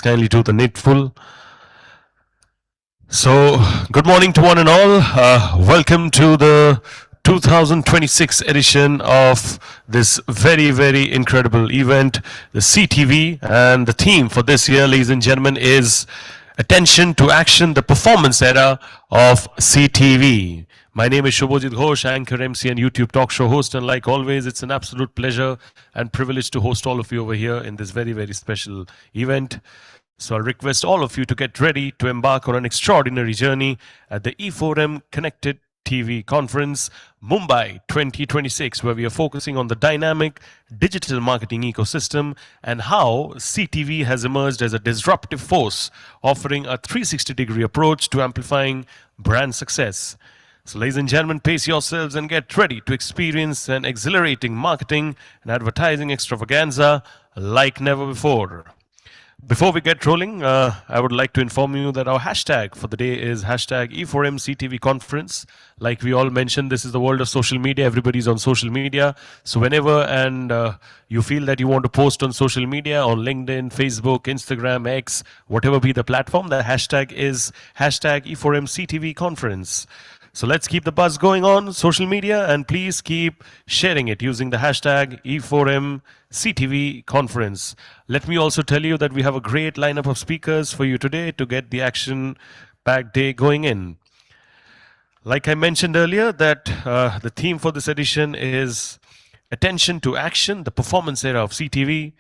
kindly do the needful. So, good morning to one and all. Welcome to the 2026 edition of this very, very incredible event, the CTV. And the theme for this year, ladies and gentlemen, is Attention to Action, the performance era of CTV. My name is Shubhojit Ghosh, anchor, MC, and YouTube talk show host. And like always, it's an absolute pleasure and privilege to host all of you over here in this very, very special event. So I'll request all of you to get ready to embark on an extraordinary journey at the e4m Connected TV Conference, Mumbai 2026, where we are focusing on the dynamic digital marketing ecosystem and how CTV has emerged as a disruptive force, offering a 360-degree approach to amplifying brand success. So ladies and gentlemen, pace yourselves and get ready to experience an exhilarating marketing and advertising extravaganza like never before. Before we get rolling, I would like to inform you that our hashtag for the day is hashtag e4m CTV Conference. Like we all mentioned, this is the world of social media. Everybody's on social media. So whenever you feel that you want to post on social media, on LinkedIn, Facebook, Instagram, X, whatever be the platform, the hashtag is hashtag e4m CTV Conference. So let's keep the buzz going on social media and please keep sharing it using the hashtag E4M CTV Conference. Let me also tell you that we have a great lineup of speakers for you today to get the action-packed day going in. Like I mentioned earlier, that the theme for this edition is Attention to Action, the performance era of CTV.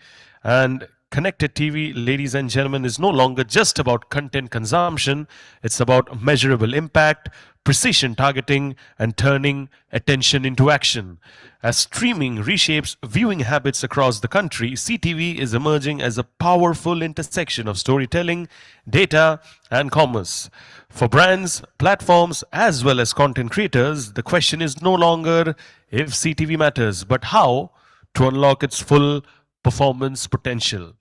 And Connected TV, ladies and gentlemen, is no longer just about content consumption. It's about measurable impact, precision targeting, and turning attention into action. As streaming reshapes viewing habits across the country, CTV is emerging as a powerful intersection of storytelling, data, and commerce. For brands, platforms, as well as content creators, the question is no longer if CTV matters, but how to unlock its full performance potential.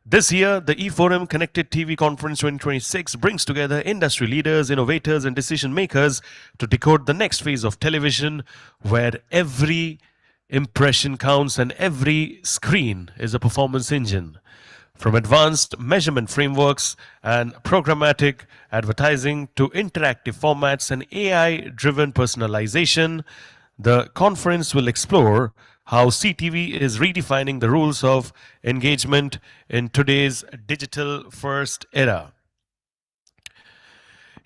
This year, the e4m Connected TV Conference 2026 brings together industry leaders, innovators, and decision makers to decode the next phase of television, where every impression counts and every screen is a performance engine. From advanced measurement frameworks and programmatic advertising to interactive formats and AI-driven personalization, the conference will explore how CTV is redefining the rules of engagement in today's digital-first era.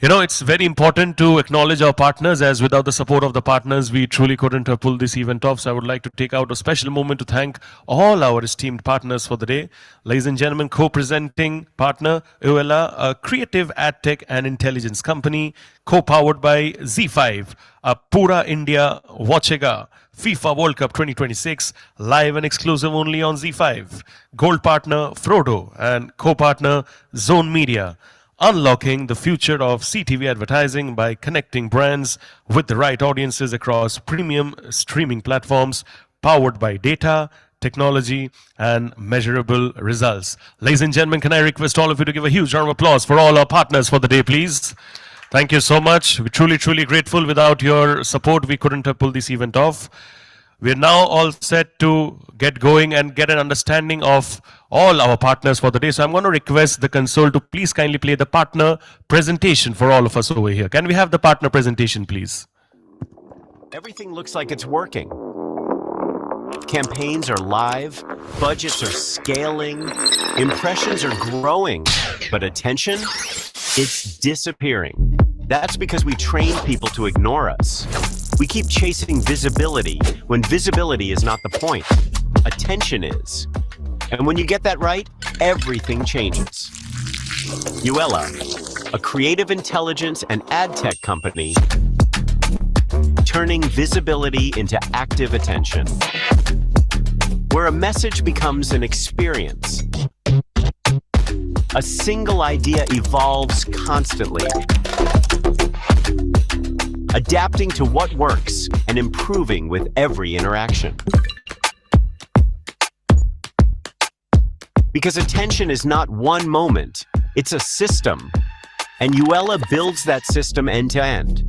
You know, it's very important to acknowledge our partners, as without the support of the partners, we truly couldn't have pulled this event off. So I would like to take out a special moment to thank all our esteemed partners for the day. Ladies and gentlemen, co-presenting partner, e4m, a creative ad tech and intelligence company, co-powered by Z5, a Pura India Watchega, FIFA World Cup 2026, live and exclusive only on Z5. Gold partner, Frodo, and co-partner, Zone Media. Unlocking the future of CTV advertising by connecting brands with the right audiences across premium streaming platforms, powered by data, technology, and measurable results. Ladies and gentlemen, can I request all of you to give a huge round of applause for all our partners for the day, please? Thank you so much. We're truly, truly grateful. Without your support, we couldn't have pulled this event off. We're now all set to get going and get an understanding of all our partners for the day. So I'm going to request the console to please kindly play the partner presentation for all of us over here. Can we have the partner presentation, please? Everything looks like it's working. Campaigns are live, budgets are scaling, impressions are growing, but attention, it's disappearing. That's because we train people to ignore us. We keep chasing visibility when visibility is not the point. Attention is. And when you get that right, everything changes. e4m, a creative intelligence and ad tech company, turning visibility into active attention, where a message becomes an experience. A single idea evolves constantly, adapting to what works and improving with every interaction. Because attention is not one moment, it's a system, and e4m builds that system end to end.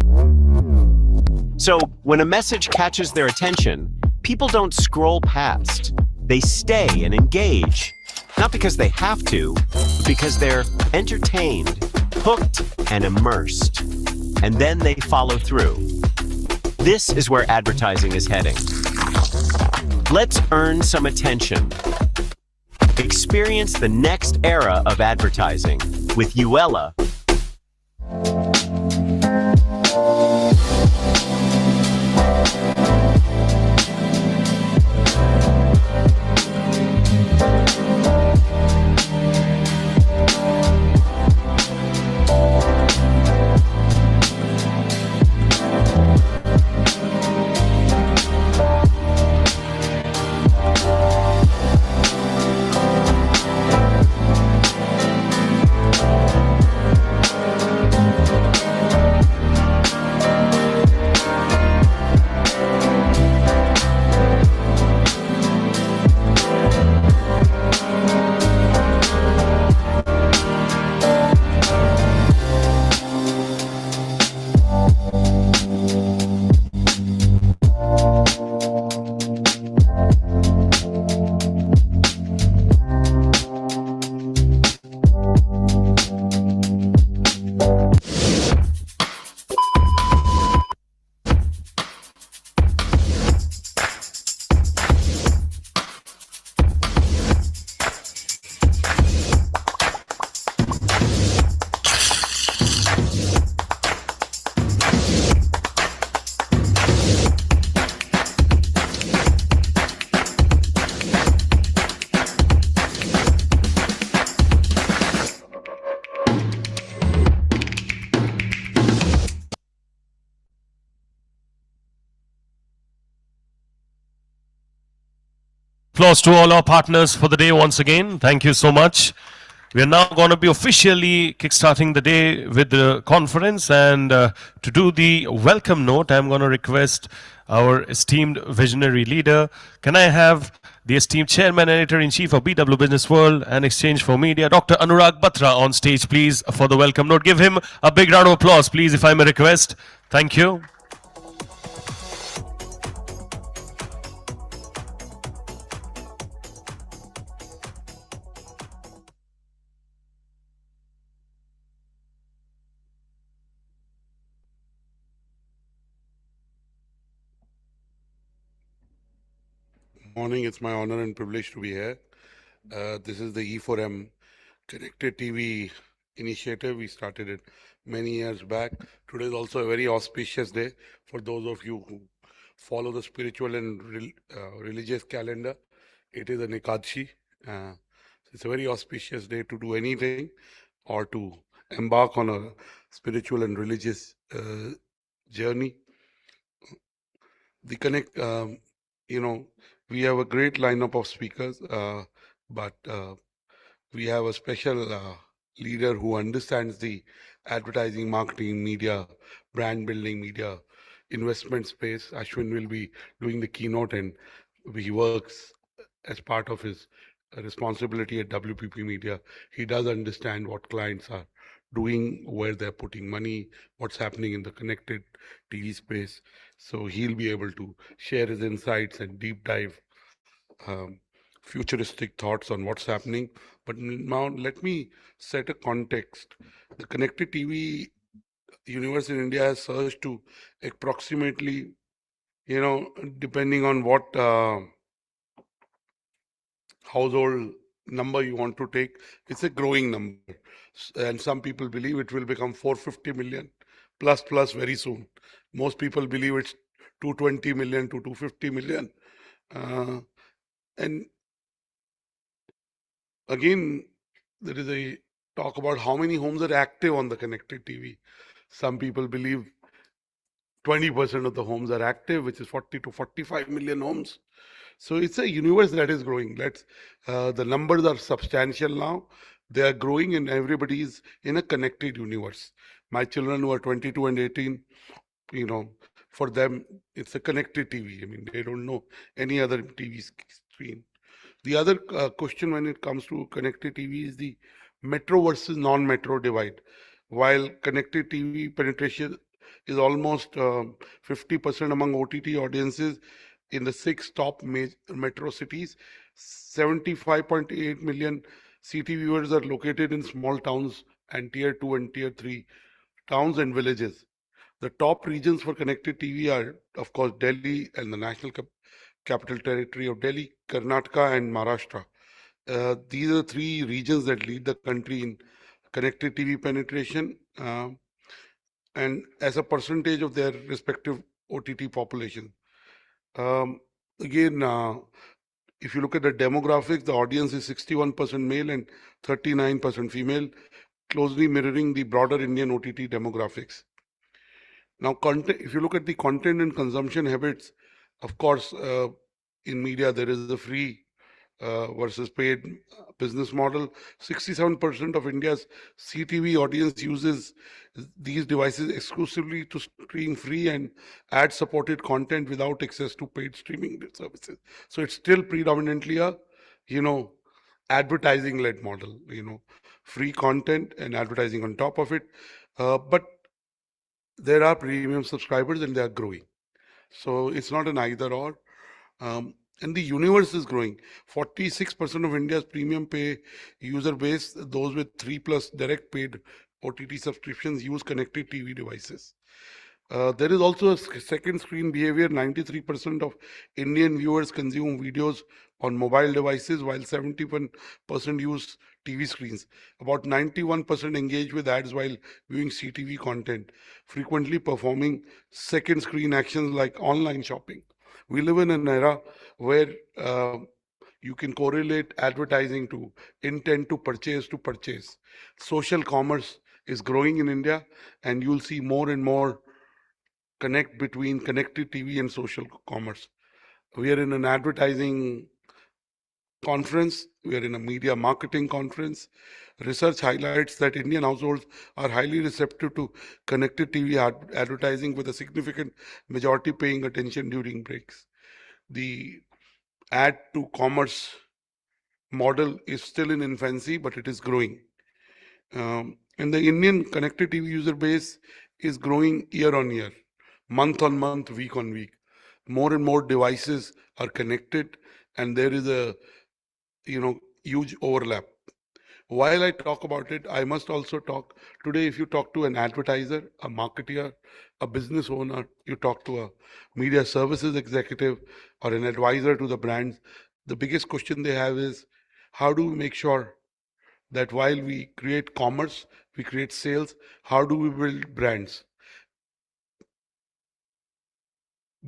So when a message catches their attention, people don't scroll past. They stay and engage. Not because they have to, because they're entertained, hooked, and immersed. And then they follow through. This is where advertising is heading. Let's earn some attention. Experience the next era of advertising with Uella. Applause to all our partners for the day once again. Thank you so much. We are now going to be officially kickstarting the day with the conference, and to do the welcome note, I'm going to request our esteemed visionary leader. Can I have the esteemed chairman and editor-in-chief of BW Business World and Exchange for Media, Dr. Anurag Batra, on stage, please, for the welcome note. Give him a big round of applause, please, if I may request. Thank you. Morning, it's my honor and privilege to be here. This is the e4m Connected TV initiative. We started it many years back. Today is also a very auspicious day for those of you who follow the spiritual and religious calendar. It is an Ekadashi. It's a very auspicious day to do anything or to embark on a spiritual and religious journey. The Connect, we have a great lineup of speakers, but we have a special leader who understands the advertising, marketing, media, brand building, media, investment space. Ashwin will be doing the keynote, and he works as part of his responsibility at WPP Media. He does understand what clients are doing, where they're putting money, what's happening in the connected TV space. So he'll be able to share his insights and deep dive futuristic thoughts on what's happening. But now let me set a context. The connected TV universe in India has surged to approximately, depending on what household number you want to take, it's a growing number. And some people believe it will become 450 million plus very soon. Most people believe it's 220 million to 250 million. And again, there is a talk about how many homes are active on the connected TV. Some people believe 20% of the homes are active, which is 40 to 45 million homes. So it's a universe that is growing. The numbers are substantial now. They are growing, and everybody is in a connected universe. My children who are 22 and 18, for them, it's a connected TV. I mean, they don't know any other TV screen. The other question when it comes to connected TV is the metro versus non-metro divide. While connected TV penetration is almost 50% among OTT audiences, in the 6 top metro cities. 75.8 million CT viewers are located in small towns and tier 2 and tier 3 towns and villages. The top regions for connected TV are, of course, Delhi and the National Capital Territory of Delhi, Karnataka, and Maharashtra. These are 3 regions that lead the country in connected TV penetration and as a percentage of their respective OTT population. Um, again, if you look at the demographics, the audience is 61% male and 39% female, closely mirroring the broader Indian OTT demographics. Now, content, if you look at the content and consumption habits, of course, in media, there is a free versus paid business model. 67% of India's CTV audience uses these devices exclusively to stream free and ad-supported content without access to paid streaming services. So it's still predominantly a, advertising-led model. Free content and advertising on top of it. But there are premium subscribers and they are growing. So it's not an either or. And the universe is growing. 46% of India's premium pay user base, those with 3+ direct paid OTT subscriptions, use connected TV devices. There is also a second screen behavior. 93% of Indian viewers consume videos on mobile devices, while 71% use TV screens. About 91% engage with ads while viewing CTV content, frequently performing second screen actions like online shopping. We live in an era where you can correlate advertising to intent to purchase. Social commerce is growing in India, and you'll see more and more connect between connected TV and social commerce. We are in an advertising conference, we are in a media marketing conference. Research highlights that Indian households are highly receptive to connected TV advertising, with a significant majority paying attention during breaks. The ad to commerce model is still in infancy, but it is growing. And the Indian connected TV user base is growing year on year, month on month, week on week. More and more devices are connected, and there is a huge overlap. While I talk about it, I must also talk today. If you talk to an advertiser, a marketer, a business owner, you talk to a media services executive or an advisor to the brands, the biggest question they have is, how do we make sure that while we create commerce, we create sales, how do we build brands?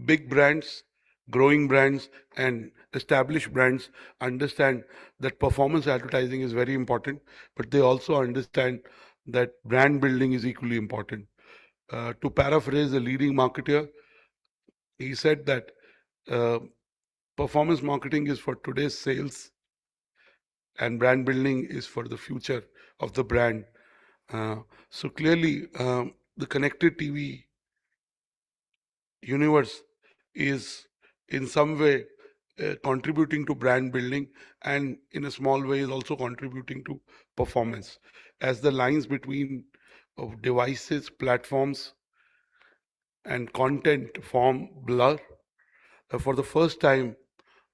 Big brands, growing brands, and established brands understand that performance advertising is very important, but they also understand that brand building is equally important. To paraphrase a leading marketer, he said that uh, performance marketing is for today's sales and brand building is for the future of the brand. So clearly, the connected TV universe is in some way contributing to brand building, and in a small way is also contributing to performance, as the lines between devices, platforms, and content form blur. For the first time,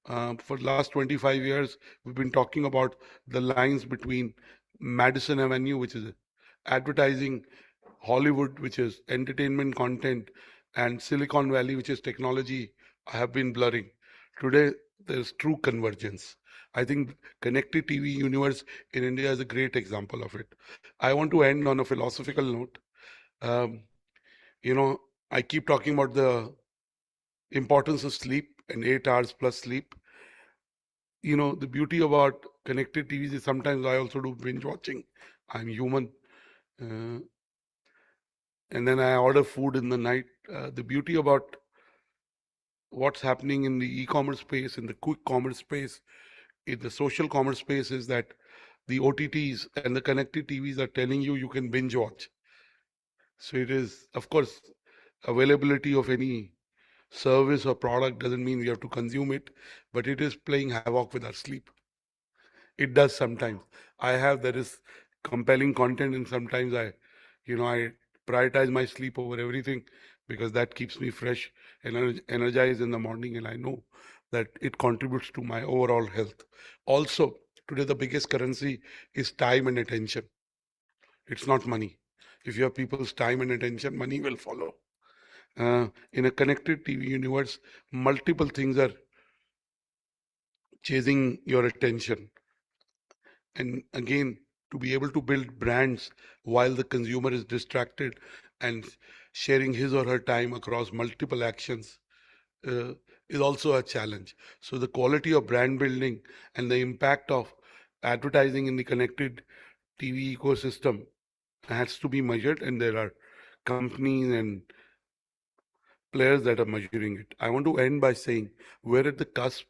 for the last 25 years, we've been talking about the lines between Madison Avenue, which is advertising, Hollywood, which is entertainment content, and Silicon Valley, which is technology, have been blurring. Today, there's true convergence. I think connected TV universe in India is a great example of it. I want to end on a philosophical note. Um, I keep talking about the importance of sleep and 8 hours plus sleep. The beauty about connected TVs is sometimes I also do binge watching. I'm human. Uh, and then I order food in the night. The beauty about what's happening in the e-commerce space, in the quick commerce space, in the social commerce space is that the OTTs and the connected TVs are telling you can binge watch. So it is, of course, availability of any service or product doesn't mean we have to consume it, but it is playing havoc with our sleep. It does sometimes. There is compelling content, and sometimes I prioritize my sleep over everything because that keeps me fresh and energized in the morning, and I know that it contributes to my overall health. Also, today the biggest currency is time and attention. It's not money. If you have people's time and attention, money will follow. In a connected TV universe, multiple things are chasing your attention. And again, to be able to build brands while the consumer is distracted and sharing his or her time across multiple actions uh, is also a challenge. So the quality of brand building and the impact of advertising in the connected TV ecosystem has to be measured, and there are companies and players that are measuring it. I want to end by saying we're at the cusp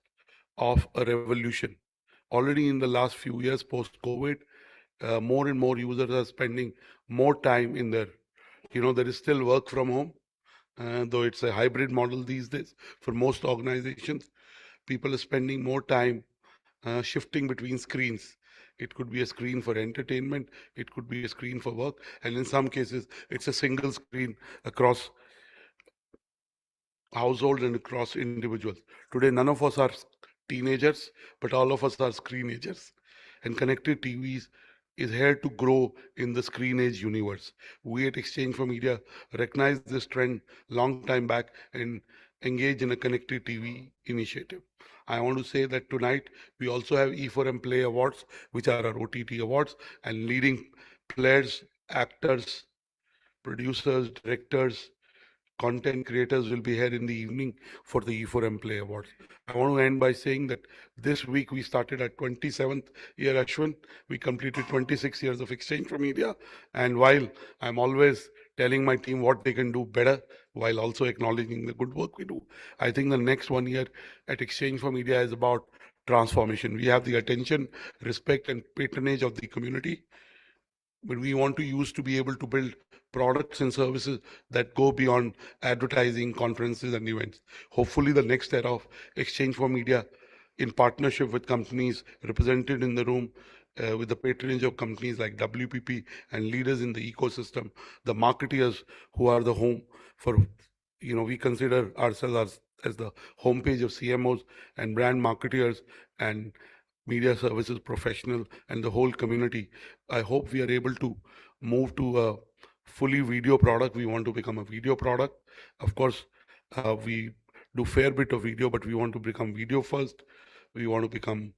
of a revolution. Already in the last few years post COVID, more and more users are spending more time in their, there is still work from home, though it's a hybrid model these days for most organizations. People are spending more time shifting between screens. It could be a screen for entertainment, it could be a screen for work, and in some cases, it's a single screen across households and across individuals. Today, none of us are teenagers, but all of us are screenagers. And connected TVs is here to grow in the screen age universe. We at Exchange for Media recognized this trend long time back and engage in a connected TV initiative. I want to say that tonight we also have E4M Play Awards, which are our OTT awards, and leading players, actors, producers, directors, content creators will be here in the evening for the E4M Play Awards. I want to end by saying that this week we started our 27th year, Ashwin. We completed 26 years of Exchange for Media. And while I'm always telling my team what they can do better, while also acknowledging the good work we do, I think the next 1 year at Exchange for Media is about transformation. We have the attention, respect, and patronage of the community, but we want to use to be able to build products and services that go beyond advertising, conferences, and events. Hopefully, the next era of Exchange for Media, in partnership with companies represented in the room, with the patronage of companies like WPP and leaders in the ecosystem, the marketeers who are the home for, we consider ourselves as the homepage of CMOs and brand marketeers and media services professional and the whole community. I hope we are able to move to a fully video product. We want to become a video product. Of course, we do fair bit of video, but we want to become video first. We want to become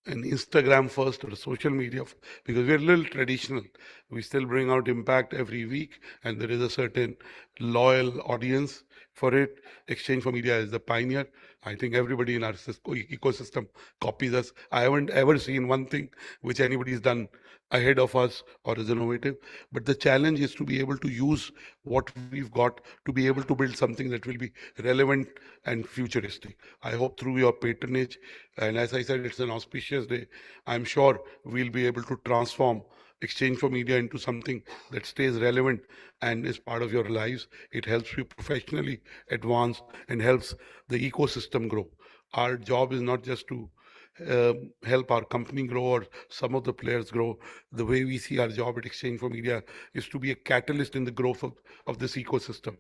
an Instagram first or social media, because we're a little traditional. We still bring out impact every week, and there is a certain loyal audience for it. Exchange for Media is the pioneer. I think everybody in our ecosystem copies us. I haven't ever seen one thing which anybody's done ahead of us or is innovative. But the challenge is to be able to use what we've got to be able to build something that will be relevant and futuristic. I hope through your patronage, and as I said, it's an auspicious day, I'm sure we'll be able to transform Exchange for Media into something that stays relevant and is part of your lives. It helps you professionally advance and helps the ecosystem grow. Our job is not just to help our company grow or some of the players grow. The way we see our job at Exchange for Media is to be a catalyst in the growth of this ecosystem.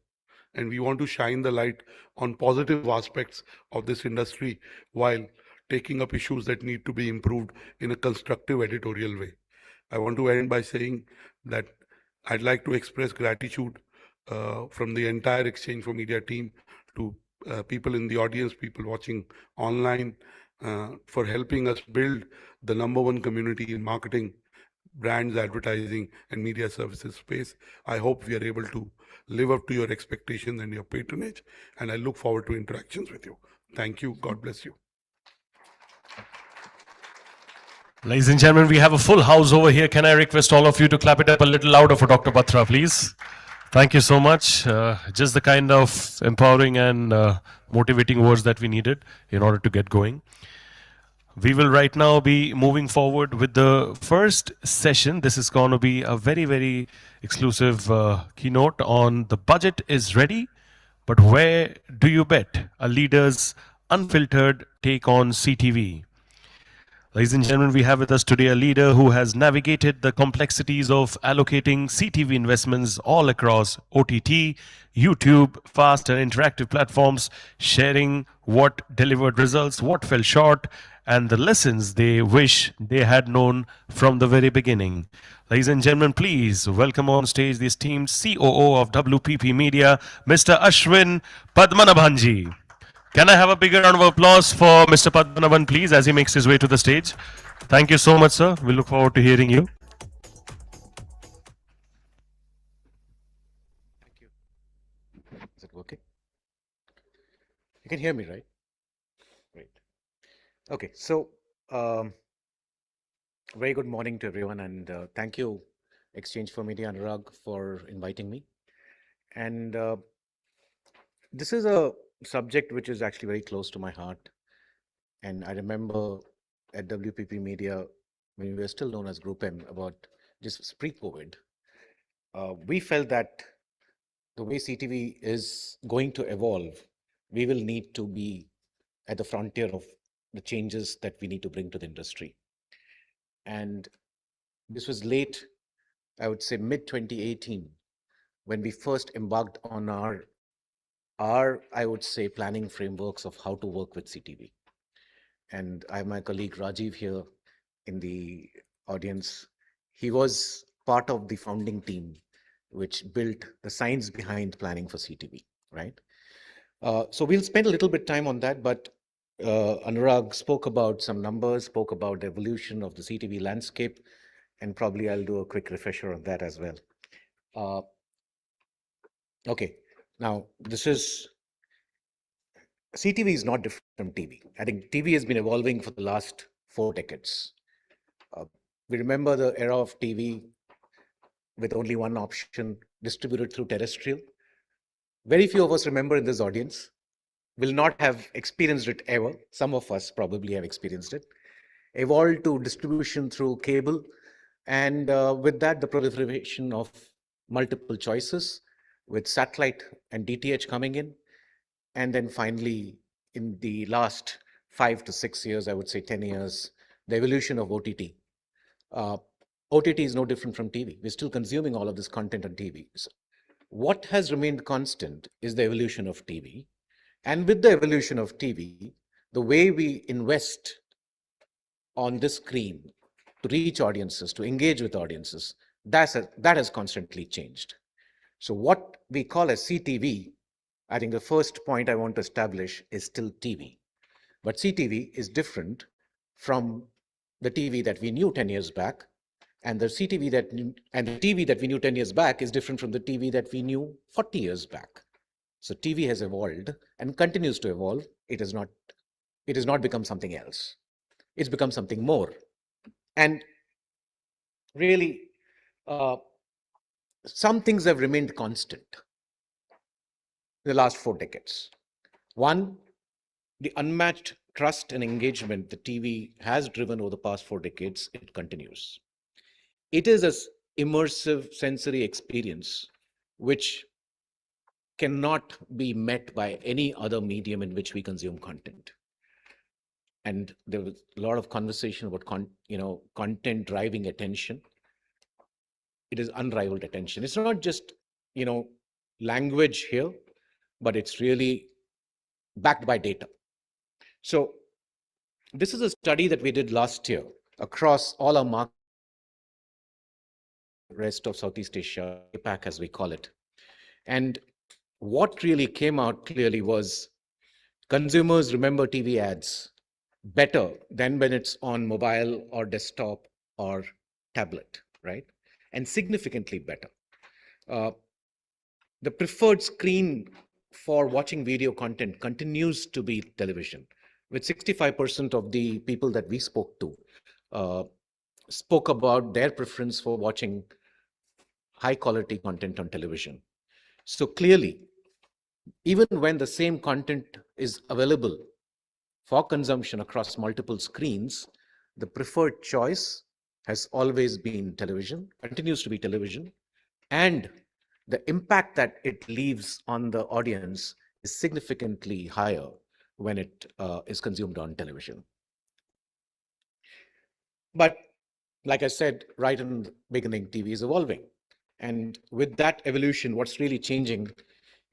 And we want to shine the light on positive aspects of this industry while taking up issues that need to be improved in a constructive editorial way. I want to end by saying that I'd like to express gratitude from the entire Exchange for Media team to people in the audience, people watching online, for helping us build the #1 community in marketing, brands, advertising, and media services space. I hope we are able to live up to your expectations and your patronage, and I look forward to interactions with you. Thank you. God bless you. Ladies and gentlemen, we have a full house over here. Can I request all of you to clap it up a little louder for Dr. Batra, please? Thank you so much. Just the kind of empowering and motivating words that we needed in order to get going. We will right now be moving forward with the first session. This is going to be a very, very exclusive keynote on the budget is ready, but where do you bet? A leader's unfiltered take on CTV. Ladies and gentlemen, we have with us today a leader who has navigated the complexities of allocating CTV investments all across OTT, YouTube, fast and interactive platforms, sharing what delivered results, what fell short, and the lessons they wish they had known from the very beginning. Ladies and gentlemen, please welcome on stage the esteemed COO of WPP Media, Mr. Ashwin Padmanabhanji. Can I have a bigger round of applause for Mr. Padmanabhan, please, as he makes his way to the stage? Thank you so much, sir. We look forward to hearing you. Thank you. Is it working? You can hear me, right? Great. Okay, so very good morning to everyone, and thank you, Exchange for Media and Rug, for inviting me. And this is a subject which is actually very close to my heart. And I remember at WPP Media, when we were still known as Group M, about just pre-COVID, we felt that the way CTV is going to evolve, we will need to be at the frontier of the changes that we need to bring to the industry. And this was late, I would say mid 2018, when we first embarked on our I would say, planning frameworks of how to work with CTV. And I have my colleague Rajiv here in the audience. He was part of the founding team which built the science behind planning for CTV, right? So we'll spend a little bit time on that, but Anurag spoke about some numbers, spoke about the evolution of the CTV landscape, and probably I'll do a quick refresher on that as well. Okay, now CTV is not different from TV. I think TV has been evolving for the last 4 decades. We remember the era of TV with only one option, distributed through terrestrial. Very few of us remember in this audience, will not have experienced it ever. Some of us probably have experienced it. Evolved to distribution through cable, and with that, the proliferation of multiple choices with satellite and DTH coming in. And then finally, in the last 5 to 6 years, I would say 10 years, the evolution of OTT. OTT is no different from TV. We're still consuming all of this content on TV. So what has remained constant is the evolution of TV. And with the evolution of TV, the way we invest on this screen to reach audiences, to engage with audiences, that has constantly changed. So what we call as CTV, I think the first point I want to establish is still TV. But CTV is different from the TV that we knew 10 years back. And the TV that we knew 10 years back is different from the TV that we knew 40 years back. So TV has evolved and continues to evolve. It has not become something else. It's become something more. And really, some things have remained constant in the last 4 decades. One, the unmatched trust and engagement the TV has driven over the past 4 decades, it continues. It is an immersive sensory experience which cannot be met by any other medium in which we consume content. And there was a lot of conversation about content driving attention. It is unrivaled attention. It's not just language here, but it's really backed by data. So this is a study that we did last year across all our markets, rest of Southeast Asia, APAC as we call it. And what really came out clearly was consumers remember TV ads better than when it's on mobile or desktop or tablet, right? And significantly better. The preferred screen for watching video content continues to be television, with 65% of the people that we spoke to spoke about their preference for watching high quality content on television. So clearly, even when the same content is available for consumption across multiple screens, the preferred choice has always been television, continues to be television, and the impact that it leaves on the audience is significantly higher when it is consumed on television. But like I said, right in the beginning, TV is evolving. And with that evolution, what's really changing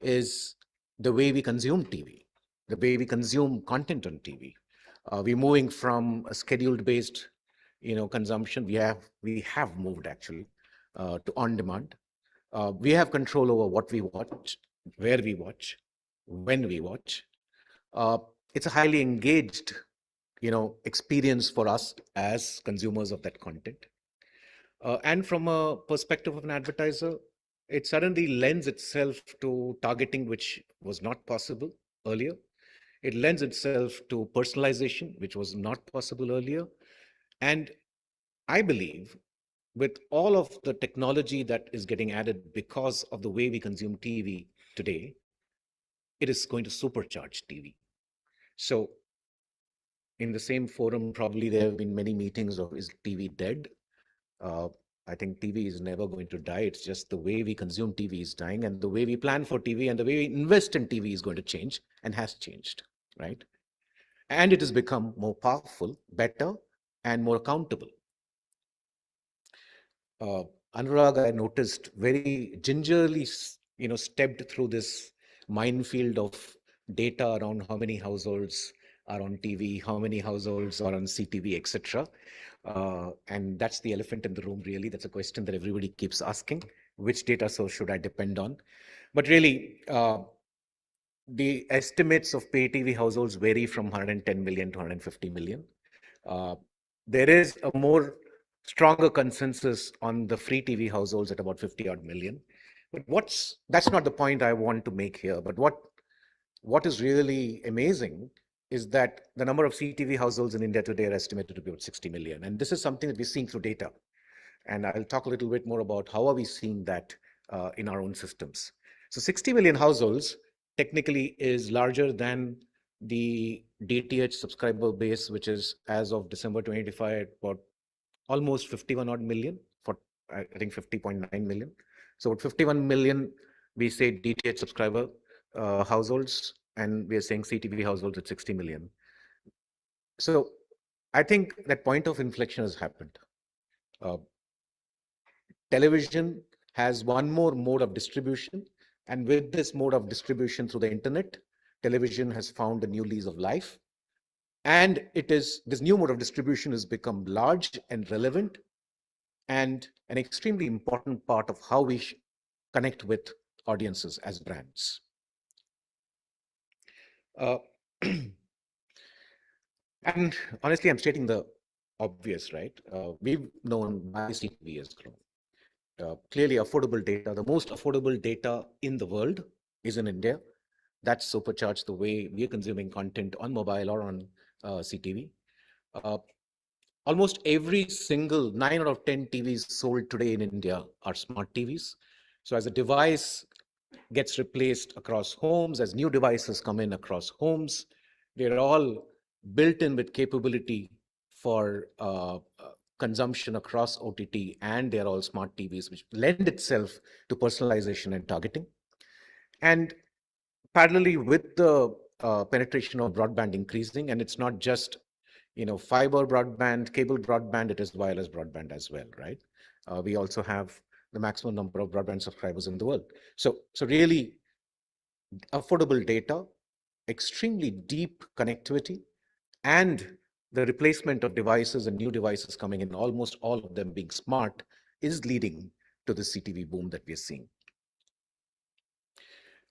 is the way we consume TV, the way we consume content on TV. We're moving from a scheduled based, consumption. We have moved actually to on demand. We have control over what we watch, where we watch, when we watch. Uh, it's a highly engaged, experience for us as consumers of that content. And from a perspective of an advertiser, it suddenly lends itself to targeting, which was not possible earlier. It lends itself to personalization, which was not possible earlier. And I believe with all of the technology that is getting added because of the way we consume TV today, it is going to supercharge TV. So, in the same forum, probably there have been many meetings of is TV dead? Uh, I think TV is never going to die. It's just the way we consume TV is dying, and the way we plan for TV and the way we invest in TV is going to change and has changed, right? And it has become more powerful, better, and more accountable. uh, Anurag, I noticed, very gingerly, stepped through this minefield of data around how many households are on TV, how many households are on CTV, etc. And that's the elephant in the room, really. That's a question that everybody keeps asking. Which data source should I depend on? But really, the estimates of pay TV households vary from 110 million to 150 million. Uh, there is a more stronger consensus on the free TV households at about 50 odd million. But that's not the point I want to make here. But what is really amazing is that the number of CTV households in India today are estimated to be about 60 million. And this is something that we're seeing through data. And I'll talk a little bit more about how are we seeing that in our own systems. So 60 million households technically is larger than the DTH subscriber base, which is as of December 2025 about almost 51 odd million, for I think 50.9 million. So at 51 million, we say DTH subscriber households, and we are saying CTV households at 60 million. So I think that point of inflection has happened. Television has one more mode of distribution, and with this mode of distribution through the internet, television has found a new lease of life. And this new mode of distribution has become large and relevant and an extremely important part of how we connect with audiences as brands. And honestly, I'm stating the obvious, right? We've known why CTV has grown. Clearly, affordable data, the most affordable data in the world is in India. That's supercharged the way we're consuming content on mobile or on CTV. Almost every single 9 out of 10 TVs sold today in India are smart TVs. So as a device gets replaced across homes, as new devices come in across homes, they're all built in with capability for consumption across OTT, and they're all smart TVs, which lend itself to personalization and targeting. And parallelly with the penetration of broadband increasing, and it's not just fiber broadband, cable broadband, it is wireless broadband as well, right? We also have the maximum number of broadband subscribers in the world. So really, affordable data, extremely deep connectivity, and the replacement of devices and new devices coming in, almost all of them being smart, is leading to the CTV boom that we're seeing.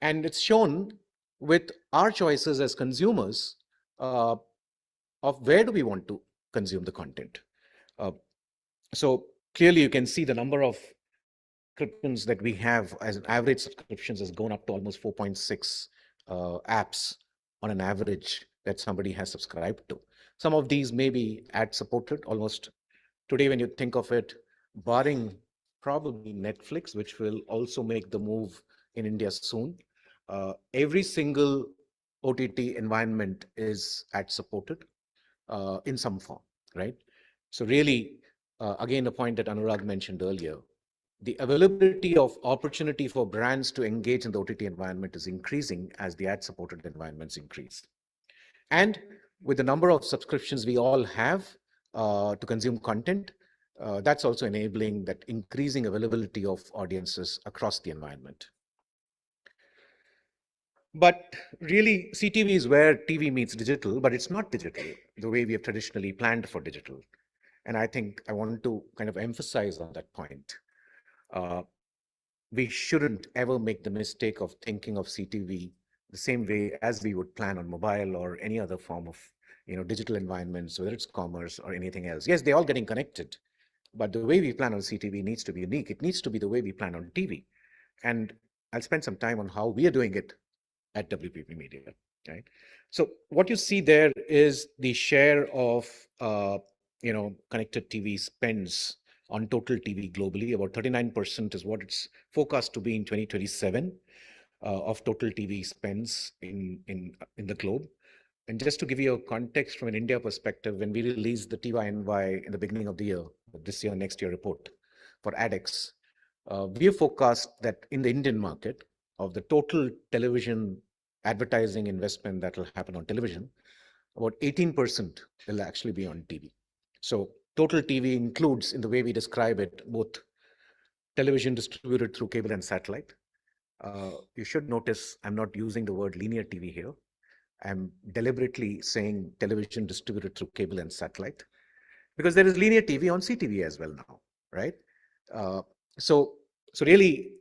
And it's shown with our choices as consumers of where do we want to consume the content. So clearly you can see the number of subscriptions that we have as an average subscriptions has gone up to almost 4.6 apps on an average that somebody has subscribed to. Some of these may be ad supported almost today when you think of it, barring probably Netflix, which will also make the move in India soon. Every single OTT environment is ad supported in some form, right? So really, again, the point that Anurag mentioned earlier, the availability of opportunity for brands to engage in the OTT environment is increasing as the ad-supported environments increase. And with the number of subscriptions we all have, to consume content, that's also enabling that increasing availability of audiences across the environment. But really, CTV is where TV meets digital, but it's not digital the way we have traditionally planned for digital. And I think I want to kind of emphasize on that point. Uh, we shouldn't ever make the mistake of thinking of CTV the same way as we would plan on mobile or any other form of digital environments, whether it's commerce or anything else. Yes, they're all getting connected, but the way we plan on CTV needs to be unique. It needs to be the way we plan on TV. And I'll spend some time on how we are doing it at WPP Media, right? So what you see there is the share of connected TV spends on total TV globally. About 39% is what it's forecast to be in 2027 of total TV spends in the globe. And just to give you a context from an India perspective, when we released the TYNY in the beginning of the year, this year, next year report for ADEX, we have forecast that in the Indian market, of the total television advertising investment that will happen on television, about 18% will actually be on TV. So total TV includes, in the way we describe it, both television distributed through cable and satellite. You should notice I'm not using the word linear TV here. I'm deliberately saying television distributed through cable and satellite, because there is linear TV on CTV as well now, right? So really,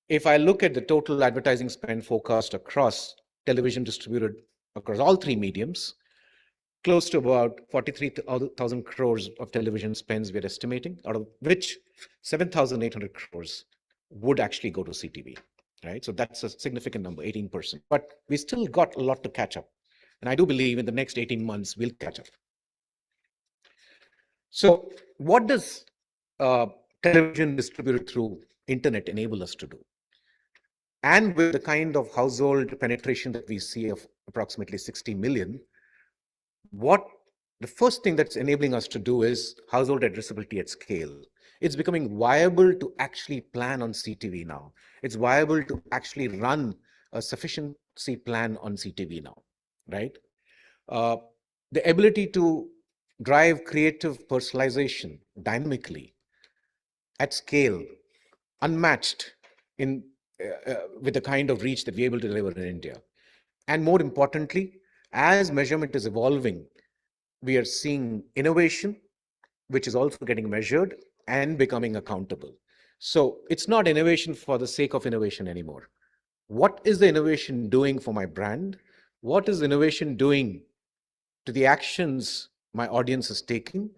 if I look at the total advertising spend forecast across television distributed across all three mediums, close to about 43,000 crores of television spends we're estimating, out of which 7,800 crores would actually go to CTV, right? So that's a significant number, 18%. But we still got a lot to catch up. And I do believe in the next 18 months, we'll catch up. So what does television distributed through internet enable us to do? And with the kind of household penetration that we see of approximately 60 million, what the first thing that's enabling us to do is household addressability at scale. It's becoming viable to actually plan on CTV now. It's viable to actually run a sufficiency plan on CTV now, right? The ability to drive creative personalization dynamically at scale, unmatched in with the kind of reach that we're able to deliver in India. And more importantly, as measurement is evolving, we are seeing innovation, which is also getting measured and becoming accountable. So it's not innovation for the sake of innovation anymore. What is the innovation doing for my brand? What is innovation doing to the actions my audience is taking?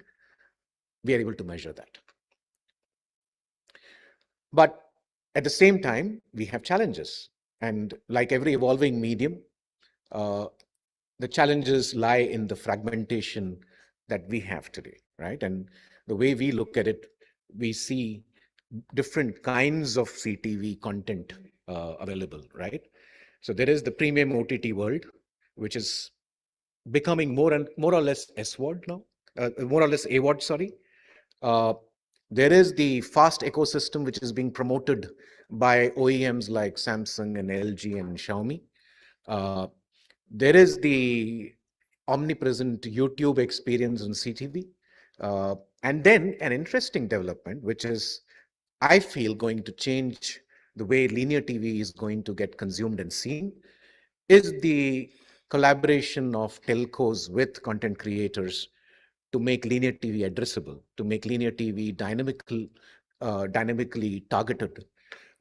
We are able to measure that. But at the same time, we have challenges. And like every evolving medium, the challenges lie in the fragmentation that we have today, right? And the way we look at it, we see different kinds of CTV content available, right? So there is the premium OTT world, which is becoming more or less S-word now, more or less A-word, sorry. There is the fast ecosystem, which is being promoted by OEMs like Samsung and LG and Xiaomi. There is the omnipresent YouTube experience on CTV. And then an interesting development, which is, I feel, going to change the way linear TV is going to get consumed and seen, is the collaboration of telcos with content creators to make linear TV addressable, to make linear TV dynamically targeted.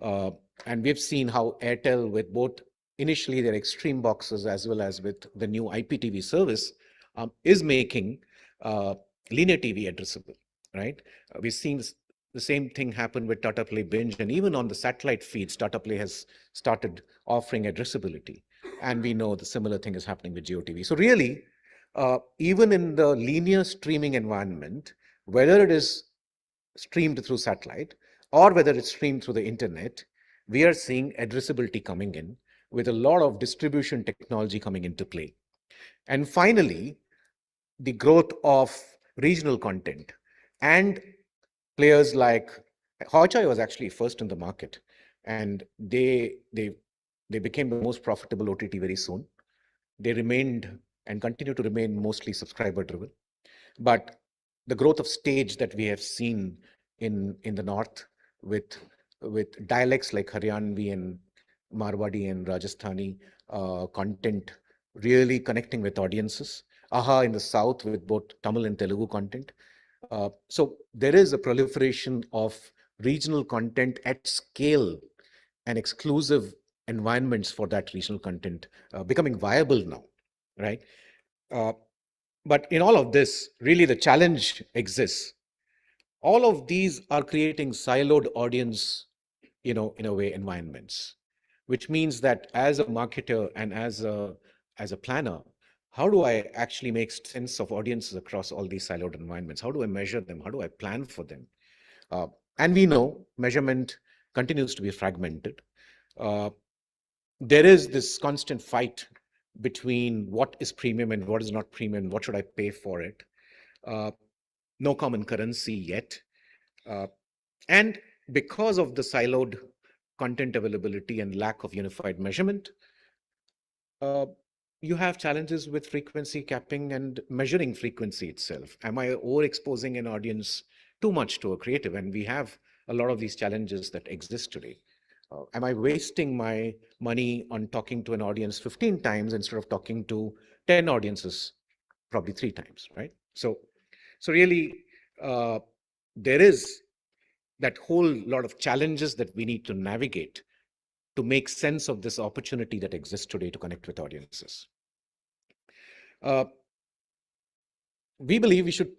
And we've seen how Airtel, with both initially their Extreme boxes as well as with the new IPTV service, is making linear TV addressable, right? We've seen the same thing happen with Tata Play Binge, and even on the satellite feeds, Tata Play has started offering addressability. And we know the similar thing is happening with GeoTV. So really, even in the linear streaming environment, whether it is streamed through satellite or whether it's streamed through the internet, we are seeing addressability coming in with a lot of distribution technology coming into play. And finally, the growth of regional content, and players like Hoichoi was actually first in the market, and they became the most profitable OTT very soon. They remained and continue to remain mostly subscriber driven. But the growth of stage that we have seen in the north with dialects like Haryanvi and Marwadi and Rajasthani content really connecting with audiences. Aha in the south with both Tamil and Telugu content. So there is a proliferation of regional content at scale and exclusive environments for that regional content becoming viable now, right? Uh, but in all of this, really the challenge exists. All of these are creating siloed audience, in a way, environments, which means that as a marketer and as a planner, how do I actually make sense of audiences across all these siloed environments? How do I measure them? How do I plan for them? Uh, and we know measurement continues to be fragmented. Uh, there is this constant fight between what is premium and what is not premium, what should I pay for it. No common currency yet. And because of the siloed content availability and lack of unified measurement, uh, you have challenges with frequency capping and measuring frequency itself. Am I overexposing an audience too much to a creative? And we have a lot of these challenges that exist today. Am I wasting my money on talking to an audience 15 times instead of talking to 10 audiences, probably 3 times, right? So really, there is that whole lot of challenges that we need to navigate to make sense of this opportunity that exists today to connect with audiences. We believe we should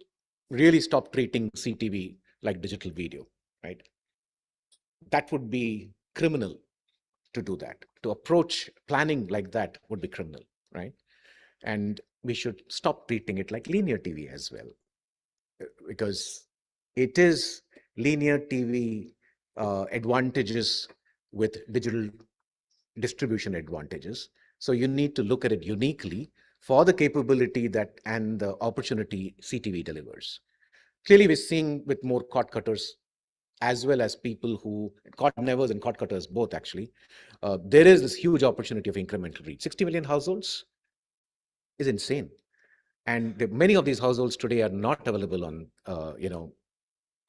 really stop treating CTV like digital video, right? That would be criminal to do that. To approach planning like that would be criminal, right? And we should stop treating it like linear TV as well, because it is linear TV advantages with digital distribution advantages. So you need to look at it uniquely for the capability that and the opportunity CTV delivers. Clearly, we're seeing with more cord cutters as well as people who cord nevers and cord cutters both actually. There is this huge opportunity of incremental reach. 60 million households is insane. And many of these households today are not available on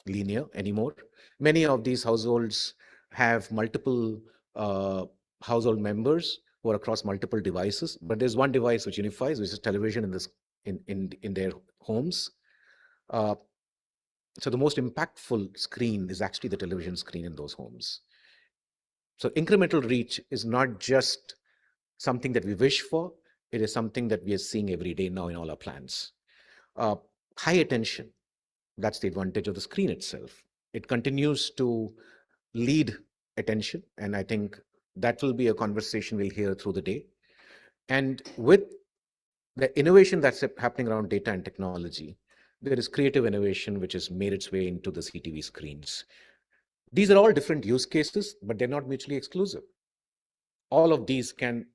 linear anymore. Many of these households have multiple household members who are across multiple devices, but there's one device which unifies, which is television in their homes. So the most impactful screen is actually the television screen in those homes. So incremental reach is not just something that we wish for, it is something that we are seeing every day now in all our plans. High attention, that's the advantage of the screen itself. It continues to lead attention, and I think that will be a conversation we'll hear through the day. And with the innovation that's happening around data and technology, there is creative innovation which has made its way into the CTV screens. These are all different use cases, but they're not mutually exclusive. All of these can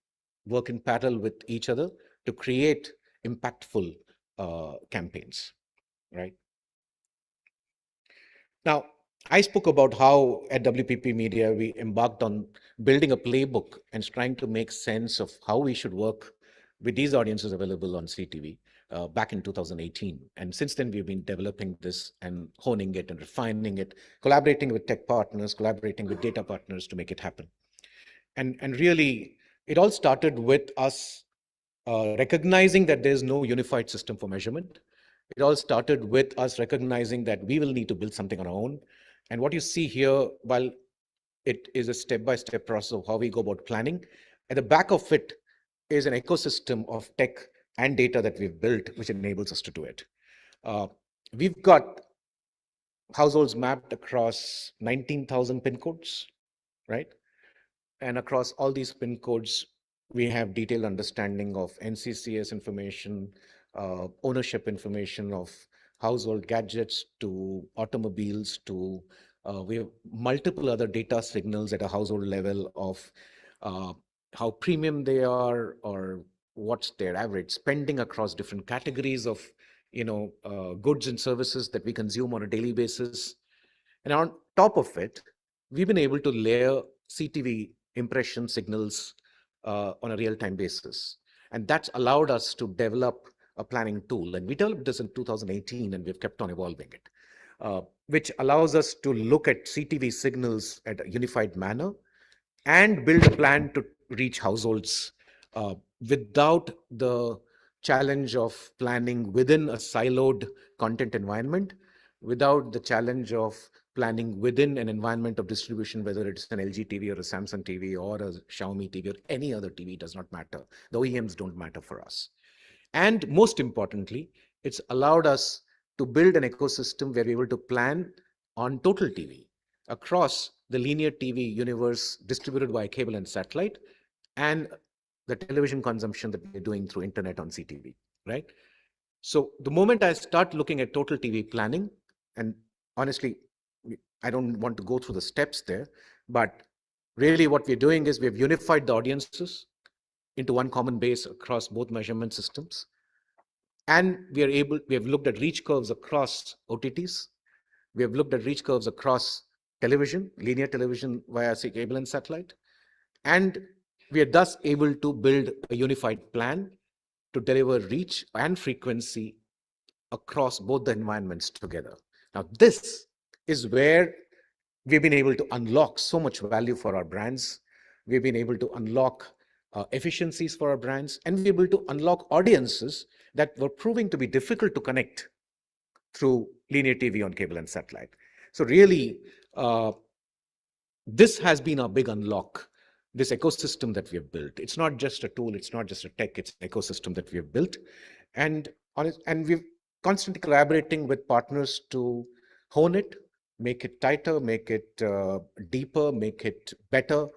work in parallel with each other to create impactful campaigns, right? Now, I spoke about how at WPP Media, we embarked on building a playbook and trying to make sense of how we should work with these audiences available on CTV back in 2018. And since then, we've been developing this and honing it and refining it, collaborating with tech partners, collaborating with data partners to make it happen. And really, it all started with us recognizing that there's no unified system for measurement. It all started with us recognizing that we will need to build something on our own. And what you see here, while it is a step-by-step process of how we go about planning, at the back of it is an ecosystem of tech and data that we've built, which enables us to do it. We've got households mapped across 19,000 pin codes, right? And across all these pin codes, we have detailed understanding of NCCS information, ownership information of household gadgets to automobiles to we have multiple other data signals at a household level of how premium they are or what's their average spending across different categories of goods and services that we consume on a daily basis. And on top of it, we've been able to layer CTV impression signals on a real-time basis. And that's allowed us to develop a planning tool. And we developed this in 2018, and we've kept on evolving it, which allows us to look at CTV signals at a unified manner and build a plan to reach households without the challenge of planning within a siloed content environment, without the challenge of planning within an environment of distribution, whether it's an LG TV or a Samsung TV or a Xiaomi TV or any other TV, does not matter. The OEMs don't matter for us. And most importantly, it's allowed us to build an ecosystem where we're able to plan on total TV across the linear TV universe distributed by cable and satellite, and the television consumption that we're doing through internet on CTV, right? So the moment I start looking at total TV planning, and honestly, I don't want to go through the steps there, but really what we're doing is we've unified the audiences into one common base across both measurement systems. And we have looked at reach curves across OTTs. We have looked at reach curves across television, linear television via cable and satellite. And we are thus able to build a unified plan to deliver reach and frequency across both the environments together. Now, this is where we've been able to unlock so much value for our brands. We've been able to unlock efficiencies for our brands, and we're able to unlock audiences that were proving to be difficult to connect through linear TV on cable and satellite. So really, this has been a big unlock, this ecosystem that we have built. It's not just a tool, it's not just a tech, it's an ecosystem that we have built. And we're constantly collaborating with partners to hone it, make it tighter, make it deeper, make it better,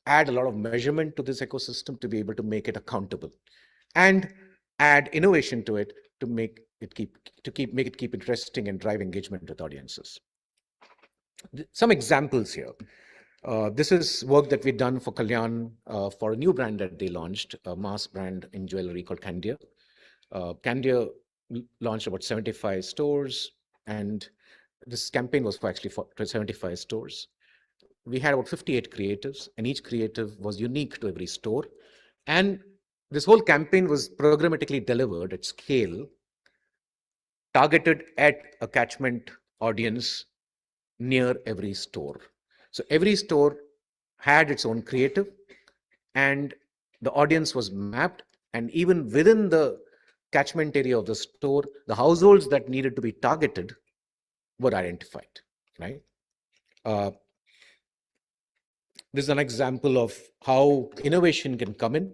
add a lot of measurement to this ecosystem to be able to make it accountable, and add innovation to it to make it keep interesting and drive engagement with audiences. Some examples here. This is work that we've done for Kalyan for a new brand that they launched, a mass brand in jewelry called Candia. Candia launched about 75 stores, and this campaign was for 75 stores. We had about 58 creatives, and each creative was unique to every store. And this whole campaign was programmatically delivered at scale, targeted at a catchment audience near every store. So every store had its own creative, and the audience was mapped, and even within the catchment area of the store, the households that needed to be targeted were identified, right? This is an example of how innovation can come in.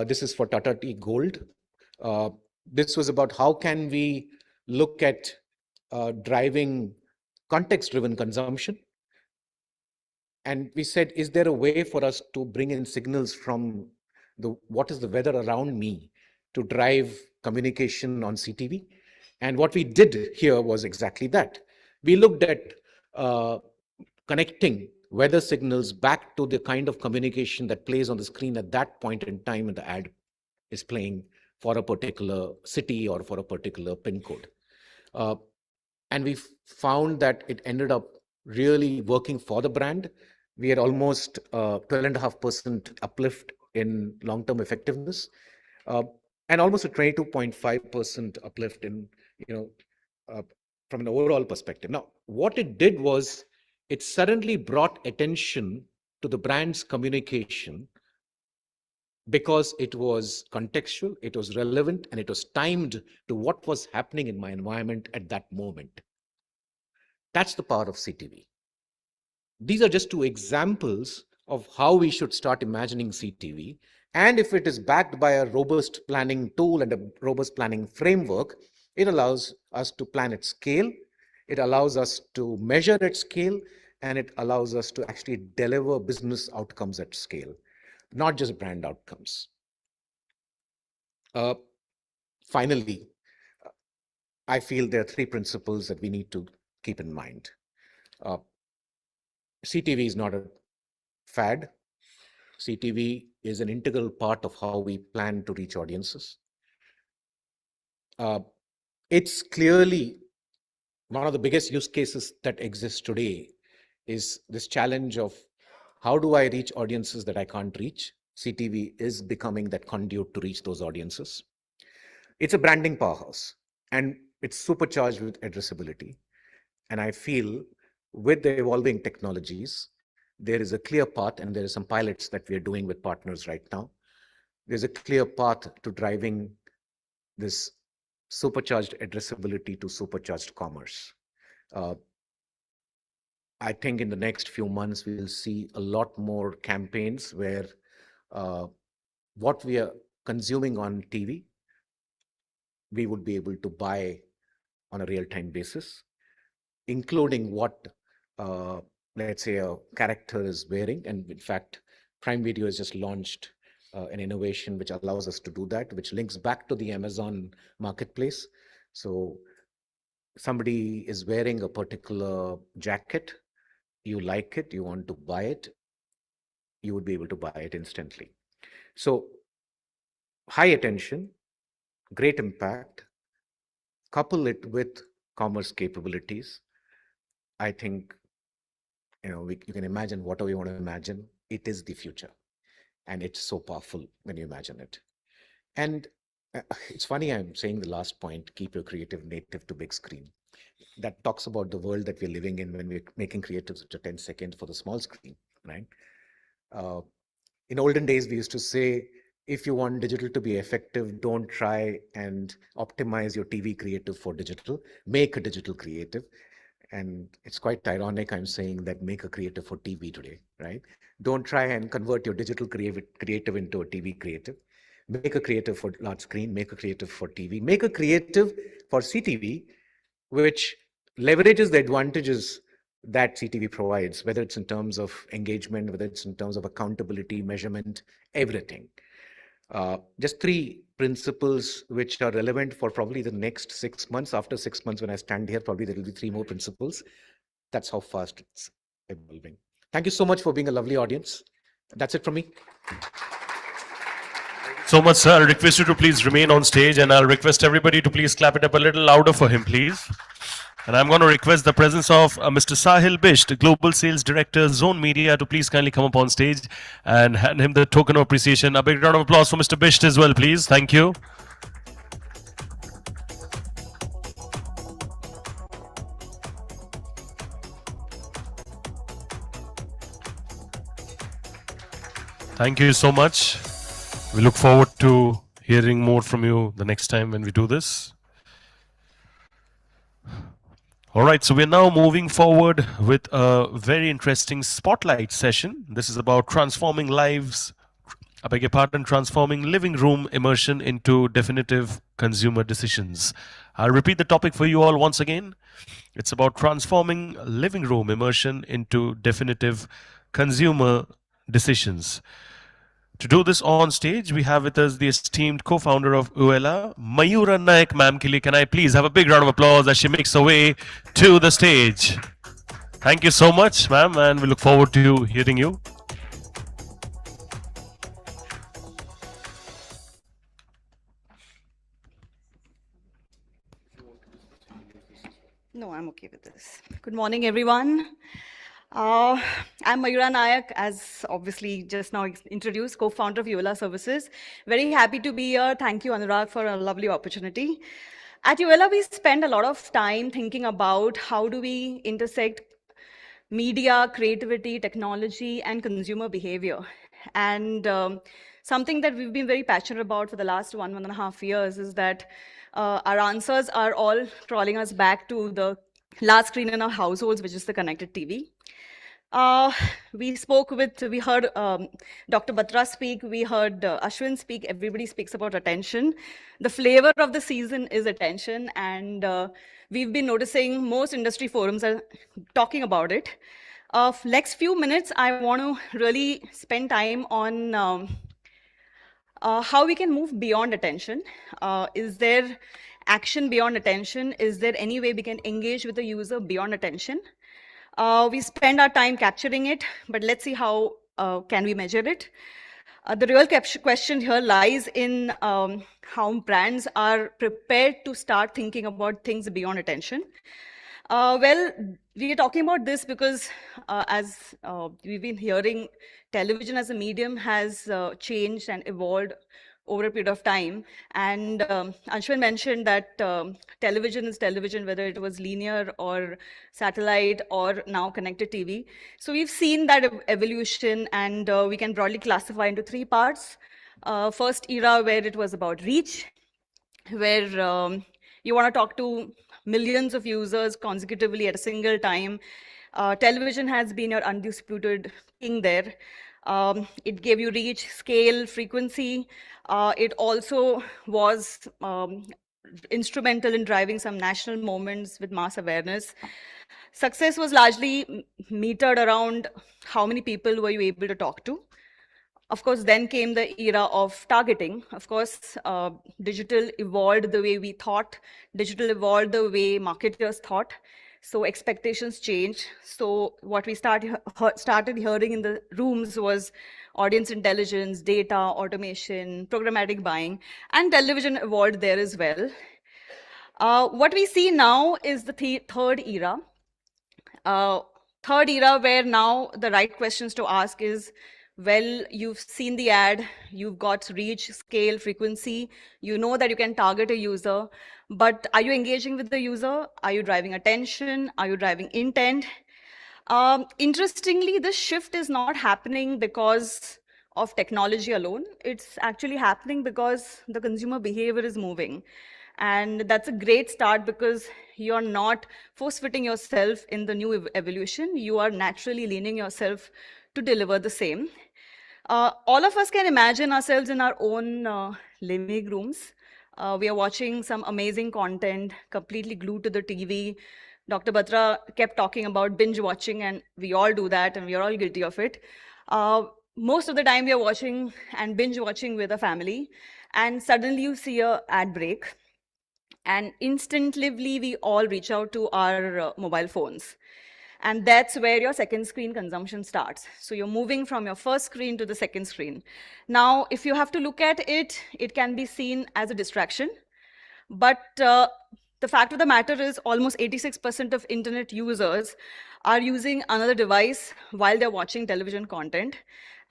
This is for Tata Tea Gold. This was about how can we look at driving context-driven consumption. And we said, is there a way for us to bring in signals from what is the weather around me to drive communication on CTV? And what we did here was exactly that. We looked at connecting weather signals back to the kind of communication that plays on the screen at that point in time when the ad is playing for a particular city or for a particular pin code. And we found that it ended up really working for the brand. We had almost 12.5% uplift in long-term effectiveness, and almost a 22.5% uplift in, from an overall perspective. Now, what it did was it suddenly brought attention to the brand's communication because it was contextual, it was relevant, and it was timed to what was happening in my environment at that moment. That's the power of CTV. These are just two examples of how we should start imagining CTV. And if it is backed by a robust planning tool and a robust planning framework, it allows us to plan at scale, it allows us to measure at scale, and it allows us to actually deliver business outcomes at scale, not just brand outcomes. Finally, I feel there are three principles that we need to keep in mind. CTV is not a fad. CTV is an integral part of how we plan to reach audiences. It's clearly one of the biggest use cases that exists today is this challenge of how do I reach audiences that I can't reach? CTV is becoming that conduit to reach those audiences. It's a branding powerhouse, and it's supercharged with addressability. And I feel with the evolving technologies, there is a clear path, and there are some pilots that we are doing with partners right now. There's a clear path to driving this supercharged addressability to supercharged commerce. Uh, I think in the next few months, we'll see a lot more campaigns where uh, what we are consuming on TV, we would be able to buy on a real-time basis, including what, let's say, a character is wearing. And in fact, Prime Video has just launched an innovation which allows us to do that, which links back to the Amazon marketplace. So somebody is wearing a particular jacket, you like it, you want to buy it, you would be able to buy it instantly. So high attention, great impact, couple it with commerce capabilities. I think, you can imagine whatever you want to imagine. It is the future, and it's so powerful when you imagine it. And it's funny, I'm saying the last point, keep your creative native to big screen. That talks about the world that we're living in when we're making creatives which are 10 seconds for the small screen, right? In olden days, we used to say, if you want digital to be effective, don't try and optimize your TV creative for digital, make a digital creative. And it's quite ironic I'm saying that make a creative for TV today, right? Don't try and convert your digital creative into a TV creative. Make a creative for large screen, make a creative for TV, make a creative for CTV, which leverages the advantages that CTV provides, whether it's in terms of engagement, whether it's in terms of accountability, measurement, everything. Just three principles which are relevant for probably the next 6 months. After 6 months, when I stand here, probably there will be three more principles. That's how fast it's evolving. Thank you so much for being a lovely audience. That's it from me. So much, sir. I'll request you to please remain on stage, and I'll request everybody to please clap it up a little louder for him, please. And I'm going to request the presence of Mr. Sahil Bisht, Global Sales Director, Zone Media, to please kindly come up on stage and hand him the token of appreciation. A big round of applause for Mr. Bisht as well, please. Thank you. Thank you so much. We look forward to hearing more from you the next time when we do this. All right, so we're now moving forward with a very interesting spotlight session. This is about transforming lives, transforming living room immersion into definitive consumer decisions. I'll repeat the topic for you all once again. It's about transforming living room immersion into definitive consumer decisions. To do this on stage, we have with us the esteemed co-founder of e4m, Mayura Naik ma'am ke liye. Can I please have a big round of applause as she makes her way to the stage? Thank you so much, ma'am, and we look forward to hearing you. No, I'm okay with this. Good morning, everyone. I'm Mayura Nayak, as obviously just now introduced, co-founder of e4m Services. Very happy to be here. Thank you, Anurag, for a lovely opportunity. At e4m, we spend a lot of time thinking about how do we intersect media, creativity, technology, and consumer behavior. And something that we've been very passionate about for the last 1.5 years is that our answers are all crawling us back to the large screen in our households, which is the connected TV. We heard Dr. Batra speak, we heard Ashwin speak, everybody speaks about attention. The flavor of the season is attention, and we've been noticing most industry forums are talking about it. Next few minutes, I want to really spend time on how we can move beyond attention. Is there action beyond attention? Is there any way we can engage with the user beyond attention? We spend our time capturing it, but let's see how can we measure it. The real question here lies in how brands are prepared to start thinking about things beyond attention. Well, we are talking about this because as we've been hearing, television as a medium has changed and evolved over a period of time. And Ashwin mentioned that television is television, whether it was linear or satellite or now connected TV. So we've seen that evolution, and we can broadly classify into three parts. First era, where it was about reach, where you want to talk to millions of users consecutively at a single time. Television has been your undisputed king there. It gave you reach, scale, frequency. It also was instrumental in driving some national moments with mass awareness. Success was largely metered around how many people were you able to talk to. Of course, then came the era of targeting. Of course, digital evolved the way we thought. Digital evolved the way marketers thought. So expectations changed. So what we started hearing in the rooms was audience intelligence, data, automation, programmatic buying, and television evolved there as well. What we see now is the third era. Third era, where now the right questions to ask is, well, you've seen the ad, you've got reach, scale, frequency, you know that you can target a user, but are you engaging with the user? Are you driving attention? Are you driving intent? Interestingly, this shift is not happening because of technology alone. It's actually happening because the consumer behavior is moving. And that's a great start, because you're not force-fitting yourself in the new evolution. You are naturally leaning yourself to deliver the same. All of us can imagine ourselves in our own living rooms. We are watching some amazing content, completely glued to the TV. Dr. Batra kept talking about binge watching, and we all do that, and we are all guilty of it. Most of the time, we are watching and binge watching with a family, and suddenly you see an ad break. And instinctively, we all reach out to our mobile phones. And that's where your second screen consumption starts. So you're moving from your first screen to the second screen. Now, if you have to look at it, it can be seen as a distraction. But the fact of the matter is, almost 86% of internet users are using another device while they're watching television content.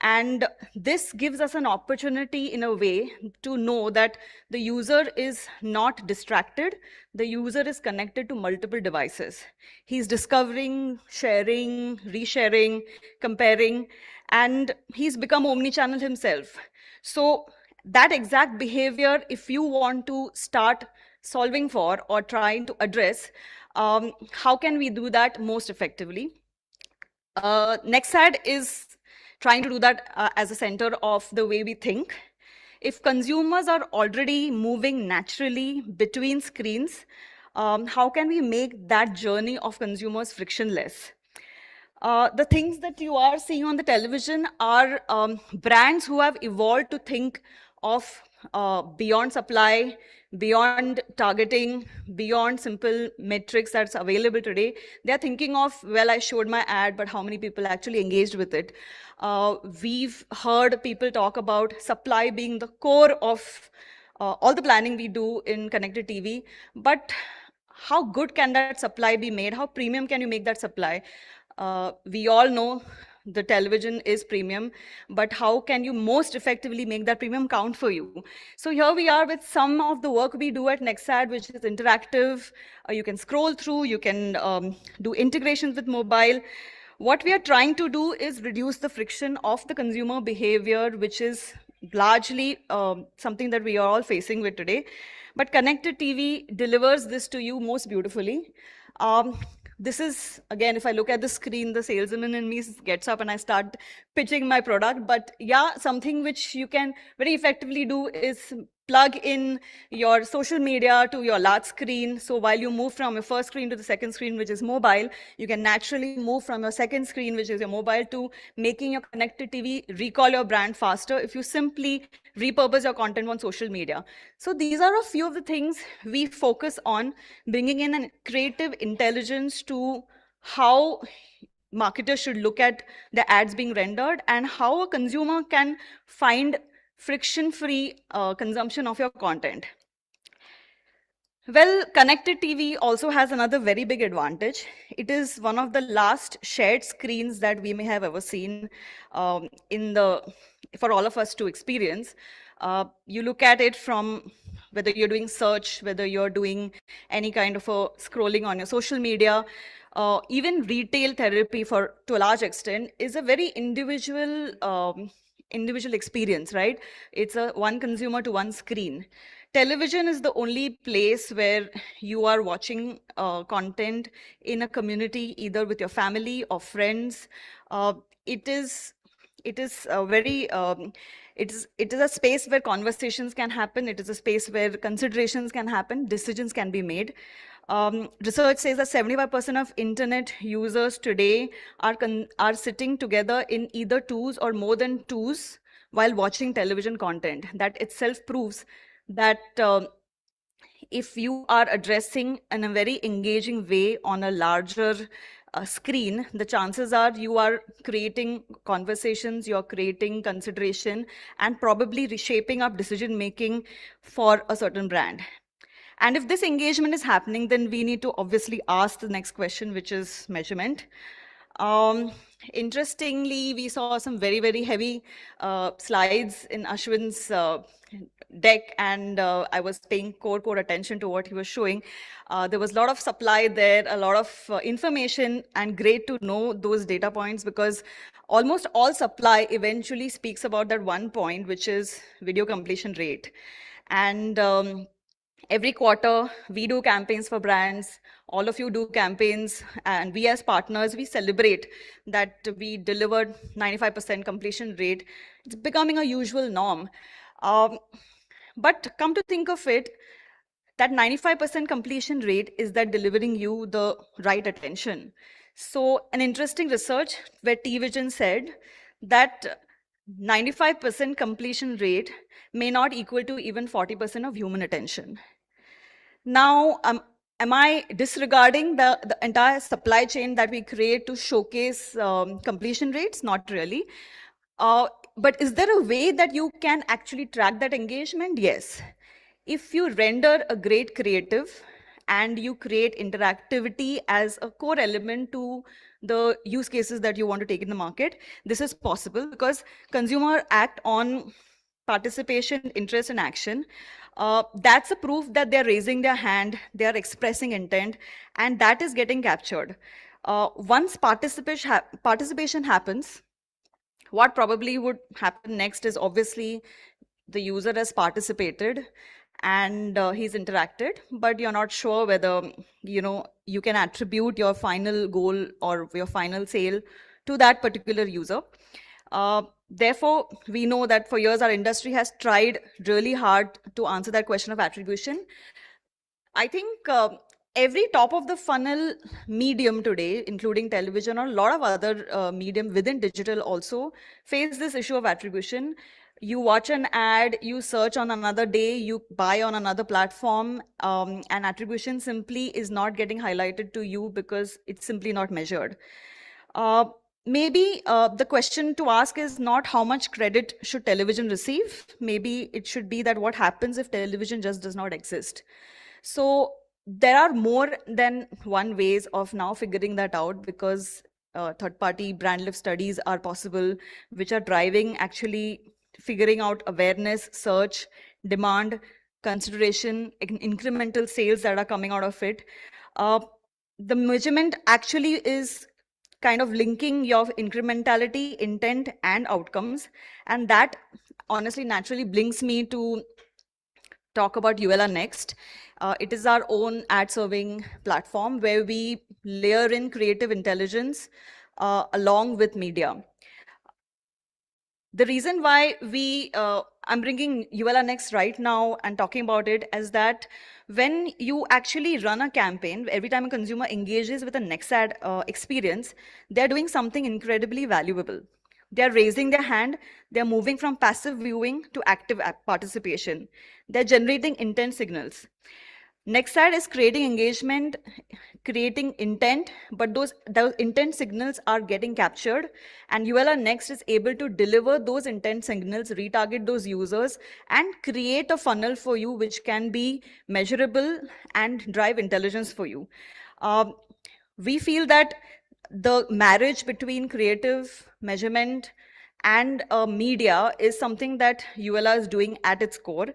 And this gives us an opportunity, in a way, to know that the user is not distracted. The user is connected to multiple devices. He's discovering, sharing, resharing, comparing, and he's become omnichannel himself. So that exact behavior, if you want to start solving for or trying to address, how can we do that most effectively? Nexad is trying to do that as a center of the way we think. If consumers are already moving naturally between screens, how can we make that journey of consumers frictionless? The things that you are seeing on the television are brands who have evolved to think of beyond supply, beyond targeting, beyond simple metrics that's available today. They're thinking of, well, I showed my ad, but how many people actually engaged with it? We've heard people talk about supply being the core of all the planning we do in connected TV, but how good can that supply be made? How premium can you make that supply? We all know the television is premium, but how can you most effectively make that premium count for you? So here we are with some of the work we do at Nexad, which is interactive. You can scroll through, you can do integrations with mobile. What we are trying to do is reduce the friction of the consumer behavior, which is largely something that we are all facing with today. But connected TV delivers this to you most beautifully. This is, again, if I look at the screen, the salesman in me gets up and I start pitching my product. But yeah, something which you can very effectively do is plug in your social media to your large screen. So while you move from your first screen to the second screen, which is mobile, you can naturally move from your second screen, which is your mobile, to making your connected TV recall your brand faster if you simply repurpose your content on social media. So these are a few of the things we focus on, bringing in a creative intelligence to how marketers should look at the ads being rendered and how a consumer can find friction-free consumption of your content. Well, connected TV also has another very big advantage. It is one of the last shared screens that we may have ever seen for all of us to experience. You look at it from whether you're doing search, whether you're doing any kind of a scrolling on your social media, even retail therapy to a large extent is a very individual experience, right? It's a one consumer to one screen. Television is the only place where you are watching content in a community, either with your family or friends. It is very it is a space where conversations can happen. It is a space where considerations can happen, decisions can be made. Research says that 75% of internet users today are sitting together in either twos or more than twos while watching television content. That itself proves that if you are addressing in a very engaging way on a larger screen, the chances are you are creating conversations, you're creating consideration, and probably reshaping up decision making for a certain brand. And if this engagement is happening, then we need to obviously ask the next question, which is measurement. Interestingly, we saw some very, very heavy slides in Ashwin's deck, and I was paying core attention to what he was showing. There was a lot of supply there, a lot of information, and great to know those data points, because almost all supply eventually speaks about that one point, which is video completion rate. And every quarter, we do campaigns for brands. All of you do campaigns, and we as partners, we celebrate that we delivered 95% completion rate. It's becoming a usual norm. But come to think of it, that 95% completion rate is that delivering you the right attention. So an interesting research where T-Vision said that 95% completion rate may not equal to even 40% of human attention. Now, am I disregarding the entire supply chain that we create to showcase completion rates? Not really. But is there a way that you can actually track that engagement? Yes. If you render a great creative and you create interactivity as a core element to the use cases that you want to take in the market, this is possible because consumer act on participation, interest, and action. That's a proof that they're raising their hand, they're expressing intent, and that is getting captured. Once participation happens, what probably would happen next is obviously the user has participated and he's interacted, but you're not sure whether you can attribute your final goal or your final sale to that particular user. Therefore, we know that for years our industry has tried really hard to answer that question of attribution. I think every top of the funnel medium today, including television or a lot of other medium within digital also, face this issue of attribution. You watch an ad, you search on another day, you buy on another platform, and attribution simply is not getting highlighted to you because it's simply not measured. Maybe the question to ask is not how much credit should television receive. Maybe it should be that what happens if television just does not exist. So there are more than one ways of now figuring that out, because third-party brand lift studies are possible, which are driving actually figuring out awareness, search, demand, consideration, incremental sales that are coming out of it. The measurement actually is kind of linking your incrementality, intent, and outcomes. And that honestly naturally brings me to talk about ULR Next. It is our own ad serving platform where we layer in creative intelligence along with media. The reason why I'm bringing ULR Next right now and talking about it is that when you actually run a campaign, every time a consumer engages with a Next ad experience, they're doing something incredibly valuable. They're raising their hand, they're moving from passive viewing to active participation. They're generating intent signals. Next ad is creating engagement, creating intent, but those intent signals are getting captured, and ULR Next is able to deliver those intent signals, retarget those users, and create a funnel for you which can be measurable and drive intelligence for you. We feel that the marriage between creative, measurement, and media is something that ULA is doing at its core.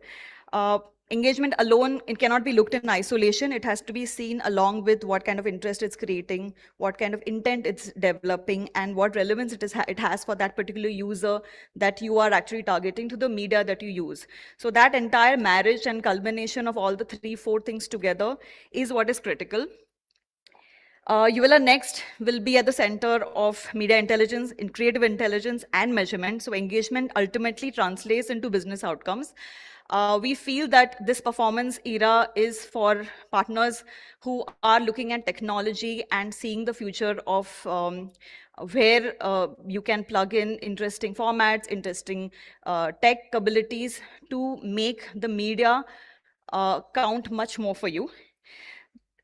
Engagement alone, it cannot be looked in isolation. It has to be seen along with what kind of interest it's creating, what kind of intent it's developing, and what relevance it has for that particular user that you are actually targeting to the media that you use. So that entire marriage and culmination of all the 3-4 things together is what is critical. ULA Next will be at the center of media intelligence, in creative intelligence, and measurement. So engagement ultimately translates into business outcomes. We feel that this performance era is for partners who are looking at technology and seeing the future of where you can plug in interesting formats, interesting tech abilities to make the media count much more for you.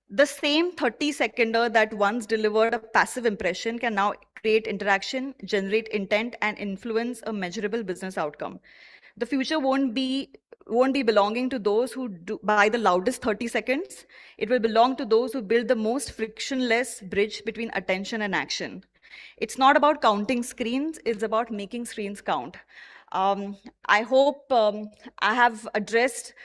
The same 30-seconder that once delivered a passive impression can now create interaction, generate intent, and influence a measurable business outcome. The future won't be belonging to those who buy the loudest 30 seconds. It will belong to those who build the most frictionless bridge between attention and action. It's not about counting screens, it's about making screens count. I hope I have addressed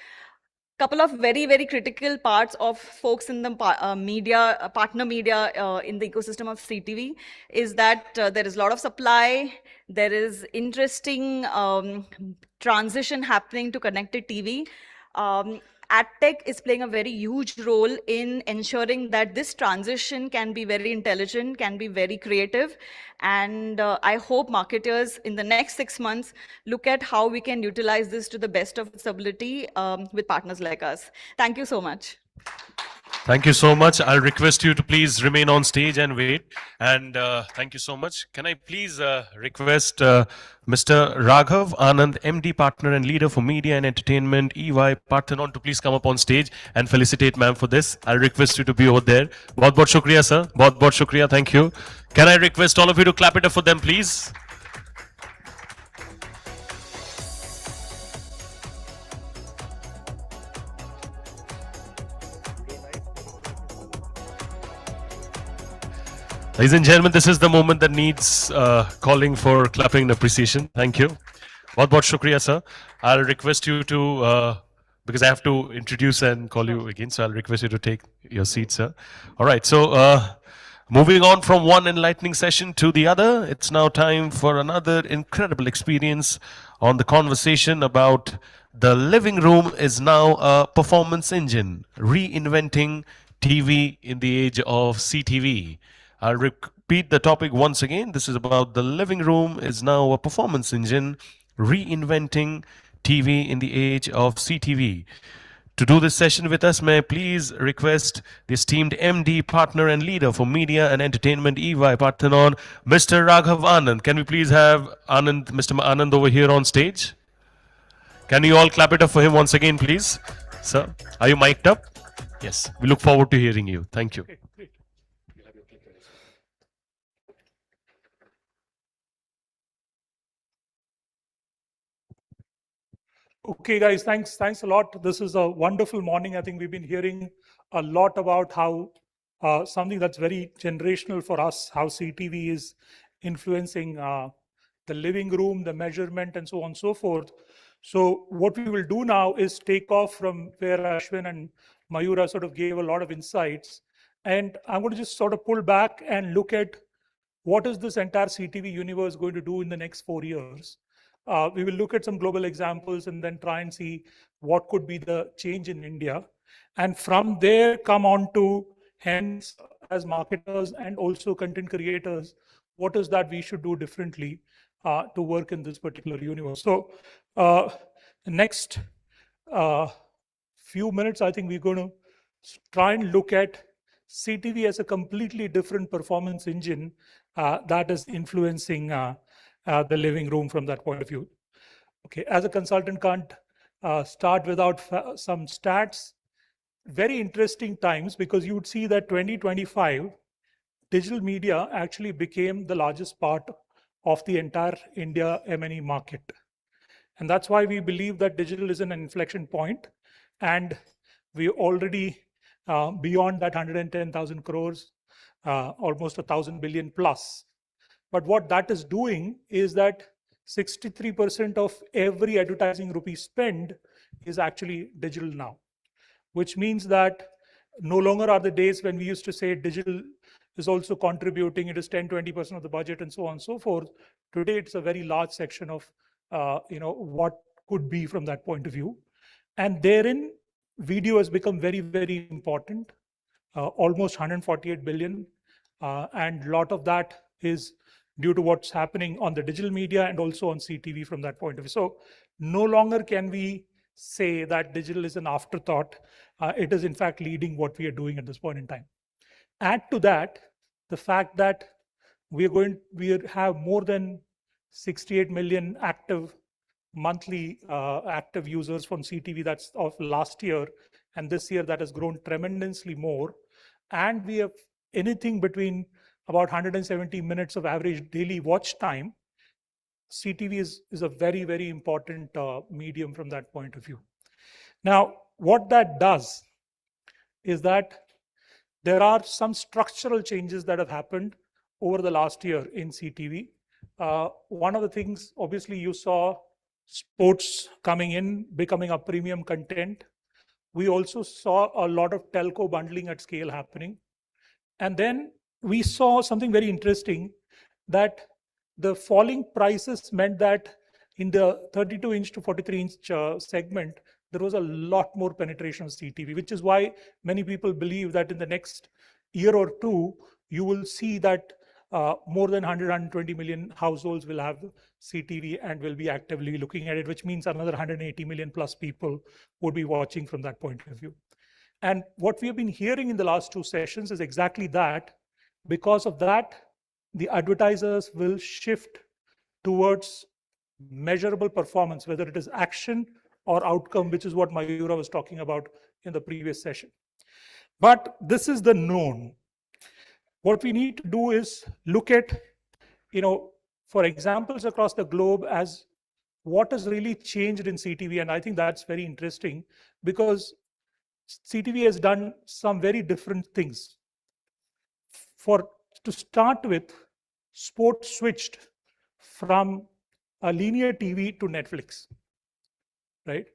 couple of very, very critical parts of folks in the media, partner media in the ecosystem of CTV is that there is a lot of supply, there is interesting transition happening to connected TV. AdTech is playing a very huge role in ensuring that this transition can be very intelligent, can be very creative. And I hope marketers in the next 6 months look at how we can utilize this to the best of its ability with partners like us. Thank you so much. Thank you so much. I'll request you to please remain on stage and wait. And thank you so much. Can I please request Mr. Raghav Anand, MD Partner and Leader for Media and Entertainment, EY Parthenon, to please come up on stage and felicitate ma'am for this. I'll request you to be over there. बहुत shukriya, sir. बहुत shukriya. Thank you. Can I request all of you to clap it up for them, please? Ladies and gentlemen, this is the moment that needs calling for clapping and appreciation. Thank you. बहुत shukriya, sir. I'll request you to, because I have to introduce and call you again, so I'll request you to take your seat, sir. All right, so moving on from one enlightening session to the other, it's now time for another incredible experience on the conversation about the living room is now a performance engine, reinventing TV in the age of CTV. I'll repeat the topic once again. This is about the living room is now a performance engine, reinventing TV in the age of CTV. To do this session with us, may I please request the esteemed MD, Partner and Leader for Media and Entertainment, EY Parthenon, Mr. Raghav Anand. Can we please have Anand, Mr. Anand over here on stage? Can you all clap it up for him once again, please? Sir, are you mic'd up? Yes, we look forward to hearing you. Thank you. Okay, guys, thanks a lot. This is a wonderful morning. I think we've been hearing a lot about how something that's very generational for us, how CTV is influencing the living room, the measurement, and so on and so forth. So what we will do now is take off from where Ashwin and Mayura sort of gave a lot of insights. And I'm going to just sort of pull back and look at what is this entire CTV universe going to do in the next 4 years. We will look at some global examples and then try and see what could be the change in India. And from there, come on to hence as marketers and also content creators, what is that we should do differently to work in this particular universe. So the next few minutes, I think we're going to try and look at CTV as a completely different performance engine that is influencing the living room from that point of view. Okay, as a consultant can't start without some stats. Very interesting times, because you would see that 2025, digital media actually became the largest part of the entire India M&E market. And that's why we believe that digital is an inflection point, and we already beyond that 110,000 crores, almost 1,000 billion plus. But what that is doing is that 63% of every advertising rupee spend is actually digital now, which means that no longer are the days when we used to say digital is also contributing, it is 10, 20% of the budget and so on and so forth. Today, it's a very large section of what could be from that point of view. And therein, video has become very, very important, almost 148 billion. And a lot of that is due to what's happening on the digital media and also on CTV from that point of view. So no longer can we say that digital is an afterthought. It is in fact leading what we are doing at this point in time. Add to that the fact that we have more than 68 million active monthly active users from CTV. That's of last year, and this year that has grown tremendously more. And we have anything between about 170 minutes of average daily watch time. CTV is a very, very important medium from that point of view. Now, what that does is that there are some structural changes that have happened over the last year in CTV. One of the things, obviously, you saw sports coming in, becoming a premium content. We also saw a lot of telco bundling at scale happening. And then we saw something very interesting, that the falling prices meant that in the 32-inch to 43-inch segment, there was a lot more penetration of CTV, which is why many people believe that in the next year or two, you will see that more than 120 million households will have CTV and will be actively looking at it, which means another 180 million plus people would be watching from that point of view. And what we have been hearing in the last two sessions is exactly that. Because of that, the advertisers will shift towards measurable performance, whether it is action or outcome, which is what Mayura was talking about in the previous session. But this is the known. What we need to do is look at, for examples across the globe as what has really changed in CTV. And I think that's very interesting because CTV has done some very different things. To start with, sports switched from a linear TV to Netflix, right,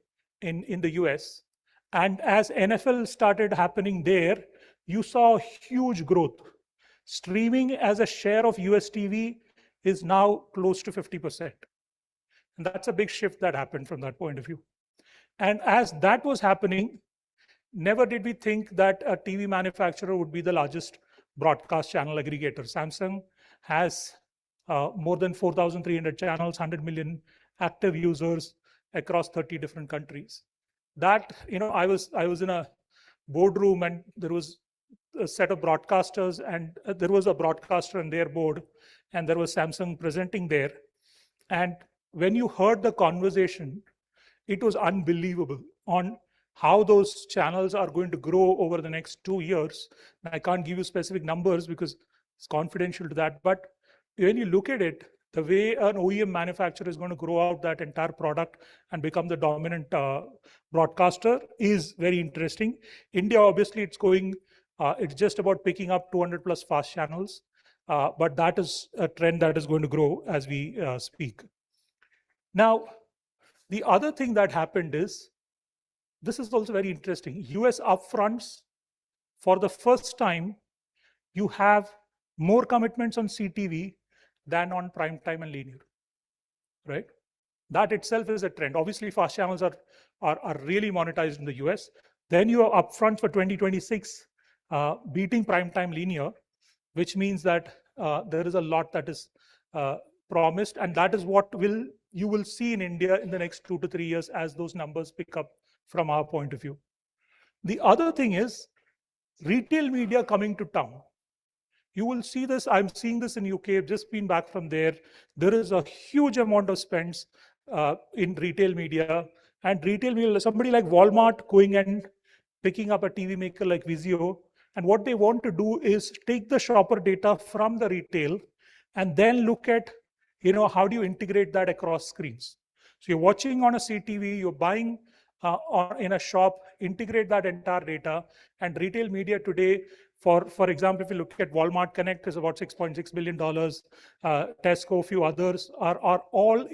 in the US. And as NFL started happening there, you saw huge growth. Streaming as a share of US TV is now close to 50%. And that's a big shift that happened from that point of view. And as that was happening, never did we think that a TV manufacturer would be the largest broadcast channel aggregator. Samsung has more than 4,300 channels, 100 million active users across 30 different countries. That, I was in a boardroom and there was a set of broadcasters and there was a broadcaster on their board and there was Samsung presenting there. And when you heard the conversation, it was unbelievable on how those channels are going to grow over the next 2 years. I can't give you specific numbers because it's confidential to that. But when you look at it, the way an OEM manufacturer is going to grow out that entire product and become the dominant broadcaster is very interesting. India, obviously, it's just about picking up 200 plus fast channels. But that is a trend that is going to grow as we speak. Now, the other thing that happened is, this is also very interesting. US upfronts, for the first time, you have more commitments on CTV than on prime time and linear, right? That itself is a trend. Obviously, fast channels are really monetized in the US. Then you are upfront for 2026, beating prime time linear, which means that there is a lot that is promised, and that is what you will see in India in the next 2 to 3 years as those numbers pick up from our point of view. The other thing is retail media coming to town. You will see this, I'm seeing this in UK, I've just been back from there. There is a huge amount of spends in retail media. And retail media, somebody like Walmart going and picking up a TV maker like Vizio. And what they want to do is take the shopper data from the retail and then look at, how do you integrate that across screens? So you're watching on a CTV, you're buying or in a shop, integrate that entire data. And retail media today, For example, if you look at Walmart Connect, is about $6.6 billion. Tesco, a few others are all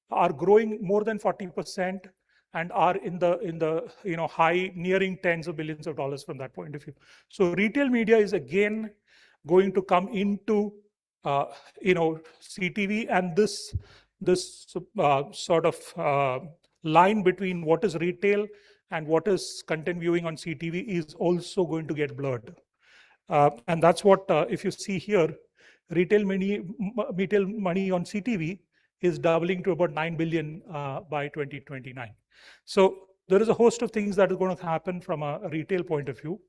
are growing more than 40% and are in the high, nearing tens of billions of dollars from that point of view. So retail media is again going to come into CTV, and this sort of line between what is retail and what is content viewing on CTV is also going to get blurred. And that's what, if you see here, retail money on CTV is doubling to about 9 billion by 2029. So there is a host of things that are going to happen from a retail point of view.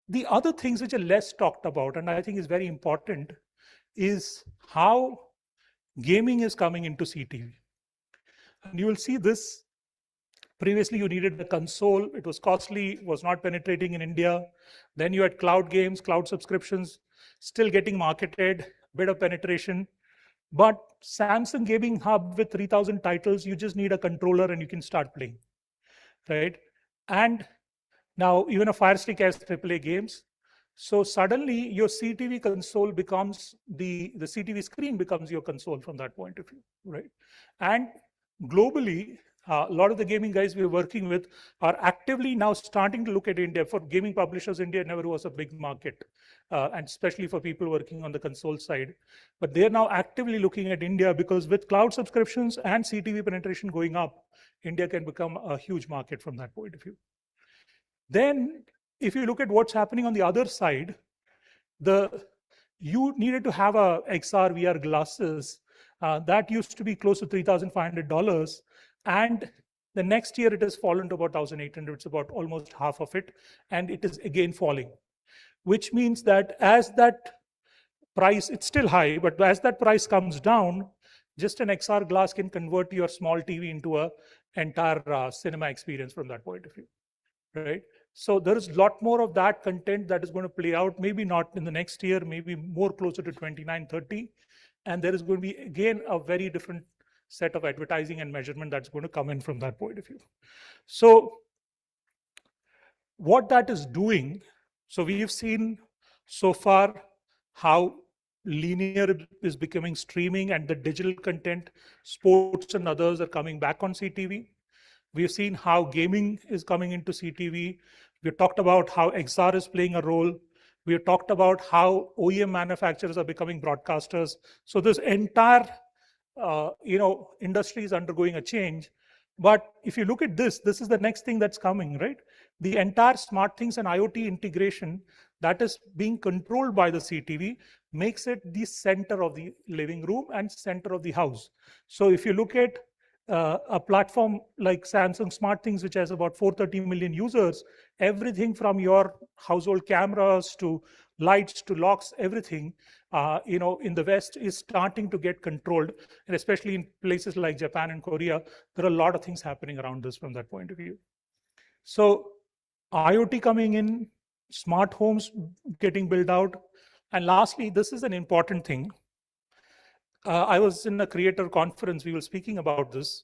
The other things which are less talked about, and I think is very important, is how gaming is coming into CTV. And you will see this. Previously, you needed the console. It was costly, was not penetrating in India. Then you had cloud games, cloud subscriptions, still getting marketed, bit of penetration. But Samsung Gaming Hub with 3,000 titles, you just need a controller and you can start playing, right? And now even a Fire Stick has AAA games. So suddenly your CTV console becomes the CTV screen becomes your console from that point of view, right? And globally, a lot of the gaming guys we're working with are actively now starting to look at India. For gaming publishers, India never was a big market, and especially for people working on the console side. But they're now actively looking at India because with cloud subscriptions and CTV penetration going up, India can become a huge market from that point of view. Then, if you look at what's happening on the other side, you needed to have a XR VR glasses that used to be close to $3,500. And the next year it has fallen to about 1,800. It's about almost half of it. And it is again falling, which means that as that price, it's still high, but as that price comes down, just an XR glass can convert your small TV into an entire cinema experience from that point of view, right? So there is a lot more of that content that is going to play out, maybe not in the next year, maybe more closer to 29, 30. And there is going to be, again, a very different set of advertising and measurement that's going to come in from that point of view. So what that is doing, so we've seen so far how linear is becoming streaming and the digital content, sports and others are coming back on CTV. We've seen how gaming is coming into CTV. We've talked about how XR is playing a role. We've talked about how OEM manufacturers are becoming broadcasters. So this entire industry is undergoing a change. But if you look at this is the next thing that's coming, right? The entire smart things and IoT integration that is being controlled by the CTV makes it the center of the living room and center of the house. So if you look at a platform like Samsung SmartThings, which has about 430 million users, everything from your household cameras to lights to locks, everything, in the West is starting to get controlled. And especially in places like Japan and Korea, there are a lot of things happening around this from that point of view. So IoT coming in, smart homes getting built out. And lastly, this is an important thing. I was in a creator conference, we were speaking about this.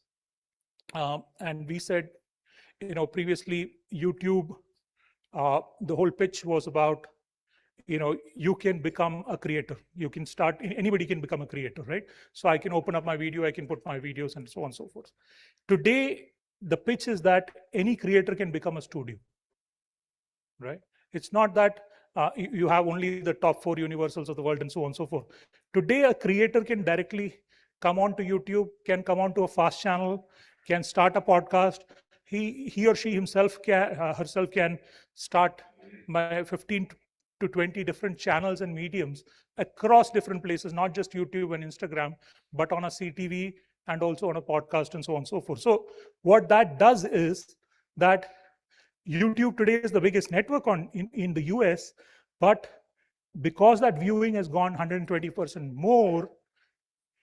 And we said, previously YouTube, the whole pitch was about, you can become a creator. You can start, anybody can become a creator, right? So I can open up my video, I can put my videos and so on and so forth. Today, the pitch is that any creator can become a studio, right? It's not that you have only the top 4 universals of the world and so on and so forth. Today, a creator can directly come onto YouTube, can come onto a fast channel, can start a podcast. He or she herself can start 15 to 20 different channels and mediums across different places, not just YouTube and Instagram, but on a CTV and also on a podcast and so on and so forth. So what that does is that YouTube today is the biggest network in the US, but because that viewing has gone 120% more,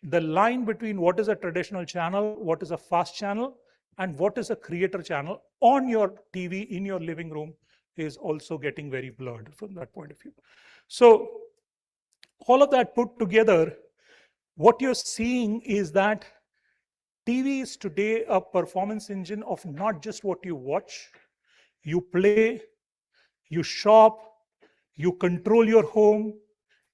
the line between what is a traditional channel, what is a fast channel, and what is a creator channel on your TV in your living room is also getting very blurred from that point of view. So all of that put together, what you're seeing is that TV is today a performance engine of not just what you watch, you play, you shop, you control your home,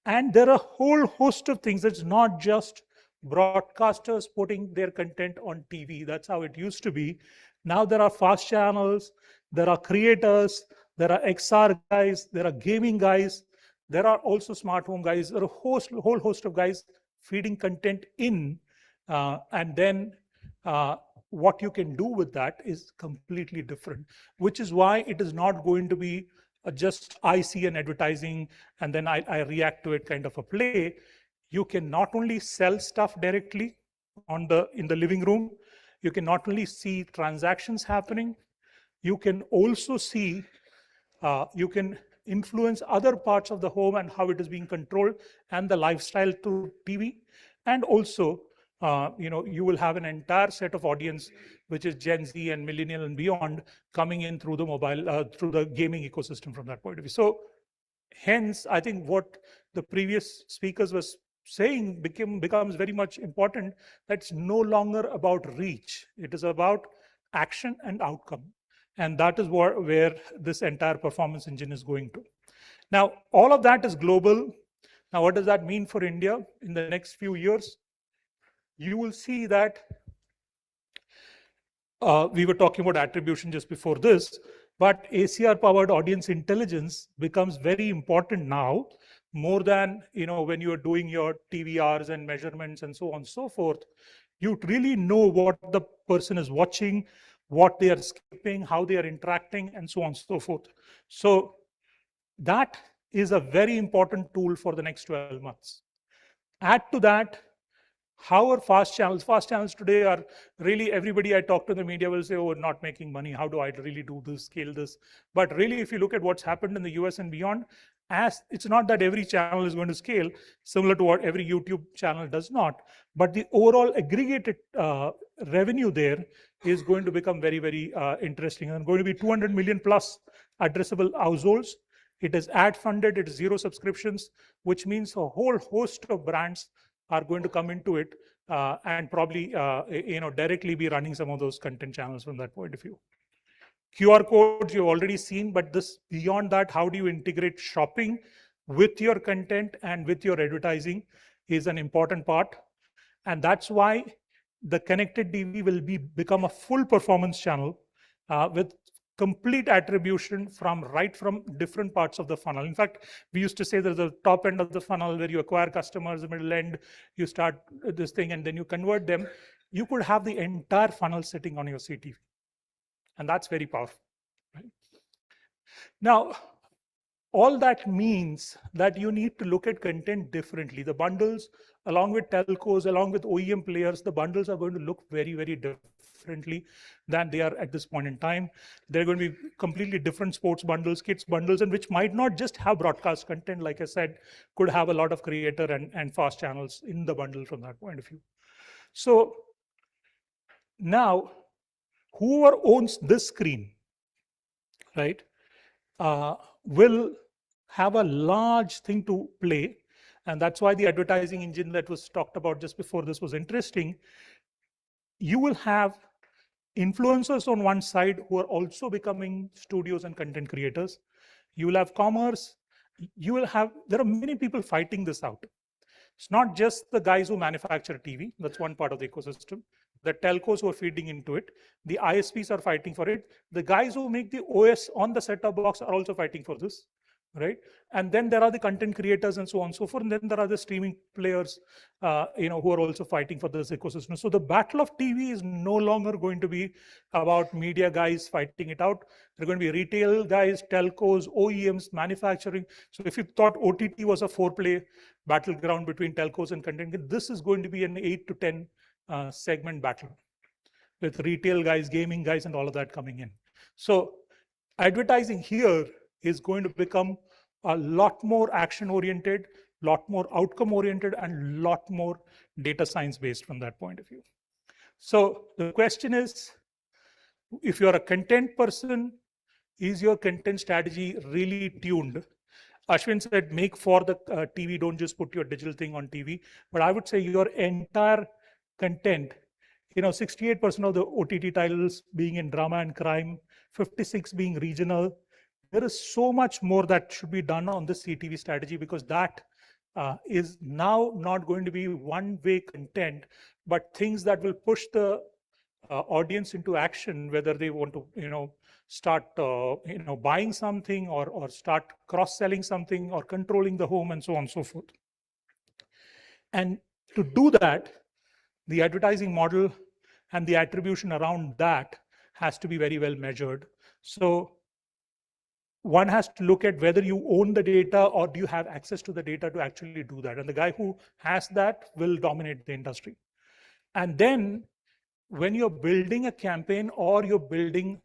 and there are a whole host of things. It's not just broadcasters putting their content on TV. That's how it used to be. Now there are fast channels, there are creators, there are XR guys, there are gaming guys, there are also smart home guys. There are whole host of guys feeding content in, and then what you can do with that is completely different, which is why it is not going to be just I see an advertising and then I react to it kind of a play. You can not only sell stuff directly in the living room, you can not only see transactions happening, you can also see, you can influence other parts of the home and how it is being controlled and the lifestyle through TV. And also, you will have an entire set of audience, which is Gen Z and millennial and beyond, coming in through the mobile, through the gaming ecosystem from that point of view. So hence, I think what the previous speakers was saying becomes very much important. That's no longer about reach. It is about action and outcome. And that is where this entire performance engine is going to. Now, all of that is global. Now, what does that mean for India in the next few years? You will see that we were talking about attribution just before this, but ACR-powered audience intelligence becomes very important now, more than when you are doing your TVRs and measurements and so on and so forth. You really know what the person is watching, what they are skipping, how they are interacting, and so on and so forth. So that is a very important tool for the next 12 months. Add to that, how are fast channels? Fast channels today are really, everybody I talk to in the media will say, oh, we're not making money. How do I really do this, scale this? But really, if you look at what's happened in the US and beyond, it's not that every channel is going to scale, similar to what every YouTube channel does not, but the overall aggregated revenue there is going to become very, very interesting, and going to be 200 million plus addressable households. It is ad funded, it is zero subscriptions, which means a whole host of brands are going to come into it and probably directly be running some of those content channels from that point of view. QR codes you've already seen, but this beyond that, how do you integrate shopping with your content and with your advertising is an important part. And that's why the connected TV will become a full performance channel with complete attribution right from different parts of the funnel. In fact, we used to say there's a top end of the funnel where you acquire customers, the middle end, you start this thing, and then you convert them. You could have the entire funnel sitting on your CTV. And that's very powerful. Right? Now, all that means that you need to look at content differently. The bundles, along with telcos, along with OEM players, the bundles are going to look very, very differently than they are at this point in time. They're going to be completely different sports bundles, kids bundles, and which might not just have broadcast content, like I said, could have a lot of creator and fast channels in the bundle from that point of view. So now, whoever owns this screen, right, will have a large thing to play. And that's why the advertising engine that was talked about just before this was interesting. You will have influencers on one side who are also becoming studios and content creators. You will have commerce. There are many people fighting this out. It's not just the guys who manufacture TV. That's one part of the ecosystem. The telcos who are feeding into it. The ISPs are fighting for it. The guys who make the OS on the set-top box are also fighting for this, right? And then there are the content creators and so on and so forth. And then there are the streaming players, who are also fighting for this ecosystem. So the battle of TV is no longer going to be about media guys fighting it out. They're going to be retail guys, telcos, OEMs, manufacturing. So if you thought OTT was a four-play battleground between telcos and content, this is going to be an 8 to 10 segment battle with retail guys, gaming guys, and all of that coming in. So advertising here is going to become a lot more action-oriented, lot more outcome-oriented, and lot more data science-based from that point of view. So the question is, if you're a content person, is your content strategy really tuned? Ashwin said, make for the TV, don't just put your digital thing on TV. But I would say your entire content, 68% of the OTT titles being in drama and crime, 56 being regional, there is so much more that should be done on this CTV strategy, because that is now not going to be one-way content, but things that will push the audience into action, whether they want to, start, buying something, or start cross-selling something, or controlling the home, and so on and so forth. And to do that, the advertising model and the attribution around that has to be very well measured. So one has to look at whether you own the data or do you have access to the data to actually do that. And the guy who has that will dominate the industry. And then when you're building a campaign or you're building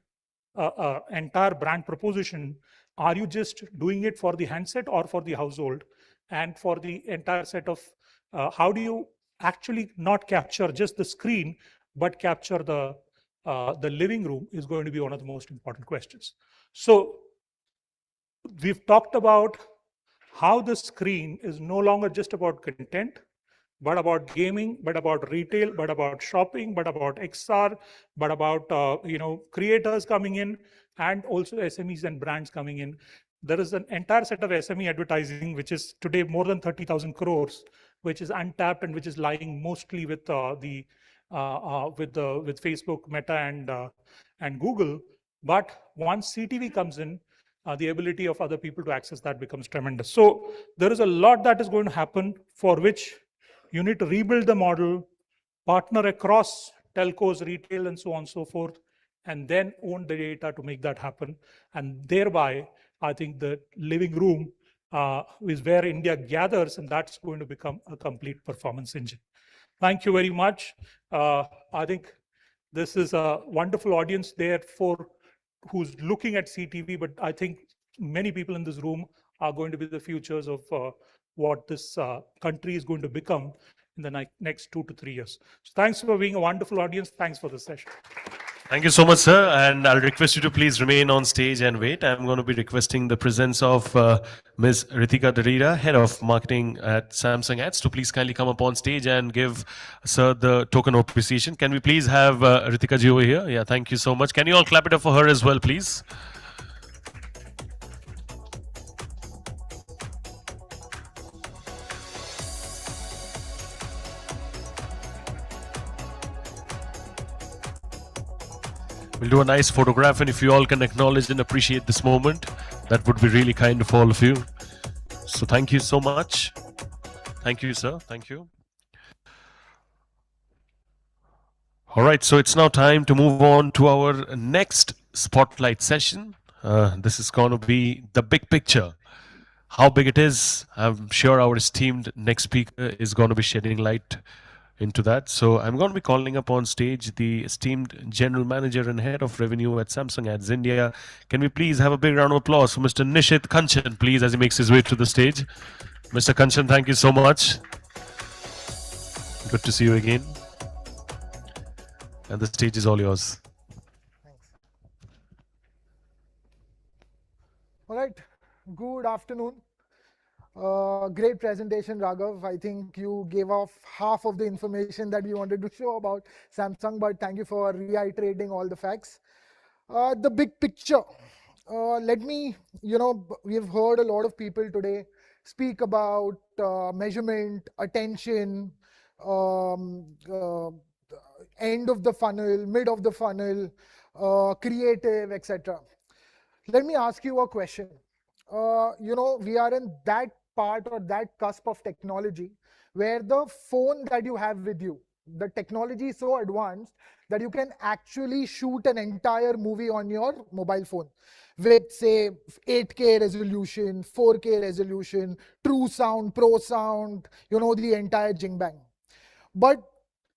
an entire brand proposition, are you just doing it for the handset or for the household? And for the entire set of, how do you actually not capture just the screen, but capture the living room is going to be one of the most important questions. So we've talked about how the screen is no longer just about content, but about gaming, but about retail, but about shopping, but about XR, but about creators coming in, and also SMEs and brands coming in. There is an entire set of SME advertising, which is today more than 30,000 crores, which is untapped and which is lying mostly with with Facebook, Meta, and Google. But once CTV comes in, the ability of other people to access that becomes tremendous. So there is a lot that is going to happen, for which you need to rebuild the model, partner across telcos, retail, and so on and so forth, and then own the data to make that happen. And thereby, I think the living room is where India gathers, and that's going to become a complete performance engine. Thank you very much. I think this is a wonderful audience there for who's looking at CTV, but I think many people in this room are going to be the futures of what this country is going to become in the next 2 to 3 years. So thanks for being a wonderful audience. Thanks for this session. Thank you so much, sir. And I'll request you to please remain on stage and wait. I'm going to be requesting the presence of Ms. Ritika Darira, Head of Marketing at Samsung Ads, to please kindly come up on stage and give sir the token of appreciation. Can we please have Ritika ji over here? Yeah, thank you so much. Can you all clap it up for her as well, please? We'll do a nice photograph, and if you all can acknowledge and appreciate this moment, that would be really kind of all of you. So thank you so much. Thank you, sir. Thank you. All right, so it's now time to move on to our next spotlight session. This is going to be the big picture. How big it is, I'm sure our esteemed next speaker is going to be shedding light into that. So I'm going to be calling up on stage the esteemed General Manager and Head of Revenue at Samsung Ads India. Can we please have a big round of applause for Mr. Nishit Kanchan, please, as he makes his way to the stage. Mr. Kanchan, thank you so much. Good to see you again. And the stage is all yours. Thanks. All right. Good afternoon. Great presentation, Raghav. I think you gave off half of the information that we wanted to show about Samsung, but thank you for reiterating all the facts. The big picture. Let me, we've heard a lot of people today speak about measurement, attention, end of the funnel, mid of the funnel, creative, etc. Let me ask you a question. We are in that part or that cusp of technology where the phone that you have with you, the technology is so advanced that you can actually shoot an entire movie on your mobile phone with, say, 8K resolution, 4K resolution, true sound, pro sound, the entire jing bang. But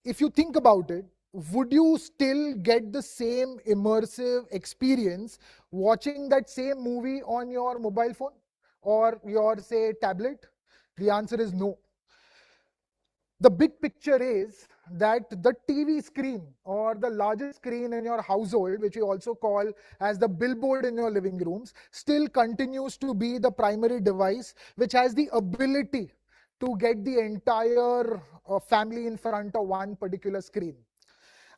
if you think about it, would you still get the same immersive experience watching that same movie on your mobile phone or your, say, tablet? The answer is no. The big picture is that the TV screen or the largest screen in your household, which we also call as the billboard in your living rooms, still continues to be the primary device which has the ability to get the entire family in front of one particular screen.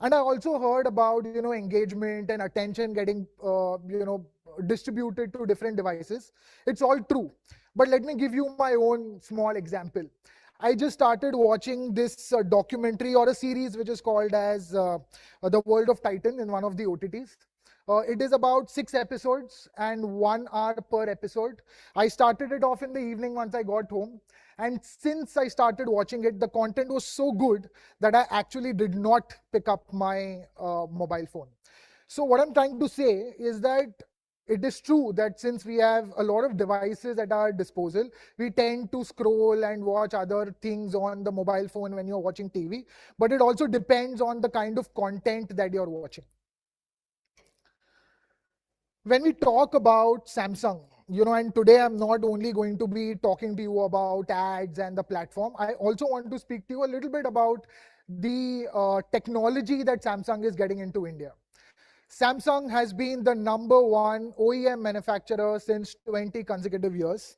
And I also heard about, engagement and attention getting, distributed to different devices. It's all true. But let me give you my own small example. I just started watching this documentary or a series which is called as The World of Titan in one of the OTTs. It is about 6 episodes and 1 hour per episode. I started it off in the evening once I got home. And since I started watching it, the content was so good that I actually did not pick up my mobile phone. So what I'm trying to say is that it is true that since we have a lot of devices at our disposal, we tend to scroll and watch other things on the mobile phone when you're watching TV. But it also depends on the kind of content that you're watching. When we talk about Samsung, and today I'm not only going to be talking to you about ads and the platform, I also want to speak to you a little bit about the technology that Samsung is getting into India. Samsung has been the #1 OEM manufacturer since 20 consecutive years.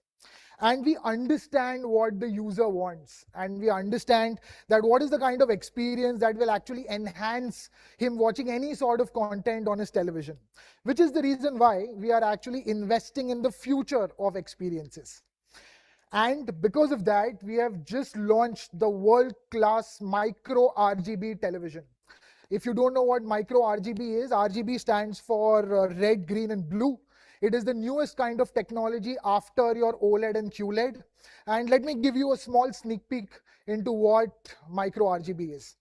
And we understand what the user wants. And we understand that what is the kind of experience that will actually enhance him watching any sort of content on his television, which is the reason why we are actually investing in the future of experiences. And because of that, we have just launched the world-class micro RGB television. If you don't know what micro RGB is, RGB stands for red, green, and blue. It is the newest kind of technology after your OLED and QLED. And let me give you a small sneak peek into what micro RGB is.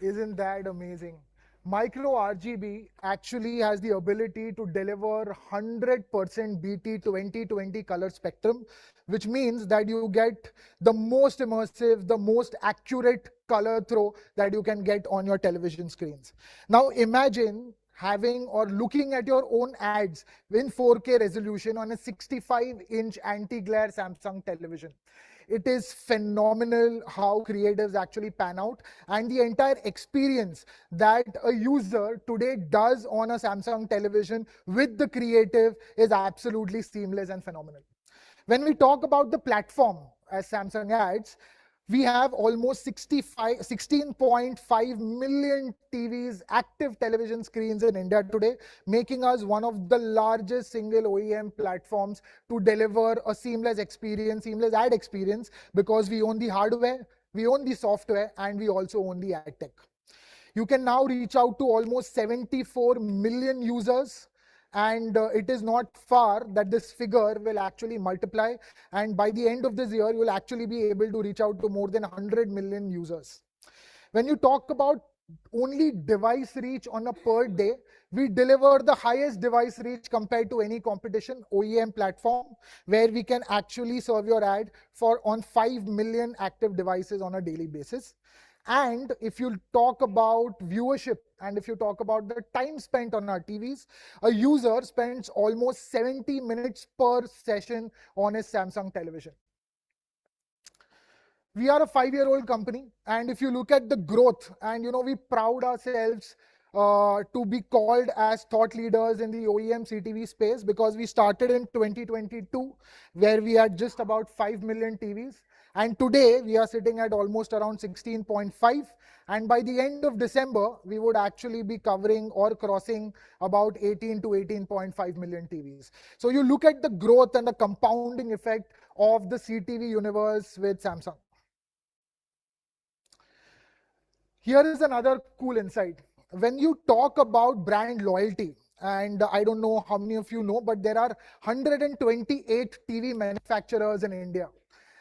Isn't that amazing? Micro RGB actually has the ability to deliver 100% BT 2020 color spectrum, which means that you get the most immersive, the most accurate color throw that you can get on your television screens. Now imagine having or looking at your own ads in 4K resolution on a 65-inch anti-glare Samsung television. It is phenomenal how creatives actually pan out, and the entire experience that a user today does on a Samsung television with the creative is absolutely seamless and phenomenal. When we talk about the platform as Samsung adds, we have almost 16.5 million TVs, active television screens in India today, making us one of the largest single OEM platforms to deliver a seamless experience, seamless ad experience, because we own the hardware, we own the software, and we also own the ad tech. You can now reach out to almost 74 million users. And it is not far that this figure will actually multiply. And by the end of this year, you will actually be able to reach out to more than 100 million users. When you talk about only device reach on a per day, we deliver the highest device reach compared to any competition OEM platform, where we can actually serve your ad on 5 million active devices on a daily basis. And if you talk about viewership, and if you talk about the time spent on our TVs, a user spends almost 70 minutes per session on his Samsung television. We are a 5-year-old company, and if you look at the growth, and we proud ourselves to be called as thought leaders in the OEM CTV space, because we started in 2022, where we had just about 5 million TVs. And today we are sitting at almost around 16.5. And by the end of December, we would actually be covering or crossing about 18 to 18.5 million TVs. So you look at the growth and the compounding effect of the CTV universe with Samsung. Here is another cool insight. when you talk about brand loyalty, and I don't know how many of you know, but there are 128 TV manufacturers in India.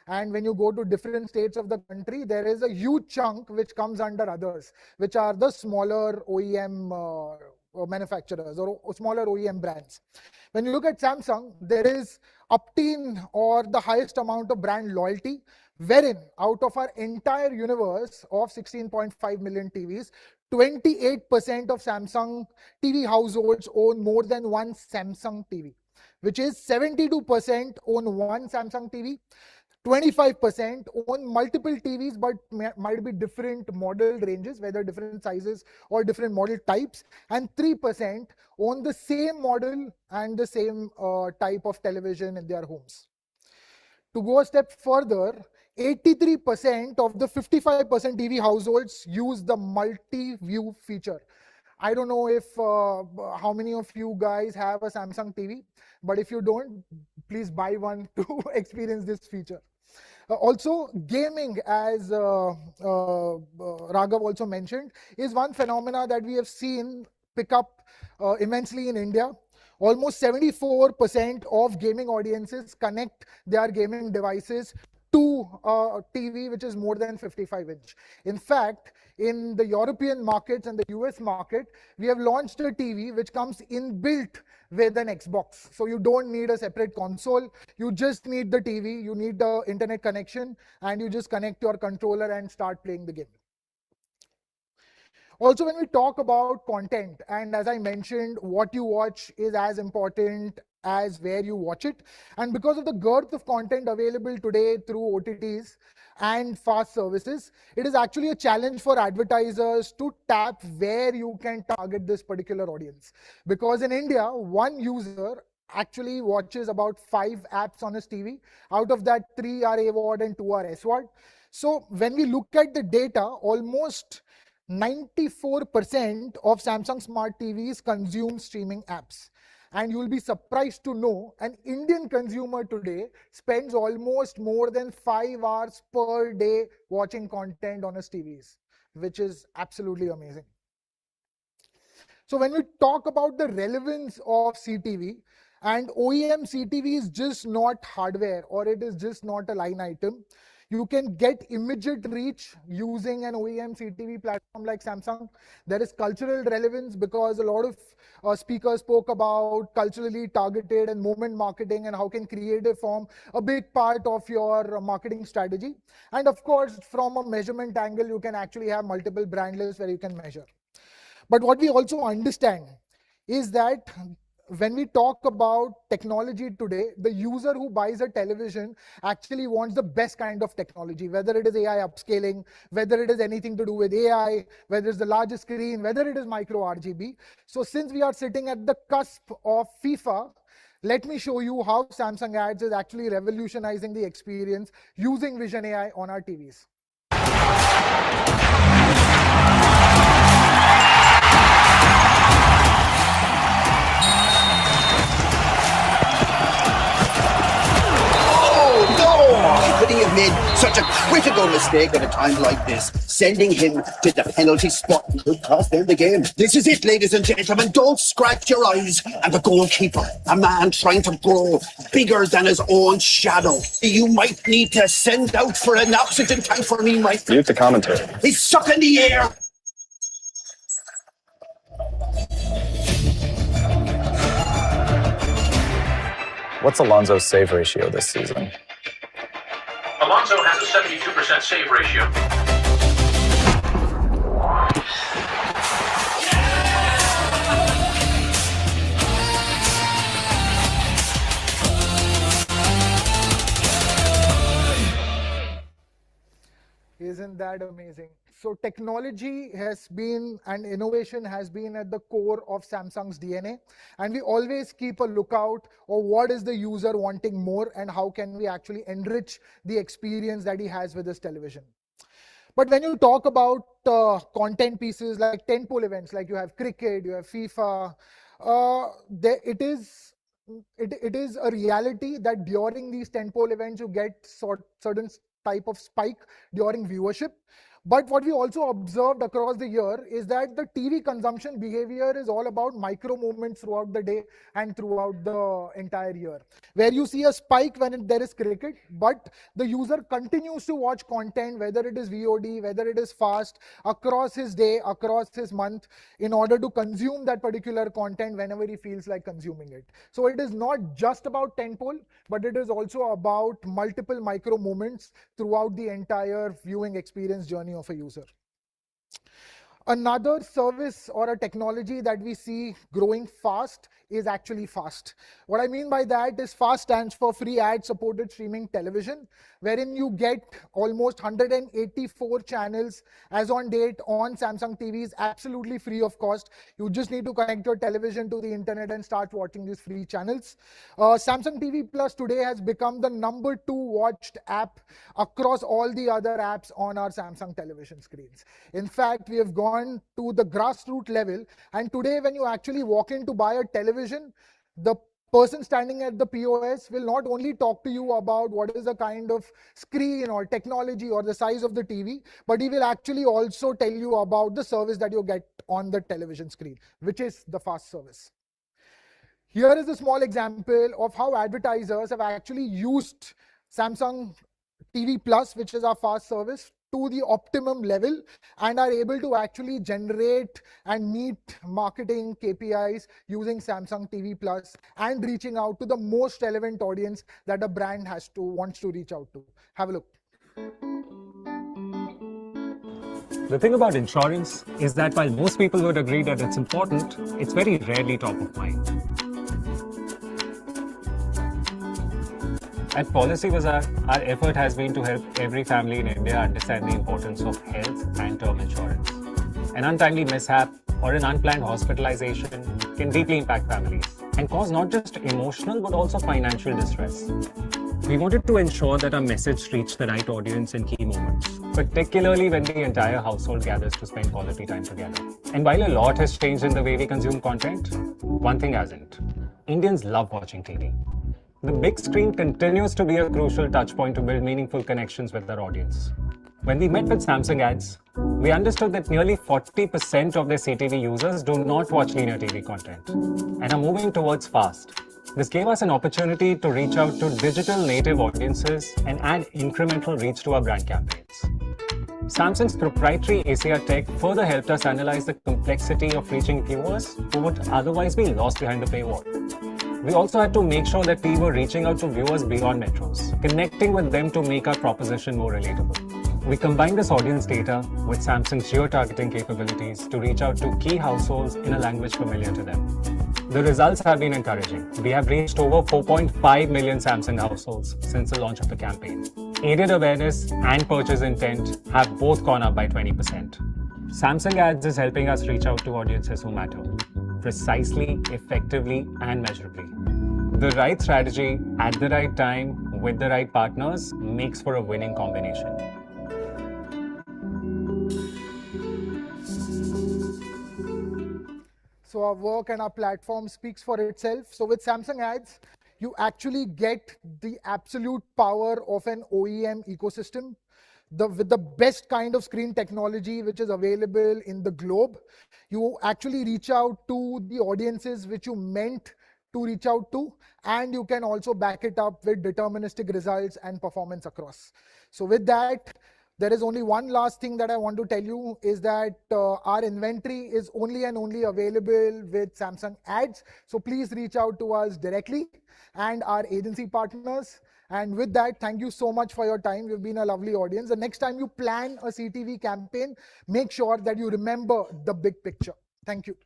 And when you go to different states of the country, there is a huge chunk which comes under others, which are the smaller OEM manufacturers or smaller OEM brands. When you look at Samsung, there is up-teen or the highest amount of brand loyalty, wherein out of our entire universe of 16.5 million TVs, 28% of Samsung TV households own more than one Samsung TV, which is 72% own one Samsung TV, 25% own multiple TVs, but might be different model ranges, whether different sizes or different model types, and 3% own the same model and the same type of television in their homes. To go a step further, 83% of the 55% TV households use the multi-view feature. I don't know if how many of you guys have a Samsung TV, but if you don't, please buy one to experience this feature. Also, gaming, as Raghav also mentioned, is one phenomena that we have seen pick up immensely in India. Almost 74% of gaming audiences connect their gaming devices to a TV which is more than 55-inch. In fact, in the European markets and the US market, we have launched a TV which comes inbuilt with an Xbox. So you don't need a separate console. You just need the TV, you need the internet connection, and you just connect your controller and start playing the game. Also, when we talk about content, and as I mentioned, what you watch is as important as where you watch it. And because of the girth of content available today through OTTs and fast services, it is actually a challenge for advertisers to tap where you can target this particular audience. Because in India, one user actually watches about 5 apps on his TV. Out of that, 3 are AVOD and 2 are SVOD. So when we look at the data, almost 94% of Samsung Smart TVs consume streaming apps. And you will be surprised to know an Indian consumer today spends almost more than 5 hours per day watching content on his TVs, which is absolutely amazing. So when we talk about the relevance of CTV, and OEM CTV is just not hardware, or it is just not a line item. You can get immediate reach using an OEM CTV platform like Samsung. There is cultural relevance because a lot of speakers spoke about culturally targeted and moment marketing and how can creative form a big part of your marketing strategy. And of course, from a measurement angle, you can actually have multiple brand lists where you can measure. But what we also understand is that when we talk about technology today, the user who buys a television actually wants the best kind of technology, whether it is AI upscaling, whether it is anything to do with AI, whether it's the largest screen, whether it is micro RGB. So since we are sitting at the cusp of FIFA, let me show you how Samsung Ads is actually revolutionizing the experience using Vision AI on our TVs. Could he have made such a critical mistake at a time like this? Sending him to the penalty spot could cost them the game. This is it, ladies and gentlemen. Don't scratch your eyes. And the goalkeeper, a man trying to grow bigger than his own shadow. You might need to send out for an oxygen tank for me, Mike. Mute the commentary. He's sucking the air. What's Alonso's save ratio this season? Alonso has a 72% save ratio. Isn't that amazing? So technology has been, and innovation has been at the core of Samsung's DNA. And we always keep a lookout of what is the user wanting more and how can we actually enrich the experience that he has with his television. But when you talk about content pieces like tentpole events, like you have cricket, you have FIFA, it is a reality that during these tentpole events, you get certain type of spike during viewership. But what we also observed across the year is that the TV consumption behavior is all about micro movements throughout the day and throughout the entire year, where you see a spike when there is cricket, but the user continues to watch content, whether it is VOD, whether it is fast, across his day, across his month, in order to consume that particular content whenever he feels like consuming it. So it is not just about tentpole, but it is also about multiple micro moments throughout the entire viewing experience journey of a user. Another service or a technology that we see growing fast is actually FAST. What I mean by that is FAST stands for free ad-supported streaming television, wherein you get almost 184 channels as on date on Samsung TVs, absolutely free of cost. You just need to connect your television to the internet and start watching these free channels. Samsung TV Plus today has become the #2 watched app across all the other apps on our Samsung television screens. In fact, we have gone to the grassroots level, and today when you actually walk in to buy a television, the person standing at the POS will not only talk to you about what is the kind of screen or technology or the size of the TV, but he will actually also tell you about the service that you get on the television screen, which is the FAST service. Here is a small example of how advertisers have actually used Samsung TV Plus, which is our FAST service, to the optimum level and are able to actually generate and meet marketing KPIs using Samsung TV Plus and reaching out to the most relevant audience that a brand wants to reach out to. Have a look. The thing about insurance is that while most people would agree that it's important, it's very rarely top of mind. At Policy Bazaar, our effort has been to help every family in India understand the importance of health and term insurance. An untimely mishap or an unplanned hospitalization can deeply impact families and cause not just emotional but also financial distress. We wanted to ensure that our message reached the right audience in key moments, particularly when the entire household gathers to spend quality time together. And while a lot has changed in the way we consume content, one thing hasn't. Indians love watching TV. The big screen continues to be a crucial touchpoint to build meaningful connections with our audience. When we met with Samsung Ads, we understood that nearly 40% of their CTV users do not watch linear TV content and are moving towards FAST. This gave us an opportunity to reach out to digital native audiences and add incremental reach to our brand campaigns. Samsung's proprietary ACR tech further helped us analyze the complexity of reaching viewers who would otherwise be lost behind the paywall. We also had to make sure that we were reaching out to viewers beyond metros, connecting with them to make our proposition more relatable. We combined this audience data with Samsung's geo-targeting capabilities to reach out to key households in a language familiar to them. The results have been encouraging. We have reached over 4.5 million Samsung households since the launch of the campaign. Aided awareness and purchase intent have both gone up by 20%. Samsung Ads is helping us reach out to audiences who matter, precisely, effectively, and measurably. The right strategy at the right time with the right partners makes for a winning combination. So our work and our platform speaks for itself. So with Samsung Ads, you actually get the absolute power of an OEM ecosystem, with the best kind of screen technology which is available in the globe. You actually reach out to the audiences which you meant to reach out to, and you can also back it up with deterministic results and performance across. So with that, there is only one last thing that I want to tell you is that our inventory is only and only available with Samsung Ads. So please reach out to us directly and our agency partners. And with that, thank you so much for your time. You've been a lovely audience. The next time you plan a CTV campaign, make sure that you remember the big picture. Thank you.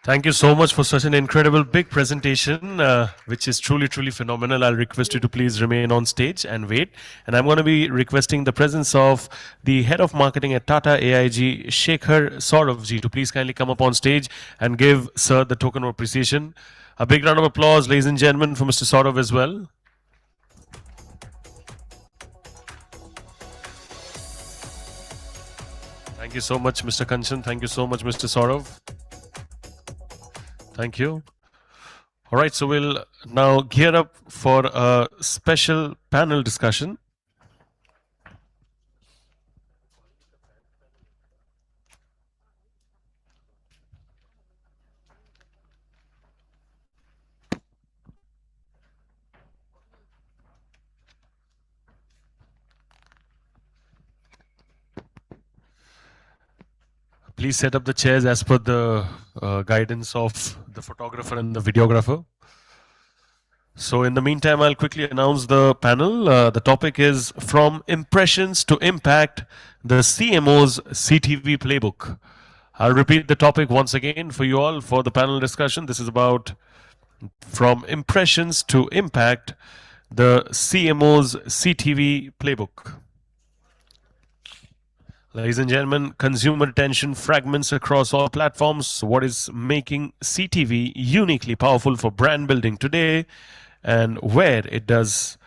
Thank you so much for such an incredible big presentation, which is truly, truly phenomenal. I'll request you to please remain on stage and wait. And I'm going to be requesting the presence of the head of marketing at Tata AIG, Shekhar Sauravji, to please kindly come up on stage and give Sir the token of appreciation. A big round of applause, ladies and gentlemen, for Mr. Saurav as well. Thank you so much, Mr. Kanchan. Thank you so much, Mr. Saurav. Thank you. All right, so we'll now gear up for a special panel discussion. Please set up the chairs as per the guidance of the photographer and the videographer. So in the meantime, I'll quickly announce the panel. The topic is From Impressions to Impact, the CMO's CTV Playbook. I'll repeat the topic once again for you all for the panel discussion. This is about From Impressions to Impact, the CMO's CTV Playbook. Ladies and gentlemen, consumer attention fragments across all platforms. What is making CTV uniquely powerful for brand building today, and where does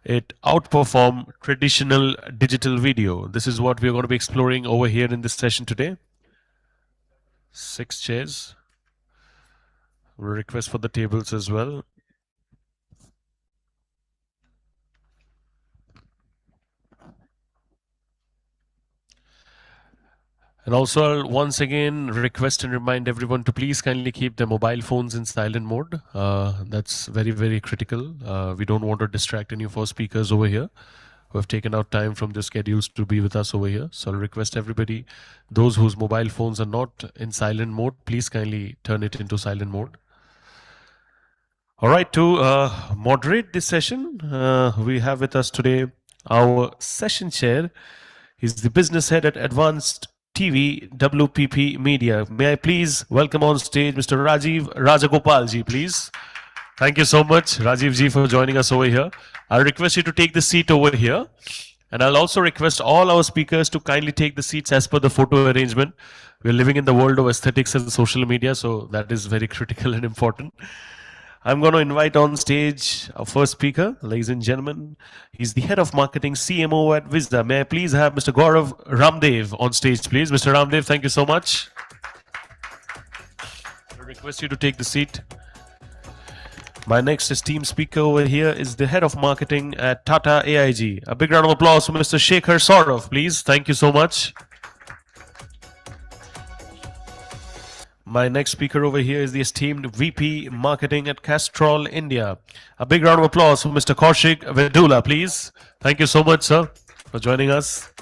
it outperform traditional digital video? This is what we're going to be exploring over here in this session today. 6 chairs. We'll request for the tables as well. And also, I'll once again request and remind everyone to please kindly keep their mobile phones in silent mode. That's very, very critical. We don't want to distract any of our speakers over here who have taken out time from their schedules to be with us over here. So I'll request everybody, those whose mobile phones are not in silent mode, please kindly turn it into silent mode. All right, to moderate this session, we have with us today our session chair. He's the business head at Advanced TV WPP Media. May I please welcome on stage Mr. Rajiv Rajagopal ji, please. Thank you so much, Rajiv ji, for joining us over here. I'll request you to take the seat over here. And I'll also request all our speakers to kindly take the seats as per the photo arrangement. We're living in the world of aesthetics and social media, so that is very critical and important. I'm going to invite on stage our first speaker, ladies and gentlemen. He's the head of marketing CMO at Vista. May I please have Mr. Gaurav Ramdev on stage, please? Mr. Ramdev, thank you so much. I request you to take the seat. My next esteemed speaker over here is the head of marketing at Tata AIG. A big round of applause for Mr. Shekhar Saurav, please. Thank you so much. My next speaker over here is the esteemed VP Marketing at Castrol India. A big round of applause for Mr. Kaushik Vedula, please. Thank you so much, sir, for joining us.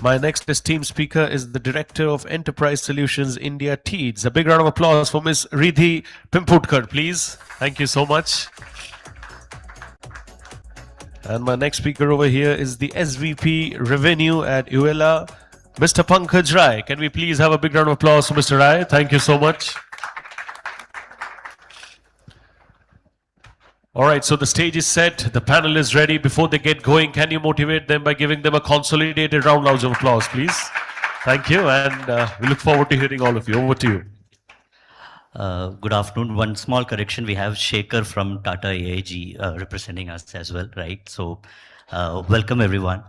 My next esteemed speaker is the Director of Enterprise Solutions India TEEDS. A big round of applause for Ms. Riddhi Pimputkar, please. Thank you so much. And my next speaker over here is the SVP Revenue at Uella, Mr. Pankaj Rai. Can we please have a big round of applause for Mr. Rai? Thank you so much. All right, so the stage is set. The panel is ready. Before they get going, can you motivate them by giving them a consolidated round of applause, please? Thank you, and we look forward to hearing all of you. Over to you. Good afternoon. One small correction. We have Shekhar from Tata AIG representing us as well, right? So welcome everyone.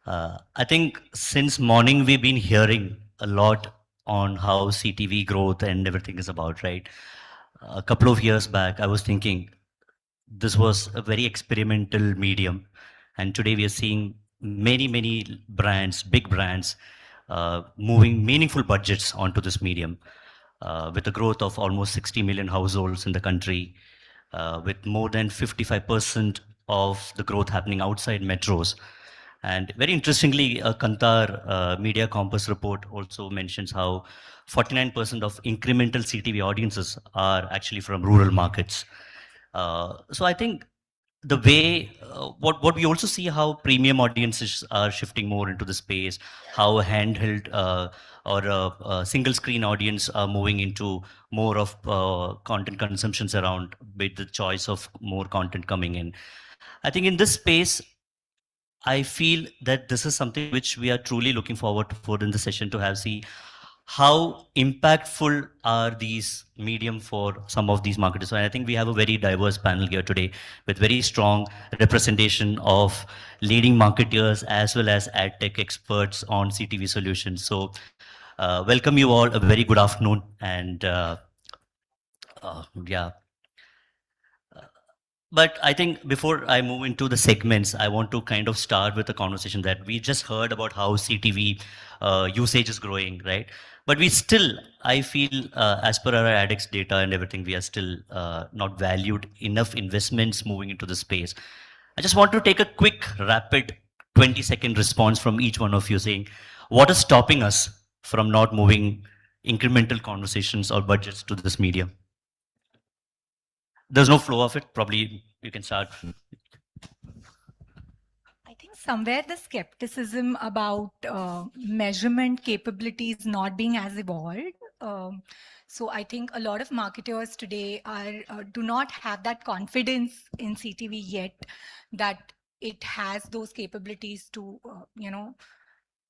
I think since morning we've been hearing a lot on how CTV growth and everything is about, right? A couple of years back, I was thinking this was a very experimental medium. And today we are seeing many brands, big brands, moving meaningful budgets onto this medium with a growth of almost 60 million households in the country, with more than 55% of the growth happening outside metros. And very interestingly, a Kantar Media Compass report also mentions how 49% of incremental CTV audiences are actually from rural markets. So I think the way, what we also see how premium audiences are shifting more into the space, how a handheld or a single screen audience are moving into more of content consumptions around with the choice of more content coming in. I think in this space, I feel that this is something which we are truly looking forward for in the session to have see how impactful are these medium for some of these marketers. So I think we have a very diverse panel here today with very strong representation of leading marketers as well as ad tech experts on CTV solutions. So welcome you all, a very good afternoon, and yeah. But I think before I move into the segments, I want to kind of start with a conversation that we just heard about how CTV usage is growing, right? But we still, I feel, as per our AdX data and everything, we are still not valued enough investments moving into the space. I just want to take a quick, rapid 20-second response from each one of you saying, what is stopping us from not moving incremental conversations or budgets to this medium? There's no flow of it. Probably you can start. I think somewhere the skepticism about measurement capabilities not being as evolved. So I think a lot of marketers today do not have that confidence in CTV yet that it has those capabilities to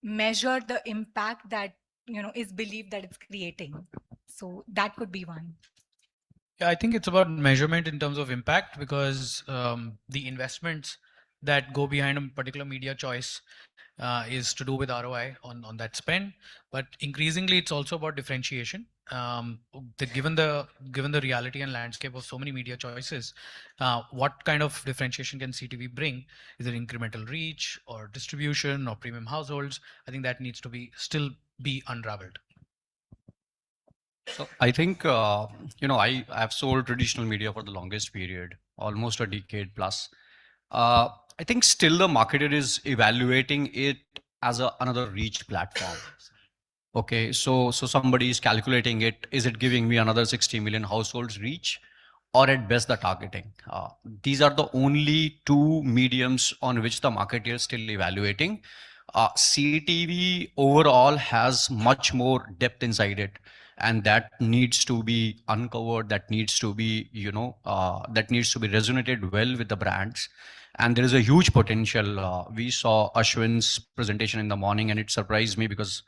measure the impact that is believed that it's creating. So that could be one. Yeah, I think it's about measurement in terms of impact because the investments that go behind a particular media choice is to do with ROI on that spend. But increasingly, it's also about differentiation. Given the reality and landscape of so many media choices, what kind of differentiation can CTV bring? Is it incremental reach or distribution or premium households? I think that needs to still be unraveled. So I think, I've sold traditional media for the longest period, almost a decade plus. I think still the marketer is evaluating it as another reach platform. Okay, so somebody is calculating it. Is it giving me another 60 million households reach, or at best the targeting? These are the only two mediums on which the marketer is still evaluating. CTV overall has much more depth inside it, and that needs to be uncovered. That needs to be, resonated well with the brands. And there is a huge potential. We saw Ashwin's presentation in the morning, and it surprised me because,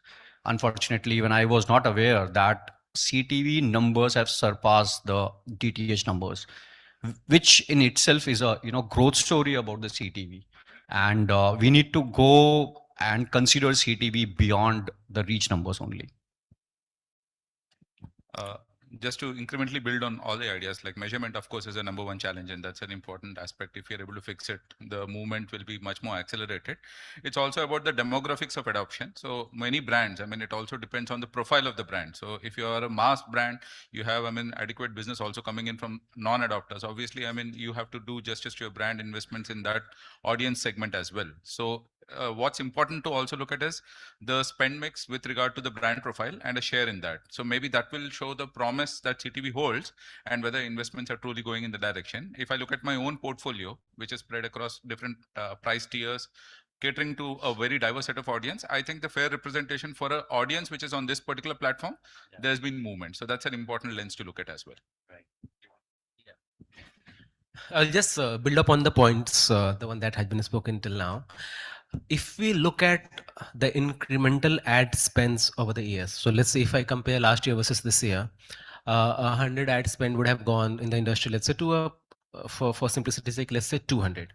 unfortunately, even I was not aware that CTV numbers have surpassed the DTH numbers, which in itself is a growth story about the CTV. And we need to go and consider CTV beyond the reach numbers only. Just to incrementally build on all the ideas, like measurement, of course, is a number one challenge, and that's an important aspect. If you're able to fix it, the movement will be much more accelerated. It's also about the demographics of adoption. So many brands, it also depends on the profile of the brand. So if you are a mass brand, you have, adequate business also coming in from non-adopters. Obviously, you have to do justice to your brand investments in that audience segment as well. So what's important to also look at is the spend mix with regard to the brand profile and a share in that. So maybe that will show the promise that CTV holds and whether investments are truly going in the direction. If I look at my own portfolio, which is spread across different price tiers, catering to a very diverse set of audience, I think the fair representation for an audience which is on this particular platform, there's been movement. So that's an important lens to look at as well. Right. I'll just build up on the points, the one that has been spoken till now. If we look at the incremental ad spends over the years, so let's say if I compare last year versus this year, 100 ad spend would have gone in the industry, let's say to for simplicity's sake, let's say 200.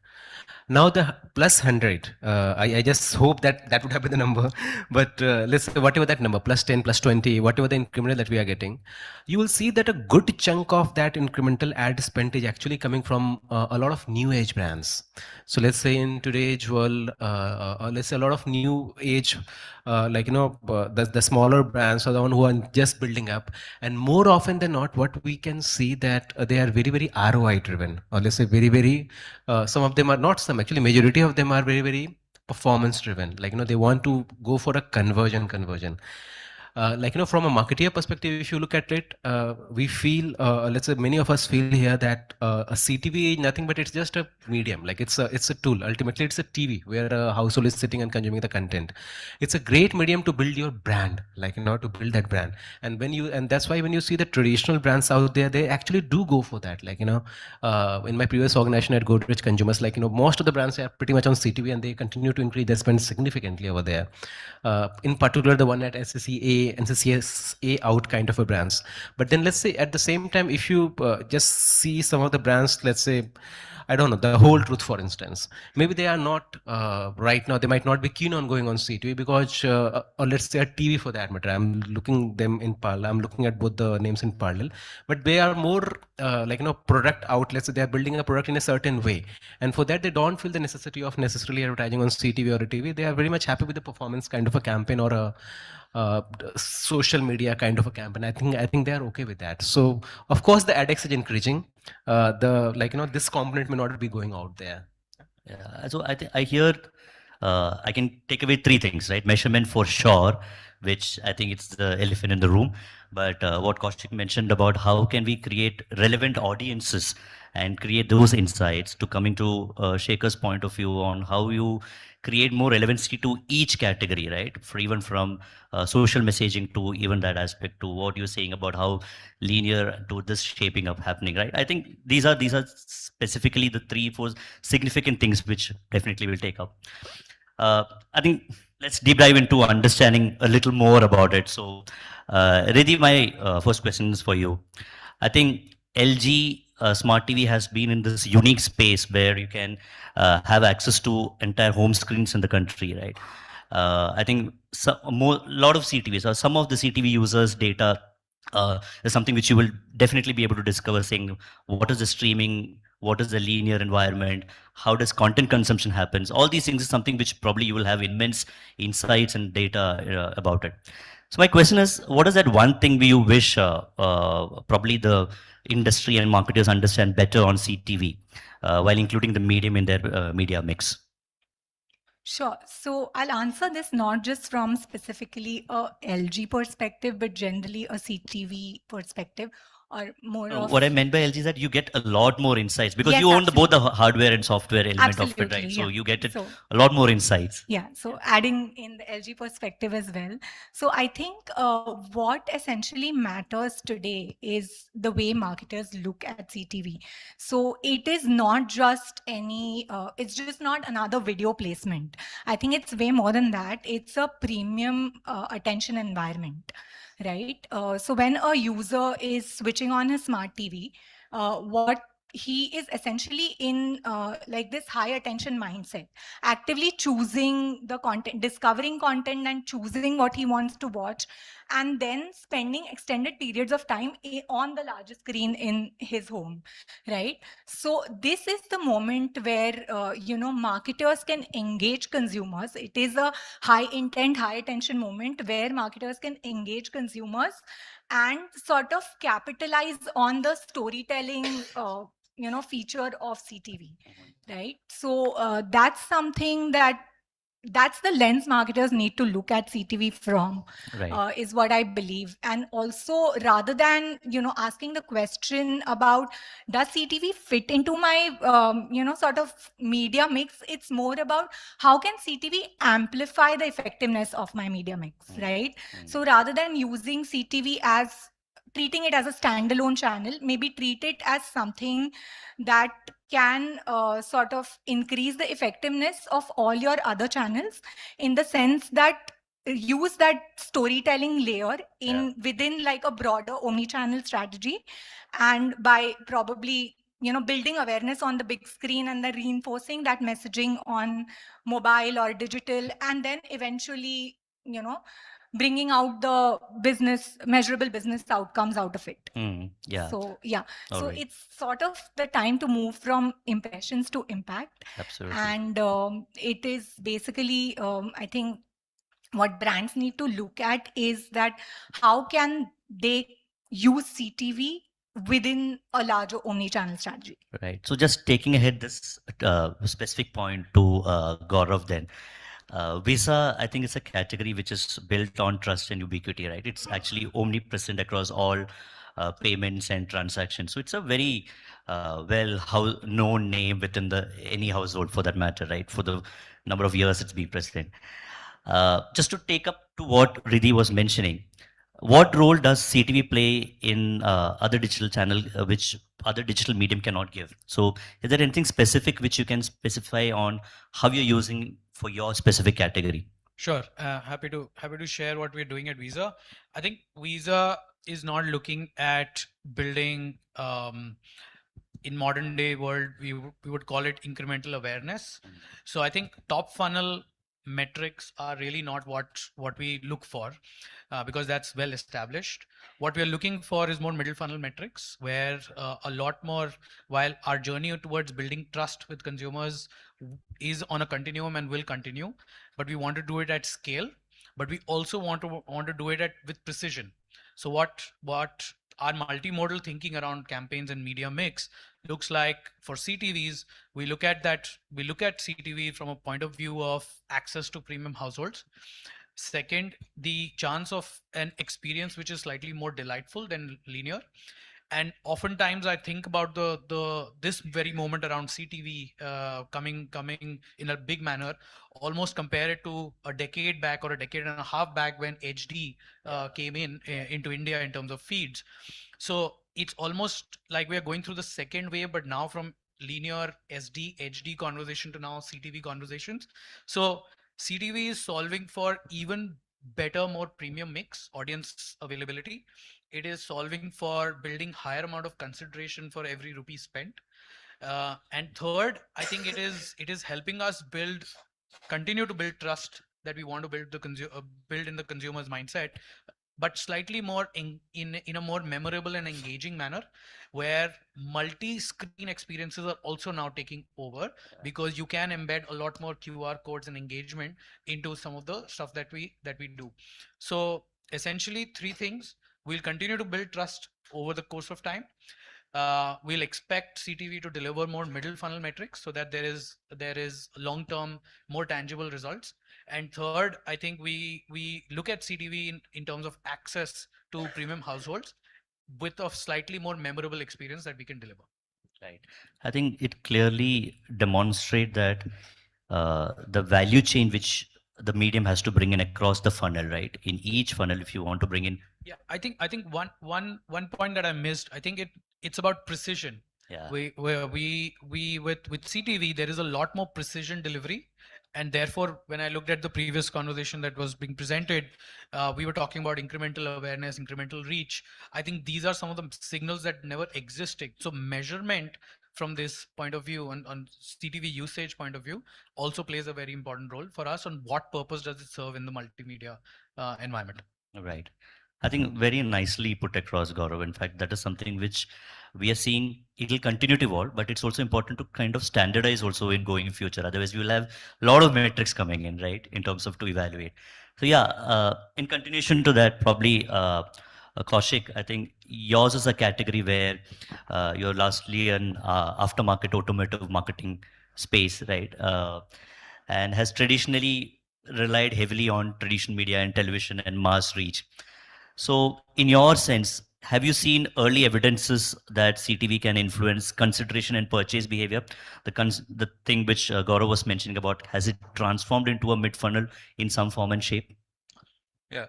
Now the plus 100, I just hope that would have been the number, but let's say whatever that number, plus 10, plus 20, whatever the incremental that we are getting, you will see that a good chunk of that incremental ad spend is actually coming from a lot of new age brands. So let's say in today's world, let's say a lot of new age, the smaller brands are the one who are just building up, and more often than not, what we can see that they are very, very ROI driven, or let's say very, very, some of them are not some, actually majority of them are very, very performance driven. They want to go for a conversion. From a marketer perspective, if you look at it, we feel, let's say many of us feel here that a CTV is nothing but it's just a medium. It's a tool. Ultimately, it's a TV where a household is sitting and consuming the content. It's a great medium to build your brand, to build that brand. And that's why when you see the traditional brands out there, they actually do go for that. In my previous organization at Godrej Consumers, most of the brands are pretty much on CTV and they continue to increase their spend significantly over there. In particular, the one at SCCA, NCCSA out kind of a brands. But then let's say at the same time, if you just see some of the brands, let's say, I don't know, the Whole Truth, for instance, maybe they are not right now, they might not be keen on going on CTV because, or let's say a TV for that matter, I'm looking them in parallel, I'm looking at both the names in parallel, but they are more product outlets, so they are building a product in a certain way. And for that, they don't feel the necessity of necessarily advertising on CTV or a TV. They are very much happy with the performance kind of a campaign or a social media kind of a campaign. I think they are okay with that. So of course the AdX is increasing. This component may not be going out there. Yeah. So I hear I can take away three things, right? Measurement for sure, which I think it's the elephant in the room. But what Kaushik mentioned about how can we create relevant audiences and create those insights to coming to Shaker's point of view on how you create more relevancy to each category, right? For even from social messaging to even that aspect to what you're saying about how linear to this shaping up happening, right? I think these are specifically the three, four significant things which definitely will take up. I think let's deep dive into understanding a little more about it. So, Riddhi, my first question is for you. I think LG Smart TV has been in this unique space where you can have access to entire home screens in the country, right? I think lot of CTVs or some of the CTV users' data is something which you will definitely be able to discover, saying what is the streaming, what is the linear environment, how does content consumption happens. All these things is something which probably you will have immense insights and data about it. So my question is, what is that one thing you wish probably the industry and marketers understand better on CTV while including the medium in their media mix? Sure. So I'll answer this not just from specifically a LG perspective, but generally a CTV perspective, or more of What I meant by LG is that you get a lot more insights because Yes, you own both the absolutely. hardware and software element of it, Absolutely, right? So yeah. you get it So a lot more insights. yeah, so adding in the LG perspective as well. So I think what essentially matters today is the way marketers look at CTV. So it is not just it's just not another video placement. I think it's way more than that. It's a premium attention environment, right? So when a user is switching on his smart TV, what he is essentially in like this high attention mindset, actively choosing the content, discovering content and choosing what he wants to watch, and then spending extended periods of time on the largest screen in his home, right? So this is the moment where marketers can engage consumers. It is a high intent, high attention moment where marketers can engage consumers and sort of capitalize on the storytelling feature of CTV, right? So that's something that's the lens marketers need to look at CTV from, Right. is what I believe. And also, rather than asking the question about does CTV fit into my sort of media mix, it's more about how can CTV amplify the effectiveness of my media mix, right? So rather than using CTV as treating it as a standalone channel, maybe treat it as something that can sort of increase the effectiveness of all your other channels, in the sense that use that storytelling layer in within like a broader omni-channel strategy, and by probably building awareness on the big screen and then reinforcing that messaging on mobile or digital, and then eventually bringing out the measurable business outcomes out of it. Yeah. So yeah, All so right. it's sort of the time to move from impressions to impact. Absolutely. And it is basically, I think what brands need to look at is that how can they use CTV within a larger omni-channel strategy. Right. So just taking ahead this specific point to Gaurav then. Visa, I think it's a category which is built on trust and ubiquity, right? It's actually omnipresent across all payments and transactions. So it's a very known name within any household for that matter, right? For the number of years it's been present. Just to take up to what Riddhi was mentioning, what role does CTV play in other digital channel which other digital medium cannot give? So is there anything specific which you can specify on how you're using for your specific category? Sure. Happy to share what we're doing at Visa. I think Visa is not looking at building in modern day world we would call it incremental awareness. So I think top funnel metrics are really not what we look for, because that's well established. What we are looking for is more middle funnel metrics, where a lot more, while our journey towards building trust with consumers is on a continuum and will continue, but we want to do it at scale, but we also want to do it with precision. So what our multimodal thinking around campaigns and media mix looks like for CTVs, we look at CTV from a point of view of access to premium households. Second, the chance of an experience which is slightly more delightful than linear. And oftentimes I think about the this very moment around CTV coming in a big manner, almost compare it to a decade back or a decade and a half back when HD came into India in terms of feeds. So it's almost like we are going through the second wave, but now from linear SD HD conversation to now CTV conversations. So CTV is solving for even better, more premium mix audience availability. It is solving for building higher amount of consideration for every rupee spent. And third, I think it is helping us continue to build trust that we want to build in the consumer's mindset, but slightly more in a more memorable and engaging manner, where multi-screen experiences are also now taking over, because you can embed a lot more QR codes and engagement into some of the stuff that we do. So essentially three things: we'll continue to build trust over the course of time. We'll expect CTV to deliver more middle funnel metrics so that there is long-term, more tangible results. And third, I think we look at CTV in terms of access to premium households with a slightly more memorable experience that we can deliver. Right. I think it clearly demonstrate that the value chain which the medium has to bring in across the funnel, right? In each funnel, if you want to bring in. Yeah, I think one point that I missed. I think it's about precision. Yeah. We with CTV, there is a lot more precision delivery, and therefore when I looked at the previous conversation that was being presented, we were talking about incremental awareness, incremental reach. I think these are some of the signals that never existed. So measurement from this point of view, on CTV usage point of view, also plays a very important role for us on what purpose does it serve in the multimedia environment. Right. I think very nicely put across, Gaurav. In fact, that is something which we are seeing. It will continue to evolve, but it's also important to kind of standardize also in going future. Otherwise, we will have a lot of metrics coming in, right, in terms of to evaluate. So yeah, in continuation to that, probably Kaushik, I think yours is a category where you're lastly an aftermarket automotive marketing space, right, and has traditionally relied heavily on traditional media and television and mass reach. So, in your sense, have you seen early evidences that CTV can influence consideration and purchase behavior? The thing which Gaurav was mentioning about, has it transformed into a mid funnel in some form and shape? Yeah.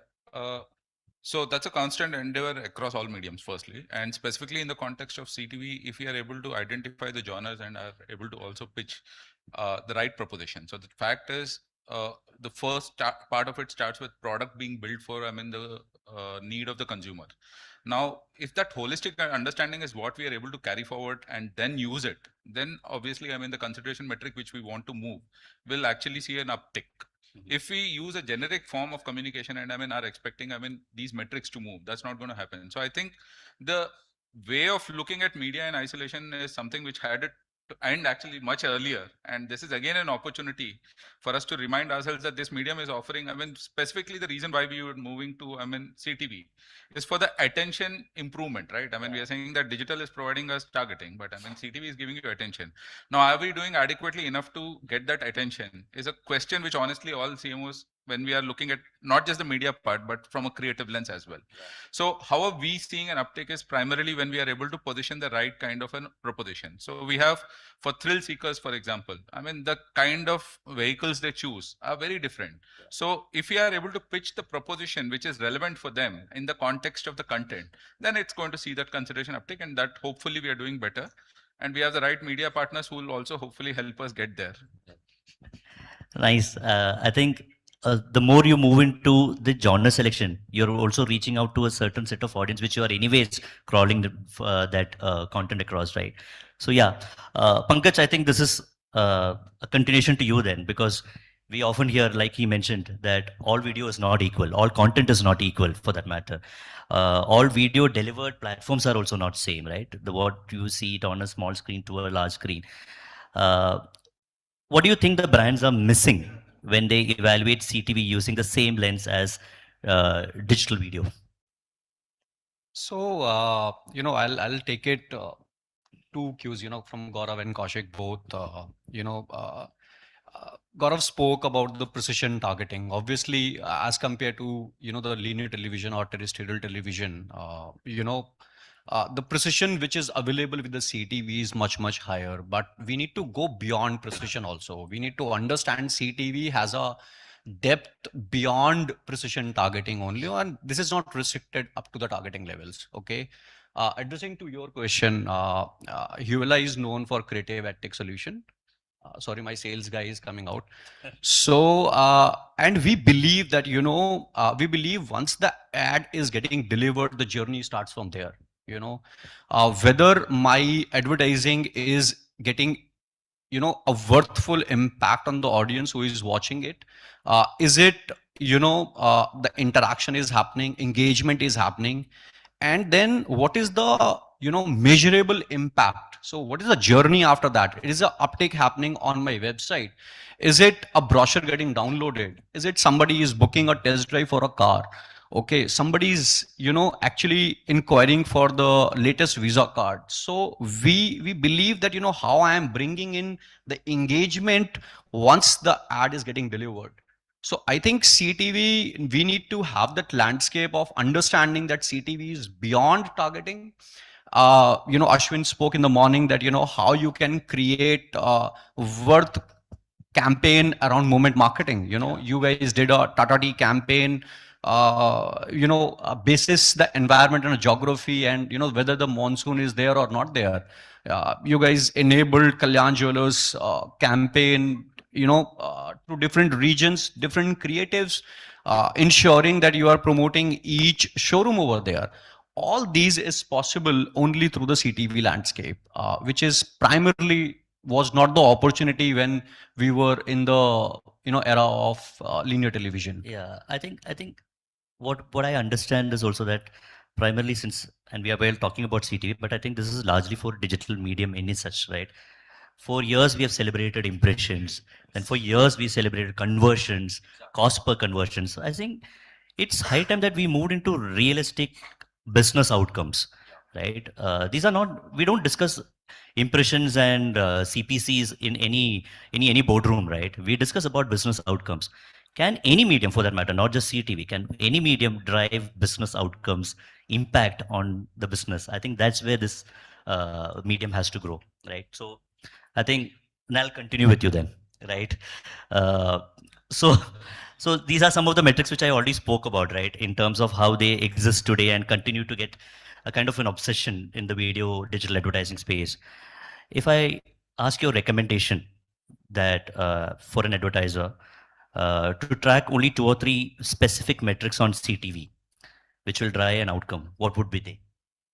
So that's a constant endeavor across all mediums, firstly, and specifically in the context of CTV, if we are able to identify the genres and are able to also pitch the right proposition. So the fact is, the first part of it starts with product being built for, the need of the consumer. Now, if that holistic understanding is what we are able to carry forward and then use it, then obviously, the consideration metric which we want to move will actually see an uptick. If we use a generic form of communication and are expecting these metrics to move, that's not going to happen. So I think the way of looking at media in isolation is something which had it to end actually much earlier, and this is again an opportunity for us to remind ourselves that this medium is offering, specifically the reason why we were moving to CTV is for the attention improvement, right? We are saying that digital is providing us targeting, but CTV is giving you attention. Now, are we doing adequately enough to get that attention is a question which honestly all CMOs, when we are looking at not just the media part, but from a creative lens as well. So how are we seeing an uptake is primarily when we are able to position the right kind of a proposition. So we have, for thrill seekers, for example, the kind of vehicles they choose are very different. So if we are able to pitch the proposition which is relevant for them in the context of the content, then it's going to see that consideration uptake, and that hopefully we are doing better. And we have the right media partners who will also hopefully help us get there. Nice. I think the more you move into the genre selection, you're also reaching out to a certain set of audience which you are anyways crawling that content across, right? So yeah, Pankaj, I think this is a continuation to you then, because we often hear, like he mentioned, that all video is not equal, all content is not equal for that matter. All video delivered platforms are also not same, right? What you see it on a small screen to a large screen. What do you think the brands are missing when they evaluate CTV using the same lens as digital video? So, I'll take it two cues, from Gaurav and Kaushik both. Gaurav spoke about the precision targeting. Obviously, as compared to the linear television or terrestrial television, the precision which is available with the CTV is much higher. But we need to go beyond precision also. We need to understand CTV has a depth beyond precision targeting only, and this is not restricted up to the targeting levels. Okay. Addressing to your question, Hewella is known for creative ad tech solution. Sorry, my sales guy is coming out. So, and we believe that, we believe once the ad is getting delivered, the journey starts from there. Whether my advertising is getting, a worthful impact on the audience who is watching it. Is it, the interaction is happening, engagement is happening, and then what is the measurable impact? So what is the journey after that? Is a uptake happening on my website? Is it a brochure getting downloaded? Is it somebody is booking a test drive for a car? Okay, somebody's actually inquiring for the latest Visa card. So we believe that how I am bringing in the engagement once the ad is getting delivered. So I think CTV, we need to have that landscape of understanding that CTV is beyond targeting. Ashwin spoke in the morning that how you can create worth campaign around moment marketing. You guys did a Tata Tea campaign, basis the environment and geography and whether the monsoon is there or not there. You guys enabled Kalyan Jewelers campaign, to different regions, different creatives, ensuring that you are promoting each showroom over there. All these is possible only through the CTV landscape, which is primarily was not the opportunity when we were in the era of linear television. Yeah, I think what I understand is also that primarily since, and we are well talking about CTV, but I think this is largely for digital medium in such, right? For years we have celebrated impressions, and for years we celebrated conversions, cost per conversion. So I think it's high time that we moved into realistic business outcomes, right? These are not, we don't discuss impressions and CPCs in any boardroom, right? We discuss about business outcomes. Can any medium, for that matter, not just CTV, can any medium drive business outcomes, impact on the business? I think that's where this medium has to grow, right? So I think, and I'll continue with you then, right? So these are some of the metrics which I already spoke about, right? In terms of how they exist today and continue to get a kind of an obsession in the video digital advertising space. If I ask your recommendation that for an advertiser to track only 2 or 3 specific metrics on CTV, which will drive an outcome, what would be they?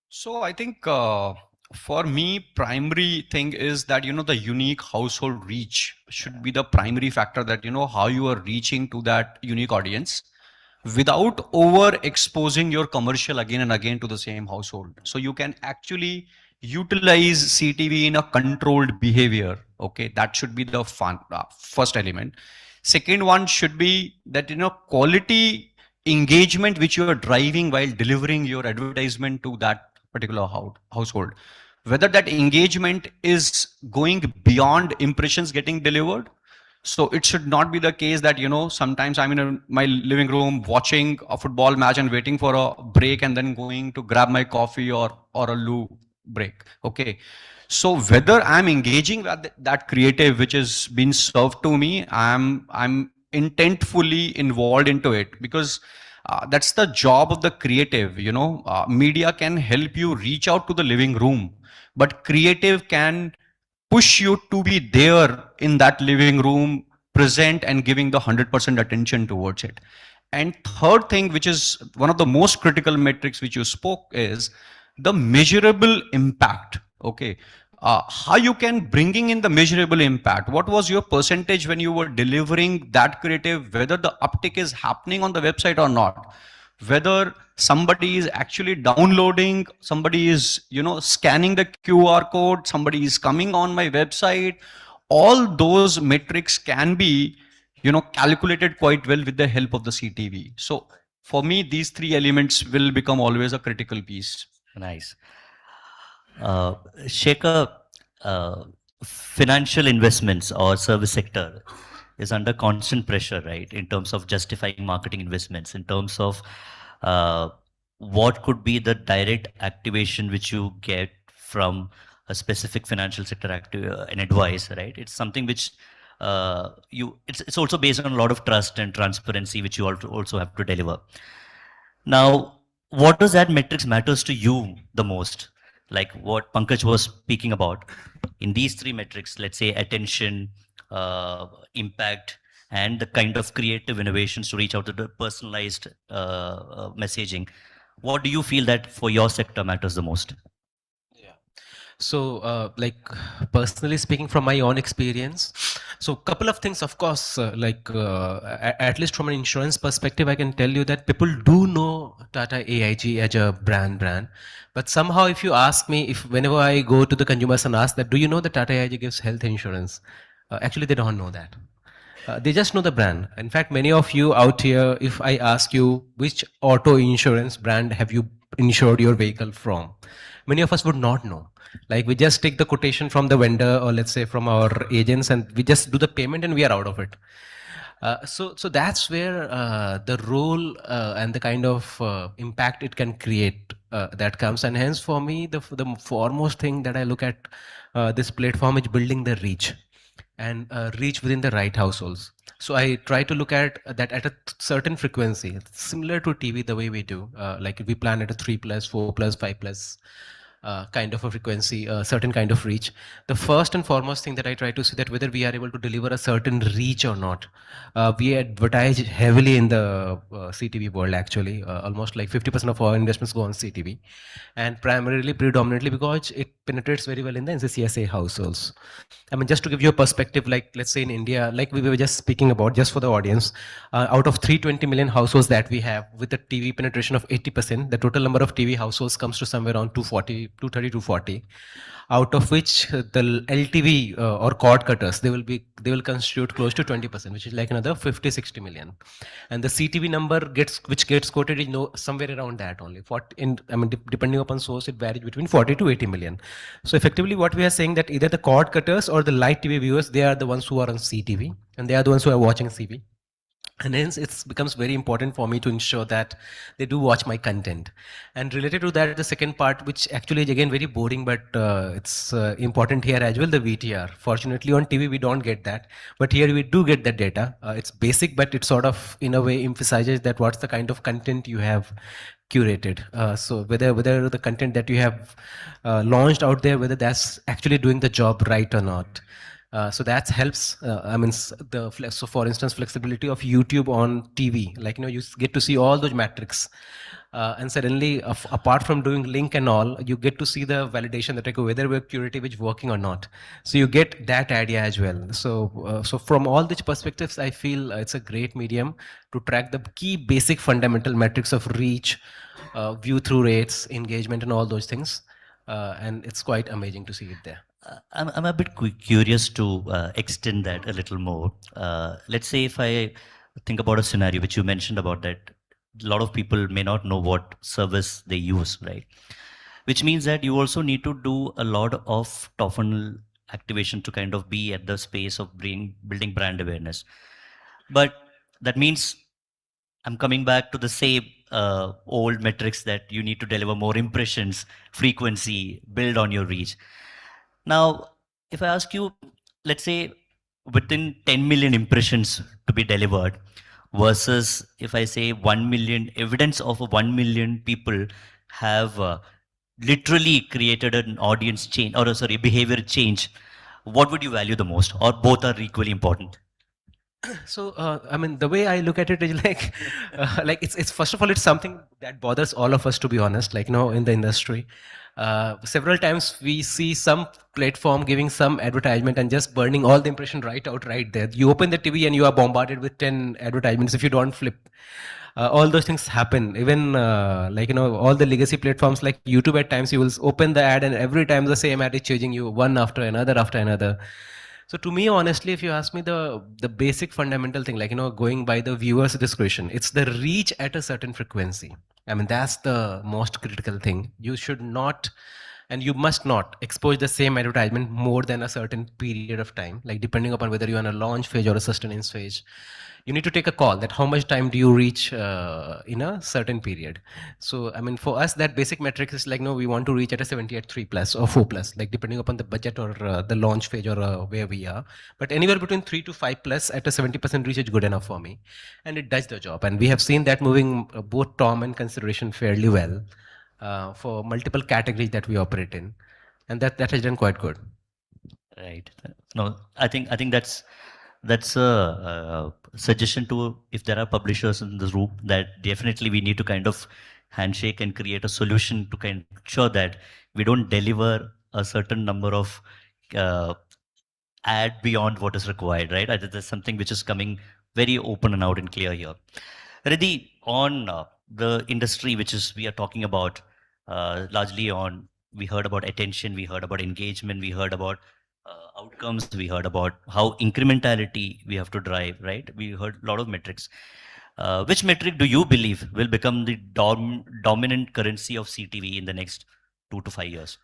So I think for me, primary thing is that, the unique household reach should be the primary factor, that, how you are reaching to that unique audience without over exposing your commercial again and again to the same household. So you can actually utilize CTV in a controlled behavior. Okay, that should be the first element. Second one should be that, quality engagement which you are driving while delivering your advertisement to that particular household. Whether that engagement is going beyond impressions getting delivered. So it should not be the case that, sometimes I'm in my living room watching a football match and waiting for a break and then going to grab my coffee or a loo break. Okay. So whether I'm engaging with that creative which is being served to me, I'm intentfully involved into it, because that's the job of the creative. Media can help you reach out to the living room, but creative can push you to be there in that living room, present and giving the 100% attention towards it. And third thing, which is one of the most critical metrics which you spoke, is the measurable impact. Okay. How you can bringing in the measurable impact? What was your percentage when you were delivering that creative, whether the uptick is happening on the website or not? Whether somebody is actually downloading, somebody is, scanning the QR code, somebody is coming on my website. All those metrics can be, calculated quite well with the help of the CTV. So for me, these 3 elements will become always a critical piece. Nice. Uh, Shekhar, uh, financial investments or service sector is under constant pressure, right? In terms of justifying marketing investments, in terms of uh, what could be the direct activation which you get from a specific financial sector an advice, right? It's something which it's also based on a lot of trust and transparency, which you also have to deliver. Now, what does that metrics matters to you the most? Like what Pankaj was speaking about in these three metrics, let's say attention, impact, and the kind of creative innovations to reach out to the personalized messaging. What do you feel that for your sector matters the most? So, like personally speaking, from my own experience, so couple of things, of course, at least from an insurance perspective, I can tell you that people do know Tata AIG as a brand, but somehow, if you ask me, if whenever I go to the consumers and ask that, do you know that Tata AIG gives health insurance? Actually, they don't know that. They just know the brand. In fact, many of you out here, if I ask you which auto insurance brand have you insured your vehicle from, many of us would not know. Like we just take the quotation from the vendor or let's say from our agents and we just do the payment and we are out of it. So that's where the role and the kind of impact it can create that comes. And hence for me, the foremost thing that I look at this platform is building the reach and reach within the right households. So I try to look at that at a certain frequency, similar to TV, the way we do. Like we plan at a 3+, 4+, 5+. Kind of a frequency, a certain kind of reach. The first and foremost thing that I try to see that whether we are able to deliver a certain reach or not. We advertise heavily in the CTV world actually. Almost like 50% of our investments go on CTV, and predominantly because it penetrates very well in the NCCSA households. I mean, just to give you a perspective, like let's say in India, like we were just speaking about, just for the audience, out of 320 million households that we have with a TV penetration of 80%, the total number of TV households comes to somewhere around 240, 230, 240. Out of which the LTV or cord cutters, they will constitute close to 20%, which is like another 50, 60 million. And the CTV number which gets quoted is somewhere around that only. Depending upon source, it varies between 40 to 80 million. So effectively, what we are saying that either the cord cutters or the light TV viewers, they are the ones who are on CTV, and they are the ones who are watching CV. And hence it becomes very important for me to ensure that they do watch my content. And related to that, the second part, which actually is again very boring, but it's important here as well, the VTR. Fortunately on TV we don't get that, but here we do get that data. It's basic, but it sort of in a way emphasizes that what's the kind of content you have curated. So whether the content that you have launched out there, whether that's actually doing the job right or not. So that helps. So for instance, flexibility of YouTube on TV, like you get to see all those metrics, and suddenly, apart from doing link and all, you get to see the validation that whether web curative is working or not. So you get that idea as well. So from all these perspectives, I feel it's a great medium to track the key basic fundamental metrics of reach, view through rates, engagement, and all those things. And it's quite amazing to see it there. I'm a bit curious to extend that a little more. Let's say if I think about a scenario which you mentioned about that, a lot of people may not know what service they use, right? Which means that you also need to do a lot of top funnel activation to kind of be at the space of building brand awareness. But that means I'm coming back to the same old metrics that you need to deliver more impressions, frequency, build on your reach. Now, if I ask you, let's say within 10 million impressions to be delivered versus if I say 1 million, evidence of 1 million people have literally created an audience change or behavior change, what would you value the most, or both are equally important? So the way I look at it is like, it's first of all, it's something that bothers all of us, to be honest. Like in the industry, several times we see some platform giving some advertisement and just burning all the impression right there. You open the TV and you are bombarded with 10 advertisements if you don't flip. All those things happen. Even all the legacy platforms like YouTube, at times you will open the ad and every time the same ad is changing you one after another. So to me, honestly, if you ask me the basic fundamental thing, going by the viewer's discretion, it's the reach at a certain frequency. I mean, that's the most critical thing. You should not and you must not expose the same advertisement more than a certain period of time, like depending upon whether you're on a launch phase or a sustenance phase. You need to take a call that how much time do you reach in a certain period. So I mean, for us, that basic metric is like, no, we want to reach at a 70 at 3 plus or 4 plus, like depending upon the budget or the launch phase or where we are. But anywhere between 3 to 5 plus at a 70% reach is good enough for me, and it does the job. And we have seen that moving both Tom and consideration fairly well for multiple categories that we operate in, and that has done quite good. Right. No, I think that's a suggestion to, if there are publishers in this room, that definitely we need to kind of handshake and create a solution to kind of ensure that we don't deliver a certain number of uh, ad beyond what is required, right? I think there's something which is coming very open and out and clear here. Reddy, on the industry which is we are talking about, largely on, we heard about attention, we heard about engagement, we heard about outcomes, we heard about how incrementality we have to drive, right? We heard a lot of metrics. Which metric do you believe will become the dominant currency of CTV in the next 2 to 5 years?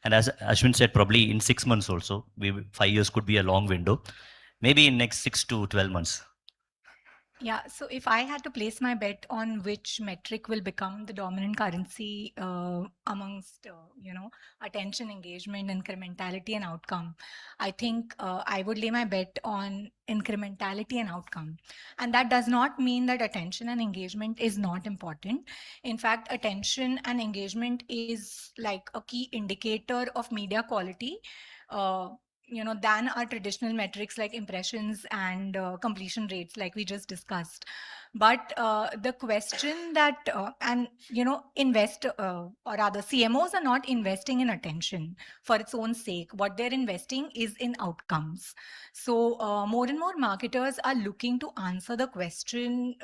And as Ashwin said, probably in 6 months also, 5 years could be a long window. Maybe in next 6 to 12 months. Yeah, so if I had to place my bet on which metric will become the dominant currency amongst, attention, engagement, incrementality, and outcome, I think I would lay my bet on incrementality and outcome. And that does not mean that attention and engagement is not important. In fact, attention and engagement is like a key indicator of media quality. Than our traditional metrics like impressions and completion rates, like we just discussed. But the question that, or rather, CMOs are not investing in attention for its own sake. What they're investing is in outcomes. So more and more marketers are looking to answer the question,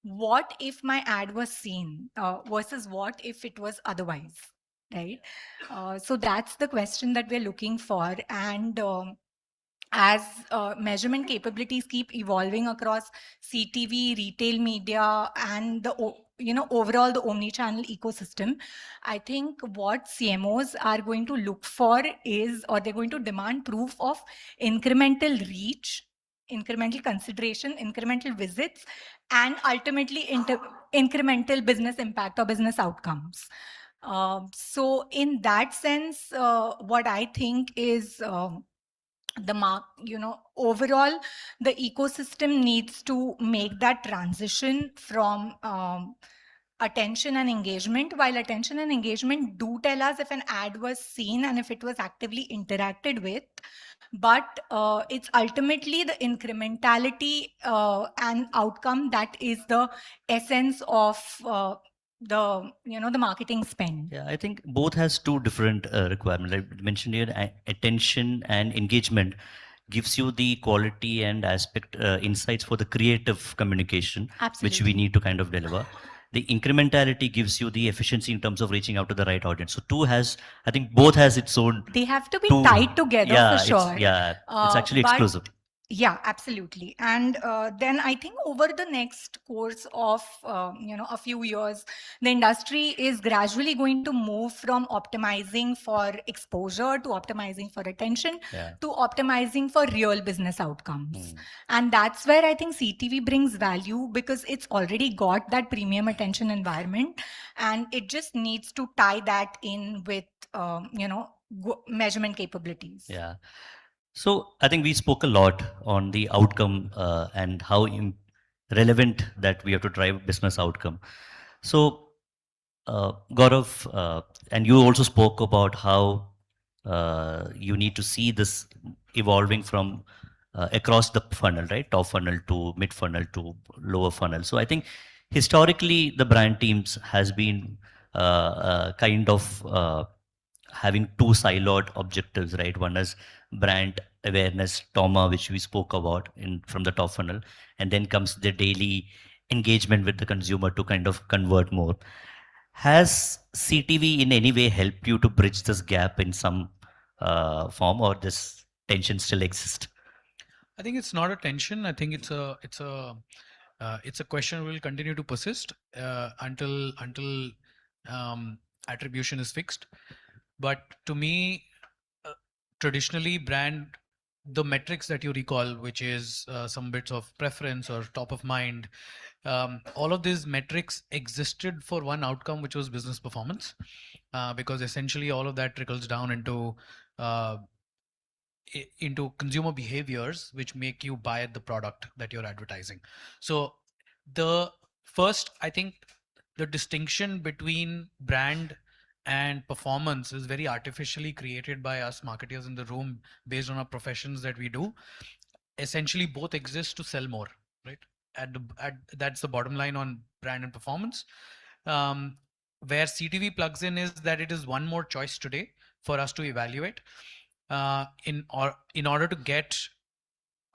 what if my ad was seen versus what if it was otherwise? Right. So that's the question that we're looking for. And as measurement capabilities keep evolving across CTV, retail media, and overall the omni-channel ecosystem, I think what CMOs are going to look for is, or they're going to demand proof of incremental reach, incremental consideration, incremental visits, and ultimately incremental business impact or business outcomes. So in that sense, what I think is overall, the ecosystem needs to make that transition from attention and engagement. While attention and engagement do tell us if an ad was seen and if it was actively interacted with, but it's ultimately the incrementality and outcome that is the essence of the marketing spend. Yeah, I think both has two different requirements. Like I mentioned here, attention and engagement gives you the quality and aspect insights for the creative communication, which we Absolutely. need to kind of deliver. The incrementality gives you the efficiency in terms of reaching out to the right audience. So two has, I think both has its own. They have to be two, tied together yeah, for sure. it's actually But exclusive. yeah, absolutely. And then I think over the next course of a few years, the industry is gradually going to move from optimizing for exposure to optimizing for attention to optimizing for real business outcomes. And that's where I think CTV brings value, because it's already got that premium attention environment, and it just needs to tie that in with measurement capabilities. Yeah. So I think we spoke a lot on the outcome and how relevant that we have to drive business outcome. So Gaurav, and you also spoke about how you need to see this evolving from across the funnel, right? Top funnel to mid funnel to lower funnel. So I think historically the brand teams has been kind of having two siloed objectives, right? One is brand awareness, TOMA, which we spoke about in from the top funnel, and then comes the daily engagement with the consumer to kind of convert more. Has CTV in any way helped you to bridge this gap in some form, or this tension still exists? I think it's not a tension. I think it's a question will continue to persist until attribution is fixed. But to me, traditionally, the metrics that you recall, which is some bits of preference or top of mind, all of these metrics existed for one outcome, which was business performance, because essentially all of that trickles down uh, into consumer behaviors, which make you buy the product that you're advertising. So the first, I think, the distinction between brand and performance is very artificially created by us marketers in the room based on our professions that we do. Essentially, both exist to sell more, right? That's the bottom line on brand and performance. Where CTV plugs in is that it is one more choice today for us to evaluate in order to get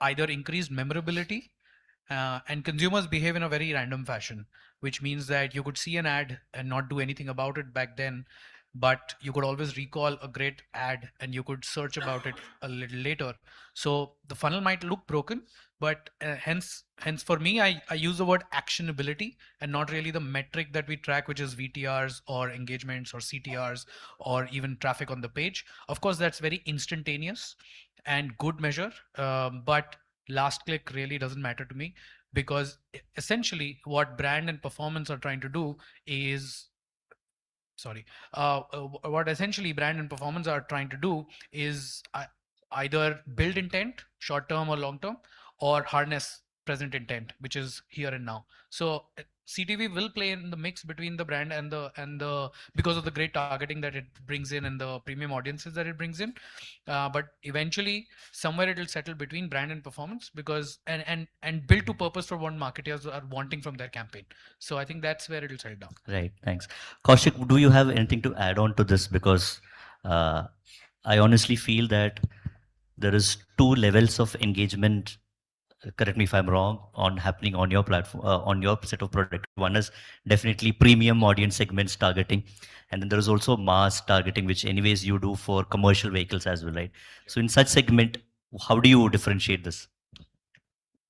either increased memorability, and consumers behave in a very random fashion, which means that you could see an ad and not do anything about it back then, but you could always recall a great ad and you could search about it a little later. So the funnel might look broken, but hence for me, I use the word actionability and not really the metric that we track, which is VTRs or engagements or CTRs or even traffic on the page. Of course, that's very instantaneous and good measure, but last click really doesn't matter to me, because essentially what brand and performance are trying to do is what essentially brand and performance are trying to do is either build intent, short term or long term, or harness present intent, which is here and now. So CTV will play in the mix between the brand and the because of the great targeting that it brings in and the premium audiences that it brings in. But eventually, somewhere it will settle between brand and performance, because and build to purpose for what marketers are wanting from their campaign. So I think that's where it will settle down. Right. Thanks. Kaushik, do you have anything to add on to this? Because I honestly feel that there is two levels of engagement, correct me if I'm wrong, on happening on your platform, on your set of product. One is definitely premium audience segments targeting, and then there is also mass targeting, which anyways you do for commercial vehicles as well, right? So in such segment, how do you differentiate this?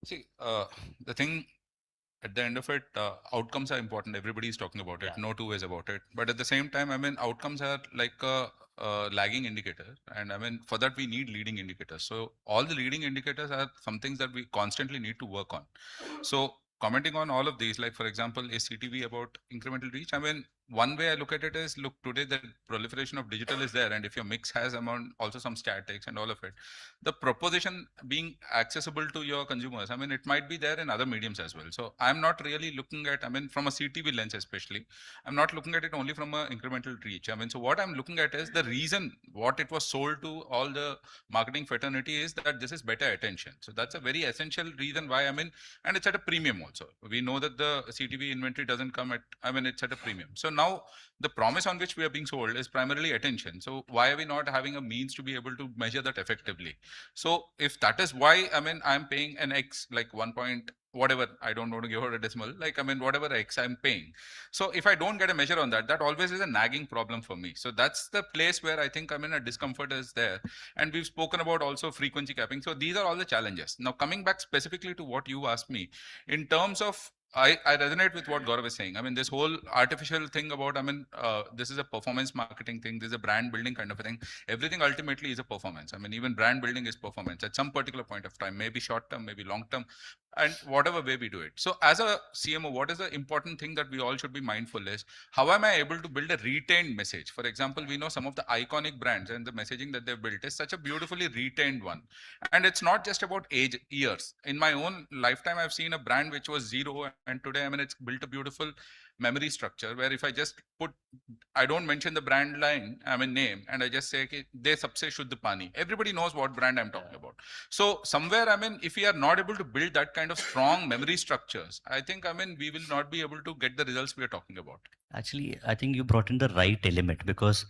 See, the thing at the end of it, outcomes are important. Everybody is talking about it. No two ways about it. But at the same time, I mean, outcomes are like a lagging indicator. And I mean, for that, we need leading indicators. So all the leading indicators are some things that we constantly need to work on. So commenting on all of these, like for example, is CTV about incremental reach? I mean, one way I look at it is, look, today the proliferation of digital is there, and if your mix has amount also some statics and all of it, the proposition being accessible to your consumers, I mean, it might be there in other mediums as well. So I'm not really looking at, I mean, from a CTV lens especially, I'm not looking at it only from an incremental reach. I mean, so what I'm looking at is the reason what it was sold to all the marketing fraternity is that this is better attention. So that's a very essential reason why, I mean, and it's at a premium also. We know that the CTV inventory doesn't come at, I mean, it's at a premium. So now the promise on which we are being sold is primarily attention. So why are we not having a means to be able to measure that effectively? So if that is why, I mean, I'm paying an X, like 1 point, whatever, I don't want to give out a decimal, like, I mean, whatever X I'm paying. So if I don't get a measure on that, that always is a nagging problem for me. So that's the place where I think, I mean, a discomfort is there. And we've spoken about also frequency capping. So these are all the challenges. Now, coming back specifically to what you asked me, in terms of I resonate with what Gaurav is saying. I mean, this whole artificial thing about, I mean, this is a performance marketing thing. This is a brand building kind of a thing. Everything ultimately is a performance. I mean, even brand building is performance at some particular point of time, maybe short term, maybe long term, and whatever way we do it. So as a CMO, what is the important thing that we all should be mindful is, how am I able to build a retained message? For example, we know some of the iconic brands and the messaging that they've built is such a beautifully retained one. And it's not just about age, years. In my own lifetime, I've seen a brand which was zero, and today, I mean, it's built a beautiful memory structure where if I just put, I don't mention the brand line, I mean name, and I just say, de sabse shuddh pani. Everybody knows what brand I'm talking about. So somewhere, I mean, if we are not able to build that kind of strong memory structures, I think, I mean, we will not be able to get the results we are talking about. Actually, I think you brought in the right element, because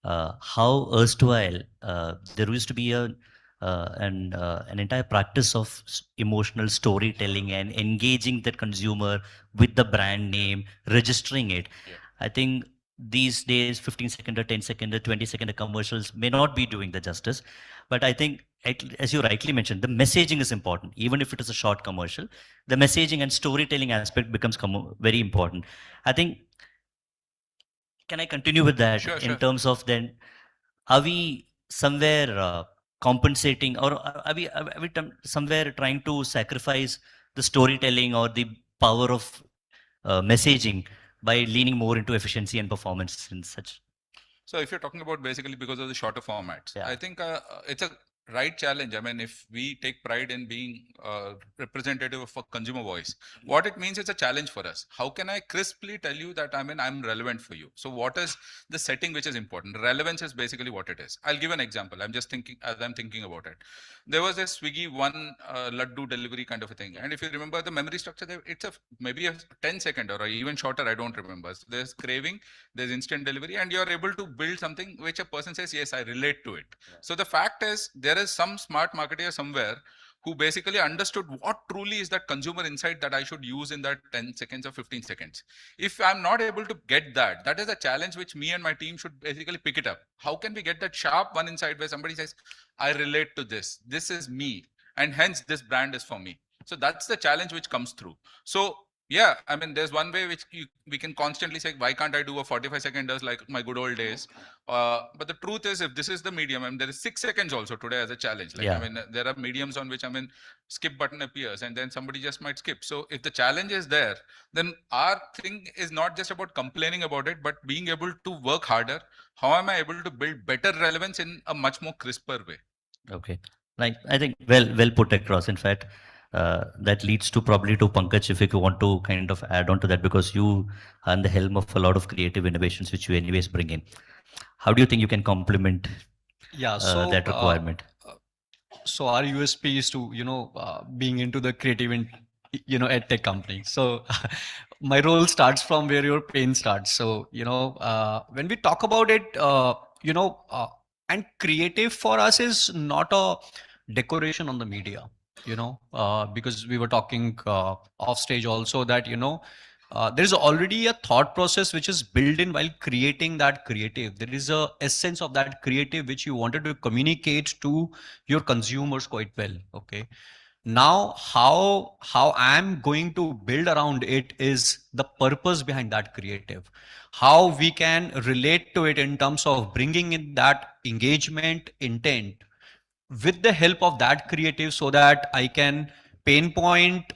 how erstwhile there used to be an entire practice of emotional storytelling and engaging the consumer with the brand name, registering it. I think these days 15-second or 10-second or 20-second commercials may not be doing the justice, but I think, as you rightly mentioned, the messaging is important. Even if it is a short commercial, the messaging and storytelling aspect becomes very important. I think can I continue with that Sure, in sure. terms of then, are we somewhere compensating, or are we somewhere trying to sacrifice the storytelling or the power of messaging by leaning more into efficiency and performance in such? So if you're talking about basically because of the shorter formats, Yeah. I think it's a right challenge. I mean, if we take pride in being representative of a consumer voice, what it means is a challenge for us. How can I crisply tell you that I'm relevant for you? So what is the setting which is important? Relevance is basically what it is. I'll give an example. I'm just thinking as I'm thinking about it. There was a Swiggy one laddu delivery kind of a thing, and if you remember the memory structure, it's a maybe a 10-second or even shorter. I don't remember. So there's craving, there's instant delivery, and you're able to build something which a person says, yes, I relate to it. So the fact is, there is some smart marketer somewhere who basically understood what truly is that consumer insight that I should use in that 10 seconds or 15 seconds. If I'm not able to get that, that is a challenge which me and my team should basically pick it up. How can we get that sharp one insight where somebody says, I relate to this, this is me, and hence this brand is for me. So that's the challenge which comes through. So yeah, I mean, there's one way which we can constantly say, why can't I do a 45-seconders like my good old days? But the truth is, if this is the medium, I mean, there is 6 seconds also today as a challenge. Like, Yeah. I mean, there are mediums on which, I mean, skip button appears and then somebody just might skip. So if the challenge is there, then our thing is not just about complaining about it, but being able to work harder. How am I able to build better relevance in a much more crisper way? Okay. Like, I think well put across. In fact, that leads to probably to Pankaj, if you want to kind of add on to that, because you are in the helm of a lot of creative innovations which you anyways bring in. How do you think you can complement that requirement? So our USP is to, being into the creative and, ed tech company. So my role starts from where your pain starts. So, when we talk about it, and creative for us is not a decoration on the media, because we were talking off stage also that, there is already a thought process which is built in while creating that creative. There is a essence of that creative which you wanted to communicate to your consumers quite well. Okay. Now, how I'm going to build around it is the purpose behind that creative. How we can relate to it in terms of bringing in that engagement intent with the help of that creative, so that I can pinpoint,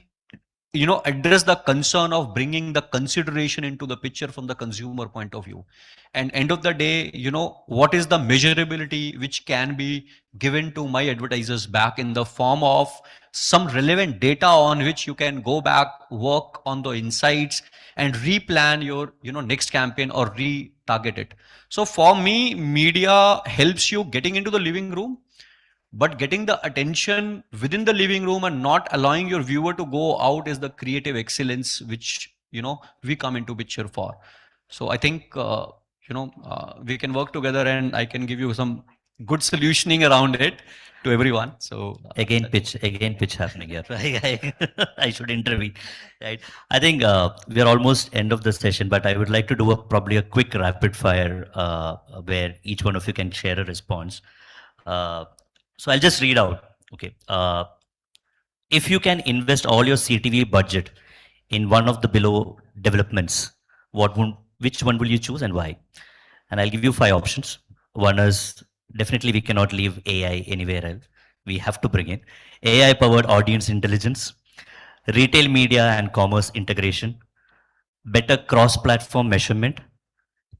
address the concern of bringing the consideration into the picture from the consumer point of view. And end of the day, what is the measurability which can be given to my advertisers back in the form of some relevant data on which you can go back, work on the insights and replan your, next campaign or retarget it. So for me, media helps you getting into the living room, but getting the attention within the living room and not allowing your viewer to go out is the creative excellence which, we come into picture for. So I think, we can work together and I can give you some good solutioning around it to everyone. So Again pitch happening here. I should intervene, right? I think we are almost end of the session, but I would like to do probably a quick rapid fire where each one of you can share a response. So I'll just read out. Okay. If you can invest all your CTV budget in one of the below developments, which one will you choose and why? And I'll give you 5 options. One is definitely we cannot leave AI anywhere else. We have to bring in AI-powered audience intelligence, retail media and commerce integration, better cross-platform measurement,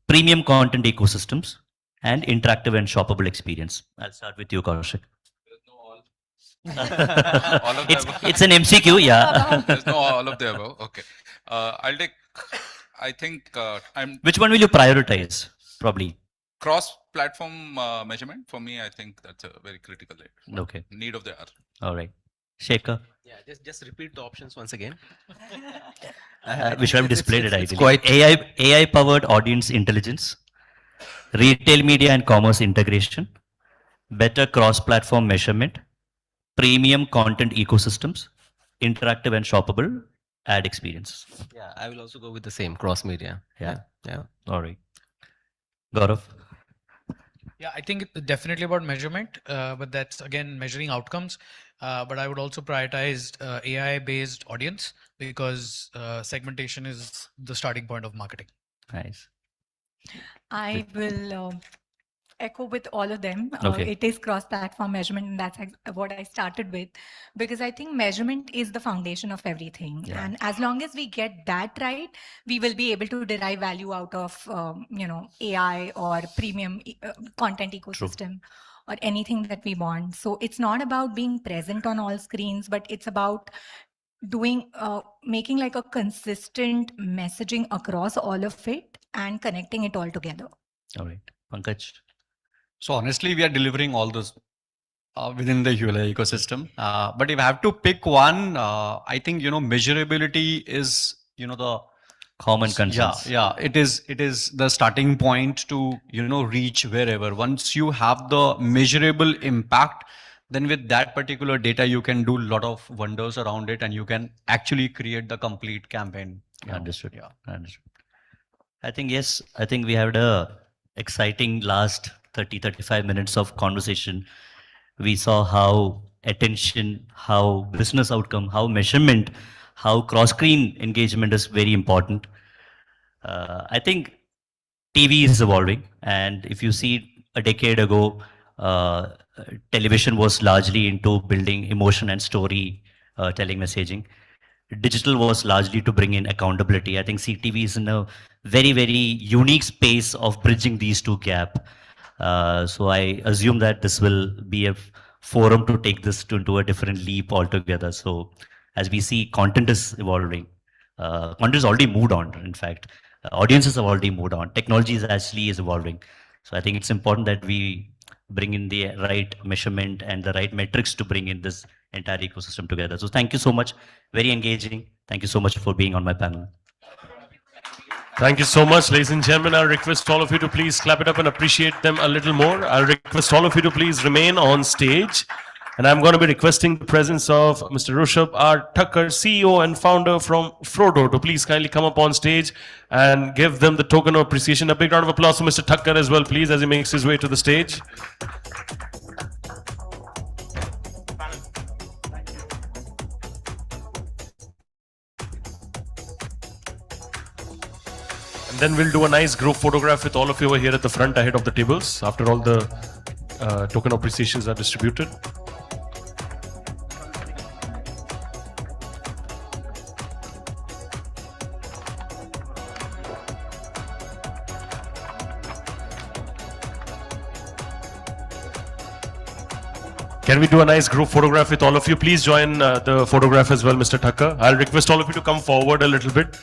premium content ecosystems, and interactive and shoppable experience. I'll start with you, Kaushik. All of the above. It's an MCQ, yeah. There's no all of the above. Okay. I'll take, I think Which one will you prioritize, probably? Cross-platform measurement. For me, I think that's a very critical Okay. need of the hour. All right. Shekhar? Yeah, just repeat the options once again. We should have displayed it it's ideally. quite AI-powered audience intelligence, retail media and commerce integration, better cross-platform measurement, premium content ecosystems, interactive and shoppable ad experience. Yeah, I will also go with the same cross media. Yeah. Yeah. All right. Gaurav? Yeah, I think it's definitely about measurement, but that's again measuring outcomes. But I would also prioritize AI-based audience because segmentation is the starting point of marketing. Nice. I will echo with all of them. Okay. It is cross-platform measurement, and that's what I started with, because I think measurement is the foundation of everything. Yeah. And as long as we get that right, we will be able to derive value out of, AI or premium content ecosystem or anything that we want. So it's not about being present on all screens, but it's about making like a consistent messaging across all of it and connecting it all together. All right. Pankaj? So honestly, we are delivering all those within the ULA ecosystem. But if I have to pick one, I think, measurability is, the Common consensus. Yeah, it is the starting point to, reach wherever. Once you have the measurable impact, then with that particular data, you can do a lot of wonders around it, and you can actually create the complete campaign. Understood. Yeah. Understood. I think, yes, I think we had a exciting last 35 minutes of conversation. We saw how attention, how business outcome, how measurement, how cross-screen engagement is very important. I think TV is evolving, and if you see a decade ago, uh, television was largely into building emotion and story telling messaging. Digital was largely to bring in accountability. I think CTV is in a very, very unique space of bridging these two gaps. So I assume that this will be a forum to take this into a different leap altogether. So as we see, content is evolving. Content has already moved on, in fact. Audiences have already moved on. Technology is actually is evolving. So I think it's important that we bring in the right measurement and the right metrics to bring in this entire ecosystem together. So thank you so much. Very engaging. Thank you so much for being on my panel. Thank you so much, ladies and gentlemen. I'll request all of you to please clap it up and appreciate them a little more. I'll request all of you to please remain on stage. And I'm going to be requesting the presence of Mr. Rushabh R. Thakkar, CEO and founder from Frodo, to please kindly come up on stage and give them the token of appreciation. A big round of applause for Mr. Thakkar as well, please, as he makes his way to the stage. And then we'll do a nice group photograph with all of you over here at the front ahead of the tables after all the token appreciations are distributed. Can we do a nice group photograph with all of you? Please join the photograph as well, Mr. Thakkar. I'll request all of you to come forward a little bit,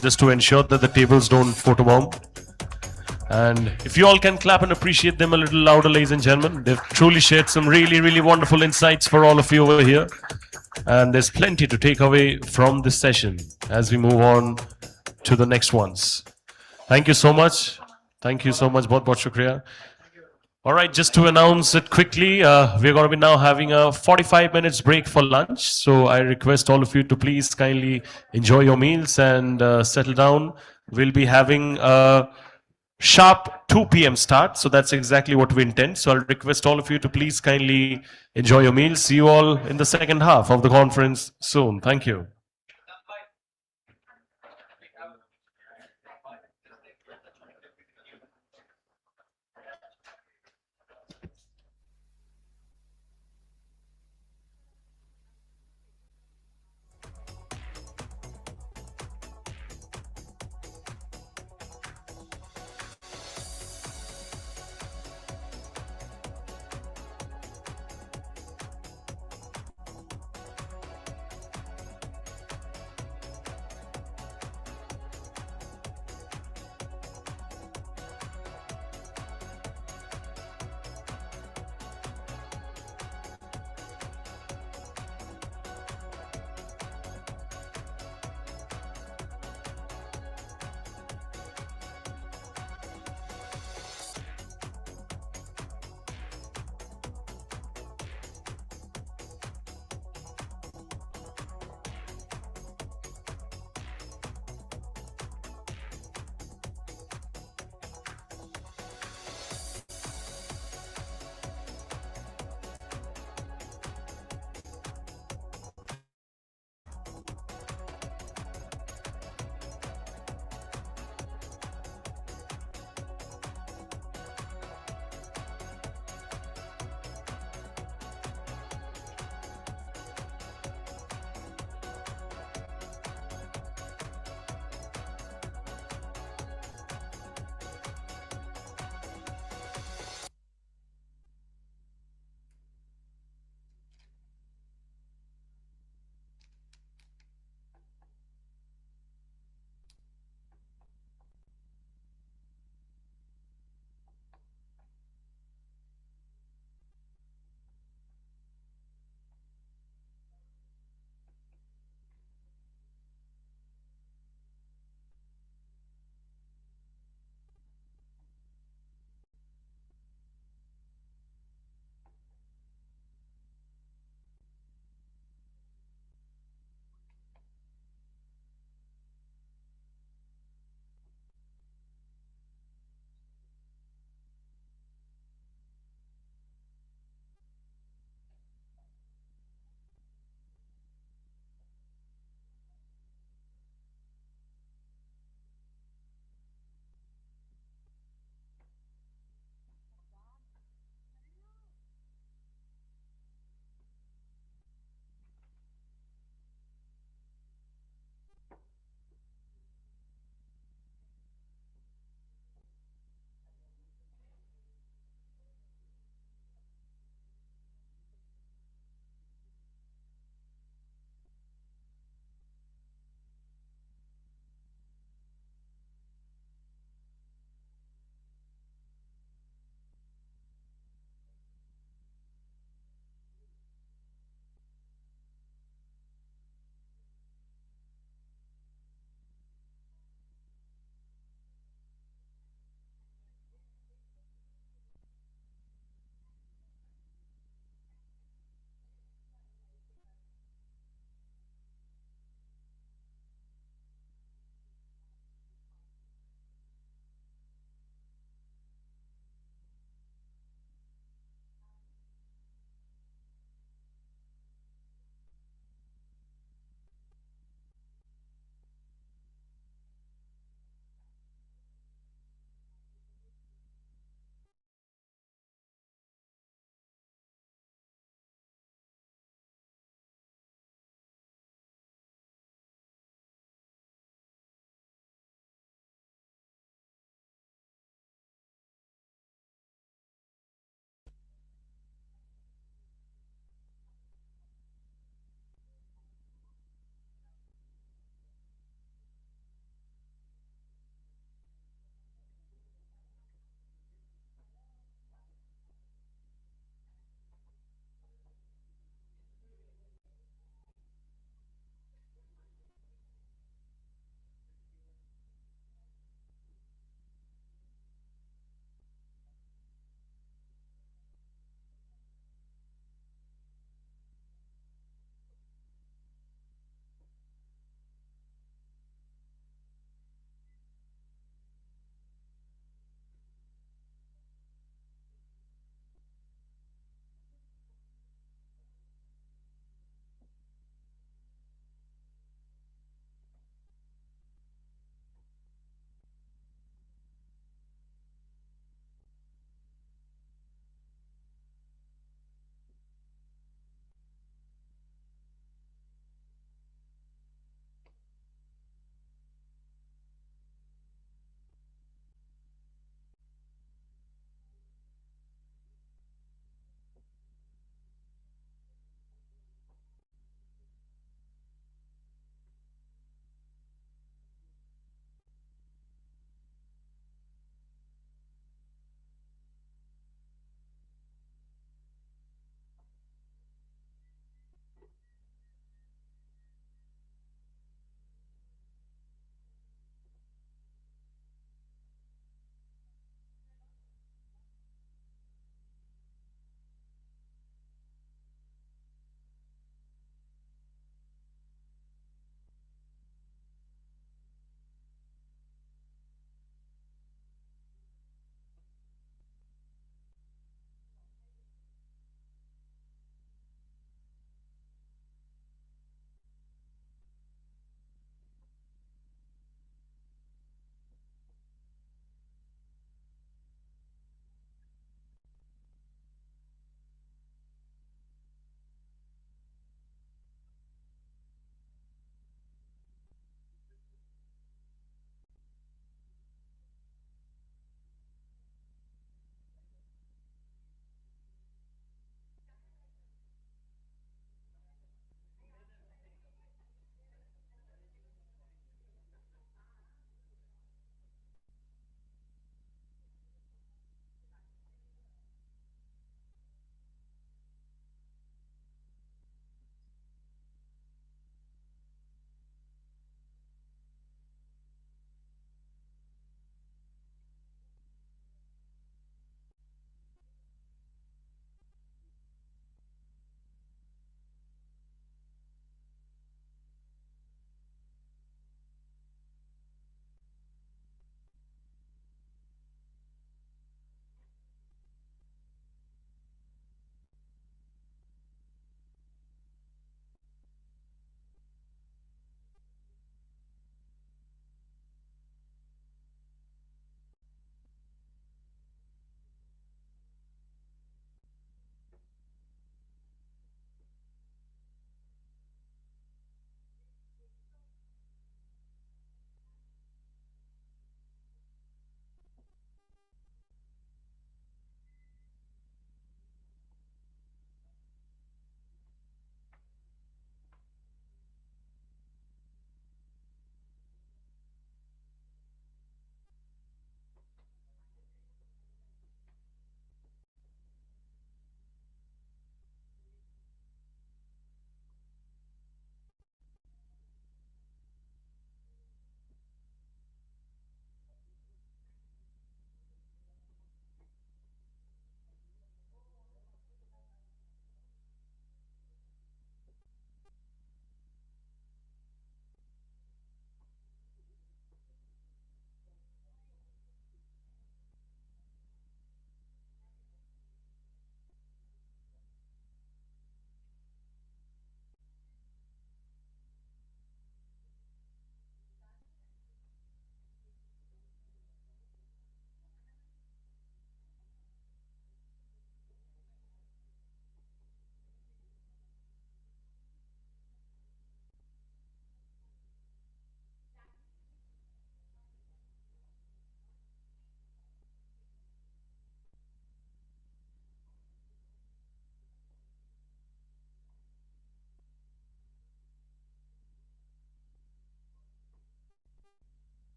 just to ensure that the tables don't photobomb. And if you all can clap and appreciate them a little louder, ladies and gentlemen. They've truly shared some really, really wonderful insights for all of you over here. And there's plenty to take away from this session as we move on to the next ones. Thank you so much. Thank you so much. Bahut shukriya. All right, just to announce it quickly, we're going to be now having a 45 minutes break for lunch. So I request all of you to please kindly enjoy your meals and settle down. We'll be having a sharp 2 p.m. start. So that's exactly what we intend. So I'll request all of you to please kindly enjoy your meals. See you all in the second half of the conference soon. Thank you.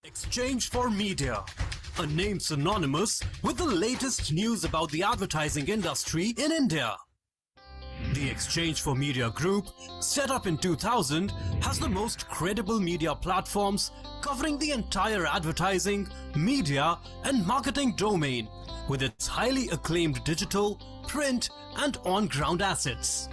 Exchange for Media, a name synonymous with the latest news about the advertising industry in India. The Exchange for Media Group, set up in 2000, has the most credible media platforms covering the entire advertising, media and marketing domain with its highly acclaimed digital, print and on-ground assets.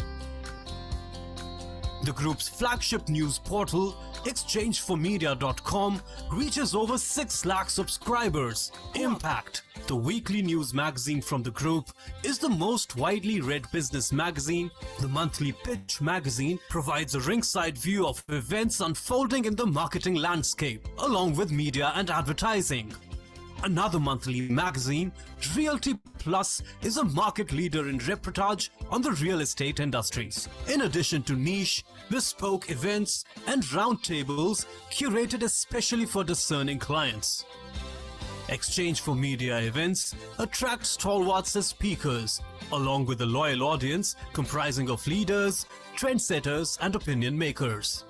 The group's flagship news portal, exchangeformedia.com, reaches over 6 lakh subscribers. Impact, the weekly news magazine from the group, is the most widely read business magazine. The monthly Pitch magazine provides a ringside view of events unfolding in the marketing landscape, along with media and advertising. Another monthly magazine, Realty Plus, is a market leader in reportage on the real estate industries. In addition to niche, bespoke events and roundtables curated especially for discerning clients. Exchange for Media events attract stalwarts as speakers, along with a loyal audience comprising of leaders, trendsetters and opinion makers.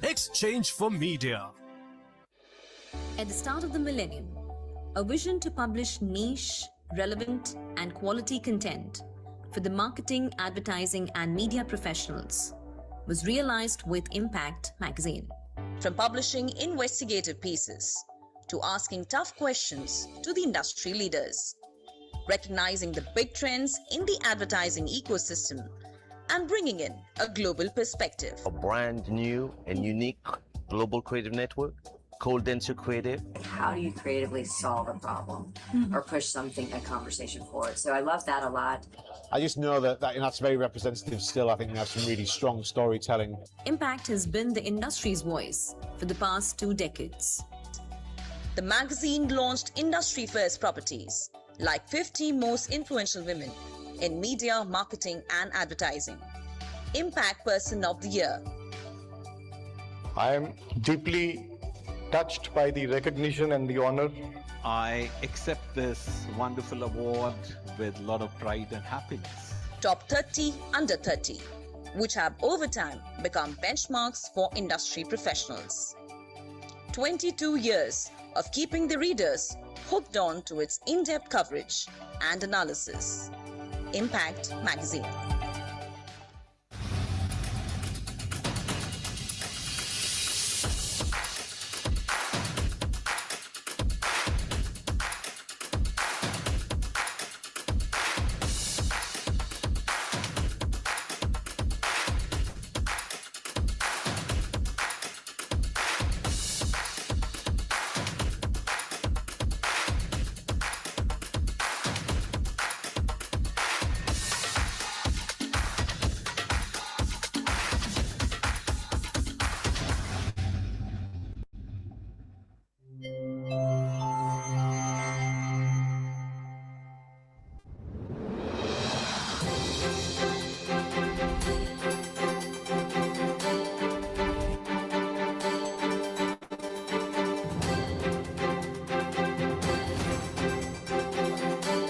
Exchange for Media. At the start of the millennium, a vision to publish niche, relevant, and quality content for the marketing, advertising, and media professionals was realized with Impact magazine. From publishing investigative pieces to asking tough questions to the industry leaders, recognizing the big trends in the advertising ecosystem and bringing in a global perspective. A brand new and unique global creative network called Densher Creative. How do you creatively solve a problem or push something, a conversation forward? So I love that a lot. I just know that's very representative still. I think we have some really strong storytelling. Impact has been the industry's voice for the past 2 decades. The magazine launched industry-first properties like 50 most influential women in media, marketing, and advertising. Impact Person of the Year. I am deeply touched by the recognition and the honor. I accept this wonderful award with a lot of pride and happiness. Top 30 under 30, which have over time become benchmarks for industry professionals. 22 years of keeping the readers hooked on to its in-depth coverage and analysis. Impact magazine.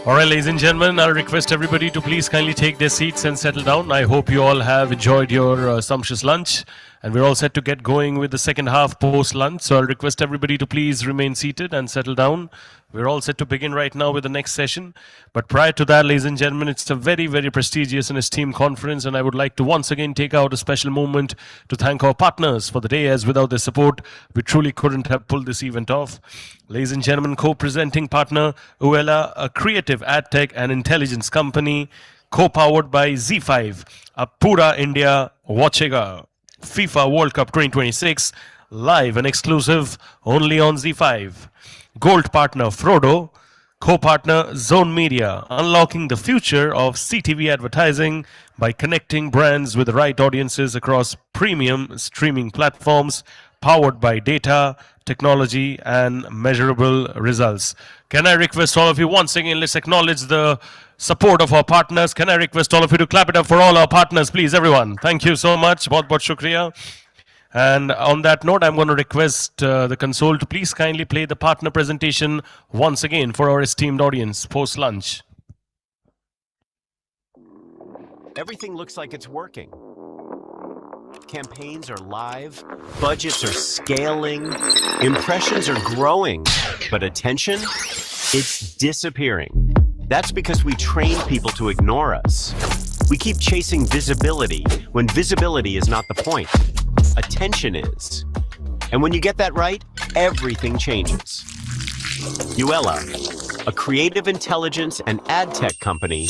All right, ladies and gentlemen, I'll request everybody to please kindly take their seats and settle down. I hope you all have enjoyed your sumptuous lunch, and we're all set to get going with the second half post-lunch. So I'll request everybody to please remain seated and settle down. We're all set to begin right now with the next session. But prior to that, ladies and gentlemen, it's a very, very prestigious and esteemed conference, and I would like to once again take out a special moment to thank our partners for the day, as without their support, we truly couldn't have pulled this event off. Ladies and gentlemen, co-presenting partner, Uella, a creative ad tech and intelligence company, co-powered by Z5, a Pura India Watchega. FIFA World Cup 2026, live and exclusive only on Z5. Gold partner Frodo, co-partner Zone Media, unlocking the future of CTV advertising by connecting brands with the right audiences across premium streaming platforms, powered by data, technology, and measurable results. Can I request all of you once again, let's acknowledge the support of our partners. Can I request all of you to clap it up for all our partners, please, everyone. Thank you so much. Bahut shukriya. And on that note, I'm going to request the console to please kindly play the partner presentation once again for our esteemed audience post-lunch. Everything looks like it's working. campaigns are live, budgets are scaling, impressions are growing, but attention, it's disappearing. That's because we train people to ignore us. We keep chasing visibility when visibility is not the point. Attention is. And when you get that right, everything changes. Uella, a creative intelligence and ad tech company,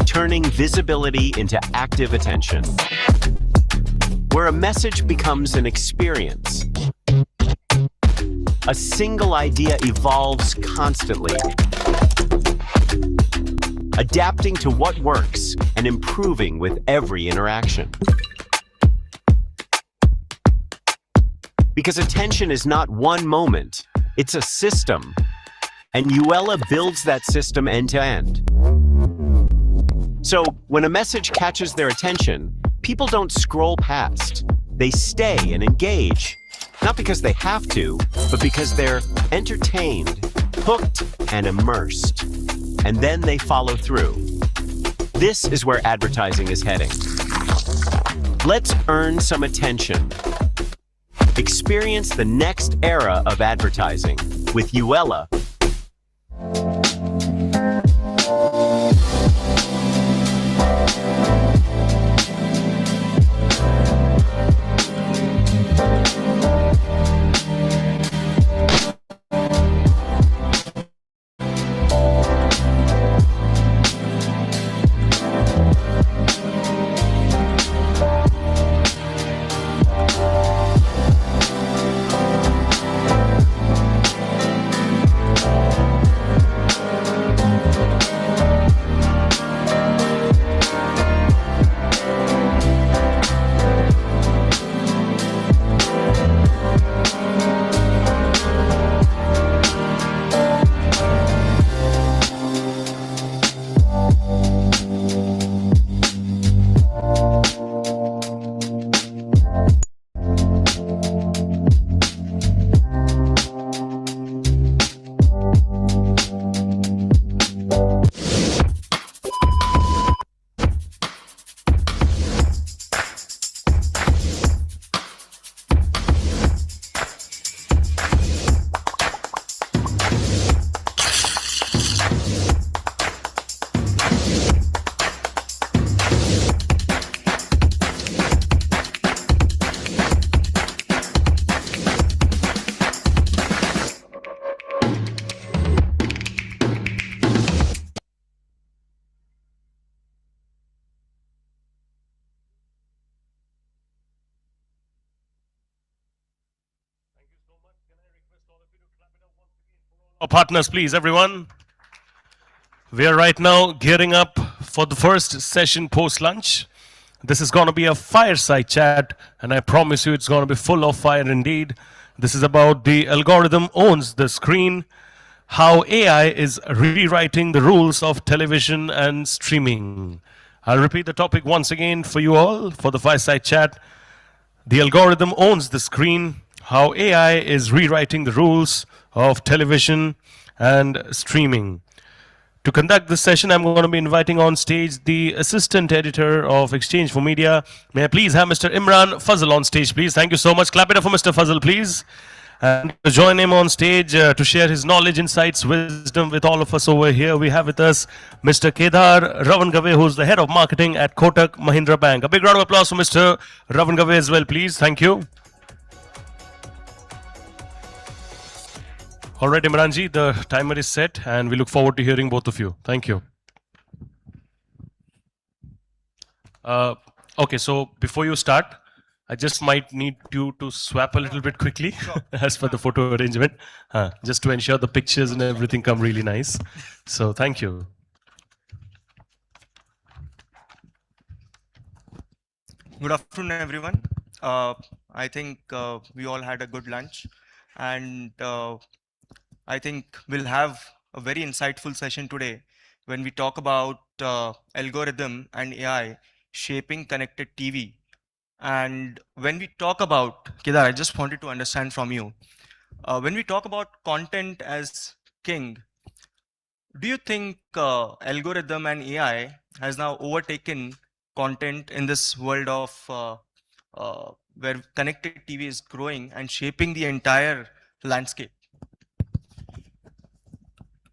turning visibility into active attention, where a message becomes an experience. A single idea evolves constantly, adapting to what works and improving with every interaction. Because attention is not one moment, it's a system. And Uella builds that system end to end. So when a message catches their attention, people don't scroll past. They stay and engage, not because they have to, but because they're entertained, hooked, and immersed. And then they follow through. This is where advertising is heading. Let's earn some attention. Experience the next era of advertising with Uella. Our partners, please, everyone. We are right now gearing up for the first session post-lunch. This is going to be a fireside chat, and I promise you it's going to be full of fire indeed. This is about the algorithm owns the screen, how AI is rewriting the rules of television and streaming. I'll repeat the topic once again for you all for the fireside chat. The algorithm owns the screen, how AI is rewriting the rules of television and streaming. To conduct this session, I'm going to be inviting on stage the assistant editor of Exchange for Media. May I please have Mr. Imran Fazal on stage, please. Thank you so much. Clap it up for Mr. Fazal, please. And to join him on stage to share his knowledge, insights, wisdom with all of us over here, we have with us Mr. Kedar Ravangave, who's the head of marketing at Kotak Mahindra Bank. A big round of applause for Mr. Ravangave as well, please. Thank you. All right, Imranji, the timer is set, and we look forward to hearing both of you. Thank you. Okay, so before you start, I just might need you to swap a little bit quickly as per the photo arrangement, just to ensure the pictures and everything come really nice. So thank you. Good afternoon, everyone. I think we all had a good lunch, and I think we'll have a very insightful session today when we talk about algorithm and AI shaping connected TV. And when we talk about, Kedar, I just wanted to understand from you, when we talk about content as king, do you think algorithm and AI has now overtaken content in this world of where connected TV is growing and shaping the entire landscape?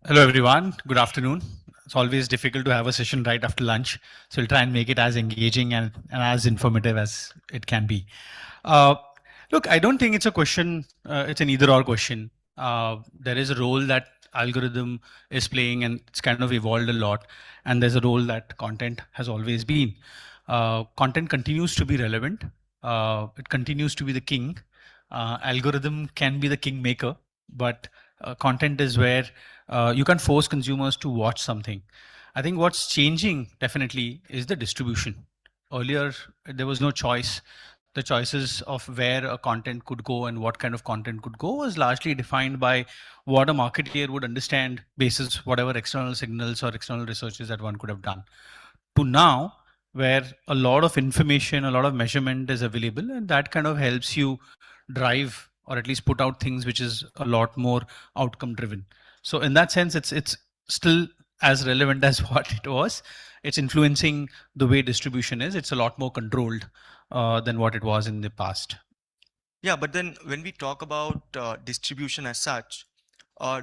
Hello, everyone. Good afternoon. It's always difficult to have a session right after lunch, so we'll try and make it as engaging and as informative as it can be. Uh, Look, I don't think it's a question, it's an either or question. There is a role that algorithm is playing, and it's kind of evolved a lot. And there's a role that content has always been. Content continues to be relevant. It continues to be the king. Algorithm can be the kingmaker, but content is where you can force consumers to watch something. I think what's changing definitely is the distribution. Earlier, there was no choice. The choices of where a content could go and what kind of content could go was largely defined by what a marketeer would understand basis whatever external signals or external researches that one could have done. To now, where a lot of information, a lot of measurement is available, and that kind of helps you drive or at least put out things which is a lot more outcome driven. So in that sense, it's still as relevant as what it was. It's influencing the way distribution is. It's a lot more controlled than what it was in the past. Yeah, but then when we talk about distribution as such,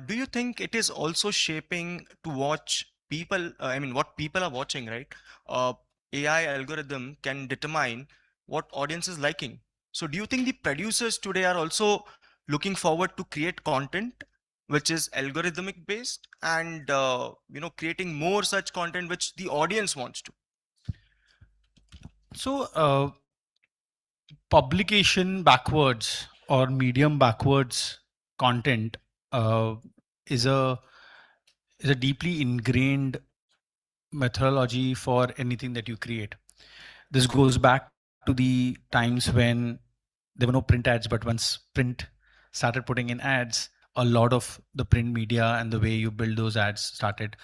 do you think it is also shaping to watch people? I mean, what people are watching, right? AI algorithm can determine what audience is liking. So, do you think the producers today are also looking forward to create content which is algorithmic based and creating more such content which the audience wants to? So, publication backwards or medium backwards content uh, is a deeply ingrained methodology for anything that you create. This goes back to the times when there were no print ads, but once print started putting in ads, a lot of the print media and the way you build those ads started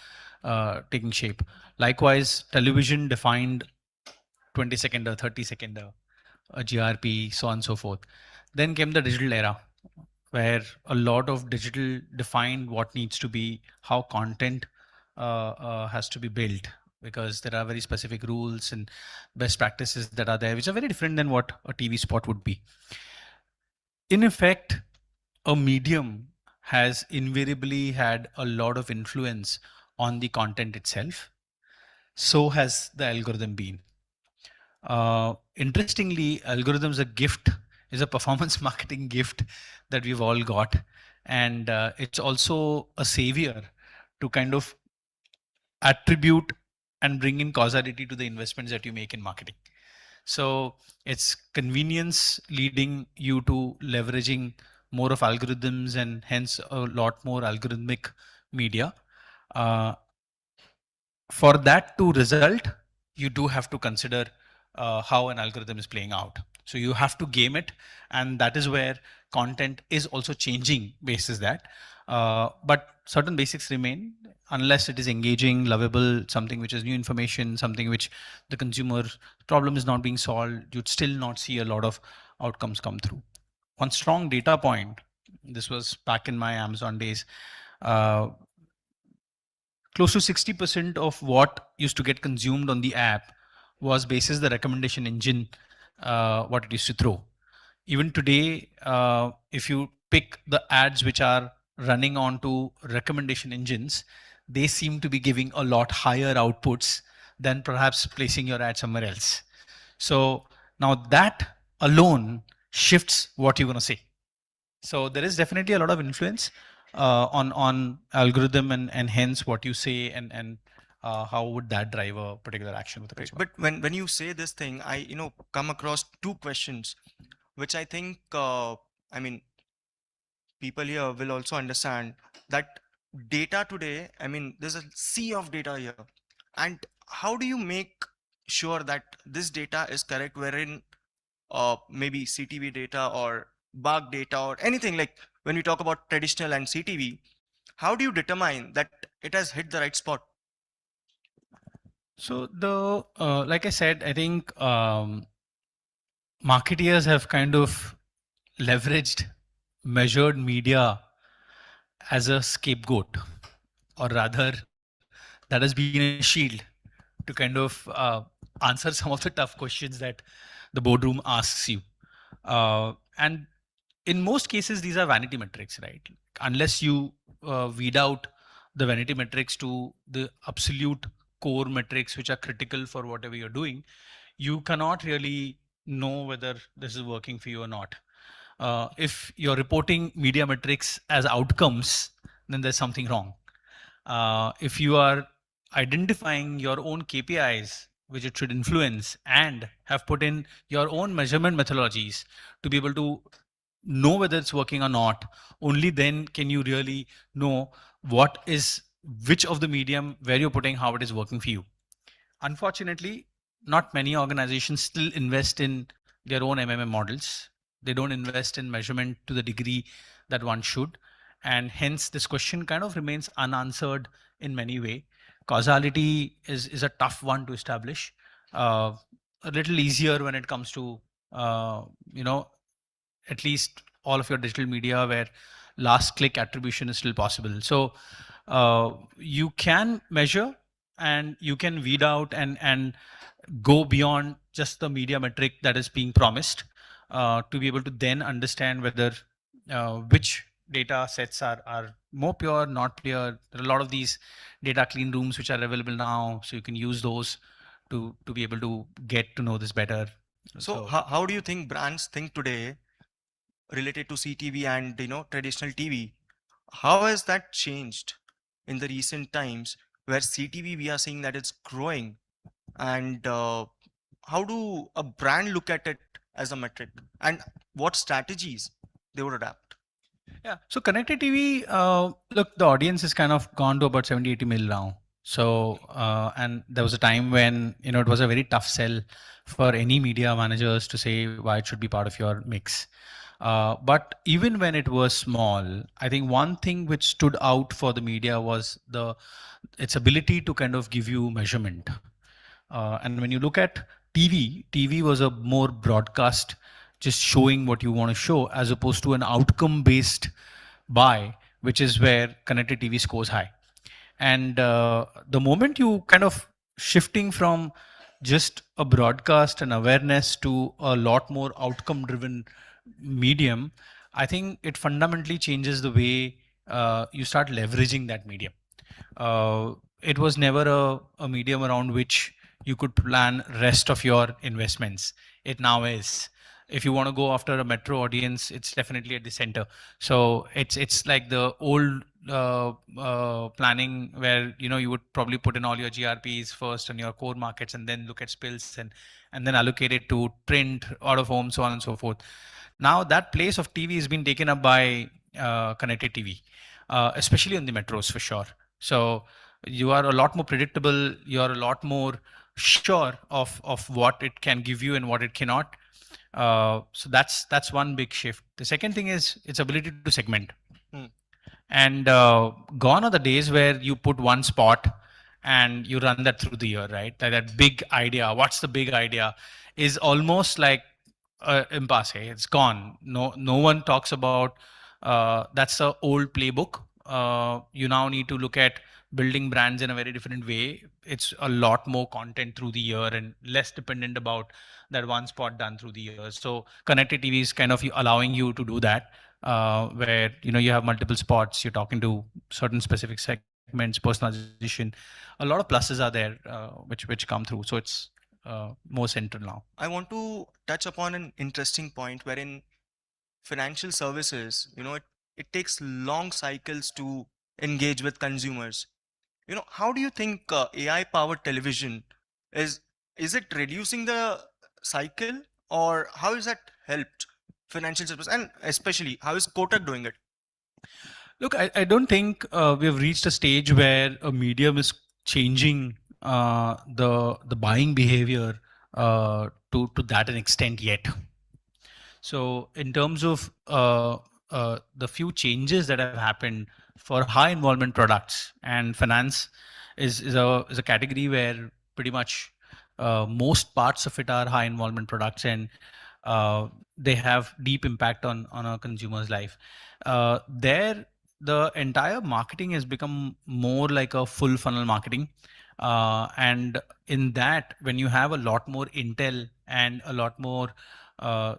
taking shape. Likewise, television defined 20-second or 30-second a GRP, so on and so forth. Then came the digital era, where a lot of digital defined what needs to be, how content has to be built, because there are very specific rules and best practices that are there, which are very different than what a TV spot would be. In effect, a medium has invariably had a lot of influence on the content itself. So has the algorithm been. Interestingly, algorithms a gift is a performance marketing gift that we've all got, and it's also a savior to kind of attribute and bring in causality to the investments that you make in marketing. So it's convenience leading you to leveraging more of algorithms and hence a lot more algorithmic media. For that to result, you do have to consider how an algorithm is playing out. So you have to game it, and that is where content is also changing basis that. But certain basics remain unless it is engaging, lovable, something which is new information, something which the consumer problem is not being solved, you'd still not see a lot of outcomes come through. One strong data point, this was back in my Amazon days, close to 60% of what used to get consumed on the app was basis the recommendation engine, what it used to throw. Even today, if you pick the ads which are running onto recommendation engines, they seem to be giving a lot higher outputs than perhaps placing your ad somewhere else. So now that alone shifts what you're going to say. So there is definitely a lot of influence on algorithm and hence what you say and how would that drive a particular action with the consumer. But when you say this thing, I come across two questions, which I think I mean people here will also understand that data today. I mean, there's a sea of data here, and how do you make sure that this data is correct? Wherein maybe CTV data or bug data or anything like when we talk about traditional and CTV, how do you determine that it has hit the right spot? So the like I said, I think marketeers have kind of leveraged measured media as a scapegoat, or rather, that has been a shield to kind of answer some of the tough questions that the boardroom asks you. And in most cases, these are vanity metrics, right? Unless you weed out the vanity metrics to the absolute core metrics, which are critical for whatever you're doing, you cannot really know whether this is working for you or not. If you're reporting media metrics as outcomes, then there's something wrong. If you are identifying your own KPIs, which it should influence, and have put in your own measurement methodologies to be able to know whether it's working or not, only then can you really know what is which of the medium where you're putting how it is working for you. Unfortunately, not many organizations still invest in their own MMM models. They don't invest in measurement to the degree that one should. And hence this question kind of remains unanswered in many way. Causality is a tough one to establish. A little easier when it comes to, you know, at least all of your digital media where last click attribution is still possible. So you can measure and you can weed out and go beyond just the media metric that is being promised to be able to then understand whether which data sets are more pure, not pure. There are a lot of these data clean rooms which are available now, so you can use those to be able to get to know this better. So how do you think brands think today related to CTV and traditional TV? How has that changed in the recent times where CTV we are seeing that it's growing, and how do a brand look at it as a metric, and what strategies they would adapt? Yeah. So connected TV, look, the audience has kind of gone to about 70, 80 mil now. So, and there was a time when, it was a very tough sell for any media managers to say why it should be part of your mix. But even when it was small, I think one thing which stood out for the media was its ability to kind of give you measurement. And when you look at TV was a more broadcast, just showing what you want to show, as opposed to an outcome based buy, which is where connected TV scores high. And the moment you kind of shifting from just a broadcast and awareness to a lot more outcome driven medium, I think it fundamentally changes the way you start leveraging that medium. It was never a medium around which you could plan rest of your investments. It now is. If you want to go after a metro audience, it's definitely at the center. So it's like the old planning where you would probably put in all your GRPs first on your core markets and then look at spills and then allocate it to print, out of home, so on and so forth. Now that place of TV has been taken up by connected TV, especially on the metros for sure. So you are a lot more predictable. You're a lot more sure of what it can give you and what it cannot. So that's one big shift. The second thing is its ability to segment. And gone are the days where you put one spot and you run that through the year, right? That big idea, what's the big idea, is almost like impasse. It's gone. No one talks about that's the old playbook. You now need to look at building brands in a very different way. It's a lot more content through the year and less dependent about that one spot done through the year. So connected TV is kind of allowing you to do that, where you have multiple spots. You're talking to certain specific segments, personalization. A lot of pluses are there, which come through. So it's more central now. I want to touch upon an interesting point wherein financial services, it takes long cycles to engage with consumers. How do you think AI powered television is it reducing the cycle, or how is that helped financial services, and especially how is Kotak doing it? Look, I don't think we've reached a stage where a medium is changing the buying behavior to that an extent yet. So in terms of the few changes that have happened for high involvement products, and finance is a category where pretty much most parts of it are high involvement products, and they have deep impact on a consumer's life. There, the entire marketing has become more like a full funnel marketing, And in that, when you have a lot more intel and a lot more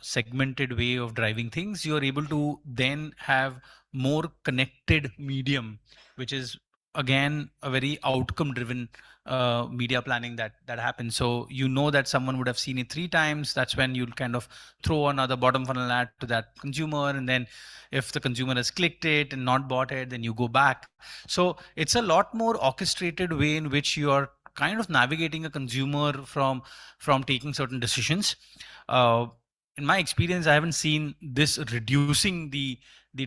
segmented way of driving things, you're able to then have more connected medium, which is again a very outcome driven media planning that happens. So you know that someone would have seen it 3 times. That's when you'll kind of throw another bottom funnel ad to that consumer, and then if the consumer has clicked it and not bought it, then you go back. So it's a lot more orchestrated way in which you are kind of navigating a consumer from taking certain decisions. uh, in my experience, I haven't seen this reducing the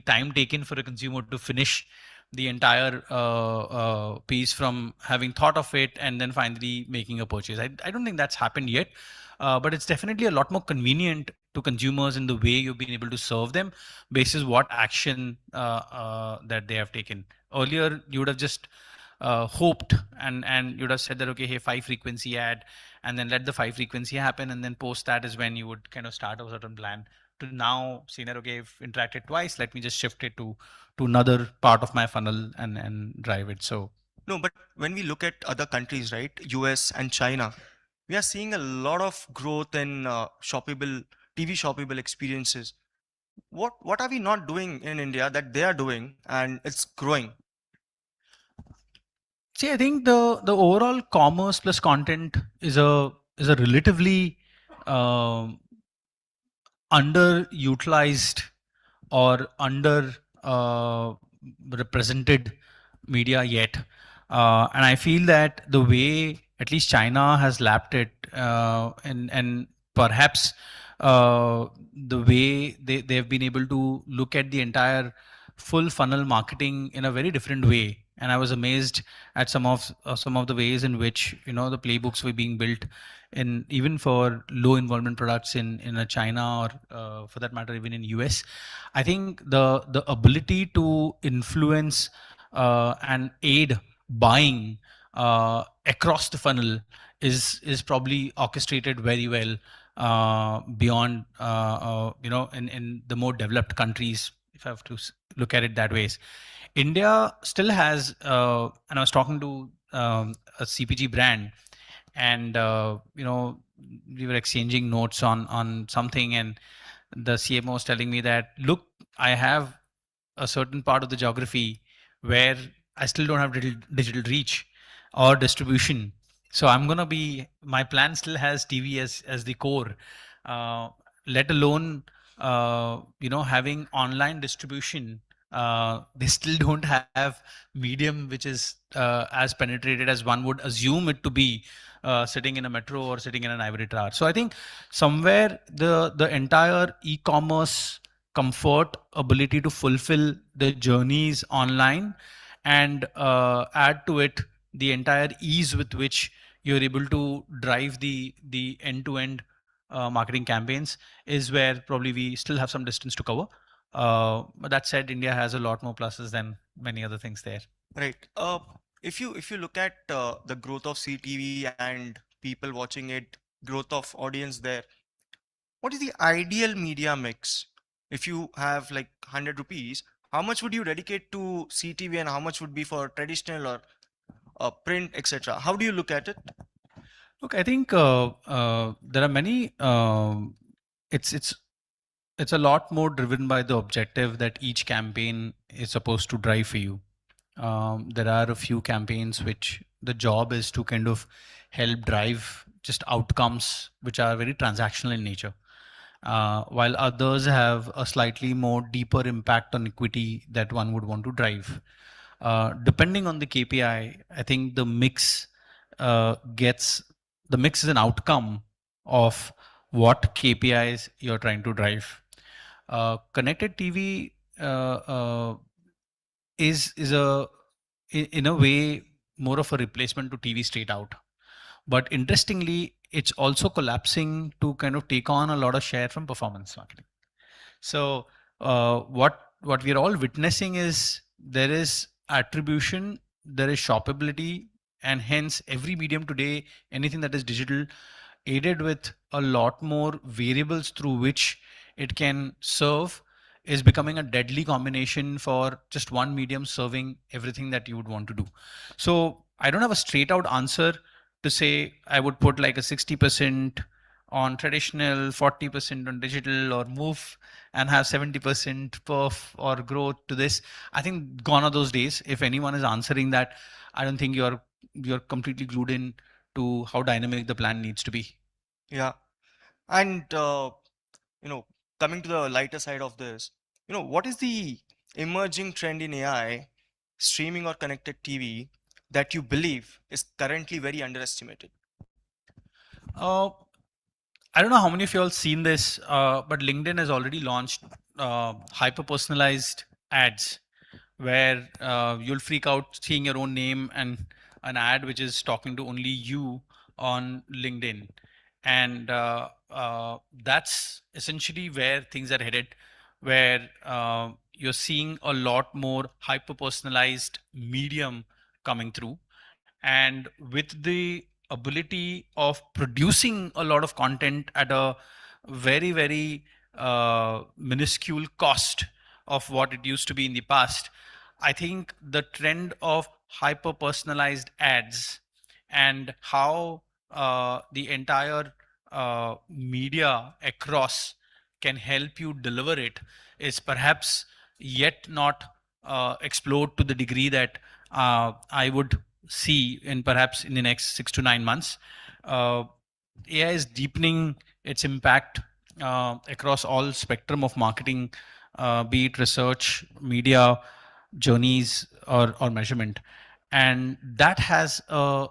time taken for a consumer to finish the entire piece from having thought of it and then finally making a purchase. I don't think that's happened yet, but it's definitely a lot more convenient to consumers in the way you've been able to serve them basis what action that they have taken. Earlier, you would have just hoped and you'd have said that, okay, hey, 5 frequency ad, and then let the 5 frequency happen, and then post that is when you would kind of start a certain plan. To now seeing that, okay, if interacted twice, let me just shift it to another part of my funnel and drive it. So No, but when we look at other countries, right, US and China, we are seeing a lot of growth in shoppable TV shoppable experiences. What are we not doing in India that they are doing and it's growing? see, I think the overall commerce plus content is a relatively um underutilized or under represented media yet. And I feel that the way at least China has lapped it, and perhaps the way they've been able to look at the entire full funnel marketing in a very different way. And I was amazed at some of the ways in which the playbooks were being built in even for low involvement products in a China or for that matter even in US. I think the ability to influence and aid buying across the funnel is probably orchestrated very well beyond in the more developed countries, if I have to look at it that ways. India still has, and I was talking to a CPG brand, and we were exchanging notes on something, and the CMO was telling me that, look, I have a certain part of the geography where I still don't have digital reach or distribution. So I'm gonna be, my plan still has TV as the core, uh, let alone having online distribution. They still don't have medium which is as penetrated as one would assume it to be, sitting in a metro or sitting in an ivory tower. So I think somewhere the entire e-commerce comfort, ability to fulfill the journeys online, and add to it the entire ease with which you're able to drive the end-to-end marketing campaigns is where probably we still have some distance to cover. But that said, India has a lot more pluses than many other things there. Right. If you look at the growth of CTV and people watching it, growth of audience there, what is the ideal media mix? If you have like 100 rupees, how much would you dedicate to CTV and how much would be for traditional or print, etc.? How do you look at it? Look, I think there are many. It's a lot more driven by the objective that each campaign is supposed to drive for you. There are a few campaigns which the job is to kind of help drive just outcomes which are very transactional in nature, while others have a slightly more deeper impact on equity that one would want to drive. Depending on the KPI, I think the mix is an outcome of what KPIs you're trying to drive. Connected TV is in a way more of a replacement to TV straight out. But interestingly, it's also collapsing to kind of take on a lot of share from performance marketing. So what we're all witnessing is there is attribution, there is shoppability, and hence every medium today, anything that is digital, aided with a lot more variables through which it can serve, is becoming a deadly combination for just one medium serving everything that you would want to do. So I don't have a straight out answer to say I would put like a 60% on traditional, 40% on digital, or move and have 70% perf or growth to this. I think gone are those days. If anyone is answering that, I don't think you're completely glued in to how dynamic the plan needs to be. Yeah. And coming to the lighter side of this, what is the emerging trend in AI, streaming or connected TV that you believe is currently very underestimated? Uh, I don't know how many of you all seen this, but LinkedIn has already launched hyper personalized ads where you'll freak out seeing your own name and an ad which is talking to only you on LinkedIn. And that's essentially where things are headed, where you're seeing a lot more hyper personalized medium coming through. And with the ability of producing a lot of content at a very, very minuscule cost of what it used to be in the past, I think the trend of hyper personalized ads and how the entire media across can help you deliver it is perhaps yet not explored to the degree that I would see in perhaps in the next 6 to 9 months. AI is deepening its impact across all spectrum of marketing, be it research, media, journeys, or measurement, and that has a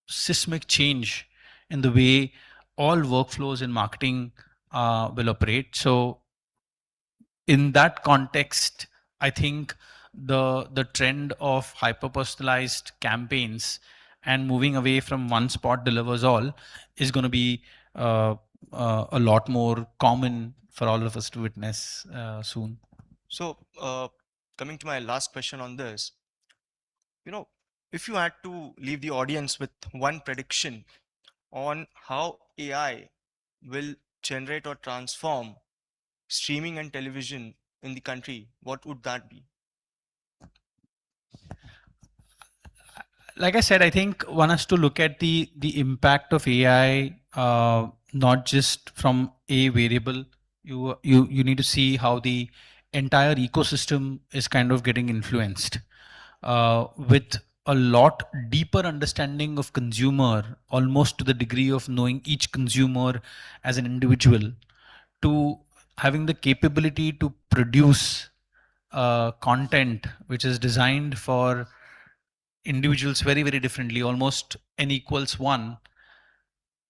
seismic change in the way all workflows in marketing will operate. So in that context, I think the trend of hyper personalized campaigns and moving away from one spot delivers all is going to be a lot more common for all of us to witness soon. So, coming to my last question on this, if you had to leave the audience with one prediction on how AI will generate or transform streaming and television in the country, what would that be? Like I said, I think one has to look at the impact of AI, not just from a variable. You need to see how the entire ecosystem is kind of getting influenced with a lot deeper understanding of consumer, almost to the degree of knowing each consumer as an individual, to having the capability to produce content which is designed for individuals very, very differently, almost n equals 1,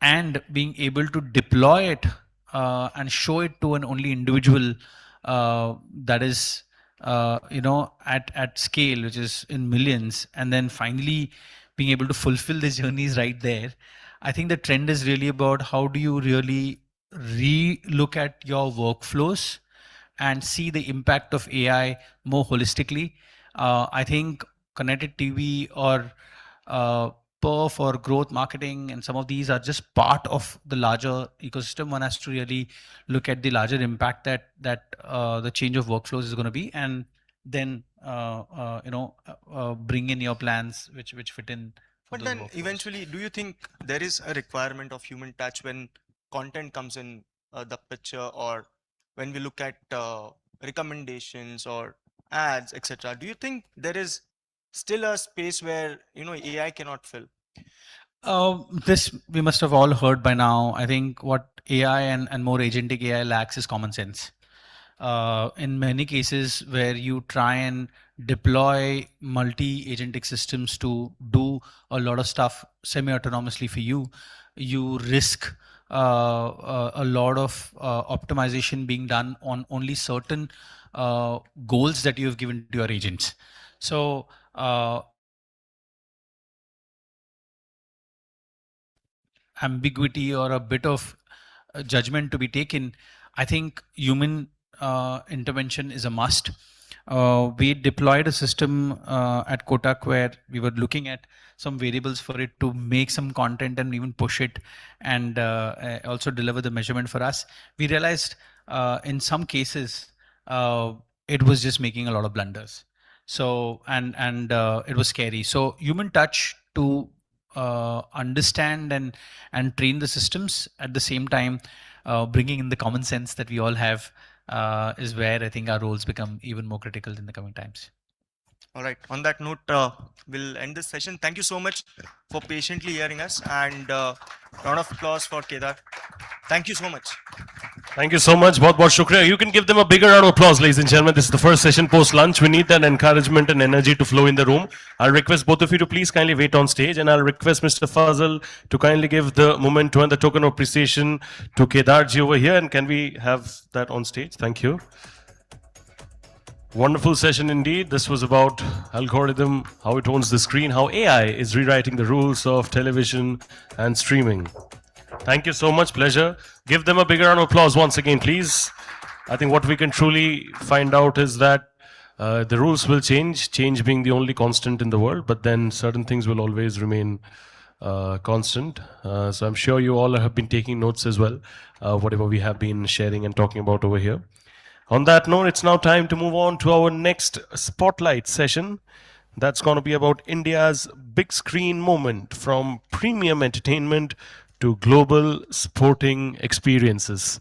and being able to deploy it and show it to an only individual that is at scale, which is in millions, and then finally being able to fulfill the journeys right there. I think the trend is really about how do you really re-look at your workflows and see the impact of AI more holistically. I think connected TV or perf or growth marketing and some of these are just part of the larger ecosystem. One has to really look at the larger impact that the change of workflows is going to be, and then bring in your plans which fit in. But then eventually, do you think there is a requirement of human touch when content comes in the picture, or when we look at recommendations or ads, etc.? Do you think there is still a space where AI cannot fill? This we must have all heard by now. I think what AI and more agentic AI lacks is common sense. In many cases where you try and deploy multi-agentic systems to do a lot of stuff semi-autonomously for you, you risk a lot of optimization being done on only certain goals that you have given to your agents. So ambiguity or a bit of judgment to be taken, I think human intervention is a must. We deployed a system at Kotak where we were looking at some variables for it to make some content and even push it and also deliver the measurement for us. We realized in some cases it was just making a lot of blunders. So and it was scary. So human touch to understand and train the systems at the same time, bringing in the common sense that we all have, is where I think our roles become even more critical in the coming times. All right. On that note, we'll end this session. Thank you so much for patiently hearing us, and round of applause for Kedar. Thank you so much. Thank you so much. बहुत बहुत शुक्रिया. You can give them a bigger round of applause, ladies and gentlemen. This is the first session post lunch. We need that encouragement and energy to flow in the room. I'll request both of you to please kindly wait on stage, and I'll request Mr. Fazal to kindly give the memento and the token of appreciation to Kedarji over here. And can we have that on stage? Thank you. Wonderful session indeed. This was about algorithm, how it owns the screen, how AI is rewriting the rules of television and streaming. Thank you so much. Pleasure. Give them a bigger round of applause once again, please. I think what we can truly find out is that the rules will change being the only constant in the world, but then certain things will always remain constant. So I'm sure you all have been taking notes as well, whatever we have been sharing and talking about over here. On that note, it's now time to move on to our next spotlight session. That's going to be about India's big screen moment, from premium entertainment to global sporting experiences.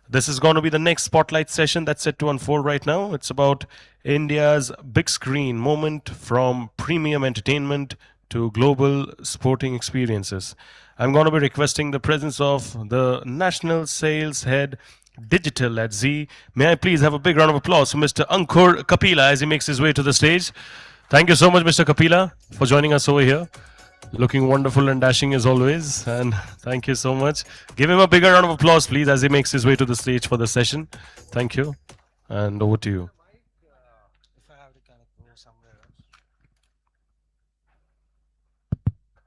This is going to be the next spotlight session that's set to unfold right now. It's about India's big screen moment, from premium entertainment to global sporting experiences. I'm going to be requesting the presence of the National Sales Head Digital at Z. May I please have a big round of applause for Mr. Ankur Kapila as he makes his way to the stage. Thank you so much, Mr. Kapila, for joining us over here. Looking wonderful and dashing as always, and thank you so much. Give him a bigger round of applause, please, as he makes his way to the stage for the session. Thank you, and over to you.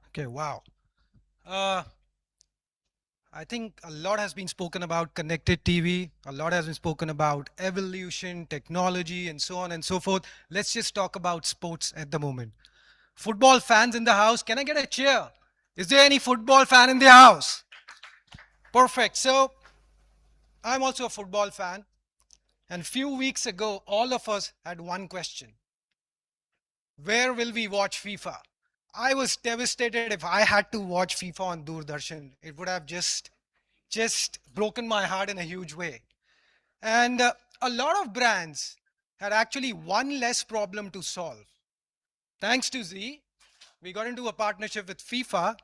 Okay, wow. I think a lot has been spoken about connected TV. A lot has been spoken about evolution, technology, and so on and so forth. Let's just talk about sports at the moment. Football fans in the house, can I get a cheer? Is there any football fan in the house? Perfect. So I'm also a football fan. And a few weeks ago, all of us had one question. Where will we watch FIFA? I was devastated. If I had to watch FIFA on Doordarshan, it would have just broken my heart in a huge way. And a lot of brands had actually one less problem to solve. Thanks to Z, we got into a partnership with FIFA,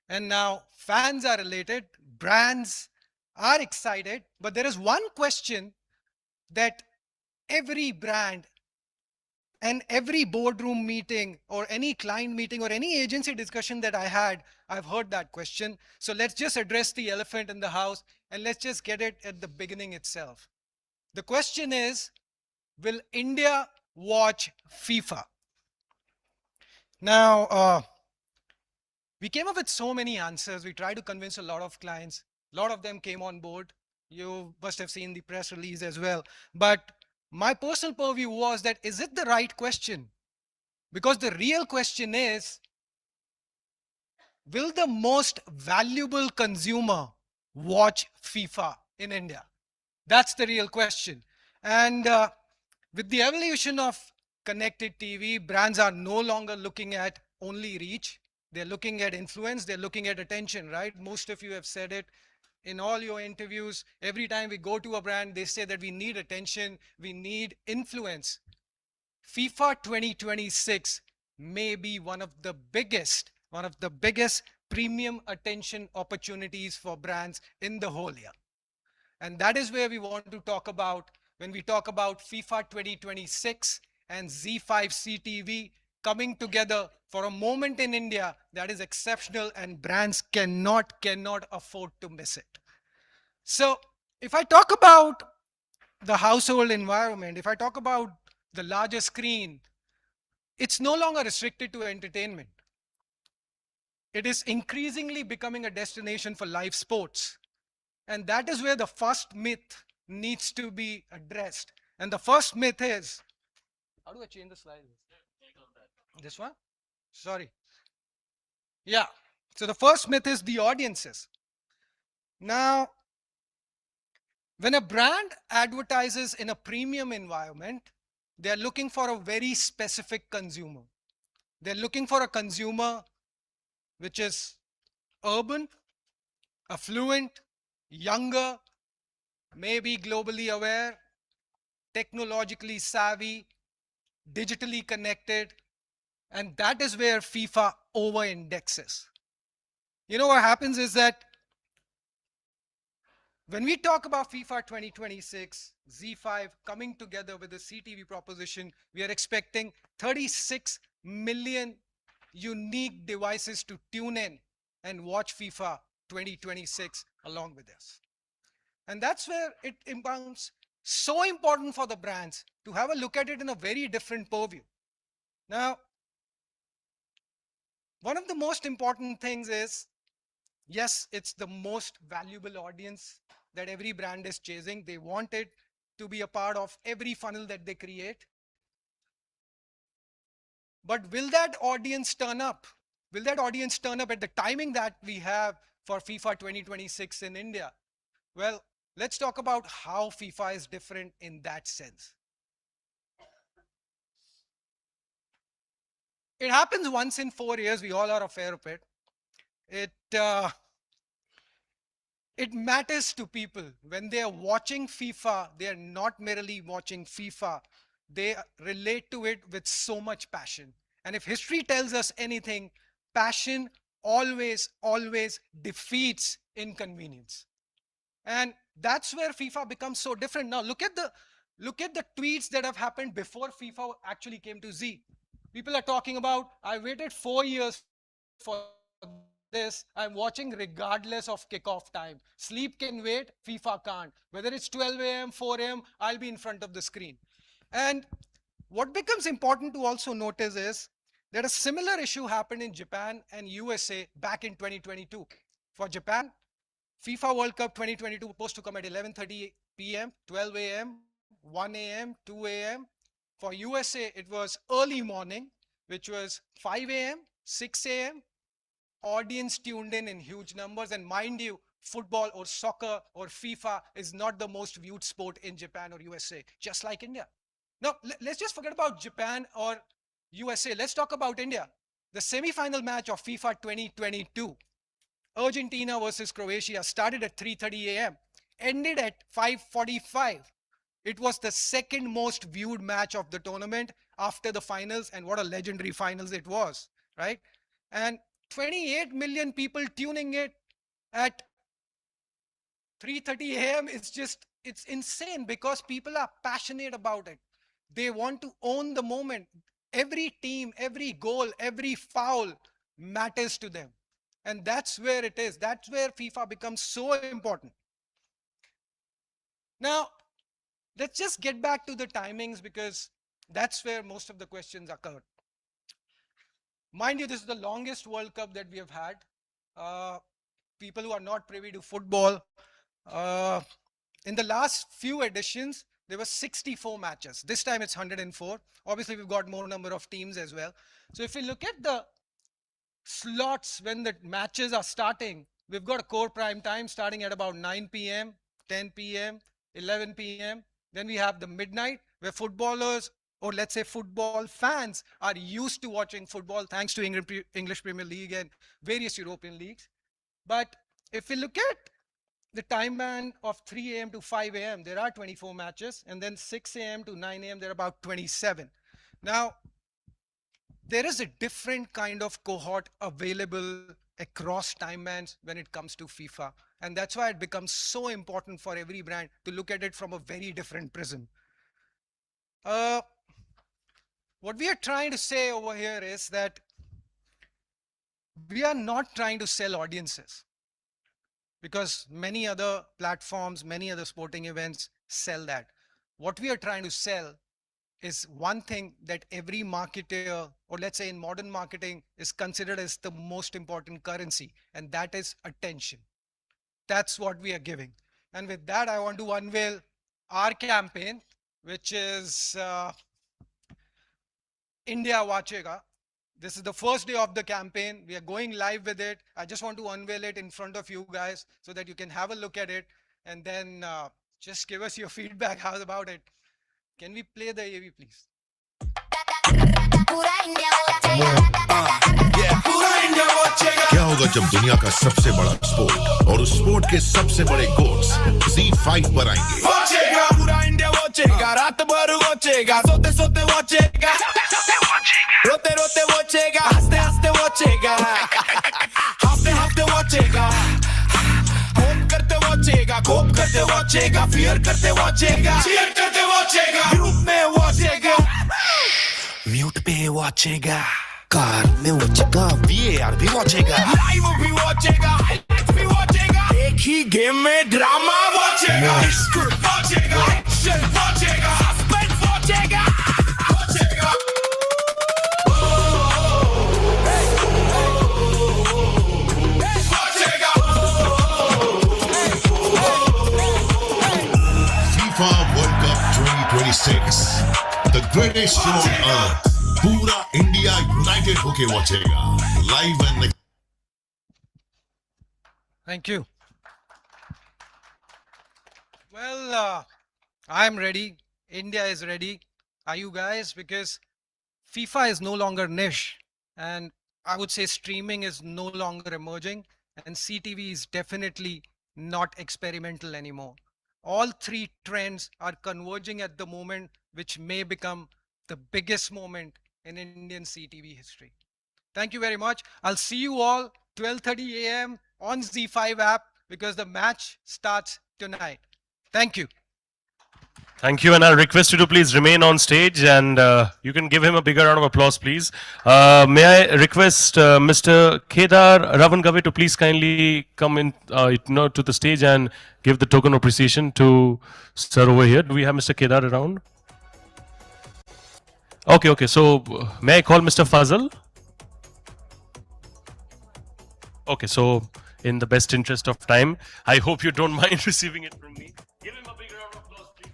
and now fans are related, brands are excited, but there is one question that every brand and every boardroom meeting or any client meeting or any agency discussion that I had, I've heard that question. So let's just address the elephant in the house, and let's just get it at the beginning itself. The question is, will India watch FIFA? Now, we came up with so many answers. We tried to convince a lot of clients. A lot of them came on board. You must have seen the press release as well. But my personal purview was that, is it the right question? Because the real question is, will the most valuable consumer watch FIFA in India? That's the real question. And with the evolution of connected TV, brands are no longer looking at only reach. They're looking at influence. They're looking at attention, right? Most of you have said it in all your interviews. Every time we go to a brand, they say that we need attention, we need influence. FIFA 2026 may be one of the biggest premium attention opportunities for brands in the whole year. And that is where we want to talk about when we talk about FIFA 2026 and Z5 CTV coming together for a moment in India that is exceptional, and brands cannot afford to miss it. So if I talk about the household environment, if I talk about the larger screen, it's no longer restricted to entertainment. It is increasingly becoming a destination for live sports. And that is where the first myth needs to be addressed. And the first myth is, how do I change the slide? This one? Sorry. Yeah. So the first myth is the audiences. Now, when a brand advertises in a premium environment, they're looking for a very specific consumer. They're looking for a consumer which is urban, affluent, younger, maybe globally aware, technologically savvy, digitally connected, and that is where FIFA over indexes. You know what happens is that when we talk about FIFA 2026, Z5 coming together with the CTV proposition, we are expecting 36 million unique devices to tune in and watch FIFA 2026 along with us. And that's where it becomes so important for the brands to have a look at it in a very different purview. Now, one of the most important things is, yes, it's the most valuable audience that every brand is chasing. They want it to be a part of every funnel that they create. But will that audience turn up? Will that audience turn up at the timing that we have for FIFA 2026 in India? Well, let's talk about how FIFA is different in that sense. It happens once in 4 years. We all are aware of it. It matters to people. When they are watching FIFA, they are not merely watching FIFA. They relate to it with so much passion. And if history tells us anything, passion always defeats inconvenience. And that's where FIFA becomes so different. Now look at the tweets that have happened before FIFA actually came to Z. People are talking about, I waited 4 years for this. I'm watching regardless of kickoff time. Sleep can wait, FIFA can't. Whether it's 12 a.m., 4 a.m., I'll be in front of the screen. And what becomes important to also notice is that a similar issue happened in Japan and USA back in 2022. For Japan, FIFA World Cup 2022 was supposed to come at 11:30 p.m., 12 a.m., 1 a.m., 2 a.m. For USA, it was early morning, which was 5 a.m., 6 a.m. Audience tuned in huge numbers. And mind you, football or soccer or FIFA is not the most viewed sport in Japan or USA, just like India. Now, let's just forget about Japan or USA. Let's talk about India. The semi-final match of FIFA 2022, Argentina versus Croatia, started at 3:30 a.m., ended at 5:45. It was the second most viewed match of the tournament after the finals, and what a legendary finals it was, right? And 28 million people tuning it at 3:30 a.m. It's insane because people are passionate about it. They want to own the moment. Every team, every goal, every foul matters to them. And that's where it is. That's where FIFA becomes so important. Now, let's just get back to the timings because that's where most of the questions occurred. Mind you, this is the longest World Cup that we have had. People who are not privy to football, in the last few editions, there were 64 matches. This time it's 104. Obviously, we've got more number of teams as well. So if we look at the slots when the matches are starting, we've got a core prime time starting at about 9 p.m., 10 p.m., 11 p.m. Then we have the midnight where footballers, or let's say football fans, are used to watching football thanks to English Premier League and various European leagues. But if we look at the time band of 3 a.m. to 5 a.m., there are 24 matches, and then 6 a.m. to 9 a.m., there are about 27. Now, there is a different kind of cohort available across time bands when it comes to FIFA. And that's why it becomes so important for every brand to look at it from a very different prism. What we are trying to say over here is that we are not trying to sell audiences, because many other platforms, many other sporting events sell that. What we are trying to sell is one thing that every marketer, or let's say in modern marketing, is considered as the most important currency, and that is attention. That's what we are giving. And with that, I want to unveil our campaign, which is India Vachega. This is the first day of the campaign. We are going live with it. I just want to unveil it in front of you guys so that you can have a look at it and then just give us your feedback. How about it? Can we play the AV, please? क्या होगा जब दुनिया का सबसे बड़ा sport और उस sport के सबसे बड़े कोर्स Z5 पर आएंगे? पूरा इंडिया वॉचेगा, रात भर वॉचेगा, सोते सोते वॉचेगा, रोते रोते वॉचेगा, हंसते हंसते वॉचेगा, हफ्ते हफ्ते वॉचेगा, होप करते वॉचेगा, कोप करते वॉचेगा, फियर करते वॉचेगा, चीयर करते वॉचेगा, ग्रुप में वॉचेगा, म्यूट पे वॉचेगा, कार में वॉचेगा, VAR भी वॉचेगा, लाइव भी वॉचेगा, हाइलाइट्स भी वॉचेगा, एक ही गेम में ड्रामा वॉचेगा, स्क्रिप्ट वॉचेगा, एक्शन वॉचेगा, सस्पेंस वॉचेगा, वॉचेगा। FIFA World Cup 2026, the greatest show on earth. पूरा इंडिया यूनाइटेड होके वॉचेगा live and Thank you. Well, I'm ready. India is ready. Are you guys? Because FIFA is no longer niche. And I would say streaming is no longer emerging. And CTV is definitely not experimental anymore. All three trends are converging at the moment, which may become the biggest moment in Indian CTV history. Thank you very much. I'll see you all 12:30 a.m. on Z5 app because the match starts tonight. Thank you. Thank you, and I'll request you to please remain on stage, and you can give him a bigger round of applause, please. May I request Mr. Kedar Ravangave to please kindly come in to the stage and give the token of appreciation to sir over here. Do we have Mr. Kedar around? Okay. So may I call Mr. Fazal? Okay, so in the best interest of time, I hope you don't mind receiving it from me. Give him a big round of applause, please.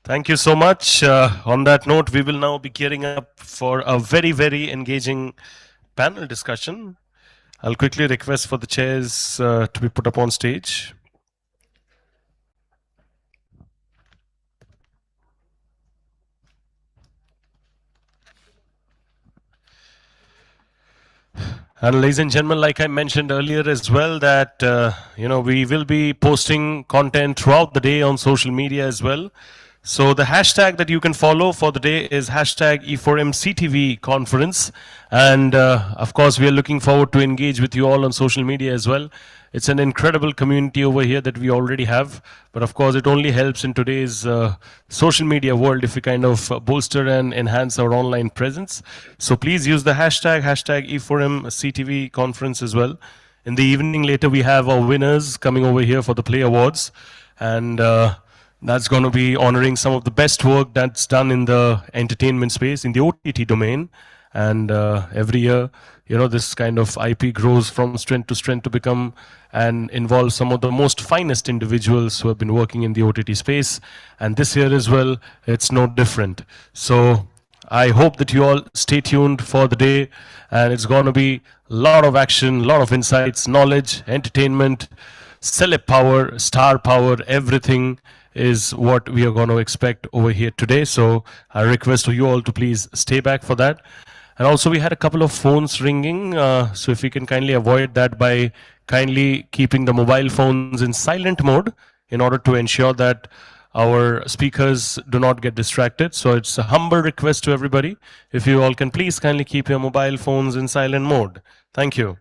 Thank you so much. On that note, we will now be gearing up for a very, very engaging panel discussion. I'll quickly request for the chairs to be put up on stage. And ladies and gentlemen, like I mentioned earlier as well, that we will be posting content throughout the day on social media as well. So the hashtag that you can follow for the day is hashtag e4m CTV conference. And of course, we are looking forward to engage with you all on social media as well. It's an incredible community over here that we already have. But of course, it only helps in today's social media world if we kind of bolster and enhance our online presence. So please use the hashtag e4m CTV conference as well. In the evening later, we have our winners coming over here for the Play Awards. And that's going to be honoring some of the best work that's done in the entertainment space, in the OTT domain. And every year, this kind of IP grows from strength to become and involve some of the most finest individuals who have been working in the OTT space. And this year as well, it's no different. So I hope that you all stay tuned for the day, and it's going to be a lot of action, a lot of insights, knowledge, entertainment, celeb power, star power, everything is what we are going to expect over here today. So I request you all to please stay back for that. And also we had a couple of phones ringing. So if we can kindly avoid that by kindly keeping the mobile phones in silent mode in order to ensure that our speakers do not get distracted. So it's a humble request to everybody. If you all can please kindly keep your mobile phones in silent mode. Thank you.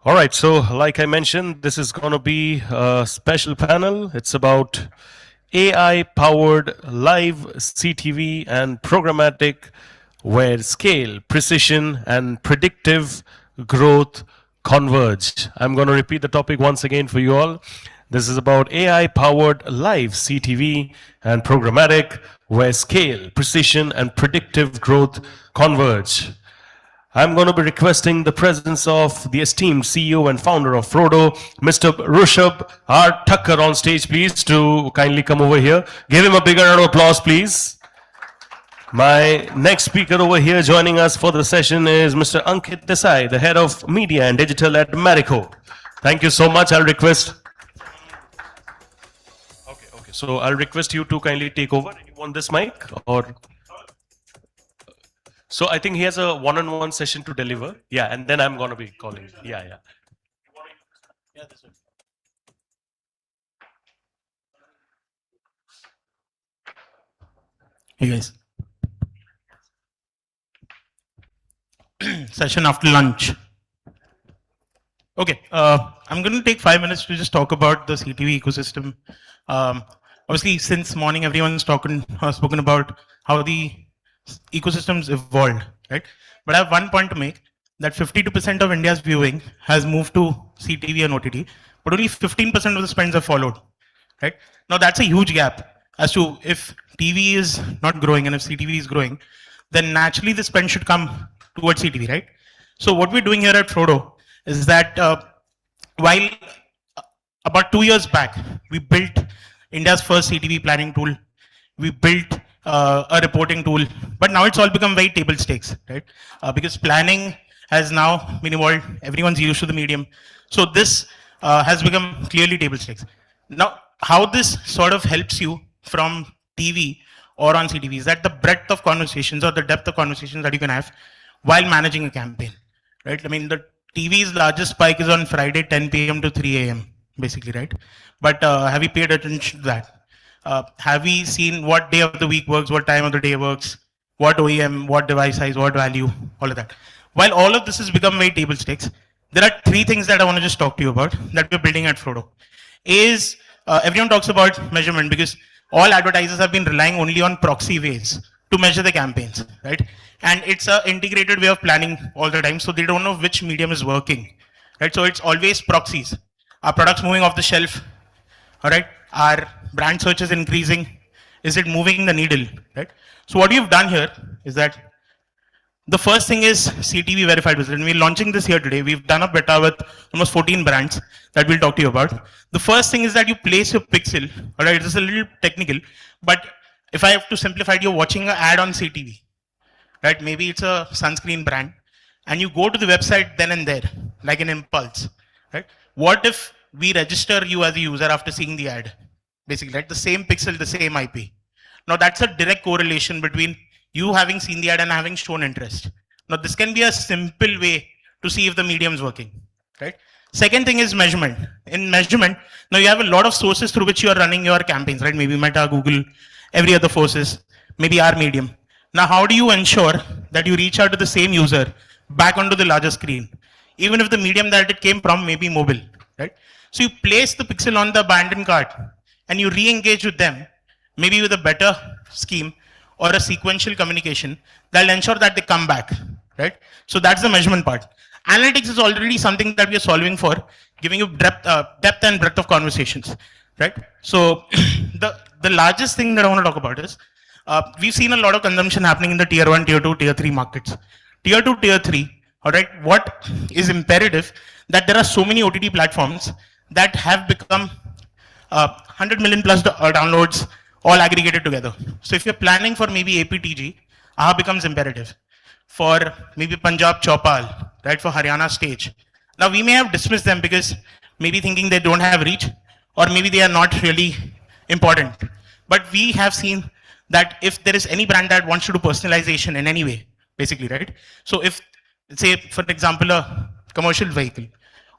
All right, so like I mentioned, this is going to be a special panel. It's about AI-powered live CTV and programmatic, where scale, precision, and predictive growth converge. I'm going to repeat the topic once again for you all. This is about AI-powered live CTV and programmatic, where scale, precision, and predictive growth converge. I'm going to be requesting the presence of the esteemed CEO and founder of Frodo, Mr. Rushabh R. Thakkar on stage, please, to kindly come over here. Give him a bigger round of applause, please. My next speaker over here joining us for the session is Mr. Ankit Desai, the head of media and digital at Marico. Thank you so much. I'll request. Okay. So I'll request you to kindly take over. You want this mic or? So I think he has a one-on-one session to deliver. Yeah, and then I'm going to be calling. Yeah. Hey guys. Session after lunch. Okay, I'm going to take 5 minutes to just talk about the CTV ecosystem. Obviously, since morning, everyone's spoken about how the ecosystems evolved, right? But I have one point to make, that 52% of India's viewing has moved to CTV and OTT, but only 15% of the spends have followed, right? Now that's a huge gap as to if TV is not growing and if CTV is growing, then naturally the spend should come towards CTV, right? So what we're doing here at Frodo is that while about 2 years back, we built India's first CTV planning tool, we built a reporting tool, but now it's all become very table stakes, right? Because planning has now been evolved, everyone's used to the medium. So this has become clearly table stakes. Now, how this sort of helps you from TV or on CTV is that the breadth of conversations or the depth of conversations that you can have while managing a campaign, right? I mean, the TV's largest spike is on Friday, 10 p.m. to 3 a.m., basically, right? But have you paid attention to that? Have we seen what day of the week works, what time of the day works, what OEM, what device size, what value, all of that. While all of this has become very table stakes, there are 3 things that I want to just talk to you about that we're building at Frodo. Is everyone talks about measurement because all advertisers have been relying only on proxy ways to measure the campaigns, right? And it's an integrated way of planning all the time, so they don't know which medium is working, right? So it's always proxies. Are products moving off the shelf? All right. Are brand searches increasing? Is it moving the needle, right? So what we've done here is that the first thing is CTV verified visit, and we're launching this here today. We've done a beta with almost 14 brands that we'll talk to you about. The first thing is that you place your pixel, all right, it's a little technical, but if I have to simplify it, you're watching an ad on CTV, right? Maybe it's a sunscreen brand, and you go to the website then and there, like an impulse, right? What if we register you as a user after seeing the ad? Basically, right? The same pixel, the same IP. Now that's a direct correlation between you having seen the ad and having shown interest. Now this can be a simple way to see if the medium is working, right? Second thing is measurement. In measurement, now you have a lot of sources through which you are running your campaigns, right? Maybe Meta, Google, every other forces, maybe our medium. Now how do you ensure that you reach out to the same user back onto the larger screen, even if the medium that it came from may be mobile, right? So you place the pixel on the abandoned cart and you re-engage with them, maybe with a better scheme or a sequential communication that'll ensure that they come back, right? So that's the measurement part. Analytics is already something that we are solving for, giving you depth and breadth of conversations, right? So the largest thing that I want to talk about is we've seen a lot of consumption happening in the tier 1, tier 2, tier 3 markets. Tier 2, tier 3, all right, what is imperative that there are so many OTT platforms that have become 100 million plus downloads all aggregated together. So if you're planning for maybe APTG, AHA becomes imperative. For maybe Punjab Chopal, right, for Haryana stage. Now we may have dismissed them because maybe thinking they don't have reach or maybe they are not really important. But we have seen that if there is any brand that wants to do personalization in any way, basically, right? So if, say, for example, a commercial vehicle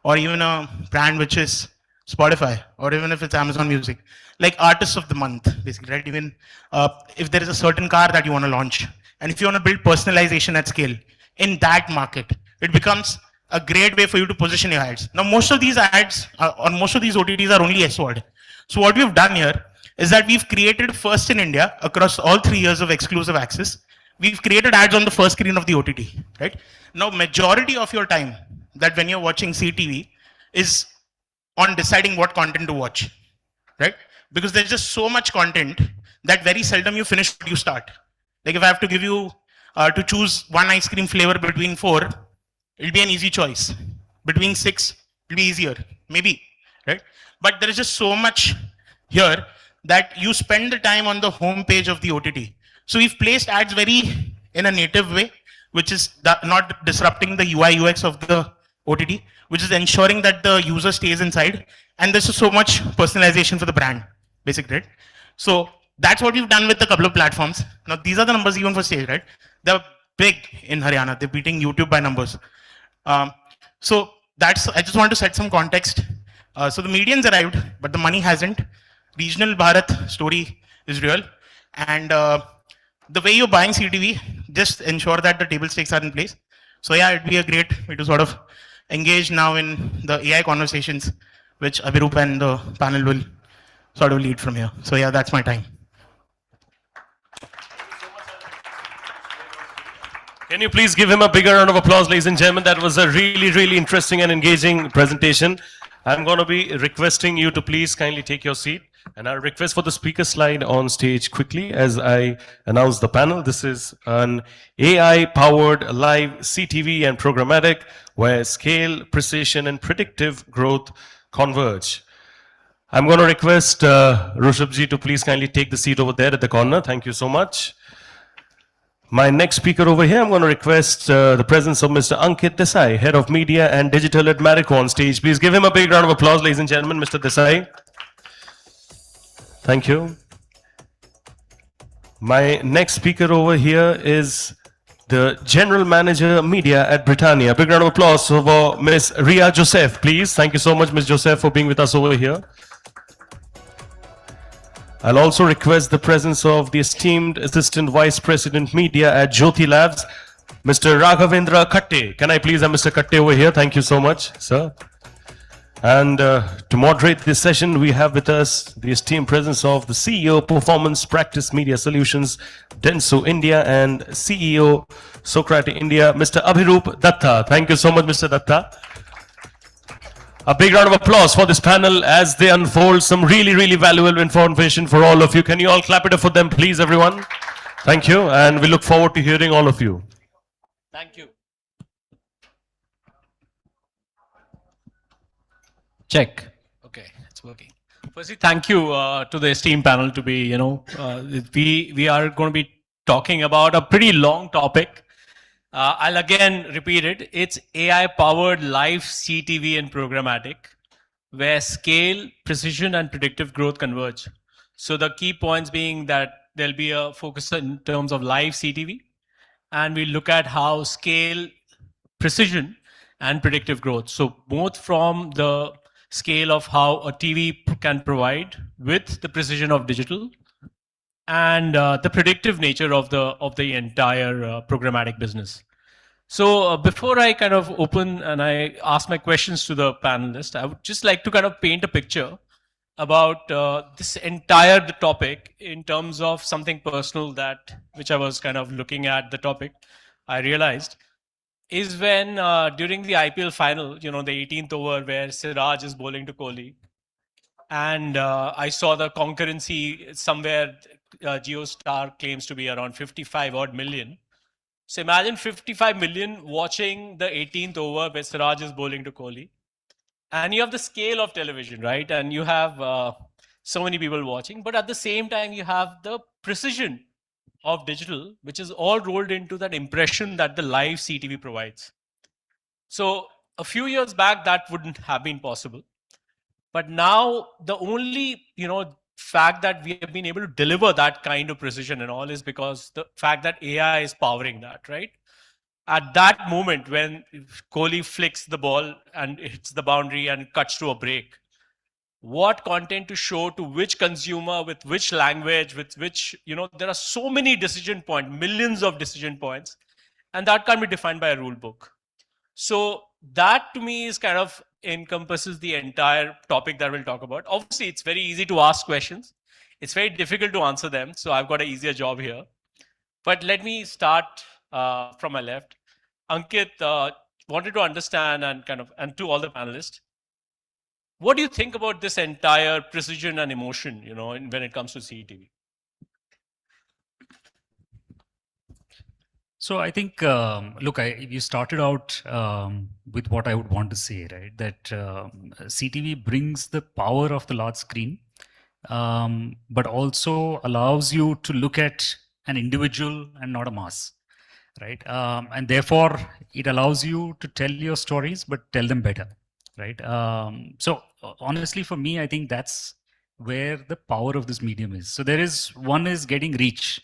or even a brand which is Spotify or even if it's Amazon Music, like artists of the month, basically, right? Even if there is a certain car that you want to launch, and if you want to build personalization at scale in that market, it becomes a great way for you to position your ads. Now, most of these ads or most of these OTTs are only SOD. So what we've done here is that we've created first in India across all 3 years of exclusive access. We've created ads on the first screen of the OTT, right? Now, majority of your time that when you're watching CTV is on deciding what content to watch, right? Because there's just so much content that very seldom you finish what you start. Like if I have to give you to choose one ice cream flavor between four, it'll be an easy choice. Between six, it'll be easier, maybe, right? But there is just so much here that you spend the time on the home page of the OTT. So we've placed ads very in a native way, which is not disrupting the UI UX of the OTT, which is ensuring that the user stays inside. And there's so much personalization for the brand, basically, right? So that's what we've done with a couple of platforms. Now, these are the numbers even for stage, right? They're big in Haryana. They're beating YouTube by numbers. So that's, I just want to set some context. So the median's arrived, but the money hasn't. Regional Bharat story is real. And the way you're buying CTV, just ensure that the table stakes are in place. So yeah, it'd be a great way to sort of engage now in the AI conversations, which Abhirup and the panel will sort of lead from here. So yeah, that's my time. Can you please give him a bigger round of applause, ladies and gentlemen? That was a really, really interesting and engaging presentation. I'm going to be requesting you to please kindly take your seat. And I'll request for the speaker slide on stage quickly as I announce the panel. This is an AI-powered live CTV and programmatic where scale, precision, and predictive growth converge. I'm going to request Rushabji to please kindly take the seat over there at the corner. Thank you so much. My next speaker over here, I'm going to request the presence of Mr. Ankit Desai, Head of Media and Digital at Marico on stage. Please give him a big round of applause, ladies and gentlemen, Mr. Desai. Thank you. My next speaker over here is the General Manager Media at Britannia. Big round of applause for Ms. Ria Joseph, please. Thank you so much, Ms. Joseph, for being with us over here. I'll also request the presence of the esteemed Assistant Vice President Media at Jyoti Labs, Mr. Raghavendra Khatte. Can I please have Mr. Khatte over here? Thank you so much, sir. And to moderate this session, we have with us the esteemed presence of the CEO, Performance Practice Media Solutions, Denso India, and CEO, Socrates India, Mr. Abhirup Datta. Thank you so much, Mr. Datta. A big round of applause for this panel as they unfold some really, really valuable information for all of you. Can you all clap it up for them, please, everyone? Thank you, and we look forward to hearing all of you. Thank you. Check. Okay, it's working. Firstly, thank you to the esteemed panel to be, we are going to be talking about a pretty long topic. I'll again repeat it. It's AI-powered live CTV and programmatic, where scale, precision, and predictive growth converge. So the key points being that there'll be a focus in terms of live CTV, and we look at how scale, precision, and predictive growth. So both from the scale of how a TV can provide with the precision of digital and the predictive nature of the entire programmatic business. So before I kind of open and I ask my questions to the panelists, I would just like to kind of paint a picture about this entire topic in terms of something personal which I was kind of looking at the topic, I realized is when during the IPL final, the 18th over where Siraj is bowling to Kohli, and I saw the concurrency somewhere, JioStar claims to be around 55 odd million. So imagine 55 million watching the 18th over where Siraj is bowling to Kohli. And you have the scale of television, right? And you have so many people watching, but at the same time, you have the precision of digital, which is all rolled into that impression that the live CTV provides. So a few years back, that wouldn't have been possible. But now the only, fact that we have been able to deliver that kind of precision and all is because the fact that AI is powering that, right? At that moment when Kohli flicks the ball and hits the boundary and cuts to a break, what content to show to which consumer, with which language, with which, there are so many decision points, millions of decision points, and that can't be defined by a rule book. So that to me is kind of encompasses the entire topic that we'll talk about. Obviously, it's very easy to ask questions. It's very difficult to answer them. So I've got an easier job here. But let me start from my left. Ankit wanted to understand and to all the panelists, what do you think about this entire precision and emotion, when it comes to CTV? So I think, look, you started out with what I would want to say, right? That CTV brings the power of the large screen, but also allows you to look at an individual and not a mass, right? And therefore, it allows you to tell your stories, but tell them better, right? So honestly, for me, I think that's where the power of this medium is. So one is getting reach.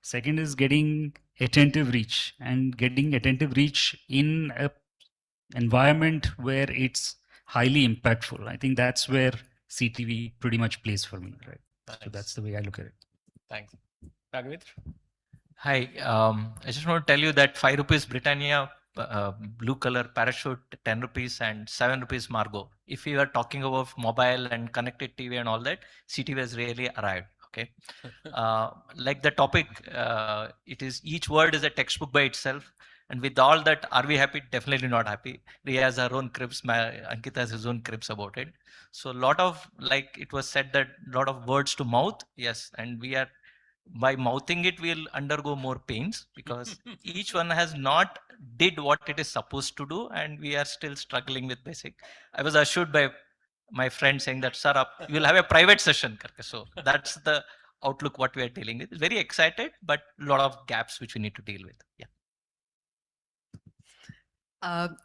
Second is getting attentive reach, and getting attentive reach in a environment where it's highly impactful. I think that's where CTV pretty much plays for me, right? So that's the way I look at it. Thanks. Raghavendra? Hi, I just want to tell you that 5 rupees Britannia blue color parachute, 10 rupees and 7 rupees Margo. If you are talking about mobile and connected TV and all that, CTV has really arrived. Okay, like the topic, it is each word is a textbook by itself. And with all that, are we happy? Definitely not happy. Riya has her own cribs, Ankita has his own cribs about it. So a lot of, like it was said, that a lot of words to mouth. Yes, and we are, by mouthing it, we'll undergo more pains because each one has not did what it is supposed to do, and we are still struggling with basic. I was assured by my friend saying that, sir, you will have a private session. So that's the outlook what we are dealing with. Very excited, but a lot of gaps which we need to deal with.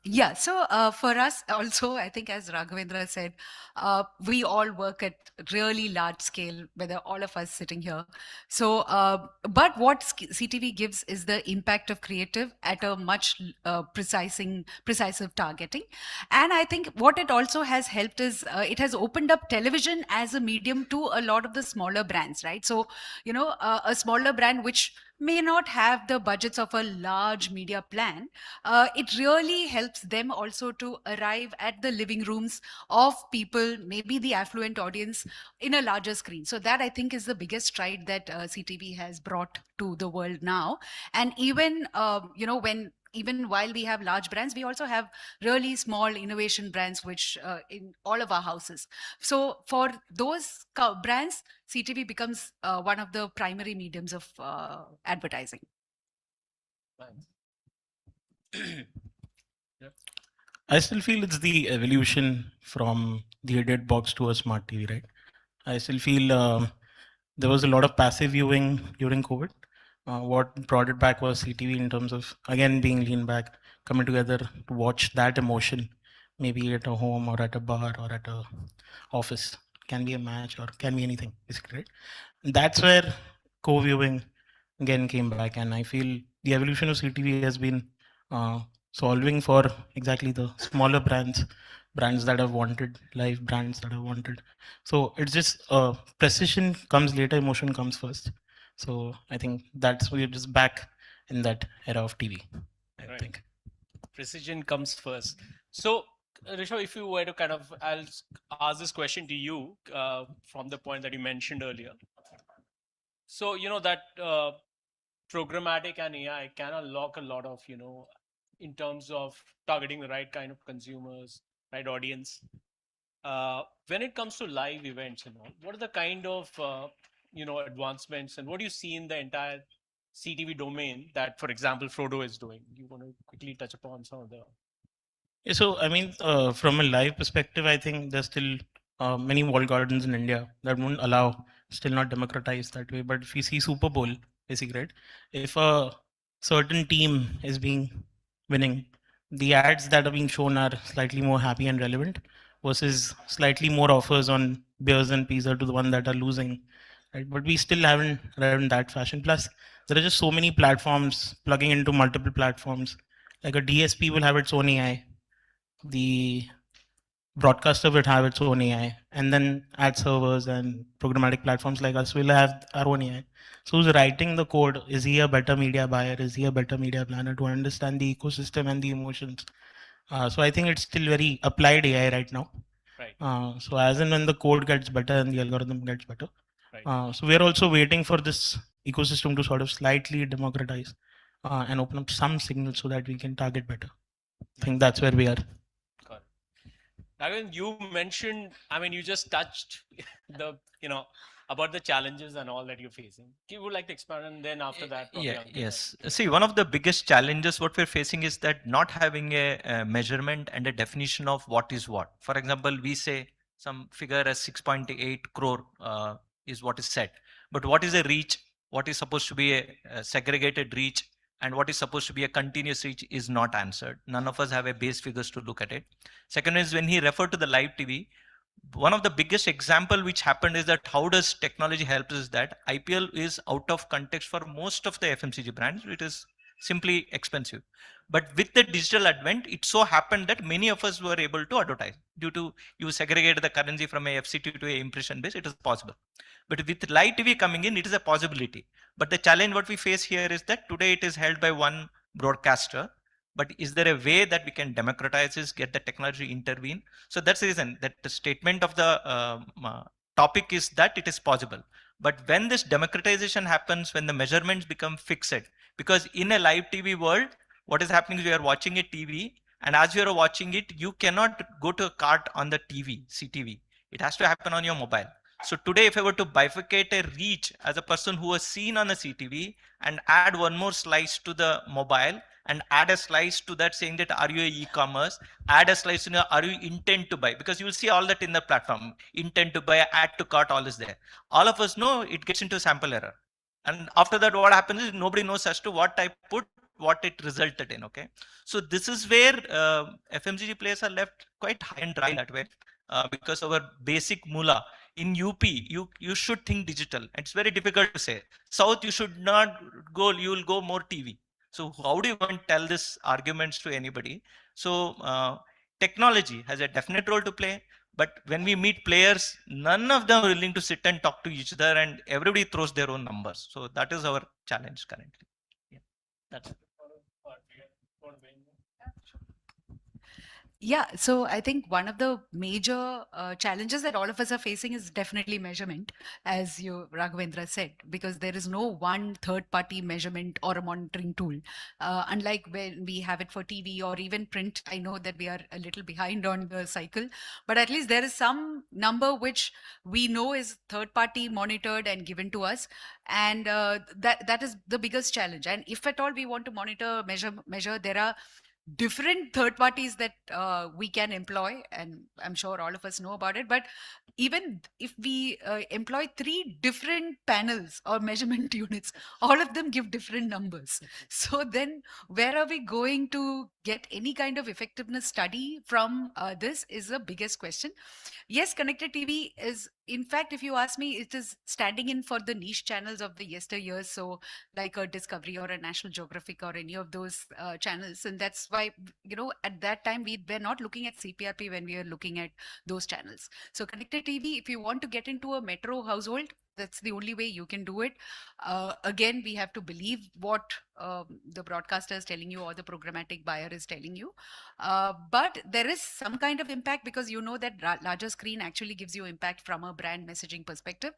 Yeah. So for us also, I think as Raghavendra said, we all work at really large scale, whether all of us sitting here. So, but what CTV gives is the impact of creative at a much precise targeting. And I think what it also has helped is it has opened up television as a medium to a lot of the smaller brands, right? So, a smaller brand which may not have the budgets of a large media plan, it really helps them also to arrive at the living rooms of people, maybe the affluent audience, in a larger screen. So that, I think, is the biggest stride that CTV has brought to the world now. And even, even while we have large brands, we also have really small innovation brands, which in all of our houses. So for those brands, CTV becomes one of the primary mediums of advertising. I still feel it's the evolution from the idiot box to a smart TV, right? I still feel there was a lot of passive viewing during COVID. What brought it back was CTV in terms of, again, being lean back, coming together to watch that emotion, maybe at a home or at a bar or at a office. Can be a match or can be anything, basically, right? That's where co-viewing again came back, and I feel the evolution of CTV has been solving for exactly the smaller brands that have wanted live, brands that have wanted. So it's just precision comes later, emotion comes first. So I think that's we're just back in that era of TV. I think Precision comes first. So Rishabh, if you were to I'll ask this question to you from the point that you mentioned earlier. So, that programmatic and AI can unlock a lot of, in terms of targeting the right kind of consumers, right audience. When it comes to live events, what are the kind of, advancements, and what do you see in the entire CTV domain that, for example, Frodo is doing? You want to quickly touch upon some of the... Yeah, so I mean, from a live perspective, I think there's still many walled gardens in India that won't allow, still not democratized that way. But if you see Super Bowl, basically, right? If a certain team is winning, the ads that are being shown are slightly more happy and relevant versus slightly more offers on beers and pizza to the one that are losing, right? But we still haven't arrived in that fashion. Plus, there are just so many platforms plugging into multiple platforms. Like a DSP will have its own AI. The broadcaster would have its own AI, and then ad servers and programmatic platforms like us will have our own AI. So who's writing the code? Is he a better media buyer? Is he a better media planner to understand the ecosystem and the emotions? So I think it's still very applied AI right now. Right. So as and when the code gets better and the algorithm gets better. Right. So we are also waiting for this ecosystem to sort of slightly democratize and open up some signals so that we can target better. I think that's where we are. Raghavan, you mentioned, I mean, you just touched the, about the challenges and all that you're facing. You would like to expand, and then after that, probably Yeah, Ankit. yes. See, one of the biggest challenges what we're facing is that not having a measurement and a definition of what is what. For example, we say some figure as 6.8 crore is what is said. But what is a reach? What is supposed to be a segregated reach? And what is supposed to be a continuous reach is not answered. None of us have a base figures to look at it. Second is when he referred to the live TV, one of the biggest example which happened is that how does technology help is that IPL is out of context for most of the FMCG brands. It is simply expensive. But with the digital advent, it so happened that many of us were able to advertise due to you segregate the currency from a FCT to a impression base. It is possible. But with live TV coming in, it is a possibility. But the challenge what we face here is that today it is held by one broadcaster. But is there a way that we can democratize this, get the technology intervene? So that's the reason that the statement of the topic is that it is possible. But when this democratization happens, when the measurements become fixed, because in a live TV world, what is happening is you are watching a TV, and as you are watching it, you cannot go to a cart on the TV, CTV. It has to happen on your mobile. So today, if I were to bifurcate a reach as a person who was seen on a CTV and add one more slice to the mobile, and add a slice to that saying that are you a e-commerce, add a slice to are you intent to buy, because you will see all that in the platform, intent to buy, add to cart, all is there. All of us know it gets into sample error, and after that what happens is nobody knows as to what I put, what it resulted in. Okay, so this is where FMCG players are left quite high and dry that way, because our basic moolah in UP, you should think digital. It's very difficult to say. South, you should not go, you will go more TV. So how do you want to tell these arguments to anybody? So technology has a definite role to play, but when we meet players, none of them are willing to sit and talk to each other, and everybody throws their own numbers. So that is our challenge currently. Yeah, that's it. Yeah, so I think one of the major challenges that all of us are facing is definitely measurement, as you Raghavendra said, because there is no one third-party measurement or a monitoring tool. Unlike when we have it for TV or even print, I know that we are a little behind on the cycle, but at least there is some number which we know is third-party monitored and given to us, and that is the biggest challenge. And if at all we want to monitor, measure, there are different third parties that we can employ, and I'm sure all of us know about it. But even if we employ 3 different panels or measurement units, all of them give different numbers. So then where are we going to get any kind of effectiveness study from? This is the biggest question. Yes, connected TV is, in fact, if you ask me, it is standing in for the niche channels of the yesteryears. So like a Discovery or a National Geographic or any of those channels. And that's why, at that time, we were not looking at CPRP when we were looking at those channels. So connected TV, if you want to get into a metro household, that's the only way you can do it. Again, we have to believe what the broadcaster is telling you or the programmatic buyer is telling you. But there is some kind of impact, because you know that larger screen actually gives you impact from a brand messaging perspective.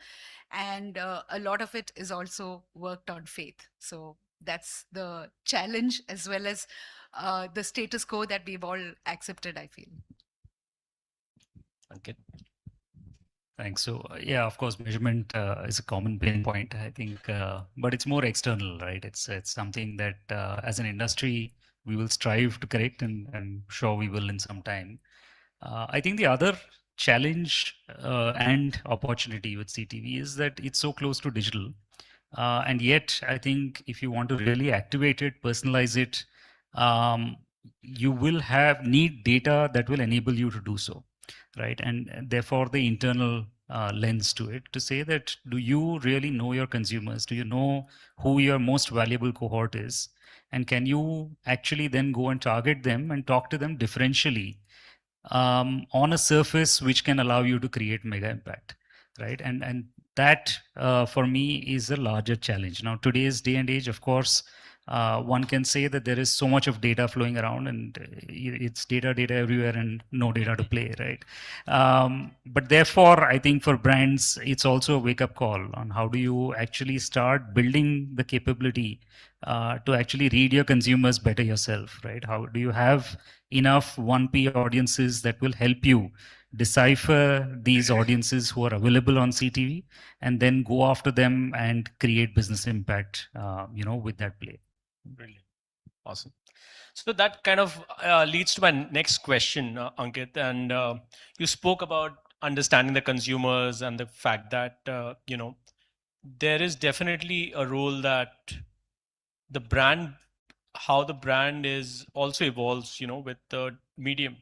And a lot of it is also worked on faith. So that's the challenge, as well as the status quo that we've all accepted, I feel. Okay. Thanks. So yeah, of course, measurement is a common pain point, I think, but it's more external, right? It's something that as an industry we will strive to correct, and I'm sure we will in some time. I think the other challenge and opportunity with CTV is that it's so close to digital, and yet I think if you want to really activate it, personalize it, you will need data that will enable you to do so. Right, and therefore the internal lens to it, to say that do you really know your consumers? Do you know who your most valuable cohort is? And can you actually then go and target them and talk to them differentially on a surface which can allow you to create mega impact, right? And that for me is a larger challenge. Now, today's day and age, of course, one can say that there is so much of data flowing around, and it's data everywhere, and no data to play, right? But therefore, I think for brands, it's also a wake-up call on how do you actually start building the capability to actually read your consumers better yourself, right? How do you have enough 1P audiences that will help you decipher these audiences who are available on CTV, and then go after them and create business impact, with that play. Brilliant. Awesome. So that kind of leads to my next question, Ankit. And you spoke about understanding the consumers and the fact that, there is definitely a role that the brand, how the brand is also evolves, with the medium.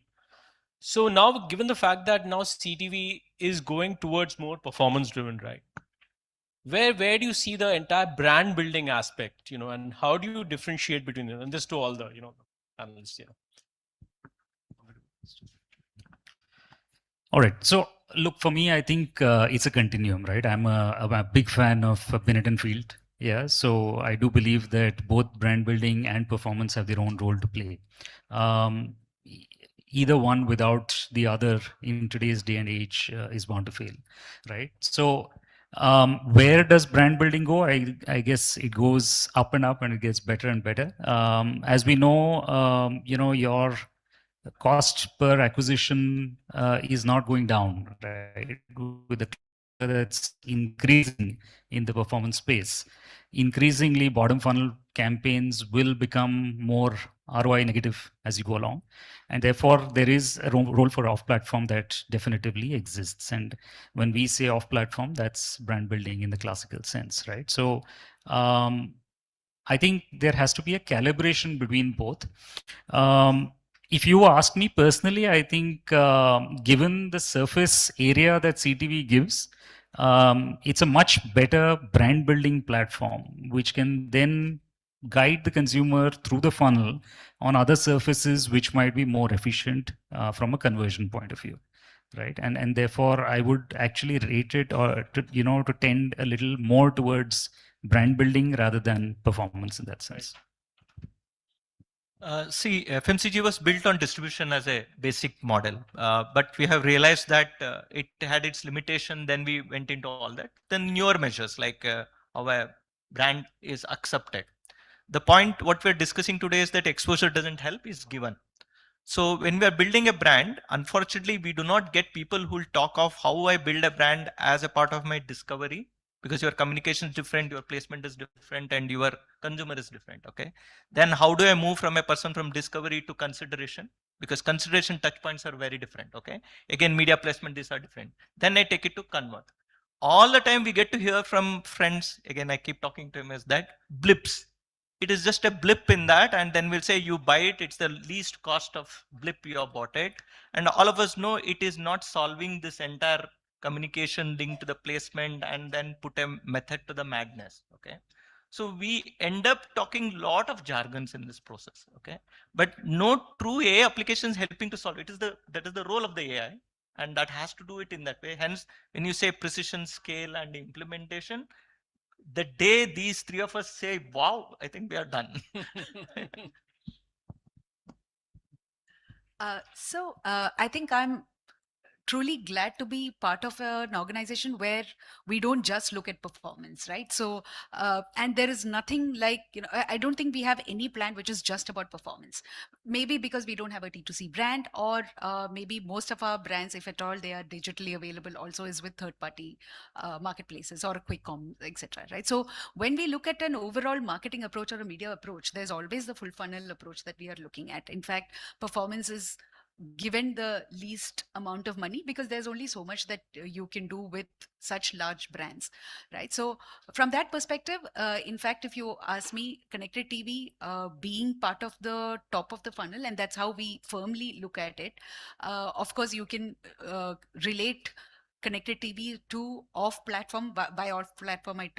So now, given the fact that now CTV is going towards more performance driven, right? Where do you see the entire brand building aspect, and how do you differentiate between them? And this to all the, analysts, All right. So look, for me, I think it's a continuum, right? I'm a big fan of Binet and Field. Yeah. So I do believe that both brand building and performance have their own role to play. Either one without the other in today's day and age is bound to fail, right? So where does brand building go? I guess it goes up and up, and it gets better and better. As we know, your cost per acquisition is not going down, right? With the that's increasing in the performance space. Increasingly, bottom funnel campaigns will become more ROI negative as you go along. And therefore, there is a role for off-platform that definitively exists. And when we say off-platform, that's brand building in the classical sense, right? So I think there has to be a calibration between both. If you ask me personally, I think given the surface area that CTV gives, it's a much better brand building platform, which can then guide the consumer through the funnel on other surfaces which might be more efficient from a conversion point of view, right? And therefore, I would actually rate it or to tend a little more towards brand building rather than performance in that sense. See, FMCG was built on distribution as a basic model, but we have realized that it had its limitation. Then we went into all that. Then newer measures like how a brand is accepted. The point what we're discussing today is that exposure doesn't help, is given. So when we are building a brand, unfortunately, we do not get people who will talk of how I build a brand as a part of my discovery, because your communication is different, your placement is different, and your consumer is different. Okay. Then how do I move from a person from discovery to consideration? Because consideration touch points are very different. Okay. Again, media placement, these are different. Then I take it to convert. All the time we get to hear from friends, again, I keep talking to him, is that blips. It is just a blip in that, and then we'll say you buy it, it's the least cost of blip you have bought it. And all of us know it is not solving this entire communication linked to the placement and then put a method to the madness. Okay. So we end up talking lot of jargons in this process. Okay. But no true AI applications helping to solve it. That is the role of the AI. And that has to do it in that way. Hence, when you say precision, scale, and implementation, the day these three of us say, wow, I think we are done. I think I'm truly glad to be part of an organization where we don't just look at performance, right? So and there is nothing like, I don't think we have any plan which is just about performance. Maybe because we don't have a T2C brand, or maybe most of our brands, if at all they are digitally available, also is with third party marketplaces or a quick com, etc., right? So when we look at an overall marketing approach or a media approach, there's always the full funnel approach that we are looking at. In fact, performance is given the least amount of money because there's only so much that you can do with such large brands, right? So from that perspective, in fact, if you ask me, connected TV being part of the top of the funnel, and that's how we firmly look at it. Of course, you can relate connected TV to off-platform. By off-platform, I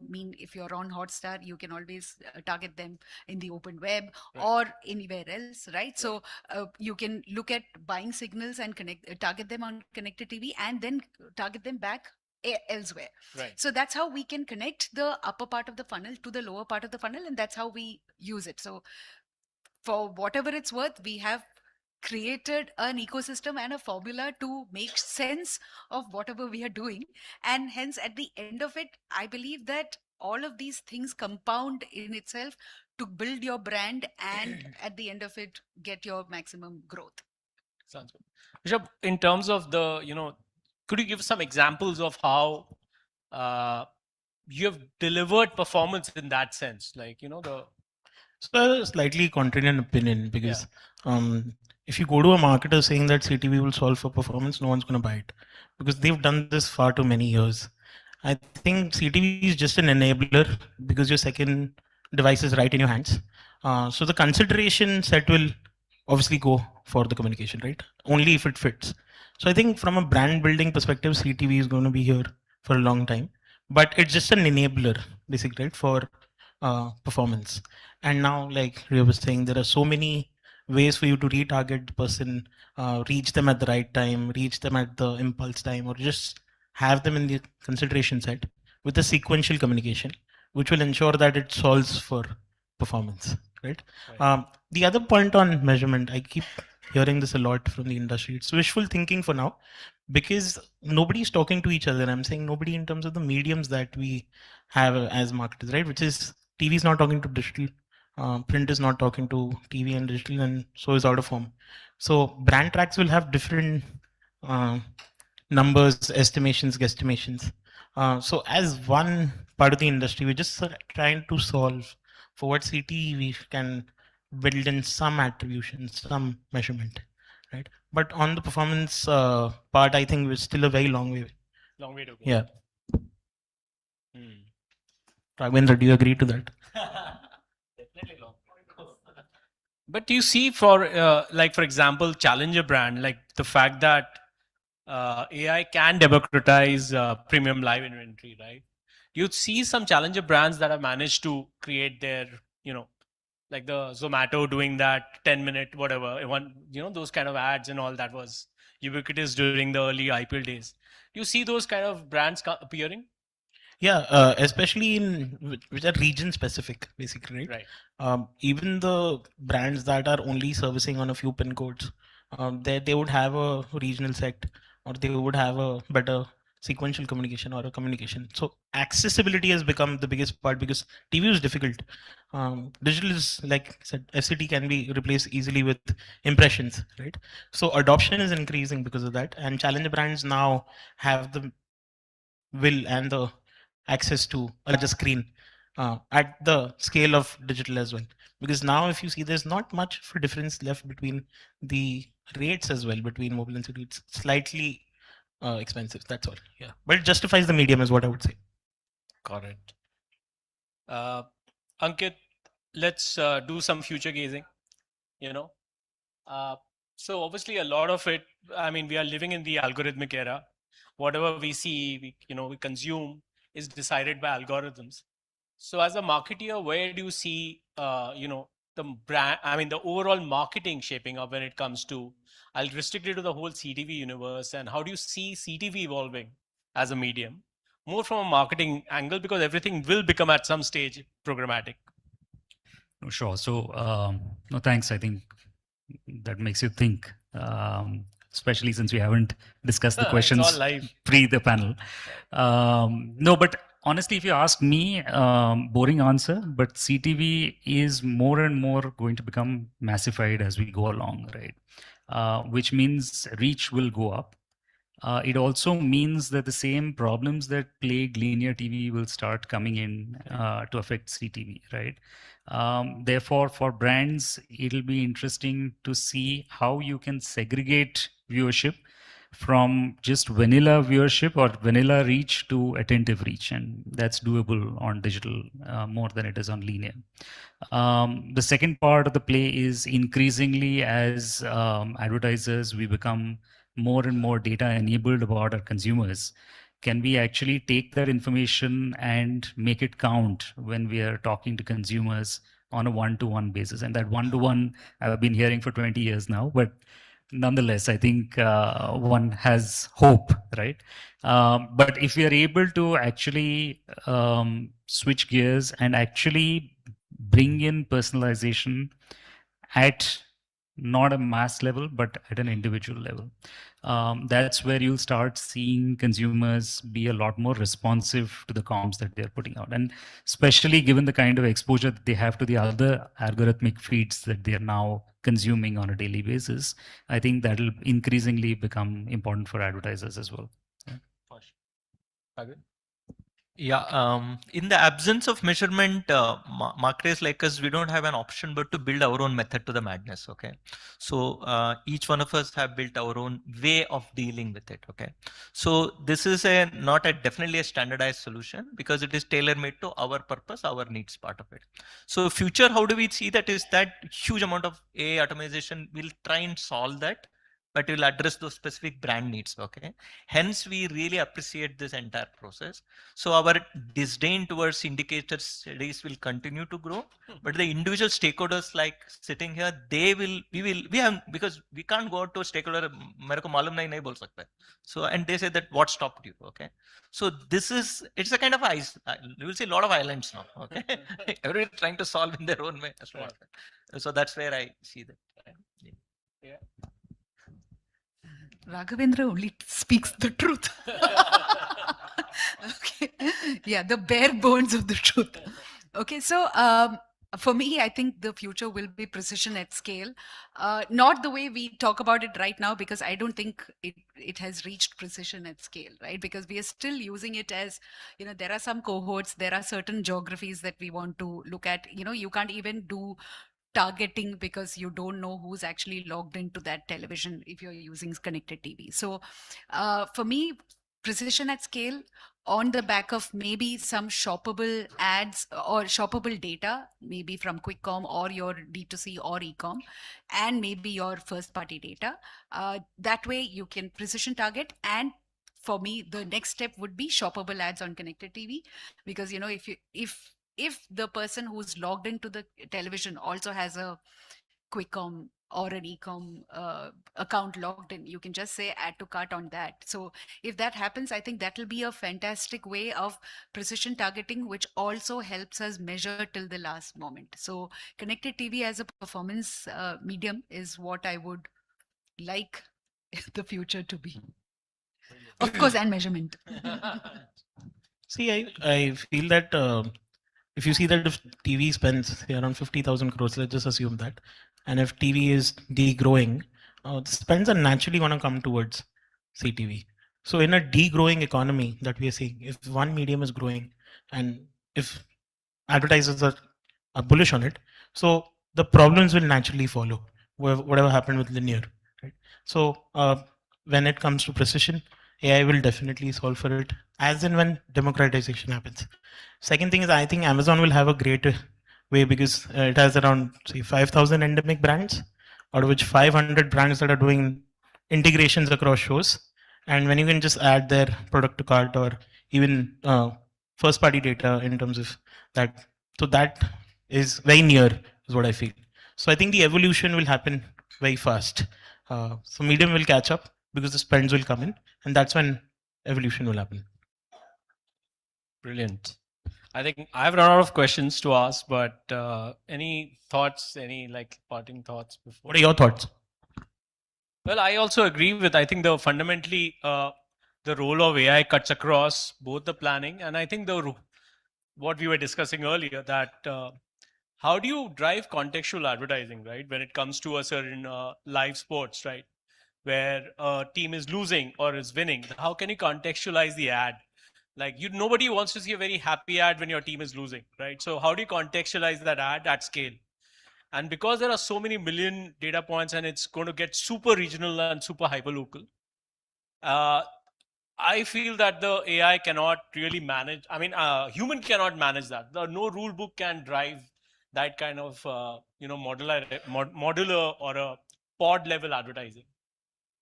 mean if you're on Hotstar, you can always target them in the open web or anywhere else, right? So you can look at buying signals and target them on connected TV, and then target them back elsewhere. Right. So that's how we can connect the upper part of the funnel to the lower part of the funnel, and that's how we use it. So for whatever it's worth, we have created an ecosystem and a formula to make sense of whatever we are doing. And hence, at the end of it, I believe that all of these things compound in itself to build your brand and at the end of it, get your maximum growth. Sounds good. Rishabh, in terms of the, could you give some examples of how you have delivered performance in that sense? Like, the So I have a slightly contrarian opinion because if you go to a marketer saying that CTV will solve for performance, no one's going to buy it because they've done this far too many years. I think CTV is just an enabler because your second device is right in your hands. So the consideration set will obviously go for the communication, right? Only if it fits. So I think from a brand building perspective, CTV is going to be here for a long time, but it's just an enabler, basically, right, for performance. And now, like Ria was saying, there are so many ways for you to retarget the person, reach them at the right time, reach them at the impulse time, or just have them in the consideration set with a sequential communication, which will ensure that it solves for performance, right? The other point on measurement, I keep hearing this a lot from the industry. It's wishful thinking for now because nobody's talking to each other. I'm saying nobody in terms of the mediums that we have as marketers, right? Which is TV is not talking to digital, print is not talking to TV and digital, and so is out of home. So brand tracks will have different numbers, estimations, guesstimations. So as one part of the industry, we're just trying to solve for what CTV can build in some attribution, some measurement, right? But on the performance part, I think we're still a very long way. Long way to go. Yeah. Raghavendra, do you agree to that? Definitely long way to go. But do you see for, like, for example, challenger brand, like the fact that AI can democratize premium live inventory, right? You see some challenger brands that have managed to create their, like the Zomato doing that 10-minute, whatever, one, those kind of ads and all that was ubiquitous during the early IPL days. Do you see those kind of brands appearing? Yeah, especially in which are region specific, basically, right? Even the brands that are only servicing on a few pin codes, they would have a regional set, or they would have a better sequential communication or a communication. So accessibility has become the biggest part because TV is difficult. Digital is, like I said, FCT can be replaced easily with impressions, right? So adoption is increasing because of that, and challenger brands now have the will and the access to a larger screen at the scale of digital as well. Because now if you see, there's not much of a difference left between the rates as well between mobile and CD. It's slightly expensive, that's all. Yeah, but it justifies the medium is what I would say. Got it. Ankit, let's do some future gazing, so obviously a lot of it, I mean, we are living in the algorithmic era. Whatever we see, we consume is decided by algorithms. So as a marketeer, where do you see, the brand, I mean, the overall marketing shaping up when it comes to, I'll restrict it to the whole CTV universe, and how do you see CTV evolving as a medium? More from a marketing angle, because everything will become at some stage programmatic. No, sure. So, no, thanks. I think that makes you think, especially since we haven't discussed the questions It's all live. pre the panel. No, but honestly, if you ask me, boring answer, but CTV is more and more going to become massified as we go along, right? Which means reach will go up. It also means that the same problems that plague linear TV will start coming in to affect CTV, right? Therefore, for brands, it'll be interesting to see how you can segregate viewership from just vanilla viewership or vanilla reach to attentive reach, and that's doable on digital more than it is on linear. The second part of the play is increasingly as advertisers, we become more and more data enabled about our consumers. Can we actually take that information and make it count when we are talking to consumers on a one-to-one basis? And that one-to-one I've been hearing for 20 years now, but nonetheless, I think one has hope, right? But if we are able to actually switch gears and actually bring in personalization at not a mass level, but at an individual level. That's where you'll start seeing consumers be a lot more responsive to the comms that they're putting out. And especially given the kind of exposure that they have to the other algorithmic feeds that they're now consuming on a daily basis, I think that'll increasingly become important for advertisers as well. Yeah, in the absence of measurement, marketers like us, we don't have an option but to build our own method to the madness. Okay, so each one of us have built our own way of dealing with it. Okay, so this is a not a definitely a standardized solution because it is tailor made to our purpose, our needs part of it. So future, how do we see that? Is that huge amount of AI automation will try and solve that, but will address those specific brand needs. Okay, hence we really appreciate this entire process. So our disdain towards indicator studies will continue to grow, but the individual stakeholders like sitting here, we have, because we can't go out to a stakeholder, मेरे को मालूम नहीं बोल सकते. So, and they say that what stopped you? Okay, so it's a kind of you will see a lot of islands now. Okay, everybody trying to solve in their own way. So that's where I see that. Yeah. Raghavendra only speaks the truth. Okay. Yeah, the bare bones of the truth. Okay, so for me, I think the future will be precision at scale. Not the way we talk about it right now, because I don't think it has reached precision at scale, right? Because we are still using it as, there are some cohorts, there are certain geographies that we want to look at. You can't even do targeting because you don't know who's actually logged into that television if you're using connected TV. So for me, precision at scale on the back of maybe some shoppable ads or shoppable data, maybe from QuickCom or your D2C or eCom, and maybe your first party data. That way you can precision target. And for me, the next step would be shoppable ads on connected TV, because if the person who's logged into the television also has a QuickCom or an eCom account logged in, you can just say add to cart on that. So if that happens, I think that will be a fantastic way of precision targeting, which also helps us measure till the last moment. So connected TV as a performance medium is what I would like the future to be. Of course, and measurement. See, I feel that if you see that if TV spends say, around 50,000 crores, let's just assume that, and if TV is degrowing, the spends are naturally going to come towards CTV. So in a degrowing economy that we are seeing, if one medium is growing and if advertisers are bullish on it, so the problems will naturally follow, whatever happened with linear. Right? So when it comes to precision, AI will definitely solve for it as and when democratization happens. Second thing is, I think Amazon will have a great way because it has around say 5,000 endemic brands, out of which 500 brands that are doing integrations across shows. And when you can just add their product to cart or even first party data in terms of that, so that is very near is what I feel. So I think the evolution will happen very fast. So medium will catch up because the spends will come in, and that's when evolution will happen. Brilliant. I think I've run out of questions to ask, but any thoughts, any like parting thoughts before? What are your thoughts? Well, I also agree with, I think fundamentally the role of AI cuts across both the planning and I think what we were discussing earlier, that how do you drive contextual advertising, right? When it comes to a certain live sports, right? Where a team is losing or is winning, how can you contextualize the ad? Like nobody wants to see a very happy ad when your team is losing, right? So how do you contextualize that ad at scale? And because there are so many million data points and it's going to get super regional and super hyperlocal, I feel that the AI cannot really manage. I mean, human cannot manage that. No rule book can drive that kind of modular or a pod level advertising.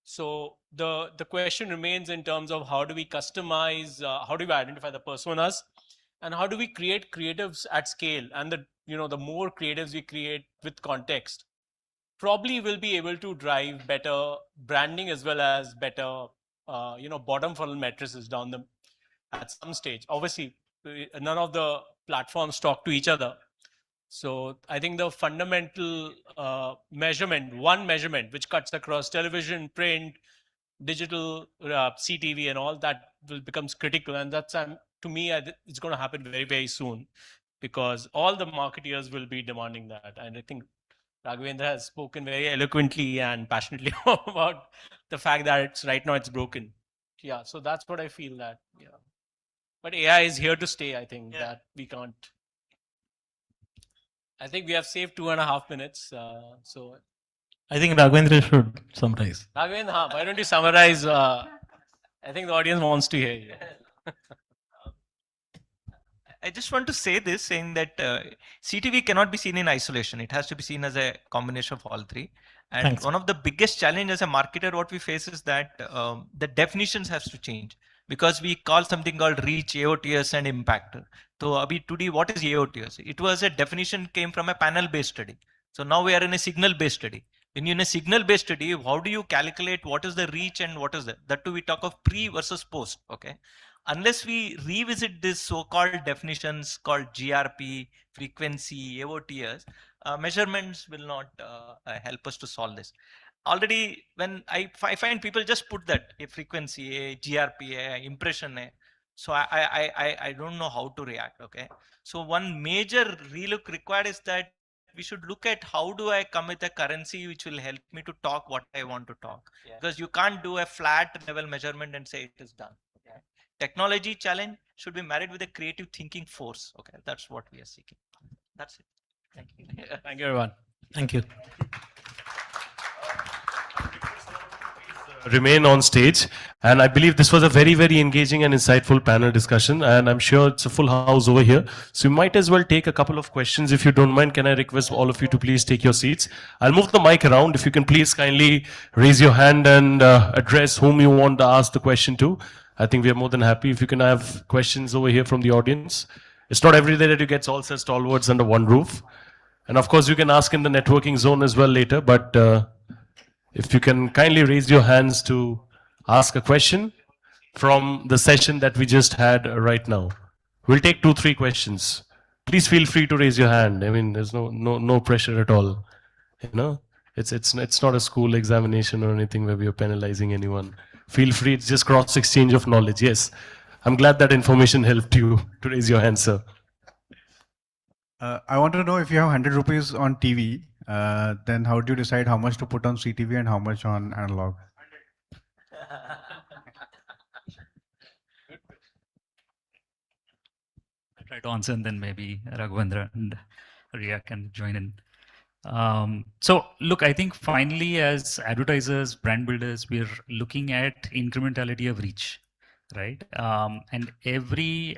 So the question remains in terms of how do we customize, how do we identify the personas, and how do we create creatives at scale? And the more creatives we create with context, probably will be able to drive better branding as well as better, bottom funnel matrices down the at some stage. Obviously, none of the platforms talk to each other. So I think the fundamental one measurement, which cuts across television, print, digital, CTV, and all that, will becomes critical. And that's to me, it's going to happen very, very soon, because all the marketeers will be demanding that. And I think Raghavendra has spoken very eloquently and passionately about the fact that right now it's broken. Yeah, so that's what I feel that. Yeah, but AI is here to stay. I think that we can't. I think we have saved 2.5 minutes. So I think Raghavendra should summarize. Raghavendra, why don't you summarize? I think the audience wants to hear you. I just want to say this, saying that CTV cannot be seen in isolation. It has to be seen as a combination of all three. And Thanks. one of the biggest challenges as a marketer, what we face is that the definitions has to change, because we call something called reach, AOTS, and impact. So today, what is AOTS? It was a definition came from a panel-based study. So now we are in a signal-based study. When you're in a signal-based study, how do you calculate what is the reach and what is that too we talk of pre versus post, okay? Unless we revisit this so-called definitions called GRP, frequency, AOTS, measurements will not help us to solve this. Already, when I find people just put that a frequency, a GRP, a impression, so I don't know how to react. Okay, so one major relook required is that we should look at how do I come with a currency which will help me to talk what I want to talk, because you can't do a flat level measurement and say it is done. Okay? Technology challenge should be married with a creative thinking force. Okay, that's what we are seeking. That's it. Thank you. Thank you, everyone. Thank you. Remain on stage, and I believe this was a very, very engaging and insightful panel discussion, and I'm sure it's a full house over here, so you might as well take a couple of questions. If you don't mind, can I request all of you to please take your seats? I'll move the mic around. If you can please kindly raise your hand and address whom you want to ask the question to. I think we are more than happy if you can have questions over here from the audience. It's not every day that you get all such stalwarts under one roof. And of course, you can ask in the networking zone as well later, but if you can kindly raise your hands to ask a question from the session that we just had right now. We'll take 2-3 questions. Please feel free to raise your hand. I mean, there's no pressure at all. You know, it's not a school examination or anything where we are penalizing anyone. Feel free, it's just cross exchange of knowledge. Yes, I'm glad that information helped you to raise your hand, sir. I want to know, if you have 100 rupees on TV, then how do you decide how much to put on CTV and how much on analog? I'll try to answer, and then maybe Raghavendra and Ria can join in. So look, I think finally, as advertisers, brand builders, we're looking at incrementality of reach, right? And every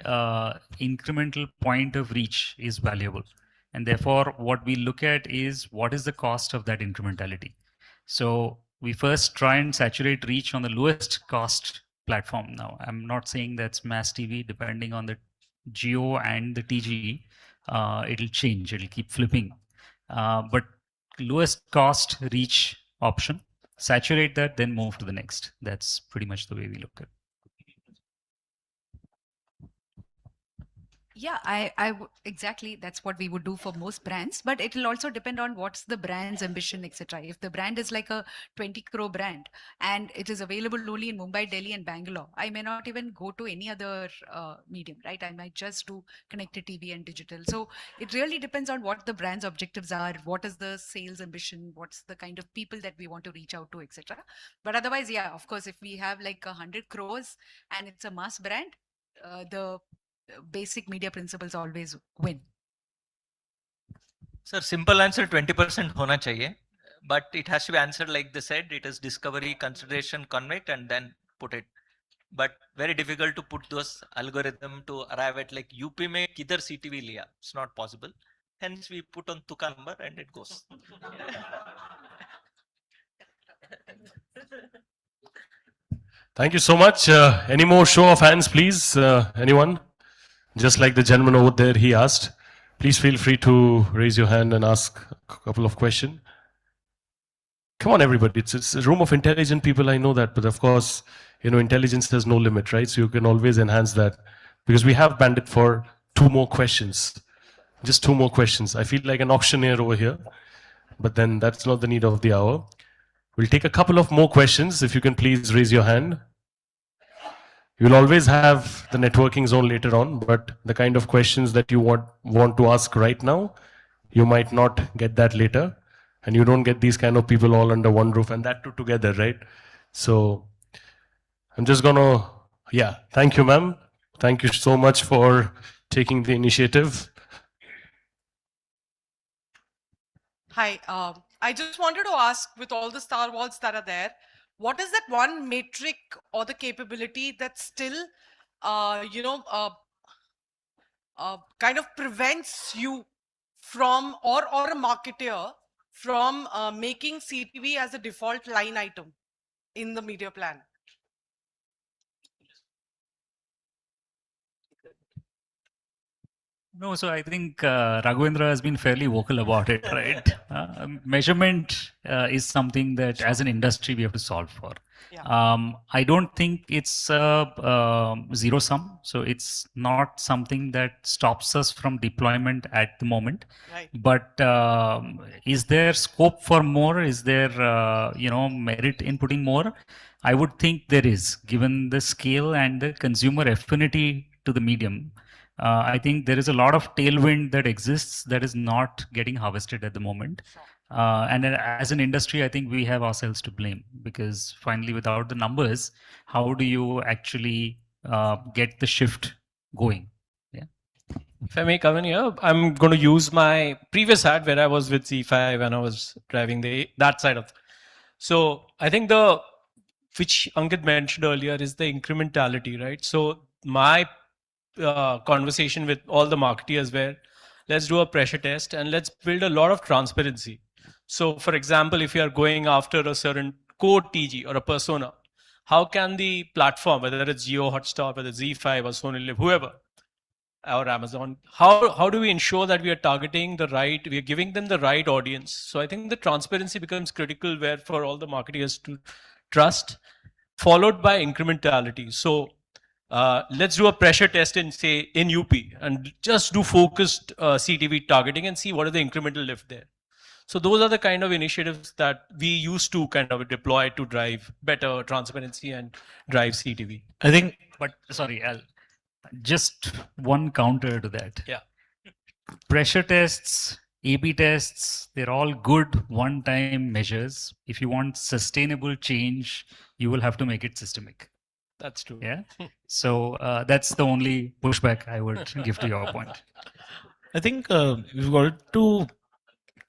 incremental point of reach is valuable. And therefore, what we look at is what is the cost of that incrementality. So we first try and saturate reach on the lowest cost platform. Now, I'm not saying that's mass TV, depending on the geo and the TG, it'll change, it'll keep flipping. But lowest cost reach option, saturate that, then move to the next. That's pretty much the way we look at it. Yeah, exactly. That's what we would do for most brands, but it will also depend on what's the brand's ambition, etc. If the brand is like a 20 crore brand and it is available only in Mumbai, Delhi, and Bangalore, I may not even go to any other medium, right? I might just do connected TV and digital. So it really depends on what the brand's objectives are, what is the sales ambition, what's the kind of people that we want to reach out to, etc. But otherwise, yeah, of course, if we have like 100 crores and it's a mass brand, the basic media principles always win. Sir, simple answer 20% hona chahiye, but it has to be answered like they said. It is discovery, consideration, convict, and then put it. But very difficult to put those algorithm to arrive at like UP mein kidhar CTV liya. It's not possible. Hence we put on Tuka number and it goes. Thank you so much. Any more show of hands, please? Anyone? Just like the gentleman over there, he asked. Please feel free to raise your hand and ask a couple of questions. Come on, everybody. It's a room of intelligent people. I know that, but of course, intelligence has no limit, right? So you can always enhance that because we have banded for 2 more questions. Just 2 more questions. I feel like an auctioneer over here, but then that's not the need of the hour. We'll take a couple of more questions. If you can please raise your hand. You'll always have the networking zone later on, but the kind of questions that you want to ask right now, you might not get that later. And you don't get these kind of people all under one roof, and that too together, right? So I'm just gonna, thank you, ma'am. Thank you so much for taking the initiative. Hi, I just wanted to ask, with all the Star Wars that are there, what is that one metric or the capability that still, kind of prevents you from, or a marketer from making CTV as a default line item in the media plan? No, so I think Raghavendra has been fairly vocal about it, right? Measurement is something that as an industry we have to solve for. I don't think it's zero sum, so it's not something that stops us from deployment at the moment. Right. But is there scope for more? Is there merit in putting more? I would think there is, given the scale and the consumer affinity to the medium. I think there is a lot of tailwind that exists that is not getting harvested at the moment. And as an industry, I think we have ourselves to blame, because finally, without the numbers, how do you actually get the shift going? Yeah. If I may come in here, I'm going to use my previous hat where I was with Z5 and I was driving that side of. So I think which Ankit mentioned earlier is the incrementality, right? So my conversation with all the marketeers where let's do a pressure test and let's build a lot of transparency. So for example, if you are going after a certain core TG or a persona, how can the platform, whether it's Jio Hotstar, whether it's Z5 or Sony Live, whoever, or Amazon, how do we ensure that we are targeting we are giving them the right audience? So I think the transparency becomes critical where for all the marketers to trust, followed by incrementality. So let's do a pressure test in UP and just do focused CTV targeting and see what are the incremental lift there. So those are the kind of initiatives that we used to kind of deploy to drive better transparency and drive CTV. I think, but sorry, just one counter to that. Yeah. Pressure tests, A/B tests, they're all good one-time measures. If you want sustainable change, you will have to make it systemic. That's true. Yeah. So that's the only pushback I would give to your point. I think we've got to,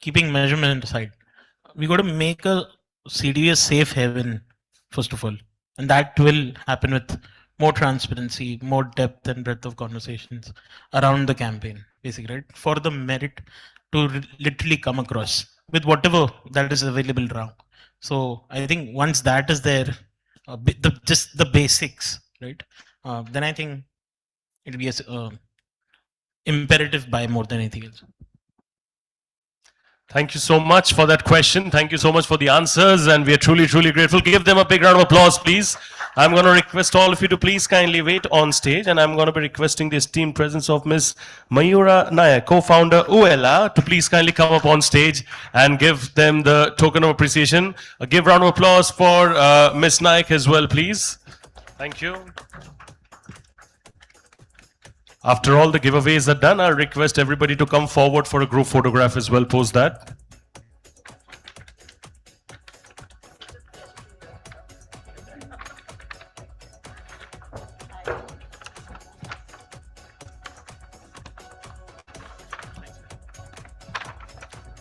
keeping measurement aside, we got to make a CTV a safe haven, first of all. And that will happen with more transparency, more depth and breadth of conversations around the campaign, basically, right? For the merit to literally come across with whatever that is available around. So I think once that is there, just the basics, right? Then I think it'll be a imperative buy more than anything else. Thank you so much for that question. Thank you so much for the answers, and we are truly, truly grateful. Give them a big round of applause, please. I'm going to request all of you to please kindly wait on stage, and I'm going to be requesting the esteemed presence of Ms. Mayura Nayak, co-founder Uella, to please kindly come up on stage and give them the token of appreciation. Give a round of applause for Ms. Nayak as well, please. Thank you. After all the giveaways are done, I'll request everybody to come forward for a group photograph as well, post that.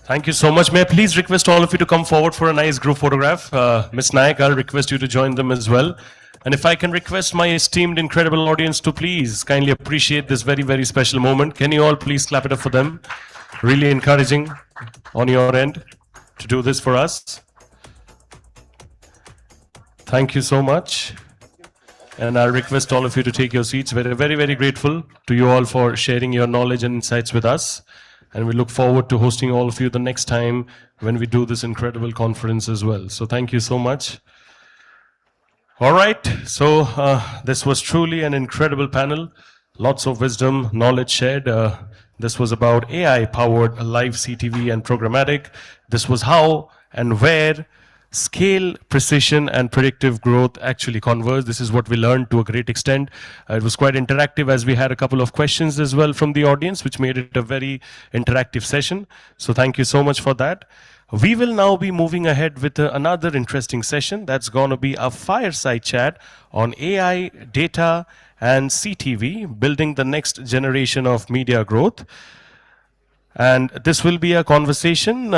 Thank you so much. May I please request all of you to come forward for a nice group photograph. Ms. Nayak, I'll request you to join them as well. And if I can request my esteemed, incredible audience to please kindly appreciate this very, very special moment. Can you all please clap it up for them? Really encouraging on your end to do this for us. Thank you so much. And I'll request all of you to take your seats. We're very, very grateful to you all for sharing your knowledge and insights with us. And we look forward to hosting all of you the next time when we do this incredible conference as well. So thank you so much. All right, so this was truly an incredible panel. Lots of wisdom, knowledge shared. This was about AI-powered live CTV and programmatic. This was how and where scale, precision, and predictive growth actually converge. This is what we learned to a great extent. It was quite interactive as we had a couple of questions as well from the audience, which made it a very interactive session. So thank you so much for that. We will now be moving ahead with another interesting session that's going to be a fireside chat on AI, data, and CTV, building the next generation of media growth. And this will be a conversation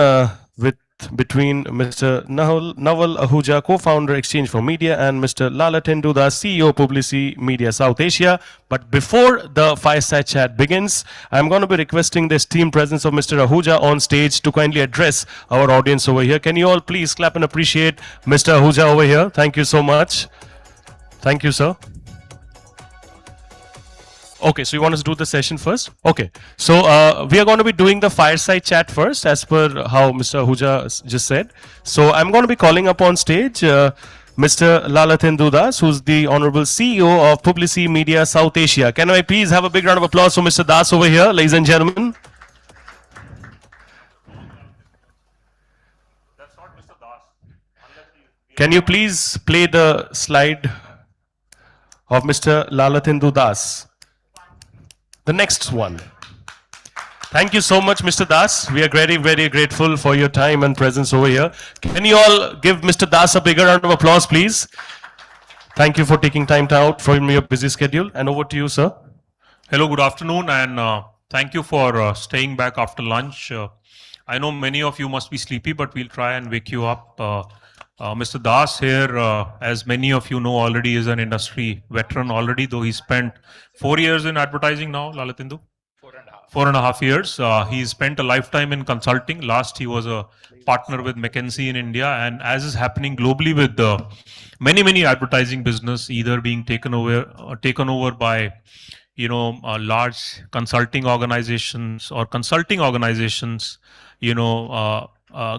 between Mr. Naval Ahuja, co-founder Exchange for Media, and Mr. Lalaten Duda, CEO Publici Media South Asia. But before the fireside chat begins, I'm going to be requesting the esteemed presence of Mr. Ahuja on stage to kindly address our audience over here. Can you all please clap and appreciate Mr. Ahuja over here? Thank you so much. Thank you, sir. Okay, so you want us to do the session first? Okay, so we are going to be doing the fireside chat first, as per how Mr. Ahuja just said. So I'm going to be calling up on stage Mr. Lalaten Dudas, who's the Honorable CEO of Publici Media South Asia. Can I please have a big round of applause for Mr. Das over here, ladies and gentlemen? That's not Mr. Das. Can you please play the slide of Mr. Lalaten Dudas? The next one. Thank you so much, Mr. Das. We are very, very grateful for your time and presence over here. Can you all give Mr. Das a bigger round of applause, please? Thank you for taking time out from your busy schedule. And over to you, sir. Hello, good afternoon, and thank you for staying back after lunch. I know many of you must be sleepy, but we'll try and wake you up. Mr. Das here, as many of you know already, is an industry veteran already, though he spent 4 years in advertising now, Lalatendu? 4.5 years. He spent a lifetime in consulting. Last, he was a partner with McKinsey in India, and as is happening globally with many advertising business either being taken over by large consulting organizations or consulting organizations,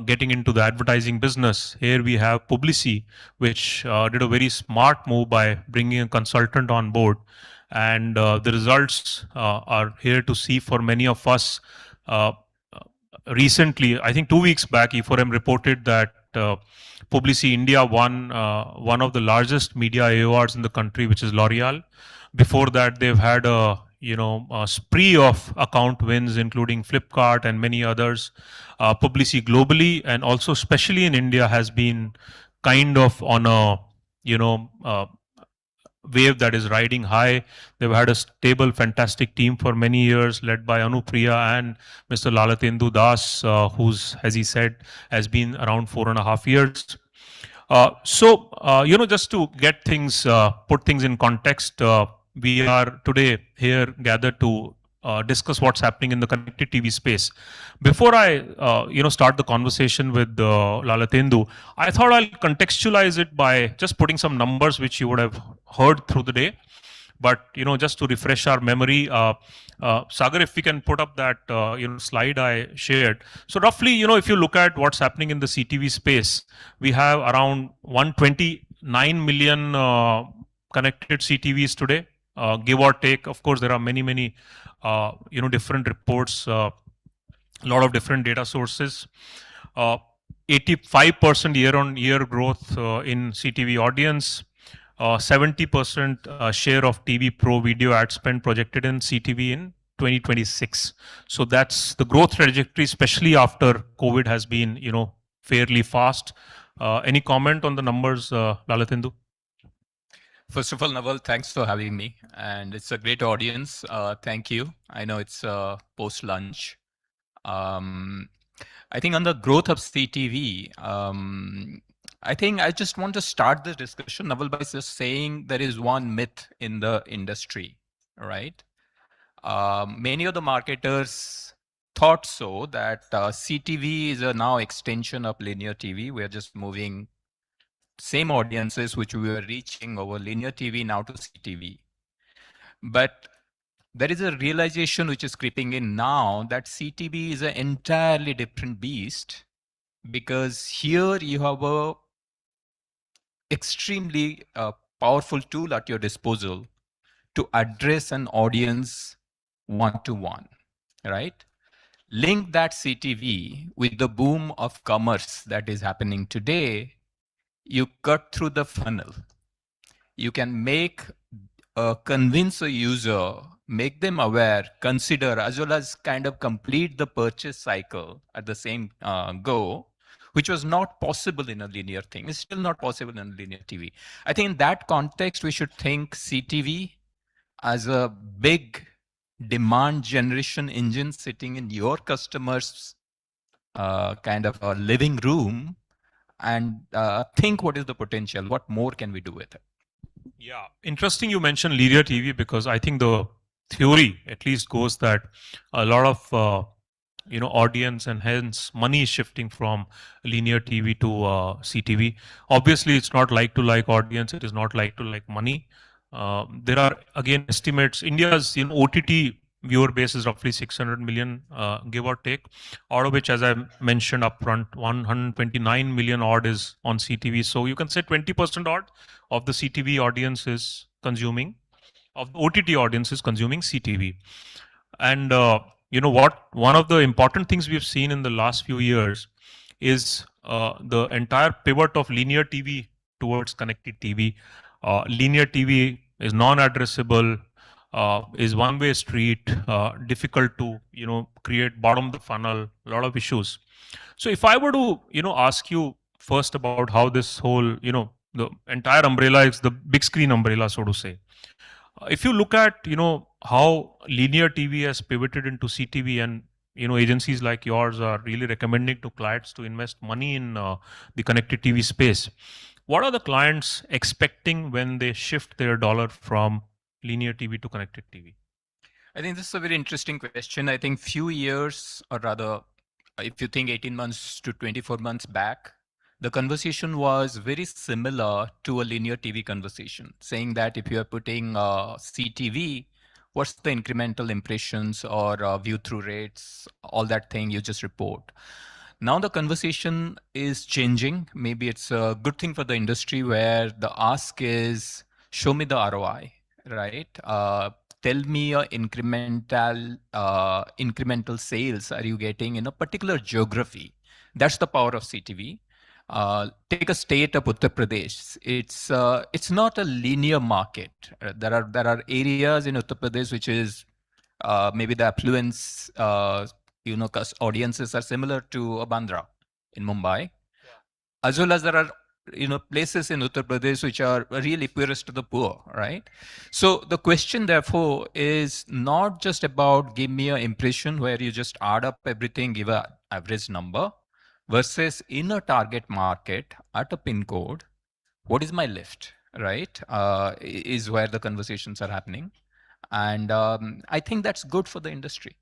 getting into the advertising business. Here we have Publici, which did a very smart move by bringing a consultant on board. And the results are here to see for many of us. Recently, I think 2 weeks back, e4m reported that Publici India won one of the largest media awards in the country, which is L'Oreal. Before that, they've had a spree of account wins, including Flipkart and many others. Publici globally and also especially in India has been kind of on a wave that is riding high. They've had a stable, fantastic team for many years, led by Anupriya and Mr. Lalatendu Das, who's, as he said, has been around 4.5 years. Just to get things, put things in context, we are today here gathered to discuss what's happening in the connected TV space. Before I, start the conversation with Lalatendu, I thought I'll contextualize it by just putting some numbers which you would have heard through the day. But just to refresh our memory, Sagar, if we can put up that slide I shared. So roughly, if you look at what's happening in the CTV space, we have around 129 million connected CTVs today. Give or take, of course, there are many, different reports, a lot of different data sources. 85% year-on-year growth in CTV audience. 70% share of TV Pro video ad spend projected in CTV in 2026. So that's the growth trajectory, especially after COVID has been, fairly fast. Any comment on the numbers, Lalatendu? First of all, Naval, thanks for having me. And it's a great audience. Thank you. I know it's post-lunch. I think on the growth of CTV, I think I just want to start this discussion, Naval, by just saying there is one myth in the industry, right? Many of the marketers thought so that CTV is a now extension of linear TV. We're just moving same audiences which we were reaching over linear TV now to CTV. But there is a realization which is creeping in now that CTV is an entirely different beast, because here you have a extremely powerful tool at your disposal to address an audience one-to-one, right? Link that CTV with the boom of commerce that is happening today, you cut through the funnel. You can convince a user, make them aware, consider, as well as kind of complete the purchase cycle at the same go, which was not possible in a linear thing. It's still not possible in a linear TV. I think in that context, we should think CTV as a big demand generation engine sitting in your customer's kind of a living room, and think what is the potential, what more can we do with it? Yeah, interesting you mentioned linear TV, because I think the theory at least goes that a lot of audience and hence money is shifting from linear TV to CTV. Obviously, it's not like to like audience. It is not like to like money. There are again estimates. India's OTT viewer base is roughly 600 million, give or take, out of which, as I mentioned upfront, 129 million odd is on CTV. So you can say 20% odd of the CTV audience is consuming, of the OTT audience is consuming CTV. And you know what? One of the important things we've seen in the last few years is the entire pivot of linear TV towards connected TV. Linear TV is non-addressable, is one-way street, difficult to create bottom of the funnel, a lot of issues. So if I were to ask you first about how this whole the entire umbrella is the big screen umbrella, so to say. If you look at how linear TV has pivoted into CTV, and agencies like yours are really recommending to clients to invest money in the connected TV space, what are the clients expecting when they shift their dollar from linear TV to connected TV? I think this is a very interesting question. I think few years, or rather, if you think 18 months to 24 months back, the conversation was very similar to a linear TV conversation, saying that if you are putting CTV, what's the incremental impressions or view-through rates, all that thing you just report. Now the conversation is changing. Maybe it's a good thing for the industry where the ask is, show me the ROI, right? Tell me your incremental sales are you getting in a particular geography. That's the power of CTV. Take a state of Uttar Pradesh. It's not a linear market. There are areas in Uttar Pradesh which is maybe the affluence audiences are similar to Bandra in Mumbai, as well as there are places in Uttar Pradesh which are really poorest to the poor, right? So the question therefore is not just about give me an impression where you just add up everything, give an average number, versus in a target market at a pin code, what is my lift, right? Is where the conversations are happening. And I think that's good for the industry.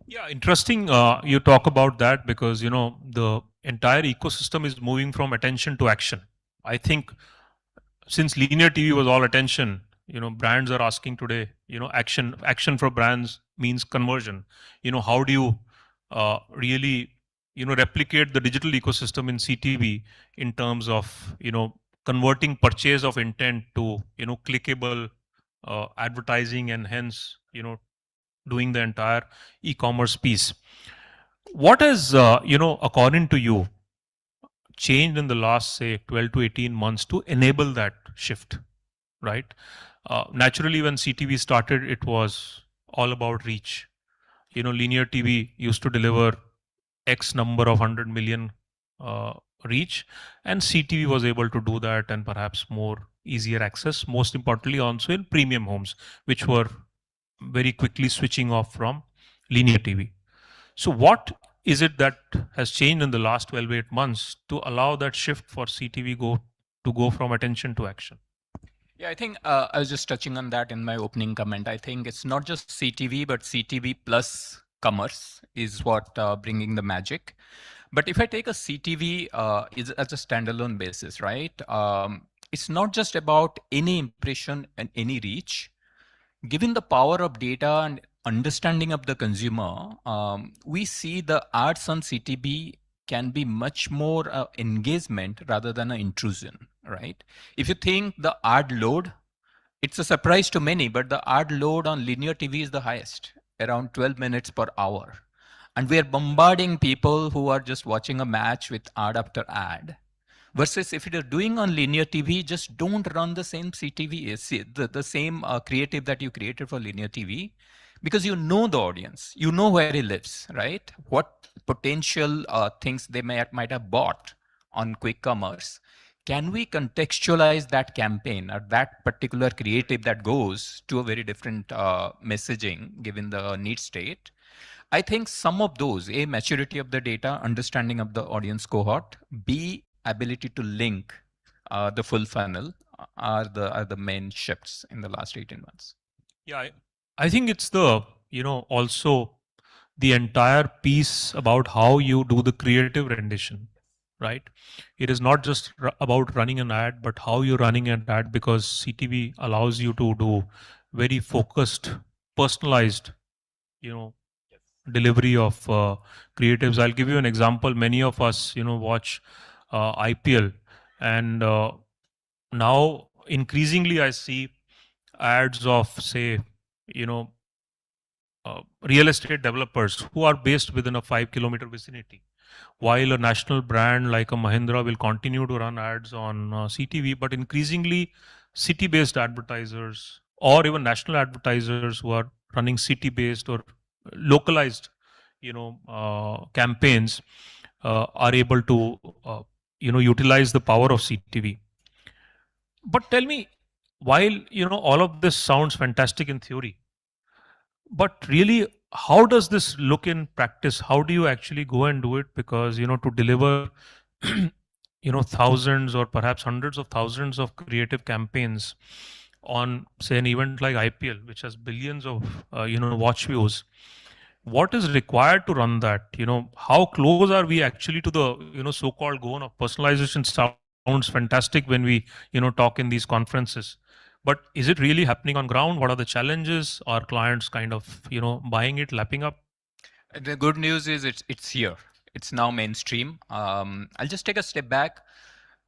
Yeah, interesting you talk about that, because the entire ecosystem is moving from attention to action. I think since linear TV was all attention, brands are asking today, action for brands means conversion. How do you really replicate the digital ecosystem in CTV in terms of converting purchase of intent to clickable advertising, and hence doing the entire e-commerce piece. What has according to you changed in the last, say, 12 to 18 months to enable that shift, right? Naturally, when CTV started, it was all about reach. Linear TV used to deliver X number of 100 million reach, and CTV was able to do that, and perhaps more easier access, most importantly also in premium homes, which were very quickly switching off from linear TV. So what is it that has changed in the last 12 to 8 months to allow that shift for CTV to go from attention to action? Yeah, I think I was just touching on that in my opening comment. I think it's not just CTV, but CTV plus commerce is what bringing the magic. But if I take a CTV as a standalone basis, right? It's not just about any impression and any reach. Given the power of data and understanding of the consumer, we see the ads on CTB can be much more engagement rather than an intrusion, right? If you think the ad load, it's a surprise to many, but the ad load on linear TV is the highest, around 12 minutes per hour. And we are bombarding people who are just watching a match with ad after ad. Versus if you're doing on linear TV, just don't run the same CTV, the same creative that you created for linear TV, because you know the audience, you know where he lives, right? What potential things they might have bought on quick commerce. Can we contextualize that campaign or that particular creative that goes to a very different messaging given the need state? I think some of those, A, maturity of the data, understanding of the audience cohort, B, ability to link the full funnel are the main shifts in the last 18 months. Yeah, I think it's the, also the entire piece about how you do the creative rendition, right? It is not just about running an ad, but how you're running an ad, because CTV allows you to do very focused, personalized, delivery of creatives. I'll give you an example. Many of us, watch IPL, and now increasingly I see ads of, say, you know, real estate developers who are based within a 5 kilometer vicinity. While a national brand like a Mahindra will continue to run ads on CTV, but increasingly city-based advertisers or even national advertisers who are running city-based or localized, campaigns are able to, utilize the power of CTV. But tell me, while all of this sounds fantastic in theory, but really, how does this look in practice? How do you actually go and do it? Because to deliver thousands or perhaps hundreds of thousands of creative campaigns on, say, an event like IPL, which has billions of watch views, what is required to run that? How close are we actually to the so-called goal of personalization? Sounds fantastic when we talk in these conferences, but is it really happening on ground? What are the challenges? Are clients kind of buying it, lapping up? The good news is it's here. It's now mainstream. I'll just take a step back.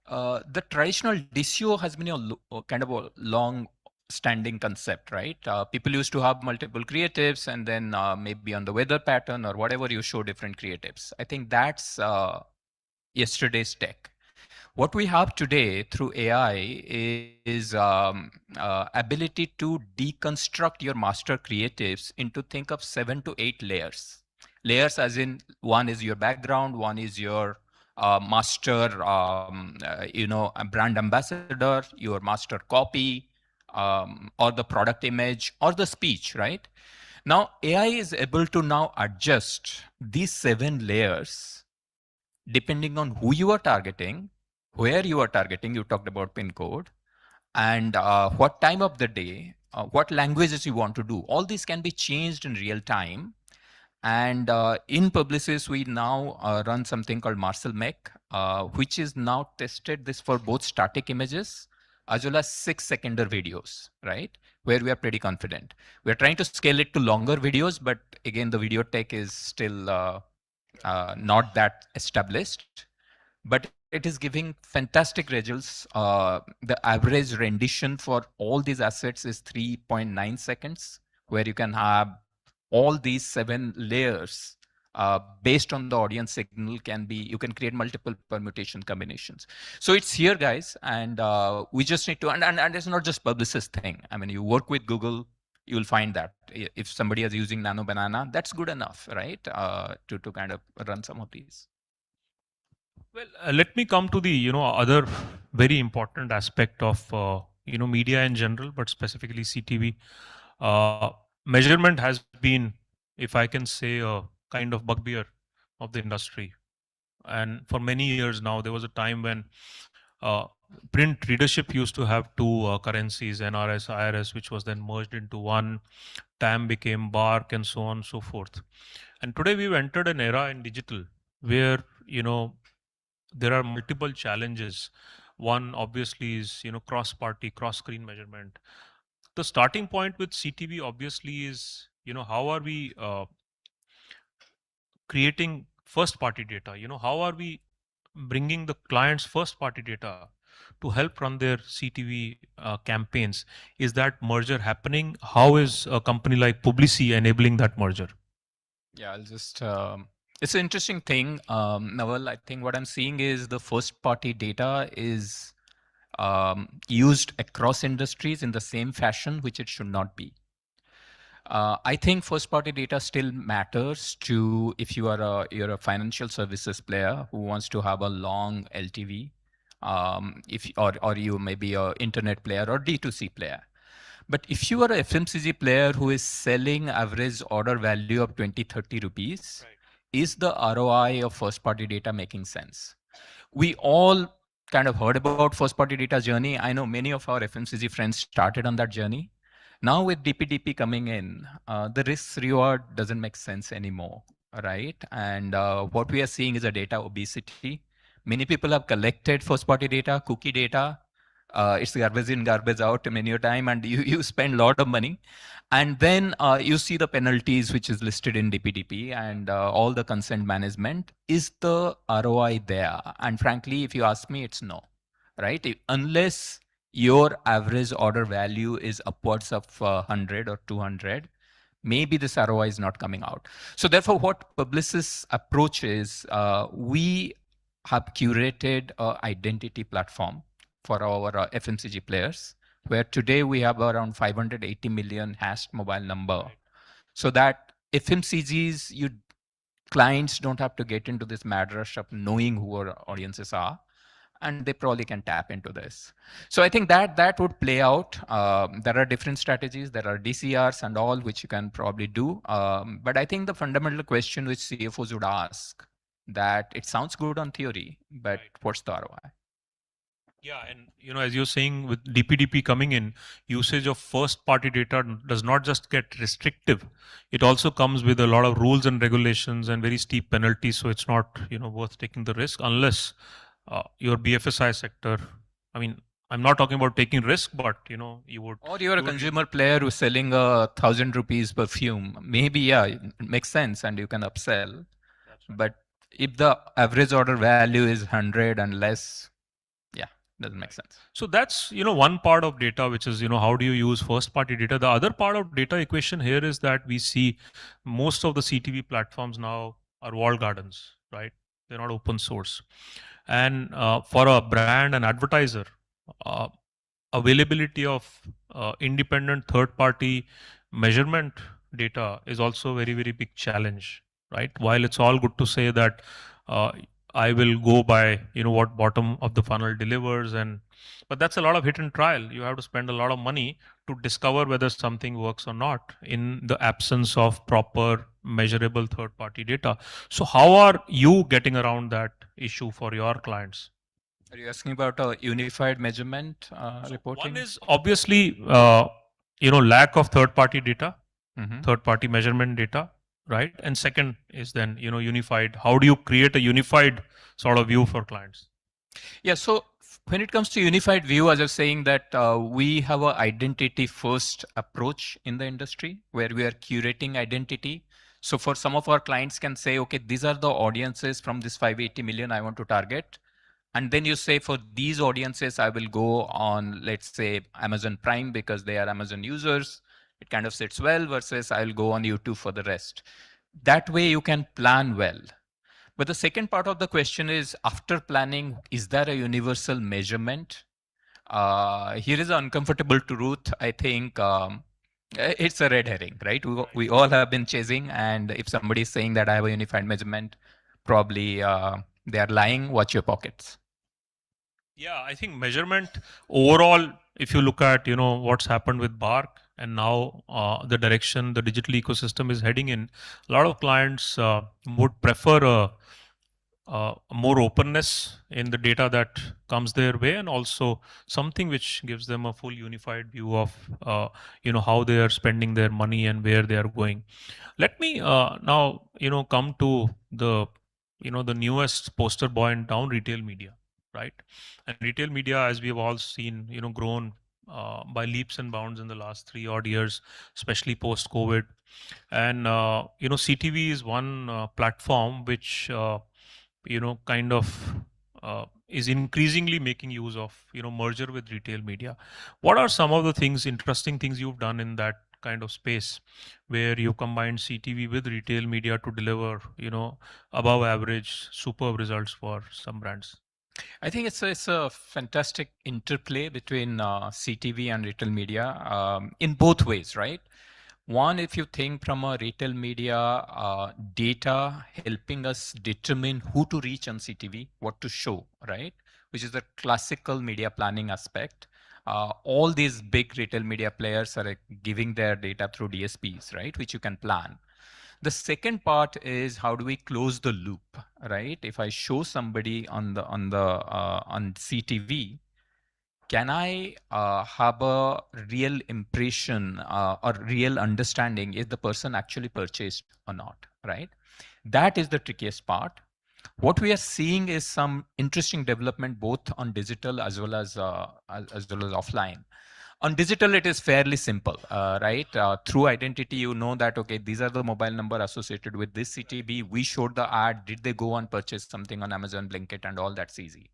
The traditional DCO has been a kind of a long standing concept, right? People used to have multiple creatives and then maybe on the weather pattern or whatever you show different creatives. I think that's yesterday's tech. What we have today through AI is ability to deconstruct your master creatives into think of 7 to 8 layers. Layers as in one is your background, one is your master, a brand ambassador, your master copy, or the product image, or the speech, right? Now, AI is able to now adjust these 7 layers depending on who you are targeting, where you are targeting. You talked about pin code, and what time of the day, what languages you want to do. All these can be changed in real time. And in Publicis, we now run something called Marcel Mech, which is now tested this for both static images as well as 6-second videos, right? Where we are pretty confident. We're trying to scale it to longer videos, but again, the video tech is still not that established. But it is giving fantastic results. The average rendition for all these assets is 3.9 seconds, where you can have all these 7 layers based on the audience signal. You can create multiple permutation combinations. So it's here, guys, and we just need to, and it's not just Publicis thing. I mean, you work with Google, you'll find that if somebody is using Nano Banana, that's good enough, right? To kind of run some of these. Well, let me come to the other very important aspect of media in general, but specifically CTV. Measurement has been, if I can say, a kind of bugbear of the industry. And for many years now, there was a time when print readership used to have two currencies, NRS, IRS, which was then merged into one. TAM became BARC, and so on and so forth. And today we've entered an era in digital where there are multiple challenges. One obviously is cross-party, cross-screen measurement. the starting point with CTV obviously is, how are we creating first party data? How are we bringing the client's first party data to help run their CTV campaigns? Is that merger happening? How is a company like Publici enabling that merger? Yeah, I'll just. It's an interesting thing, Naval. I think what I'm seeing is the first party data is used across industries in the same fashion, which it should not be. I think first party data still matters to if you're a financial services player who wants to have a long LTV, or you may be a internet player or D2C player. But if you are a FMCG player who is selling average order value of 20, 30 rupees, is the ROI of first party data making sense? We all kind of heard about first party data journey. I know many of our FMCG friends started on that journey. Now with DPDP coming in, the risk reward doesn't make sense anymore, right? And what we are seeing is a data obesity. Many people have collected first party data, cookie data. It's garbage in, garbage out many a time, and you spend a lot of money. And then you see the penalties, which is listed in DPDP, and all the consent management. Is the ROI there? And frankly, if you ask me, it's no, right? Unless your average order value is upwards of 100 or 200, maybe this ROI is not coming out. So therefore, what Publicis' approach is, we have curated an identity platform for our FMCG players, where today we have around 580 million hashed mobile number, so that FMCGs, clients don't have to get into this mad rush of knowing who our audiences are, and they probably can tap into this. So I think that would play out. There are different strategies. There are DCRs and all, which you can probably do. But I think the fundamental question which CFOs would ask, that it sounds good on theory, but what's the ROI? Yeah, and as you're saying, with DPDP coming in, usage of first party data does not just get restrictive, it also comes with a lot of rules and regulations and very steep penalties. So it's not worth taking the risk unless your BFSI sector. I mean, I'm not talking about taking risk, but you would. Or you're a consumer player who's selling 1,000 rupees perfume. Maybe, yeah, it makes sense and you can upsell. But if the average order value is 100 and less, yeah, doesn't make sense. So that's one part of data, which is how do you use first party data. The other part of data equation here is that we see most of the CTV platforms now are walled gardens, right? They're not open source. And for a brand and advertiser, availability of independent third-party measurement data is also a very, very big challenge, right? While it's all good to say that I will go by what bottom of the funnel delivers, but that's a lot of hit and trial. You have to spend a lot of money to discover whether something works or not in the absence of proper measurable third-party data. So how are you getting around that issue for your clients? Are you asking about a unified measurement reporting? One is obviously lack of third-party data, third-party measurement data, right? And second is then unified. How do you create a unified sort of view for clients? Yeah, so when it comes to unified view, as I was saying that we have an identity first approach in the industry where we are curating identity. So for some of our clients can say, okay, these are the audiences from this 580 million I want to target. And then you say for these audiences, I will go on, let's say, Amazon Prime because they are Amazon users. It kind of sits well versus I'll go on YouTube for the rest. That way you can plan well. But the second part of the question is, after planning, is there a universal measurement? Here is an uncomfortable truth. I think it's a red herring, right? We all have been chasing, and if somebody is saying that I have a unified measurement, probably they are lying. Watch your pockets. Yeah, I think measurement overall, if you look at what's happened with Bark and now the direction the digital ecosystem is heading in, a lot of clients would prefer more openness in the data that comes their way, and also something which gives them a full unified view of how they are spending their money and where they are going. Let me now come to the the newest poster boy in town, retail media, right? And retail media, as we have all seen, grown by leaps and bounds in the last 3 odd years, especially post COVID. And CTV is one platform which kind of is increasingly making use of merger with retail media. What are some of the interesting things you've done in that kind of space, where you combine CTV with retail media to deliver above average superb results for some brands? I think it's a fantastic interplay between CTV and retail media in both ways, right? One, if you think from a retail media data helping us determine who to reach on CTV, what to show, right? Which is the classical media planning aspect. All these big retail media players are giving their data through DSPs, right? Which you can plan. The second part is how do we close the loop, right? If I show somebody on CTV, can I have a real impression or real understanding if the person actually purchased or not, right? That is the trickiest part. What we are seeing is some interesting development both on digital as well as offline. On digital, it is fairly simple, right? Through identity, you know that, okay, these are the mobile number associated with this CTV. We showed the ad. Did they go and purchase something on Amazon, Blinkit, and all? That's easy,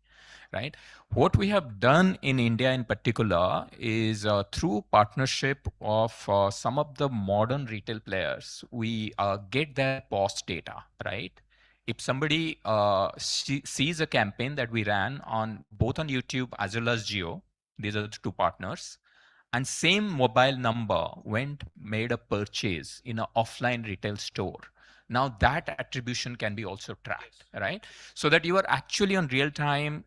right? What we have done in India in particular is through partnership of some of the modern retail players, we get their POS data, right? If somebody sees a campaign that we ran on both on YouTube as well as Geo, these are the two partners, and same mobile number made a purchase in an offline retail store. Now that attribution can be also tracked, right? So that you are actually on real time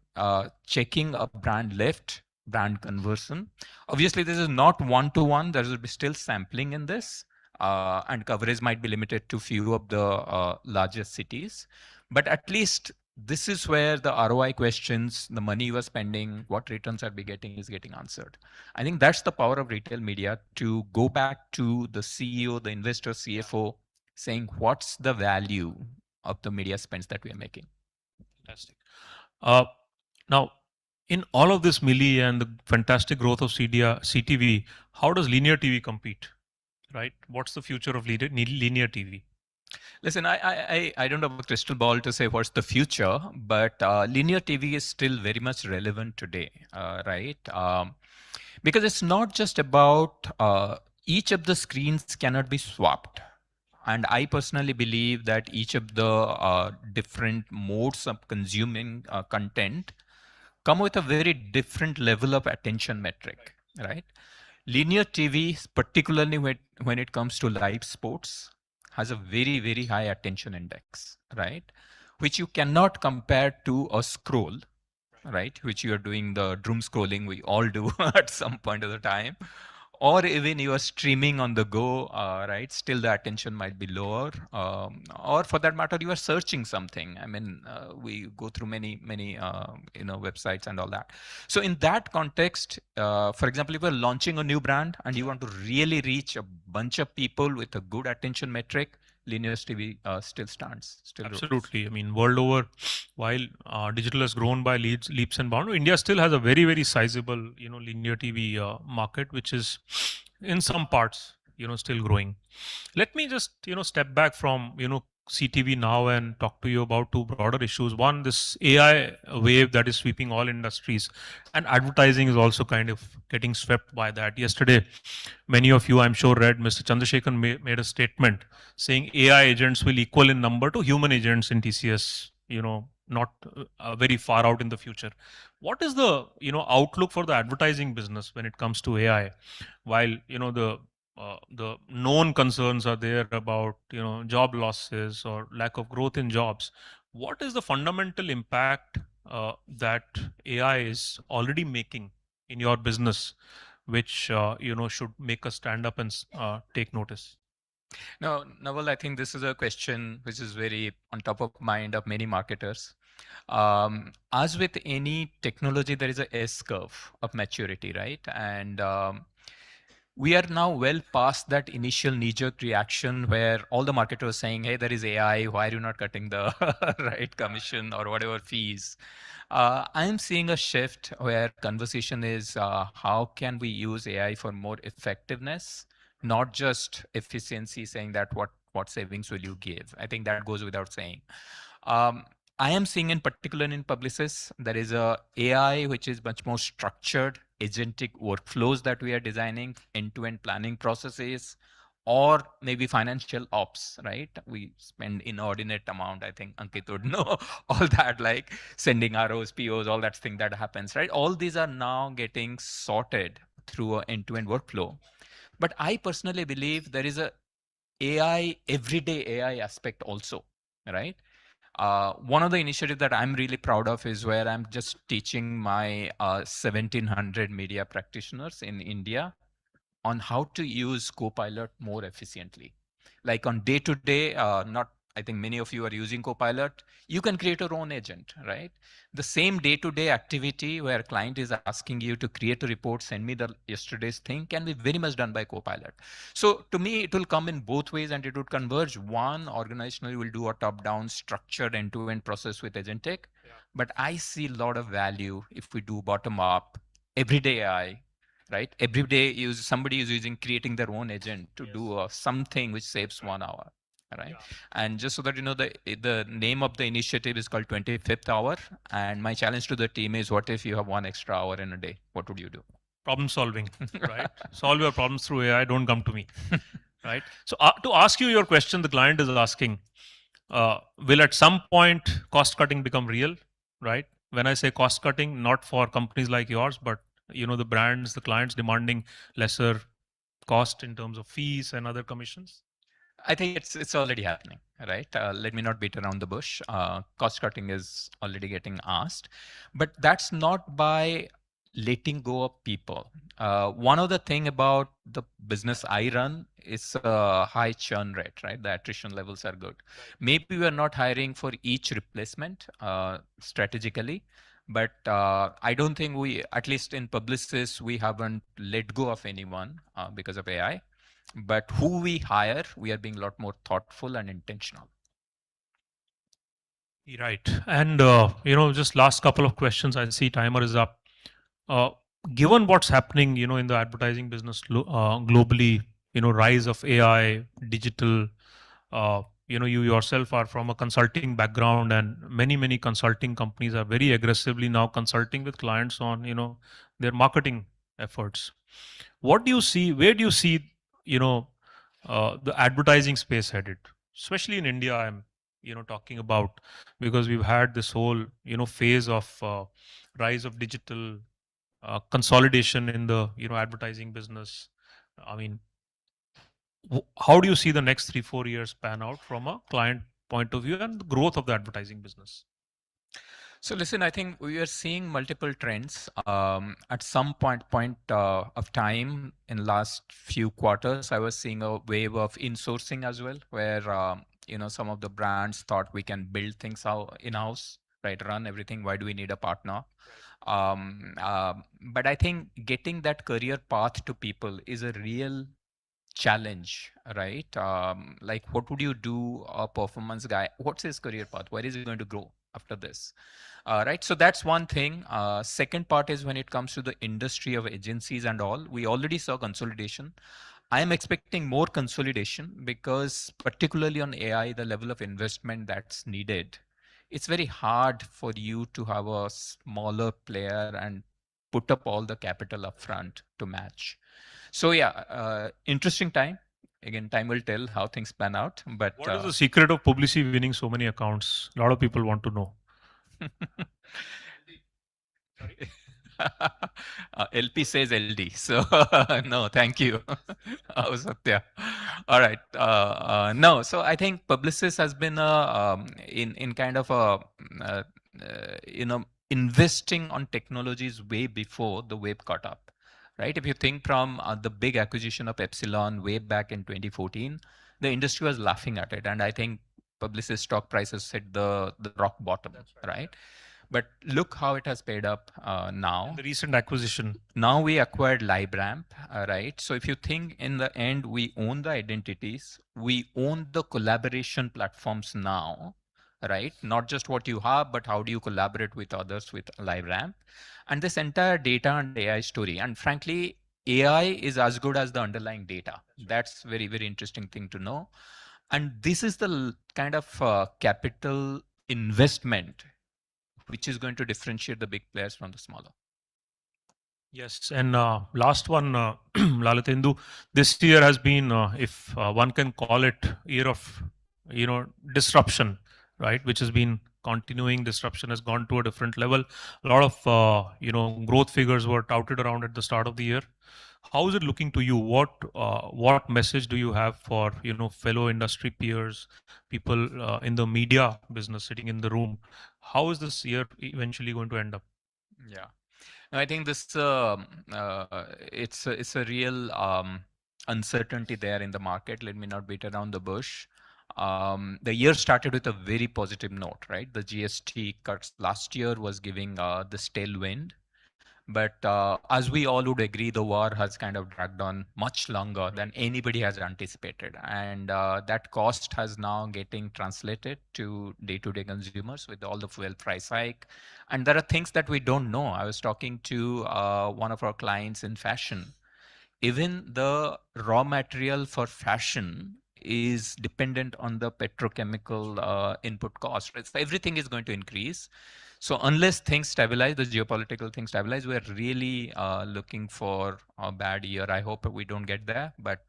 checking a brand lift, brand conversion. Obviously, this is not one-to-one. There will be still sampling in this. And coverage might be limited to few of the largest cities. But at least this is where the ROI questions, the money you are spending, what returns are we getting is getting answered. I think that's the power of retail media, to go back to the CEO, the investor, CFO, saying what's the value of the media spends that we are making. Fantastic. Now, in all of this, Millie, and the fantastic growth of CTV, how does linear TV compete? Right? What's the future of linear TV? Listen, I don't have a crystal ball to say what's the future, but linear TV is still very much relevant today, right? Because it's not just about each of the screens cannot be swapped. And I personally believe that each of the different modes of consuming content come with a very different level of attention metric, right? Linear TV, particularly when it comes to live sports, has a very, very high attention index, right? Which you cannot compare to a scroll, right? Which you are doing the doom scrolling, we all do at some point of the time. Or even you are streaming on the go, right? Still the attention might be lower. Or for that matter, you are searching something. I mean, we go through many websites and all that. So in that context, for example, if you're launching a new brand and you want to really reach a bunch of people with a good attention metric, linear TV still stands. Absolutely. I mean, world over, while digital has grown by leaps and bounds, India still has a very, very sizable, linear TV market, which is in some parts, still growing. Let me just, step back from, CTV now and talk to you about two broader issues. One, this AI wave that is sweeping all industries, and advertising is also kind of getting swept by that. Yesterday, many of you, I'm sure, read Mr. Chandrasekhar made a statement saying AI agents will equal in number to human agents in TCS, not very far out in the future. What is the, outlook for the advertising business when it comes to AI? While, the known concerns are there about job losses or lack of growth in jobs, what is the fundamental impact that AI is already making in your business, which should make us stand up and take notice? No, Naval, I think this is a question which is very on top of mind of many marketers. As with any technology, there is a S curve of maturity, right? And we are now well past that initial knee-jerk reaction where all the marketers saying, hey, there is AI, why are you not cutting the right commission or whatever fees? I am seeing a shift where conversation is how can we use AI for more effectiveness, not just efficiency, saying that what savings will you give? I think that goes without saying. Um, I am seeing in particular in Publicis, there is a AI which is much more structured, agentic workflows that we are designing, end-to-end planning processes, or maybe financial ops, right? We spend inordinate amount. I think Ankit would know all that, like sending ROs, POs, all that thing that happens, right? All these are now getting sorted through an end-to-end workflow. But I personally believe there is a AI, everyday AI aspect also, right? One of the initiatives that I'm really proud of is where I'm just teaching my 1700 media practitioners in India on how to use Copilot more efficiently. Like on day to day, not, I think many of you are using Copilot, you can create your own agent, right? The same day to day activity where client is asking you to create a report, send me the yesterday's thing, can be very much done by Copilot. So to me, it will come in both ways and it would converge. One, organizationally will do a top down structured end to end process with agentic. But I see a lot of value if we do bottom up, everyday AI, right? Every day somebody is using creating their own agent to do something which saves 1 hour, right? And just so that you know, the name of the initiative is called 25th hour. And my challenge to the team is, what if you have 1 extra hour in a day? What would you do? Problem solving, right? Solve your problems through AI. Don't come to me, right? So to ask you your question, the client is asking, will at some point cost cutting become real, right? When I say cost cutting, not for companies like yours, but the brands, the clients demanding lesser cost in terms of fees and other commissions. I think it's already happening, right? Let me not beat around the bush. Cost cutting is already getting asked, but that's not by letting go of people. One of the thing about the business I run is a high churn rate, right? The attrition levels are good. Maybe we are not hiring for each replacement strategically, but I don't think we, at least in Publicis, we haven't let go of anyone because of AI. But who we hire, we are being a lot more thoughtful and intentional. Right. And, just last couple of questions. I see timer is up. Given what's happening, in the advertising business globally, rise of AI, digital, you yourself are from a consulting background, and many consulting companies are very aggressively now consulting with clients on, their marketing efforts. What do you see? Where do you see, the advertising space headed? Especially in India, I'm, talking about, because we've had this whole, phase of rise of digital consolidation in the, advertising business. I mean, how do you see the next 3-4 years pan out from a client point of view and the growth of the advertising business? So listen, I think we are seeing multiple trends. At some point of time in last few quarters, I was seeing a wave of insourcing as well, where some of the brands thought we can build things out in-house, right? Run everything. Why do we need a partner? But I think getting that career path to people is a real challenge, right? Like, what would you do? A performance guy, what's his career path? Where is he going to grow after this? Right. So that's one thing. Second part is when it comes to the industry of agencies and all, we already saw consolidation. I am expecting more consolidation because particularly on AI, the level of investment that's needed, it's very hard for you to have a smaller player and put up all the capital upfront to match. So yeah, interesting time. Again, time will tell how things pan out. But what is the secret of Publicis winning so many accounts? A lot of people want to know. LP says LD, so no, thank you. Oh, Satya. All right. No, so I think Publicis has been in kind of a investing on technologies way before the wave caught up, right? If you think from the big acquisition of Epsilon way back in 2014, the industry was laughing at it, and I think Publicis stock prices hit the rock bottom, right? But look how it has paid up now. The recent acquisition. Now we acquired LiveRamp, right? So if you think in the end, we own the identities, we own the collaboration platforms now, right? Not just what you have, but how do you collaborate with others with LiveRamp? And this entire data and AI story. And frankly, AI is as good as the underlying data. That's very, very interesting thing to know. And this is the kind of capital investment which is going to differentiate the big players from the smaller. Yes, and last one, Lalatendu, this year has been, if one can call it, year of, disruption, right? Which has been continuing. Disruption has gone to a different level. A lot of, growth figures were touted around at the start of the year. How is it looking to you? What message do you have for, fellow industry peers, people in the media business sitting in the room? How is this year eventually going to end up? Yeah. I think this it's a real uncertainty there in the market. Let me not beat around the bush. The year started with a very positive note, right? The GST cuts last year was giving this tailwind. But as we all would agree, the war has kind of dragged on much longer than anybody has anticipated. And that cost has now getting translated to day-to-day consumers with all the fuel price hike. And there are things that we don't know. I was talking to one of our clients in fashion. Even the raw material for fashion is dependent on the petrochemical input cost. Right? So everything is going to increase. So unless things stabilize, the geopolitical things stabilize, we're really looking for a bad year. I hope we don't get there, but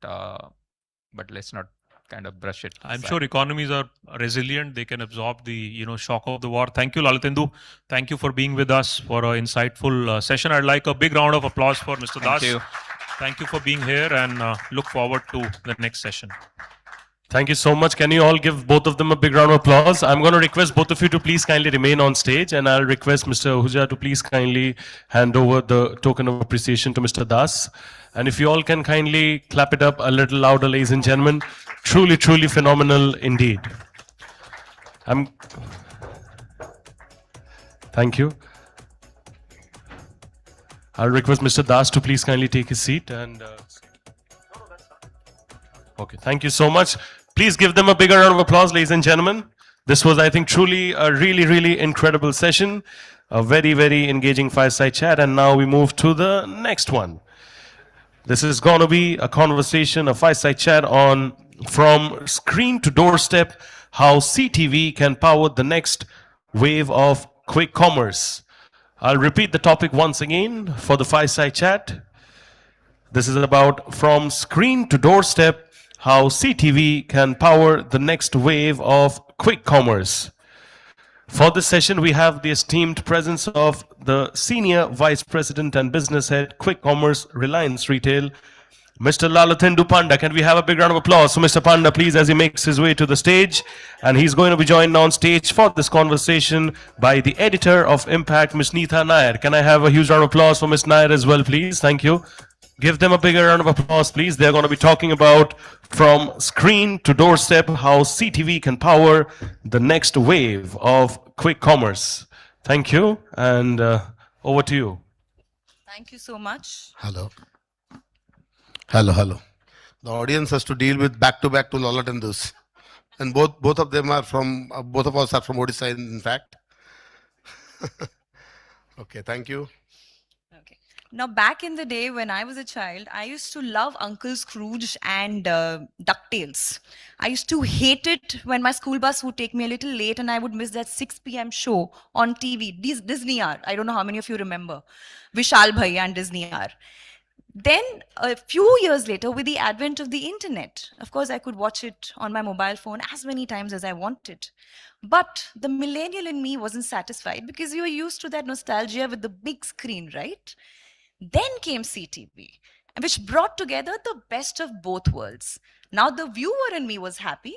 let's not kind of brush it. I'm sure economies are resilient. They can absorb the shock of the war. Thank you, Lalatendu. Thank you for being with us for an insightful session. I'd like a big round of applause for Mr. Das. Thank you. Thank you for being here, and look forward to the next session. Thank you so much. Can you all give both of them a big round of applause? I'm going to request both of you to please kindly remain on stage, and I'll request Mr. Ahuja to please kindly hand over the token of appreciation to Mr. Das. And if you all can kindly clap it up a little louder, ladies and gentlemen. Truly, truly phenomenal indeed. Thank you. I'll request Mr. Das to please kindly take his seat. And okay, thank you so much. Please give them a bigger round of applause, ladies and gentlemen. This was, I think, truly a really, really incredible session. A very, very engaging fireside chat. And now we move to the next one. This is going to be a conversation, a fireside chat on from screen to doorstep, how CTV can power the next wave of quick commerce. I'll repeat the topic once again for the fireside chat. This is about from screen to doorstep, how CTV can power the next wave of quick commerce. For this session, we have the esteemed presence of the Senior Vice President and Business Head, Quick Commerce, Reliance Retail, Mr. Lalatendu Panda. Can we have a big round of applause for Mr. Panda, please, as he makes his way to the stage. And he's going to be joined on stage for this conversation by the editor of Impact, Ms. Neetha Nair. Can I have a huge round of applause for Ms. Nair as well, please? Thank you. Give them a bigger round of applause, please. They're going to be talking about from screen to doorstep, how CTV can power the next wave of quick commerce. Thank you. And over to you. Thank you so much. Hello. Hello. The audience has to deal with back-to-back to Lalatendus. And both of them are from, both of us are from Odisha, in fact. Okay, thank you. Now, back in the day when I was a child, I used to love Uncle Scrooge and DuckTales. I used to hate it when my school bus would take me a little late and I would miss that 6 p.m. show on TV, Disney R. I don't know how many of you remember. Vishal Bhai and Disney R. Then a few years later, with the advent of the internet, of course, I could watch it on my mobile phone as many times as I wanted. But the millennial in me wasn't satisfied because we were used to that nostalgia with the big screen, right? Then came CTV, which brought together the best of both worlds. Now the viewer in me was happy,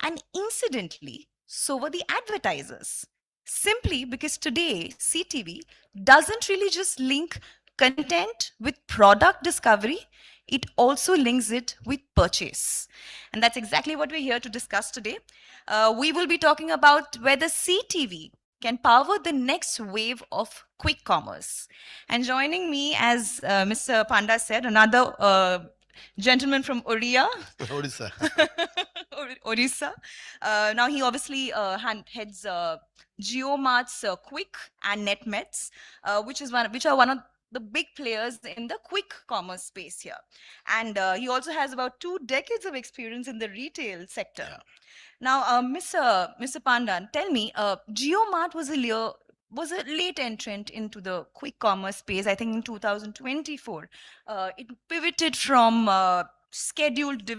and incidentally, so were the advertisers. Simply because today, CTV doesn't really just link content with product discovery, it also links it with purchase. And that's exactly what we're here to discuss today. We will be talking about whether CTV can power the next wave of quick commerce. And joining me, as Mr. Panda said, another gentleman from Oriya. Odisha. Orissa. Now he obviously heads GeoMart's Quick and NetMets, which are one of the big players in the quick commerce space here. And he also has about 2 decades of experience in the retail sector. Now, Mr. Pandan, tell me, GeoMart was a late entrant into the quick commerce space, I think in 2024. It pivoted from scheduled,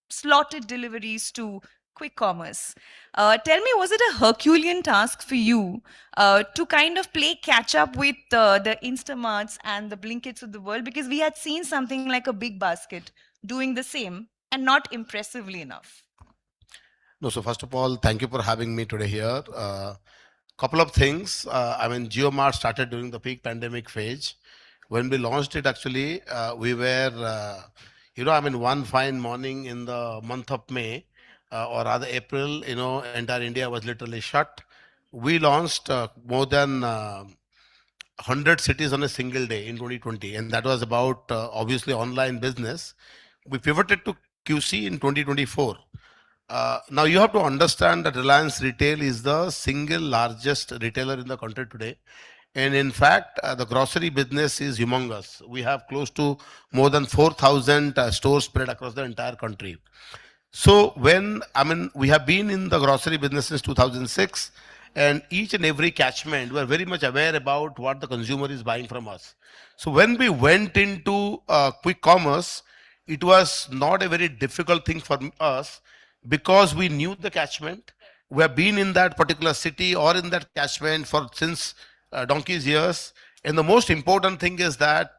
slotted deliveries to quick commerce. Tell me, was it a Herculean task for you to kind of play catch up with the Instamarts and the Blinkits of the world? Because we had seen something like a Big Basket doing the same and not impressively enough. No, so first of all, thank you for having me today here. Couple of things. I mean, GeoMart started during the peak pandemic phase. When we launched it, actually, we were, one fine morning in the month of May, or rather April, entire India was literally shut. We launched more than 100 cities on a single day in 2020, and that was about obviously online business. We pivoted to QC in 2024. Now you have to understand that Reliance Retail is the single largest retailer in the country today. And in fact, the grocery business is humongous. We have close to more than 4,000 stores spread across the entire country. So we have been in the grocery business since 2006, and each and every catchment, we're very much aware about what the consumer is buying from us. So when we went into quick commerce, it was not a very difficult thing for us, because we knew the catchment. We have been in that particular city or in that catchment since donkey's years. And the most important thing is that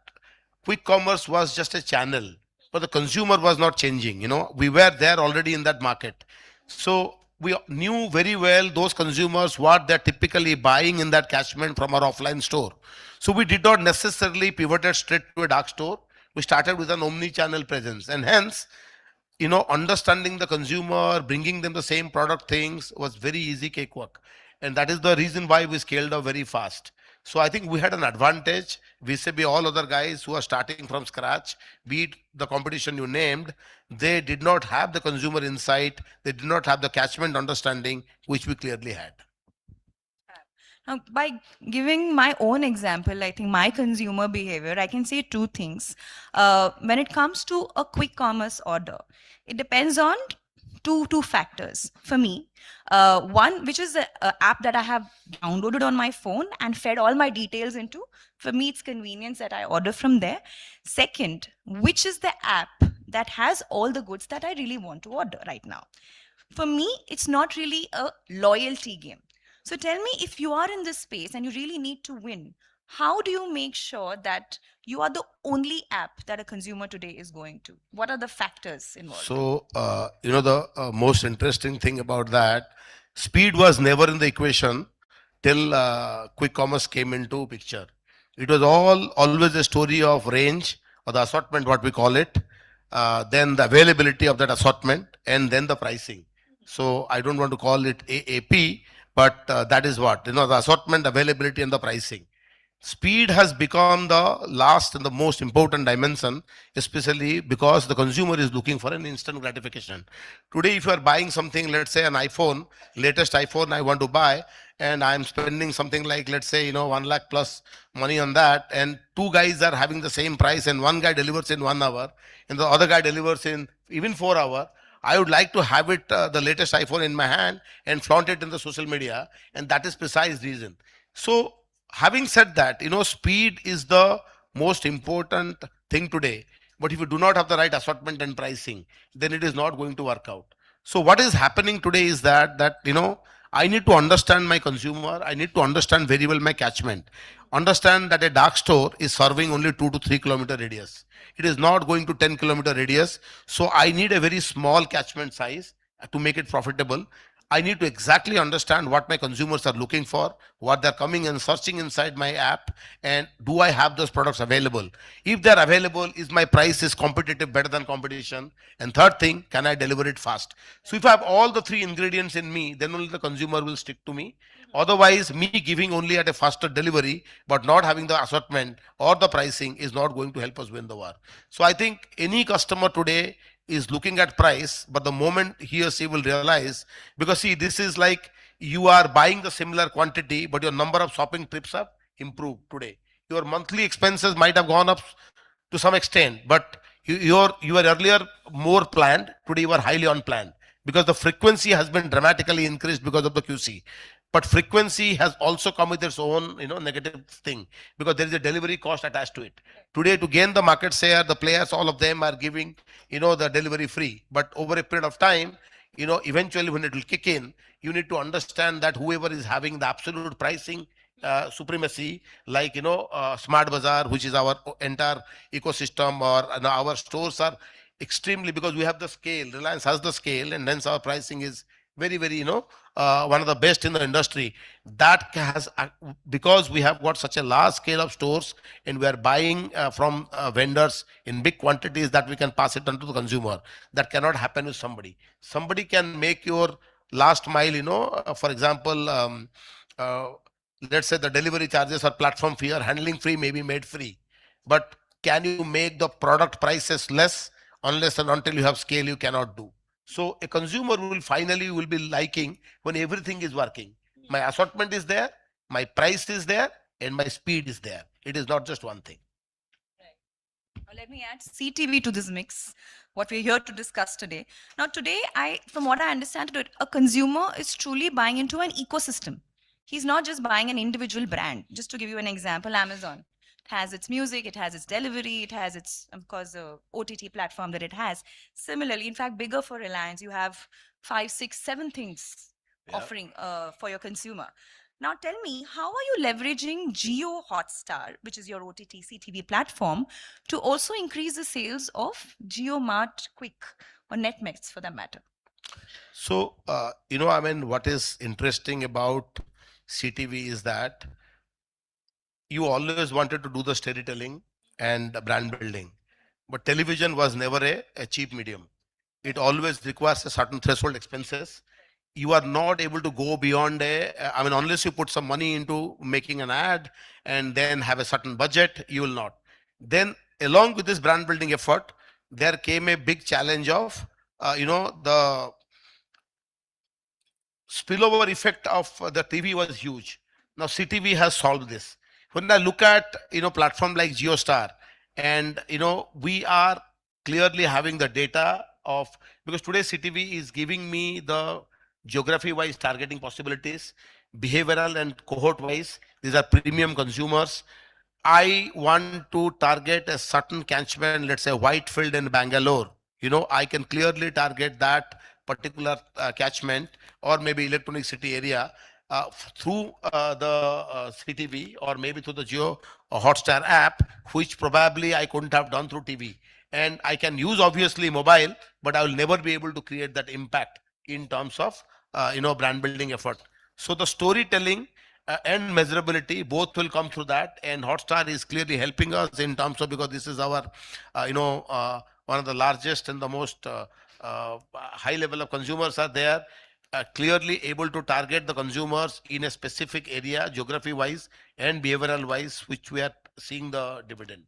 quick commerce was just a channel, but the consumer was not changing. We were there already in that market. So we knew very well those consumers, what they're typically buying in that catchment from our offline store. So we did not necessarily pivoted straight to a dark store. We started with an omni-channel presence, and hence, understanding the consumer, bringing them the same product things was very easy cakewalk. And that is the reason why we scaled up very fast. So I think we had an advantage vis-a-vis all other guys who are starting from scratch, be it the competition you named. They did not have the consumer insight. They did not have the catchment understanding, which we clearly had. Now, by giving my own example, I think my consumer behavior, I can say 2 things. When it comes to a quick commerce order, it depends on two factors for me. One, which is the app that I have downloaded on my phone and fed all my details into. For me, it's convenience that I order from there. Second, which is the app that has all the goods that I really want to order right now. For me, it's not really a loyalty game. So tell me, if you are in this space and you really need to win, how do you make sure that you are the only app that a consumer today is going to? What are the factors involved? So, the most interesting thing about that, speed was never in the equation till quick commerce came into picture. It was always a story of range, or the assortment, what we call it, then the availability of that assortment, and then the pricing. So I don't want to call it AAP, but that is what, the assortment, availability, and the pricing. Speed has become the last and the most important dimension, especially because the consumer is looking for an instant gratification. Today, if you are buying something, let's say an iPhone, latest iPhone I want to buy, and I'm spending something like, let's say, 1 lakh plus money on that, and 2 guys are having the same price, and one guy delivers in 1 hour, and the other guy delivers in even 4 hours, I would like to have it, the latest iPhone in my hand and flaunt it in the social media, and that is precise reason. So, having said that, speed is the most important thing today. But if you do not have the right assortment and pricing, then it is not going to work out. So what is happening today is that I need to understand my consumer. I need to understand very well my catchment. Understand that a dark store is serving only 2 to 3 kilometer radius. It is not going to 10 kilometer radius. So I need a very small catchment size to make it profitable. I need to exactly understand what my consumers are looking for, what they're coming and searching inside my app, and do I have those products available? If they're available, is my price is competitive, better than competition? And third thing, can I deliver it fast? So if I have all the three ingredients in me, then only the consumer will stick to me. Otherwise, me giving only at a faster delivery, but not having the assortment or the pricing is not going to help us win the war. So I think any customer today is looking at price, but the moment he or she will realize, because see, this is like you are buying the similar quantity, but your number of shopping trips have improved today. Your monthly expenses might have gone up to some extent, but you were earlier more planned. Today you are highly unplanned because the frequency has been dramatically increased because of the QC. But frequency has also come with its own, negative thing, because there is a delivery cost attached to it. Today, to gain the market share, the players, all of them are giving, the delivery free. But over a period of time, eventually when it will kick in, you need to understand that whoever is having the absolute pricing supremacy, like Smart Bazaar, which is our entire ecosystem, or our stores are extremely, because we have the scale. Reliance has the scale, and hence our pricing is very, very, one of the best in the industry. That has, because we have got such a large scale of stores, and we are buying from vendors in big quantities, that we can pass it on to the consumer. That cannot happen with somebody. Somebody can make your last mile, for example, let's say the delivery charges or platform fee or handling fee may be made free, but can you make the product prices less? Unless and until you have scale, you cannot do. So a consumer will be liking when everything is working. My assortment is there, my price is there, and my speed is there. It is not just one thing. Let me add CTV to this mix, what we're here to discuss today. Now, today, from what I understand, a consumer is truly buying into an ecosystem. He's not just buying an individual brand. Just to give you an example, Amazon. It has its music, it has its delivery, it has its, of course, the OTT platform that it has. Similarly, in fact, bigger for Reliance, you have 5, 6, 7 things offering for your consumer. Now tell me, how are you leveraging Jio Hotstar, which is your OTT CTV platform, to also increase the sales of Jio Mart Quick or Netmix for that matter? So, what is interesting about CTV is that you always wanted to do the storytelling and brand building, but television was never a cheap medium. It always requires a certain threshold expenses. You are not able to go beyond unless you put some money into making an ad and then have a certain budget, you will not. Then along with this brand building effort, there came a big challenge of, the spillover effect of the TV was huge. Now CTV has solved this. When I look at, platform like JioStar, and, we are clearly having the data of, because today CTV is giving me the geography wise targeting possibilities, behavioral and cohort wise. These are premium consumers. I want to target a certain catchment, let's say Whitefield in Bangalore. I can clearly target that particular catchment, or maybe electronic city area, through the CTV, or maybe through the Jio Hotstar app, which probably I couldn't have done through TV. And I can use obviously mobile, but I will never be able to create that impact in terms of brand building effort. So the storytelling and measurability both will come through that, and Hotstar is clearly helping us in terms of, because this is our one of the largest and the most high level of consumers are there, clearly able to target the consumers in a specific area, geography wise and behavioral wise, which we are seeing the dividend.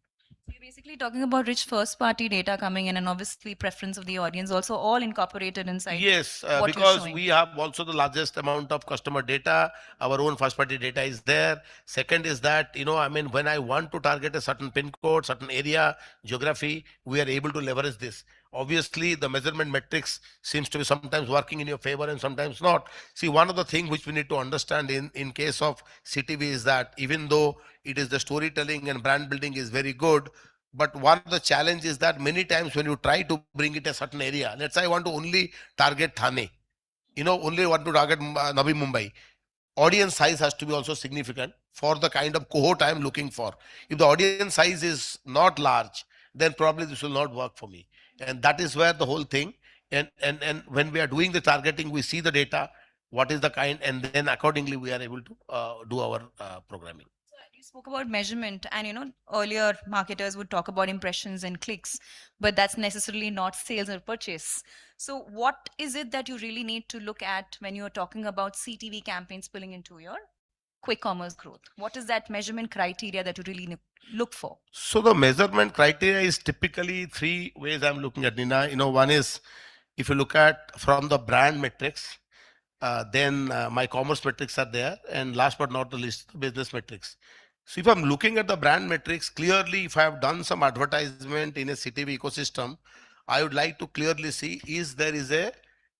You're basically talking about rich first party data coming in, and obviously preference of the audience also all incorporated inside. Yes, what you're because showing. we have also the largest amount of customer data. Our own first party data is there. Second is that, when I want to target a certain pin code, certain area, geography, we are able to leverage this. Obviously, the measurement metrics seems to be sometimes working in your favor and sometimes not. See, one of the things which we need to understand in case of CTV is that even though it is the storytelling and brand building is very good, but one of the challenge is that many times when you try to bring it a certain area, let's say I want to only target Thane, only want to target Navi Mumbai, audience size has to be also significant for the kind of cohort I am looking for. If the audience size is not large, then probably this will not work for me. And that is where the whole thing, and when we are doing the targeting, we see the data. what is the kind, and then accordingly we are able to do our programming. You spoke about measurement, and earlier marketers would talk about impressions and clicks, but that's necessarily not sales or purchase. So, what is it that you really need to look at when you're talking about CTV campaigns spilling into your quick commerce growth? What is that measurement criteria that you really look for? So the measurement criteria is typically three ways I'm looking at, Nina. One is if you look at from the brand metrics, then my commerce metrics are there, and last but not the least, the business metrics. So if I'm looking at the brand metrics, clearly if I have done some advertisement in a CTV ecosystem, I would like to clearly see is there is a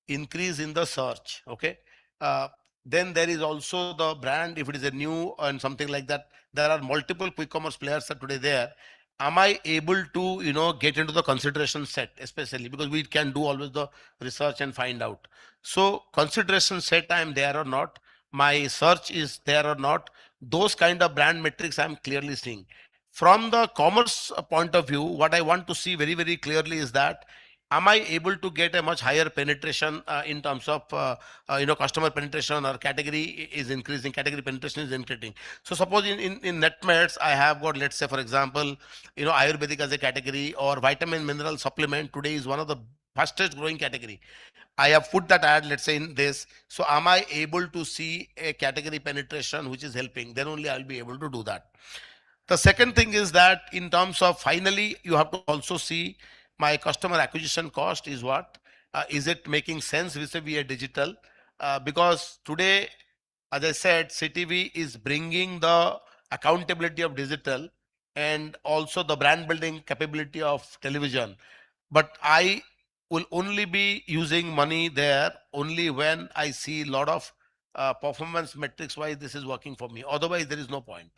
increase in the search. Okay. Uh, then there is also the brand, if it is a new and something like that, there are multiple quick commerce players are today there. Am I able to, get into the consideration set, especially because we can do always the research and find out. So consideration set, I am there or not, my search is there or not, those kind of brand metrics I'm clearly seeing. From the commerce point of view, what I want to see very, very clearly is that am I able to get a much higher penetration in terms of customer penetration, or category is increasing, category penetration is increasing. So suppose in netmeds I have got, let's say for example, Ayurvedic as a category, or vitamin mineral supplement today is one of the fastest growing category. I have put that ad, let's say in this. So am I able to see a category penetration which is helping? Then only I'll be able to do that. The second thing is that in terms of, finally, you have to also see my customer acquisition cost is what? Is it making sense vis-a-vis a digital? Because today, as I said, CTV is bringing the accountability of digital and also the brand building capability of television. But I will only be using money there only when I see a lot of performance metrics why this is working for me. Otherwise, there is no point.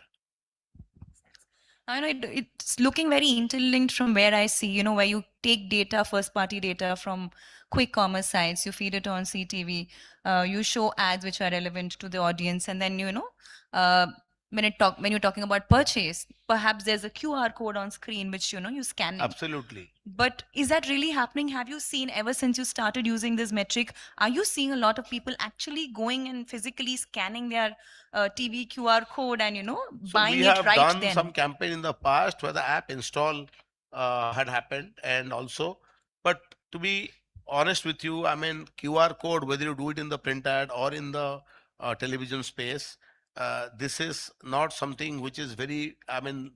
I know it's looking very interlinked from where I see, where you take data, first party data from quick commerce sites, you feed it on CTV, you show ads which are relevant to the audience, and then, when you're talking about purchase, perhaps there's a QR code on screen which, you scan it. Absolutely. But is that really happening? Have you seen, ever since you started using this metric, are you seeing a lot of people actually going and physically scanning their TV QR code and, buying We it have right done then? some campaign in the past where the app install had happened, and also, but to be honest with you, I mean, QR code, whether you do it in the print ad or in the television space, this is not something which is very, I mean,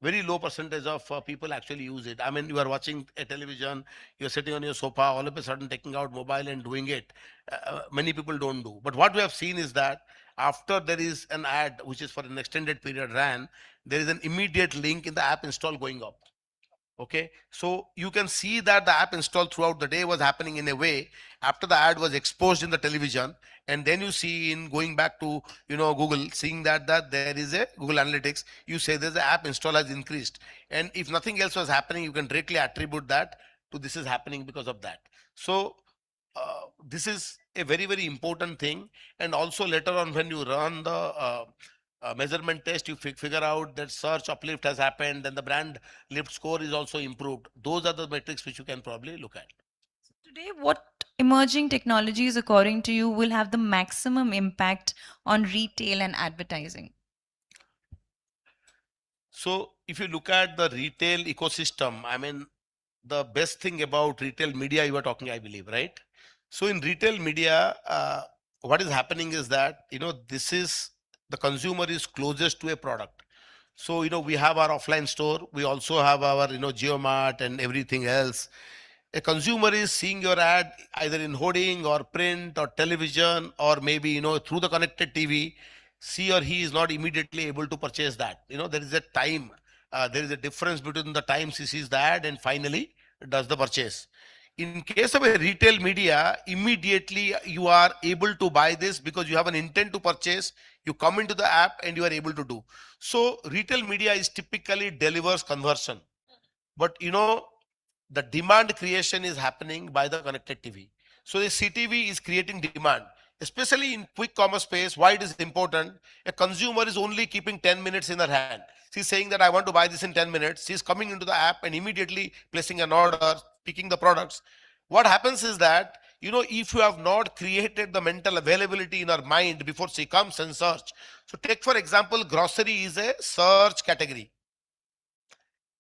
very low percentage of people actually use it. I mean, you are watching a television, you're sitting on your sofa, all of a sudden taking out mobile and doing it. Many people don't do. But what we have seen is that after there is an ad which is for an extended period ran, there is an immediate link in the app install going up. Okay, so you can see that the app install throughout the day was happening in a way after the ad was exposed in the television, and then you see in going back to Google, seeing that there is a Google Analytics, you say there's an app install has increased, and if nothing else was happening, you can directly attribute that to this is happening because of that. So this is a very, very important thing. And also later on when you run the measurement test, you figure out that search uplift has happened, and the brand lift score is also improved. Those are the metrics which you can probably look at. Today, what emerging technologies, according to you, will have the maximum impact on retail and advertising? So if you look at the retail ecosystem, I mean, the best thing about retail media you are talking, I believe, right? So in retail media, what is happening is that, this is the consumer is closest to a product. So, we have our offline store. We also have our, JioMart and everything else. A consumer is seeing your ad either in hoarding or print or television, or maybe, through the connected TV. She or he is not immediately able to purchase that. There is a time, there is a difference between the time she sees the ad and finally does the purchase. In case of a retail media, immediately you are able to buy this because you have an intent to purchase. You come into the app and you are able to do. So retail media is typically delivers conversion. But the demand creation is happening by the connected TV. So the CTV is creating demand, especially in quick commerce space. Why it is important? A consumer is only keeping 10 minutes in her hand. She's saying that I want to buy this in 10 minutes. She's coming into the app and immediately placing an order, picking the products. What happens is that if you have not created the mental availability in our mind before she comes and search. So take for example, grocery is a search category.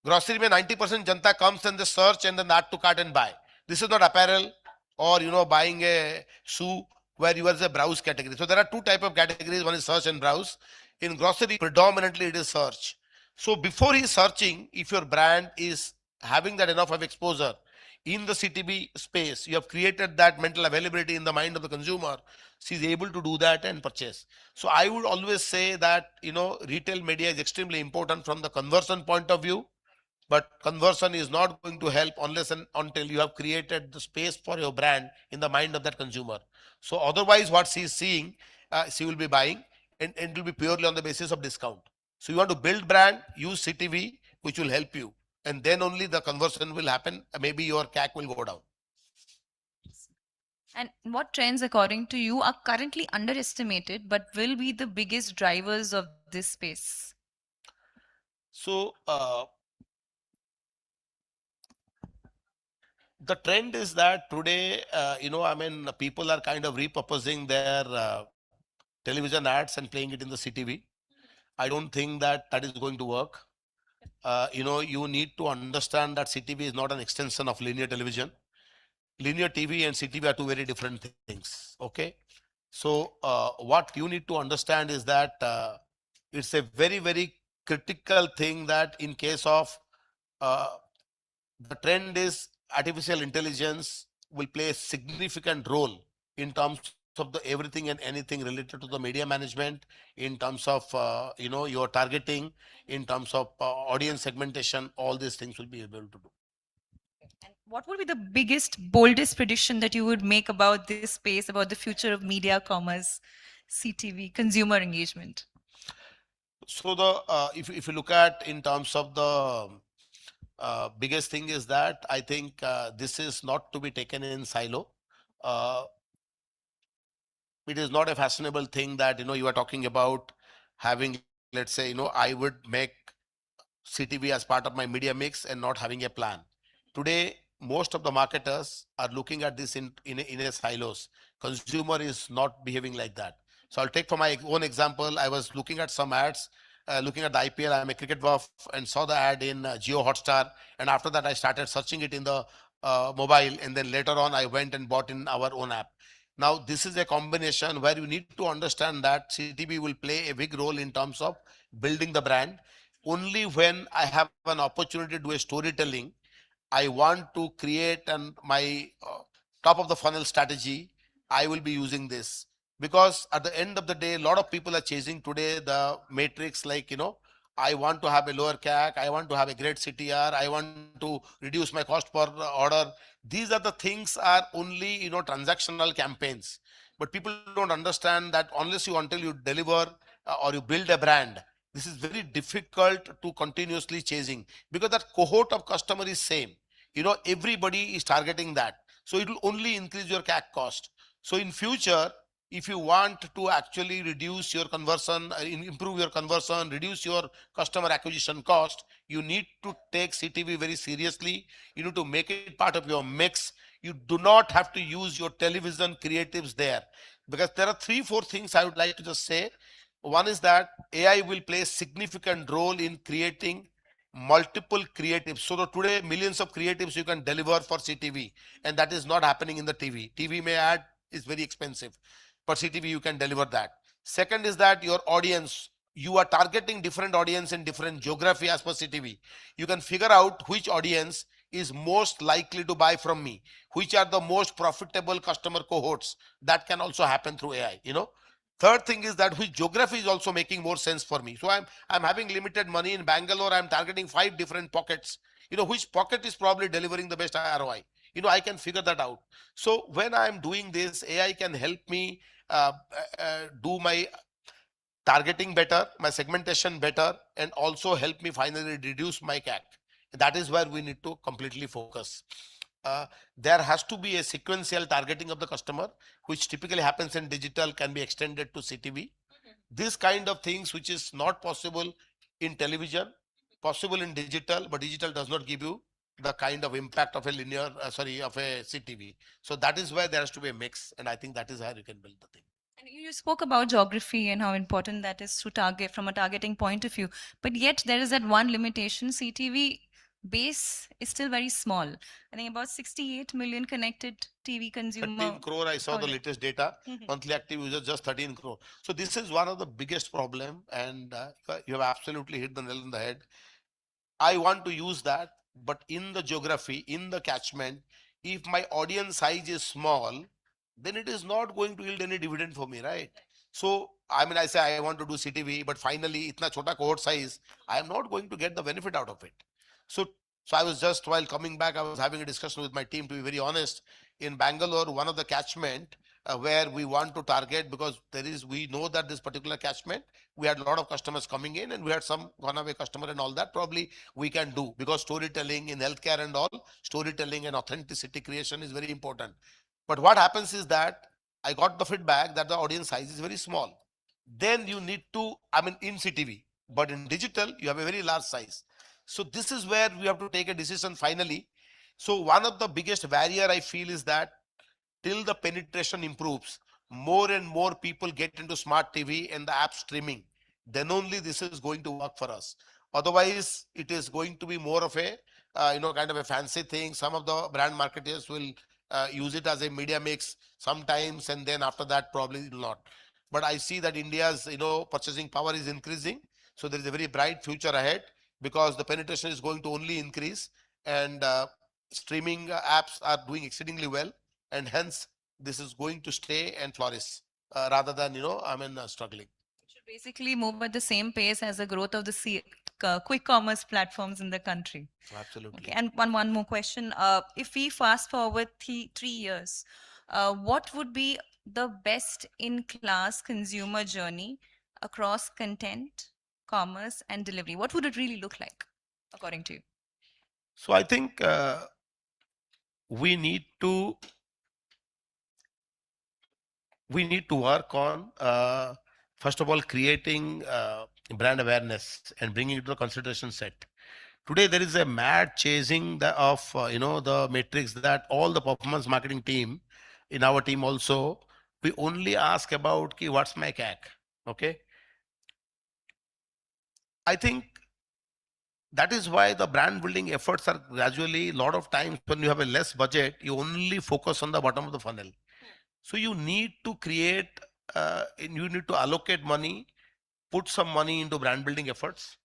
Grocery mein 90% janta comes and they search and then add to cart and buy. This is not apparel or buying a shoe where you are the browse category. So there are two type of categories. One is search and browse. In grocery, predominantly it is search. So before he is searching, if your brand is having that enough of exposure in the CTV space, you have created that mental availability in the mind of the consumer. She is able to do that and purchase. So I would always say that retail media is extremely important from the conversion point of view. But conversion is not going to help unless and until you have created the space for your brand in the mind of that consumer. So otherwise, what she is seeing, she will be buying, and it will be purely on the basis of discount. So you want to build brand, use CTV, which will help you, and then only the conversion will happen. Maybe your CAC will go down. And what trends, according to you, are currently underestimated but will be the biggest drivers of this space? So the trend is that today, people are kind of repurposing their television ads and playing it in the CTV. I don't think that that is going to work. You need to understand that CTV is not an extension of linear television. Linear TV and CTV are two very different things. Okay. So what you need to understand is that it's a very, very critical thing that in case of the trend is artificial intelligence will play a significant role in terms of the everything and anything related to the media management, in terms of your targeting, in terms of audience segmentation. All these things will be able to do. What would be the biggest, boldest prediction that you would make about this space, about the future of media, commerce, CTV, consumer engagement? So the if you look at in terms of the biggest thing is that I think this is not to be taken in silo. It is not a fashionable thing that you are talking about having, let's say, I would make CTV as part of my media mix and not having a plan. Today, most of the marketers are looking at this in a silos. Consumer is not behaving like that. So I'll take for my own example. I was looking at some ads, looking at the IPL. I'm a cricket buff and saw the ad in Jio Hotstar. And after that, I started searching it in the mobile. And then later on, I went and bought in our own app. Now, this is a combination where you need to understand that CTV will play a big role in terms of building the brand. Only when I have an opportunity to do a storytelling, I want to create my top of the funnel strategy, I will be using this. Because at the end of the day, a lot of people are chasing today the matrix like, I want to have a lower CAC, I want to have a great CTR, I want to reduce my cost per order. These are the things are only, transactional campaigns. But people don't understand that until you deliver or you build a brand, this is very difficult to continuously chasing because that cohort of customer is same. Everybody is targeting that. So it will only increase your CAC cost. So in future, if you want to actually reduce your conversion, improve your conversion, reduce your customer acquisition cost, you need to take CTV very seriously. You need to make it part of your mix. You do not have to use your television creatives there, because there are 3-4 things I would like to just say. One is that AI will play a significant role in creating multiple creatives. So today, millions of creatives you can deliver for CTV, and that is not happening in the TV. TV may ad is very expensive. For CTV, you can deliver that. Second is that your audience, you are targeting different audience in different geography as per CTV. You can figure out which audience is most likely to buy from me, which are the most profitable customer cohorts. That can also happen through AI. Third thing is that which geography is also making more sense for me. So I'm having limited money in Bangalore. I'm targeting 5 different pockets. Which pocket is probably delivering the best ROI. I can figure that out. So when I'm doing this, AI can help me do my targeting better, my segmentation better, and also help me finally reduce my CAC. That is where we need to completely focus. There has to be a sequential targeting of the customer, which typically happens in digital, can be extended to CTV. This kind of things which is not possible in television, possible in digital, but digital does not give you the kind of impact of a linear, of a CTV. So that is where there has to be a mix, and I think that is how you can build the thing. And you spoke about geography and how important that is to target from a targeting point of view. But yet there is that one limitation. CTV base is still very small. I think about 68 million connected TV consumer. 13 crore, I saw the latest data. Monthly active users just 13 crore. So this is one of the biggest problem, and you have absolutely hit the nail on the head. I want to use that, but in the geography, in the catchment, if my audience size is small, then it is not going to yield any dividend for me, right? So, I mean, I say I want to do CTV, but finally, itna chota cohort size, I am not going to get the benefit out of it. So I was just, while coming back, I was having a discussion with my team, to be very honest. In Bangalore, one of the catchment where we want to target, because we know that this particular catchment, we had a lot of customers coming in, and we had some gone away customer and all that. Probably we can do, because storytelling in healthcare and all, storytelling and authenticity creation is very important. But what happens is that I got the feedback that the audience size is very small. Then you need to, I mean, in CTV, but in digital, you have a very large size. So this is where we have to take a decision finally. So one of the biggest barrier I feel is that till the penetration improves, more and more people get into smart TV and the app streaming, then only this is going to work for us. Otherwise, it is going to be more of a, kind of a fancy thing. Some of the brand marketers will use it as a media mix sometimes, and then after that, probably not. But I see that India's, purchasing power is increasing. So there is a very bright future ahead, because the penetration is going to only increase, and streaming apps are doing exceedingly well, and hence this is going to stay and flourish rather than struggling. Should basically move at the same pace as the growth of the quick commerce platforms in the country. Absolutely. Okay, and one more question. If we fast forward 3 years, what would be the best in class consumer journey across content, commerce, and delivery? What would it really look like, according to you? So I think we need to work on, first of all, creating brand awareness and bringing it to the consideration set. Today, there is a mad chasing the metrics that all the performance marketing team, in our team also, we only ask about what's my CAC, okay? I think that is why the brand building efforts are gradually, a lot of times when you have a less budget, you only focus on the bottom of the funnel. So you need to create, you need to allocate money, put some money into brand building efforts.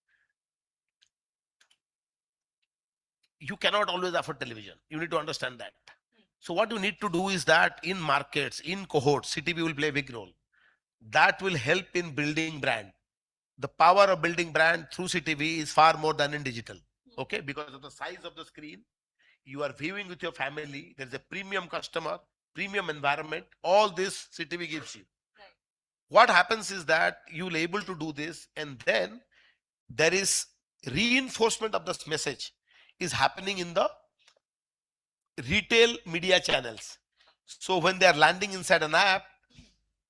You cannot always afford television. You need to understand that. So what you need to do is that in markets, in cohorts, CTV will play a big role. That will help in building brand. The power of building brand through CTV is far more than in digital. Okay, because of the size of the screen, you are viewing with your family. There is a premium customer, premium environment. All this CTV gives you. Right. What happens is that you will able to do this, and then there is reinforcement of this message is happening in the retail media channels. So when they are landing inside an app,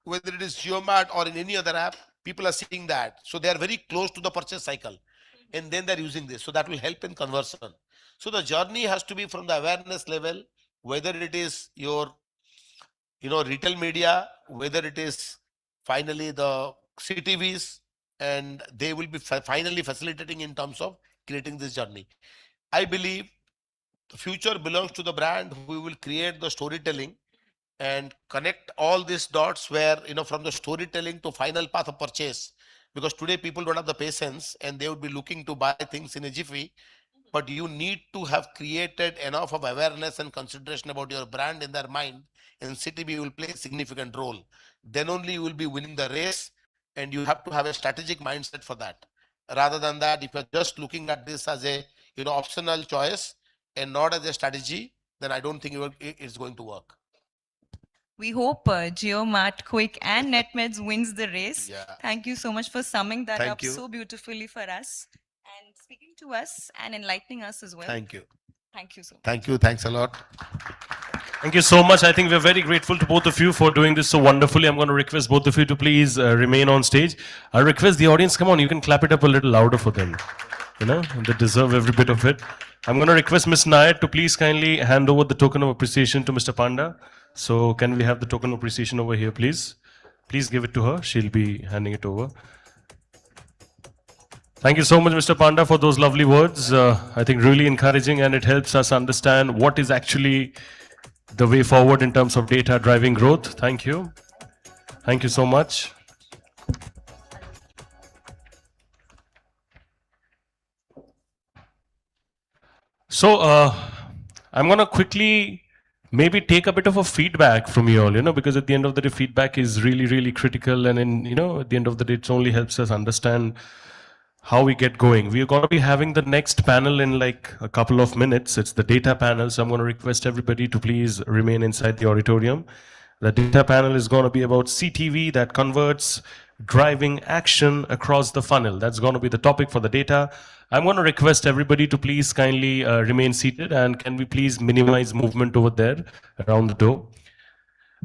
whether it is JioMart or in any other app, people are seeing that. So they are very close to the purchase cycle, and then they're using this. So that will help in conversion. So the journey has to be from the awareness level, whether it is your, retail media, whether it is finally the CTVs, and they will be finally facilitating in terms of creating this journey. I believe the future belongs to the brand who will create the storytelling and connect all these dots where, from the storytelling to final path of purchase. Because today people don't have the patience and they would be looking to buy things in a jiffy. But you need to have created enough of awareness and consideration about your brand in their mind, and CTV will play a significant role. Then only you will be winning the race, and you have to have a strategic mindset for that. Rather than that, if you're just looking at this as a optional choice and not as a strategy, then I don't think it's going to work. We hope JioMart, Quick, and NetMeds wins the race. Yeah. Thank you so much for summing that up you. so beautifully for us and speaking to us and enlightening us as well. Thank you. Thank you so much. Thank you. Thanks a lot. Thank you so much. I think we're very grateful to both of you for doing this so wonderfully. I'm going to request both of you to please remain on stage. I request the audience, come on, you can clap it up a little louder for them. They deserve every bit of it. I'm going to request Ms. Nair to please kindly hand over the token of appreciation to Mr. Panda. So can we have the token of appreciation over here, please? Please give it to her. She'll be handing it over. Thank you so much, Mr. Panda, for those lovely words. I think really encouraging, and it helps us understand what is actually the way forward in terms of data driving growth. Thank you. Thank you so much. So I'm going to quickly maybe take a bit of a feedback from you all, because at the end of the day, feedback is really, really critical. And at the end of the day, it only helps us understand how we get going. We're going to be having the next panel in like a couple of minutes. It's the data panel. So I'm going to request everybody to please remain inside the auditorium. The data panel is going to be about CTV that converts driving action across the funnel. That's going to be the topic for the data. I'm going to request everybody to please kindly remain seated, and can we please minimize movement over there around the door.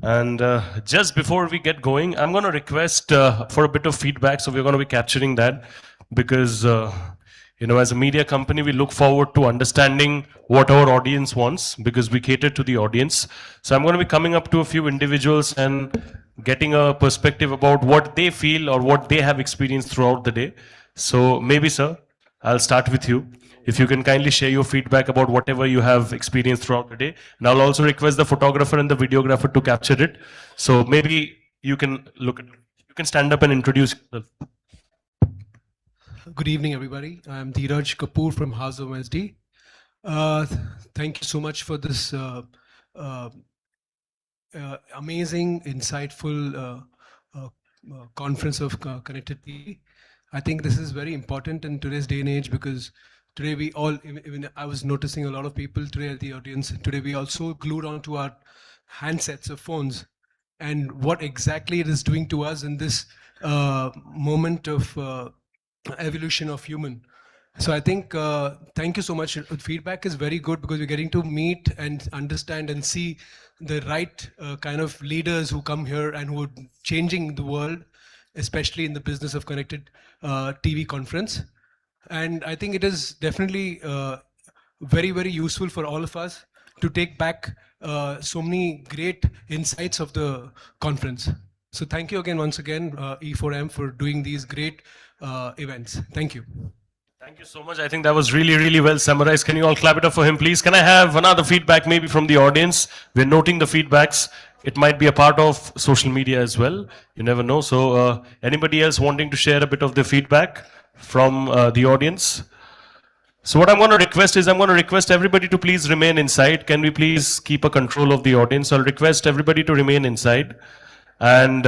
And just before we get going, I'm going to request for a bit of feedback. So we're going to be capturing that because, as a media company, we look forward to understanding what our audience wants because we cater to the audience. So I'm going to be coming up to a few individuals and getting a perspective about what they feel or what they have experienced throughout the day. So maybe, sir, I'll start with you. If you can kindly share your feedback about whatever you have experienced throughout the day. And I'll also request the photographer and the videographer to capture it. So maybe you can stand up and introduce yourself. Good evening, everybody. I'm Dheeraj Kapoor from House of SD. Thank you so much for this amazing, insightful conference of Connected TV. I think this is very important in today's day and age because today we all, even I was noticing a lot of people today at the audience, today we also glued onto our handsets or phones and what exactly it is doing to us in this moment of evolution of human. So I think, thank you so much. Feedback is very good because we're getting to meet and understand and see the right kind of leaders who come here and who are changing the world, especially in the business of connected TV conference. And I think it is definitely very, very useful for all of us to take back so many great insights of the conference. So thank you again, once again, E4M for doing these great events. Thank you. Thank you so much. I think that was really, really well summarized. Can you all clap it up for him, please? Can I have another feedback maybe from the audience? We're noting the feedbacks. It might be a part of social media as well. You never know. So anybody else wanting to share a bit of the feedback from the audience? So what I'm going to request is I'm going to request everybody to please remain inside. Can we please keep a control of the audience? I'll request everybody to remain inside. And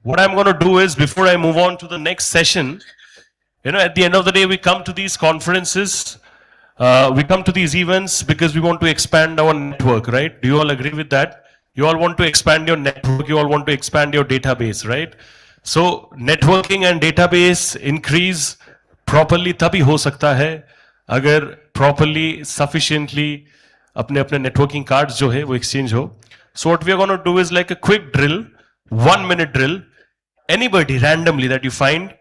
what I'm going to do is before I move on to the next session, at the end of the day, we come to these conferences, we come to these events because we want to expand our network, right? Do you all agree with that? You all want to expand your network, you all want to expand your database, right? So networking and database increase properly तभी हो सकता है अगर properly, sufficiently अपने networking cards जो है वो exchange हो. So what we are going to do is like a quick drill, 1 minute drill. Anybody randomly that you find,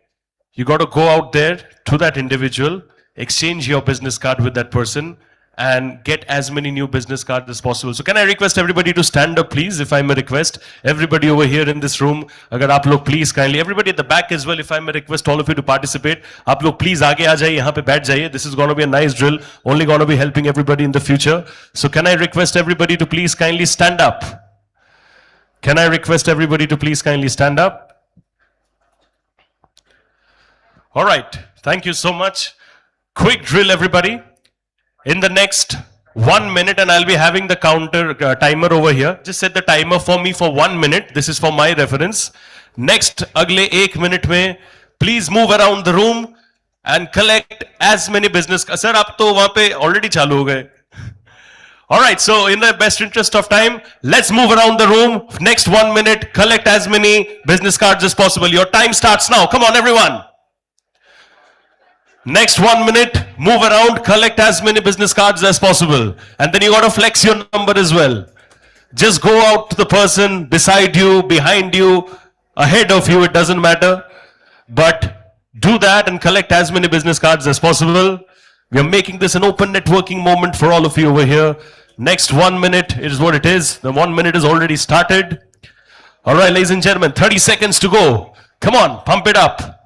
you got to go out there to that individual, exchange your business card with that person, and get as many new business cards as possible. So can I request everybody to stand up, please, if I may request? Everybody over here in this room, agar aap log please kindly, everybody at the back as well, if I may request all of you to participate. Aap log please aage aa jaiye, yahan pe baith jaiye. This is going to be a nice drill, only going to be helping everybody in the future. So can I request everybody to please kindly stand up? Can I request everybody to please kindly stand up? All right, thank you so much. Quick drill, everybody. In the next 1 minute, and I'll be having the counter timer over here. Just set the timer for me for 1 minute. This is for my reference. Next, agle 1 minute mein, please move around the room and collect as many business. Sir, aap to wahan pe already chalu ho gaye. All right, so in the best interest of time, let's move around the room. Next 1 minute, collect as many business cards as possible. Your time starts now. Come on, everyone. Next 1 minute, move around, collect as many business cards as possible. And then you got to flex your number as well. Just go out to the person beside you, behind you, ahead of you, it doesn't matter. But do that and collect as many business cards as possible. We are making this an open networking moment for all of you over here. Next 1 minute is what it is. The 1 minute is already started. All right, ladies and gentlemen, 30 seconds to go. Come on, pump it up.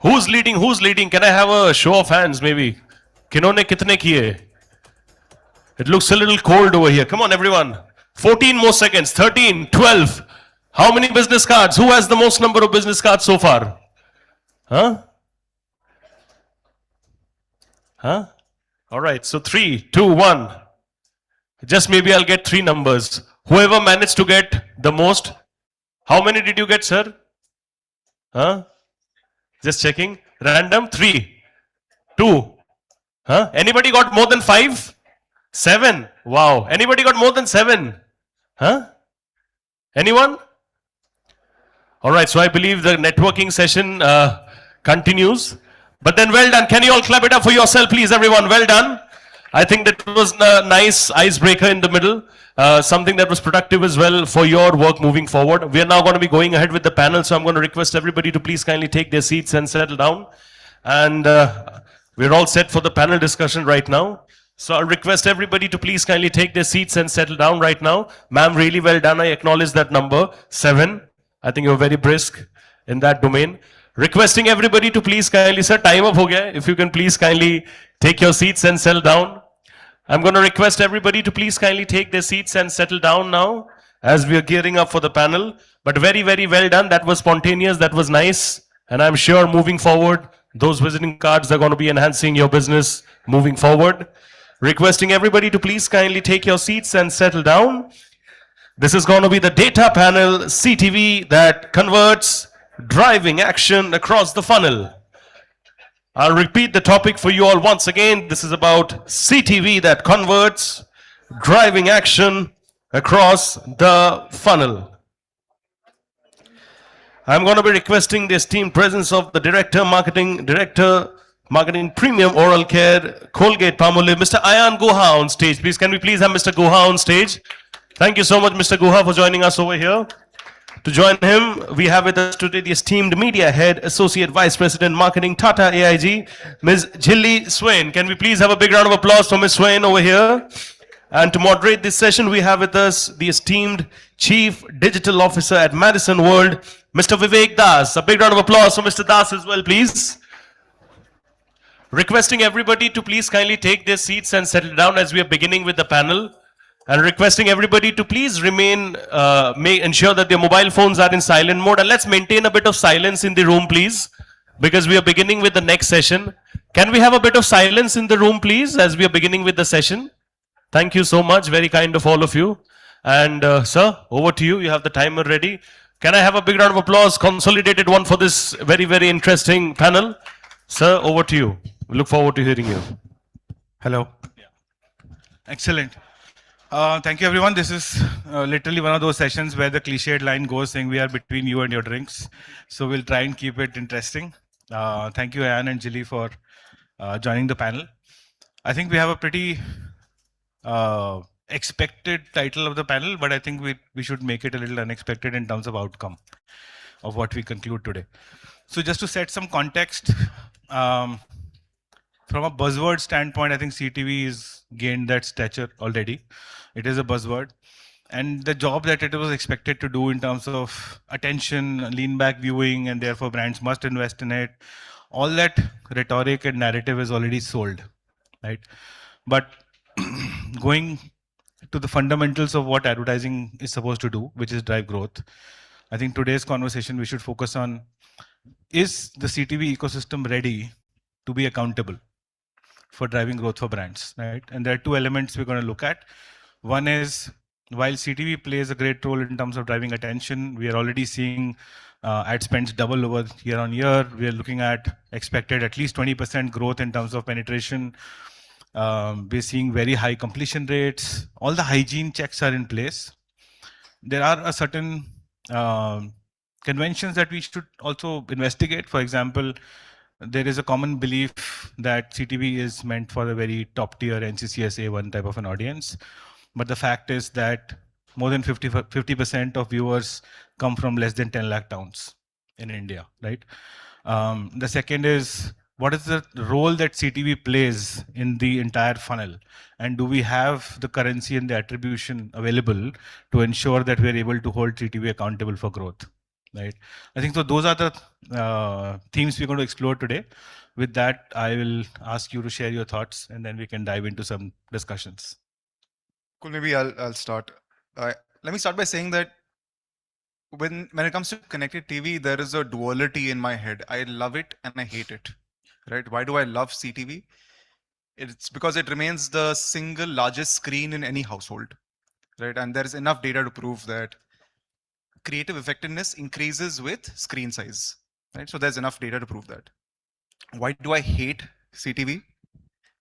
Who's leading? Who's leading? Can I have a show of hands maybe? Kinhone kitne kiye? It looks a little cold over here. Come on, everyone. 14 more seconds. 13, 12. How many business cards? Who has the most number of business cards so far? Huh? Huh? All right. So 3, 2, 1. Just maybe I'll get 3 numbers. Whoever managed to get the most. How many did you get, sir? Huh? Just checking. Random. 3, 2. Huh? Anybody got more than 5? 7. Wow. Anybody got more than 7? Huh? Anyone? All right. So I believe the networking session continues. But then well done. Can you all clap it up for yourself, please, everyone? Well done. I think that was a nice icebreaker in the middle. Something that was productive as well for your work moving forward. We are now going to be going ahead with the panel. So I'm going to request everybody to please kindly take their seats and settle down. And we're all set for the panel discussion right now. So I'll request everybody to please kindly take their seats and settle down right now. Ma'am, really well done. I acknowledge that number 7. I think you're very brisk in that domain. Requesting everybody to please kindly, sir, time up ho gaya. If you can please kindly take your seats and settle down. I'm going to request everybody to please kindly take their seats and settle down now as we are gearing up for the panel. But very, very well done. That was spontaneous. That was nice. And I'm sure moving forward, those visiting cards are going to be enhancing your business moving forward. Requesting everybody to please kindly take your seats and settle down. This is going to be the data panel CTV that converts driving action across the funnel. I'll repeat the topic for you all once again. This is about CTV that converts driving action across the funnel. I'm going to be requesting the esteemed presence of the Director Marketing Premium Oral Care Colgate Palmolive, Mr. Ayan Guha on stage. Please, can we please have Mr. Guha on stage? Thank you so much, Mr. Guha, for joining us over here. To join him, we have with us today the esteemed Media Head, Associate Vice President Marketing, Tata AIG, Ms. Jilly Swain. Can we please have a big round of applause for Ms. Swain over here? And to moderate this session, we have with us the esteemed Chief Digital Officer at Madison World, Mr. Vivek Das. A big round of applause for Mr. Das as well, please. Requesting everybody to please kindly take their seats and settle down as we are beginning with the panel. And requesting everybody to please remain, ensure that their mobile phones are in silent mode. And let's maintain a bit of silence in the room, please, because we are beginning with the next session. Can we have a bit of silence in the room, please, as we are beginning with the session? Thank you so much. Very kind of all of you. And sir, over to you. You have the timer ready. Can I have a big round of applause, consolidated one for this very, very interesting panel? Sir, over to you. We look forward to hearing you. Hello. Excellent. Thank you, everyone. This is literally one of those sessions where the cliched line goes saying we are between you and your drinks. So we'll try and keep it interesting. Thank you, Ayan and Jilly, for joining the panel. I think we have a pretty expected title of the panel, but I think we should make it a little unexpected in terms of outcome of what we conclude today. So just to set some context, from a buzzword standpoint, I think CTV has gained that stature already. It is a buzzword. And the job that it was expected to do in terms of attention, lean back viewing, and therefore brands must invest in it, all that rhetoric and narrative is already sold, right? But going to the fundamentals of what advertising is supposed to do, which is drive growth, I think today's conversation we should focus on, is the CTV ecosystem ready to be accountable for driving growth for brands, right? And there are 2 elements we're going to look at. One is, while CTV plays a great role in terms of driving attention, we are already seeing ad spends double over year on year. We are looking at expected at least 20% growth in terms of penetration. We're seeing very high completion rates. All the hygiene checks are in place. There are a certain conventions that we should also investigate. For example, there is a common belief that CTV is meant for a very top tier NCCS A1 type of an audience. But the fact is that more than 50% of viewers come from less than 10 lakh towns in India, right? The second is, what is the role that CTV plays in the entire funnel? And do we have the currency and the attribution available to ensure that we are able to hold CTV accountable for growth, right? I think so those are the themes we're going to explore today. With that, I will ask you to share your thoughts and then we can dive into some discussions. Cool. Maybe I'll start. Let me start by saying that when it comes to connected TV, there is a duality in my head. I love it and I hate it. Right? Why do I love CTV? It's because it remains the single largest screen in any household. Right? And there is enough data to prove that creative effectiveness increases with screen size. Right? So there's enough data to prove that. Why do I hate CTV?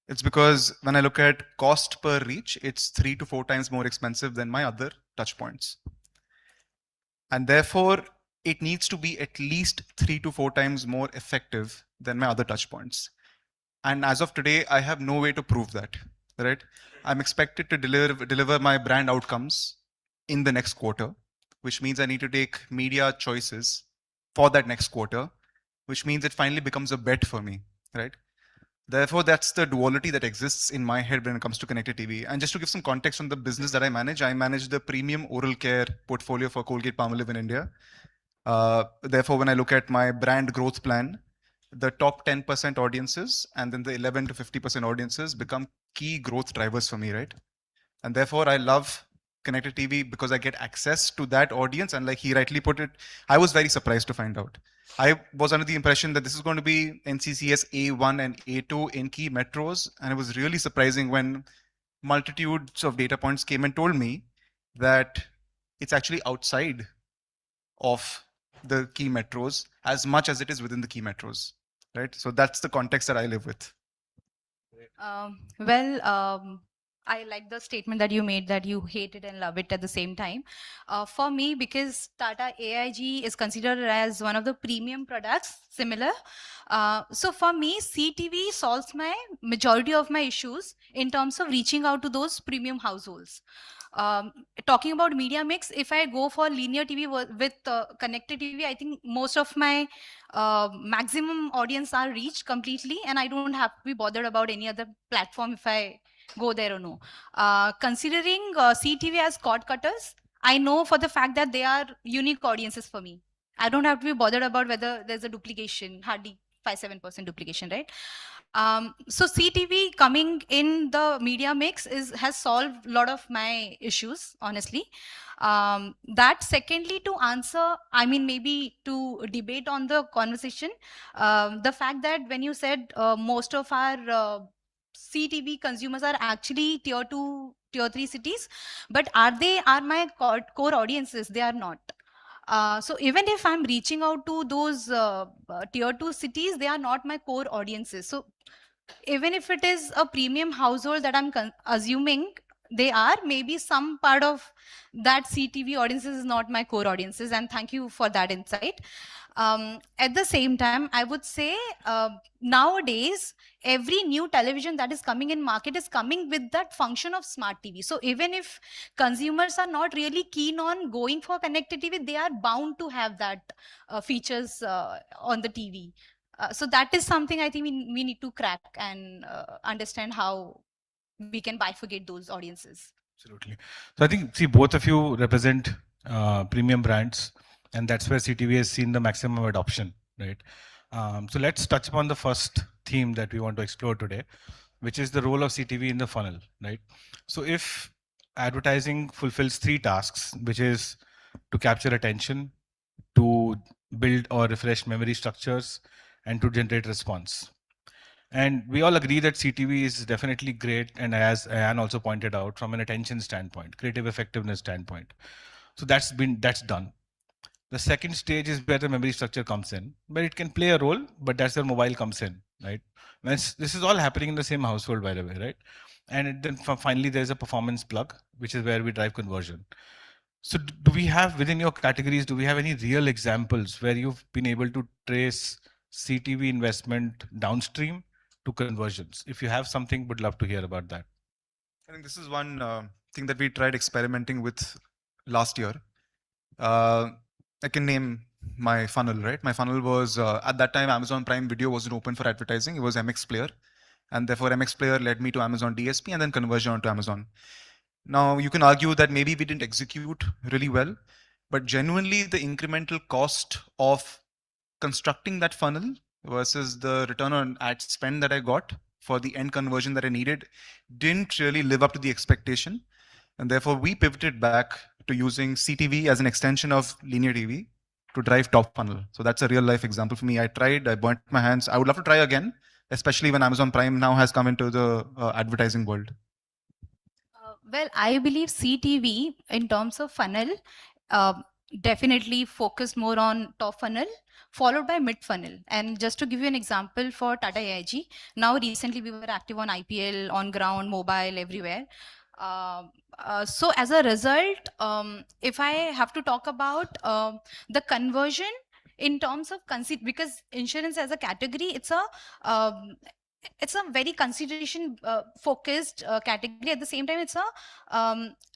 It's because when I look at cost per reach, it's 3 to 4 times more expensive than my other touch points. And therefore, it needs to be at least 3 to 4 times more effective than my other touch points. And as of today, I have no way to prove that, right? I'm expected to deliver my brand outcomes in the next quarter, which means I need to take media choices for that next quarter, which means it finally becomes a bet for me, right? Therefore, that's the duality that exists in my head when it comes to connected TV. And just to give some context on the business that I manage the premium oral care portfolio for Colgate-Palmolive in India. Therefore, when I look at my brand growth plan, the top 10% audiences and then the 11 to 50% audiences become key growth drivers for me, right? And therefore, I love connected TV because I get access to that audience. And like he rightly put it, I was very surprised to find out. I was under the impression that this is going to be NCCS A1 and A2 in key metros. And it was really surprising when multitudes of data points came and told me that it's actually outside of the key metros as much as it is within the key metros, right? So that's the context that I live with. I like the statement that you made that you hate it and love it at the same time. For me, because Tata AIG is considered as one of the premium products, similar. So for me, CTV solves my majority of my issues in terms of reaching out to those premium households. Talking about media mix, if I go for linear TV with connected TV, I think most of my maximum audience are reached completely, and I don't have to be bothered about any other platform if I go there or no. Considering CTV as cord cutters, I know for the fact that they are unique audiences for me. I don't have to be bothered about whether there's a duplication, hardly 5-7% duplication, right? So CTV coming in the media mix has solved a lot of my issues, honestly. That secondly, to answer, I mean, maybe to debate on the conversation, the fact that when you said most of our CTV consumers are actually tier 2, tier 3 cities, but are my core audiences? They are not. So even if I'm reaching out to those tier 2 cities, they are not my core audiences. So even if it is a premium household that I'm assuming they are, maybe some part of that CTV audiences is not my core audiences. And thank you for that insight. At the same time, I would say nowadays, every new television that is coming in market is coming with that function of smart TV. So even if consumers are not really keen on going for connected TV, they are bound to have that features on the TV. So that is something I think we need to crack and understand how we can bifurcate those audiences. Absolutely. So I think, see, both of you represent premium brands, and that's where CTV has seen the maximum adoption, right? So let's touch upon the first theme that we want to explore today, which is the role of CTV in the funnel, right? So if advertising fulfills 3 tasks, which is to capture attention, to build or refresh memory structures, and to generate response. And we all agree that CTV is definitely great, and as Ayan also pointed out, from an attention standpoint, creative effectiveness standpoint. So that's done. The second stage is where the memory structure comes in, but it can play a role, but that's where mobile comes in, right? This is all happening in the same household, by the way, right? And then finally, there's a performance plug, which is where we drive conversion. So do we have, within your categories, do we have any real examples where you've been able to trace CTV investment downstream to conversions? If you have something, would love to hear about that. I think this is one thing that we tried experimenting with last year. I can name my funnel, right? My funnel was at that time Amazon Prime Video wasn't open for advertising. It was MX Player, and therefore MX Player led me to Amazon DSP and then conversion onto Amazon. Now you can argue that maybe we didn't execute really well, but genuinely the incremental cost of constructing that funnel versus the return on ad spend that I got for the end conversion that I needed didn't really live up to the expectation. And therefore we pivoted back to using CTV as an extension of linear TV to drive top funnel. So that's a real life example for me. I tried, I burnt my hands. I would love to try again, especially when Amazon Prime now has come into the advertising world. Well, I believe CTV in terms of funnel definitely focused more on top funnel, followed by mid funnel. And just to give you an example for Tata AIG, now recently we were active on IPL, on ground, mobile, everywhere. So as a result, if I have to talk about the conversion in terms of because insurance as a category, it's a very consideration focused category. At the same time,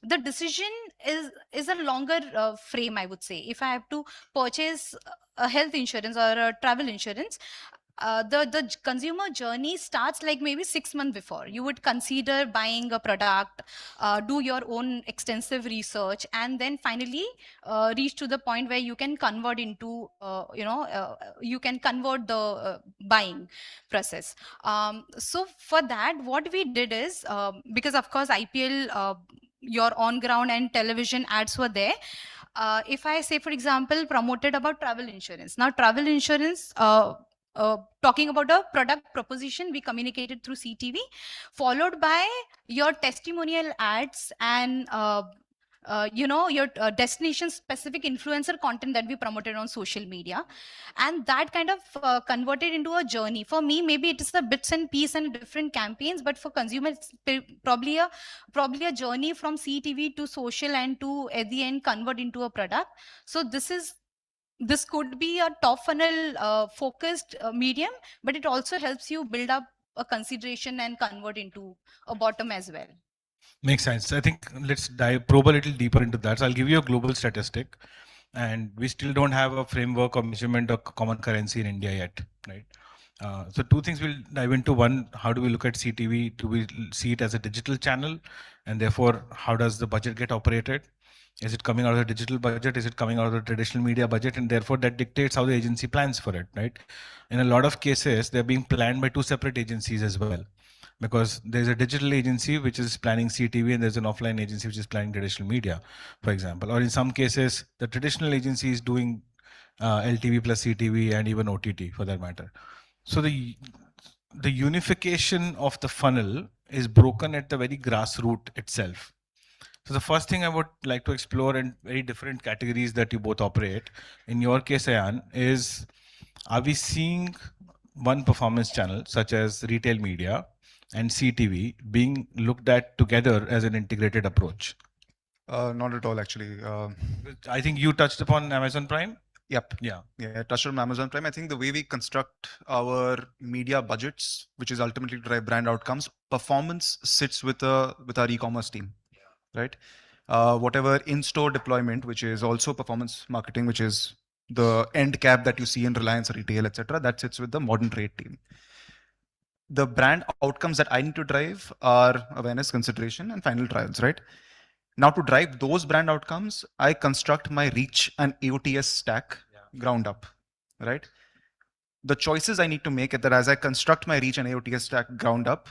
the decision is a longer frame, I would say. If I have to purchase a health insurance or a travel insurance, the consumer journey starts like maybe 6 months before. You would consider buying a product, do your own extensive research, and then finally reach to the point where you can convert into you can convert the buying process. So for that, what we did is, because of course IPL, your on ground and television ads were there. If I say, for example, promoted about travel insurance. Now travel insurance, talking about a product proposition, we communicated through CTV, followed by your testimonial ads and your destination specific influencer content that we promoted on social media, and that kind of converted into a journey. For me, maybe it is the bits and pieces and different campaigns, but for consumers, it's probably a journey from CTV to social and to at the end convert into a product. So this could be a top funnel focused medium, but it also helps you build up a consideration and convert into a bottom as well. Makes sense. I think let's probe a little deeper into that. So I'll give you a global statistic, and we still don't have a framework or measurement or common currency in India yet, right? So two things we'll dive into. One, how do we look at CTV? Do we see it as a digital channel? And therefore, how does the budget get operated? Is it coming out of the digital budget? Is it coming out of the traditional media budget? And therefore, that dictates how the agency plans for it, right? In a lot of cases, they're being planned by two separate agencies as well. Because there's a digital agency which is planning CTV and there's an offline agency which is planning traditional media, for example. Or in some cases, the traditional agency is doing LTV plus CTV and even OTT for that matter. So the unification of the funnel is broken at the very grassroots itself. So the first thing I would like to explore in very different categories that you both operate, in your case, Ayan, is are we seeing one performance channel such as retail media and CTV being looked at together as an integrated approach? Not at all, actually. I think you touched upon Amazon Prime. Yep. Yeah. I touched on Amazon Prime. I think the way we construct our media budgets, which is ultimately to drive brand outcomes, performance sits with our e-commerce team, right? Whatever in-store deployment, which is also performance marketing, which is the end cap that you see in Reliance Retail, etc., that sits with the modern trade team. The brand outcomes that I need to drive are awareness, consideration, and final trials, right? Now to drive those brand outcomes, I construct my reach and AOTS stack ground up, right? The choices I need to make that as I construct my reach and AOTS stack ground up,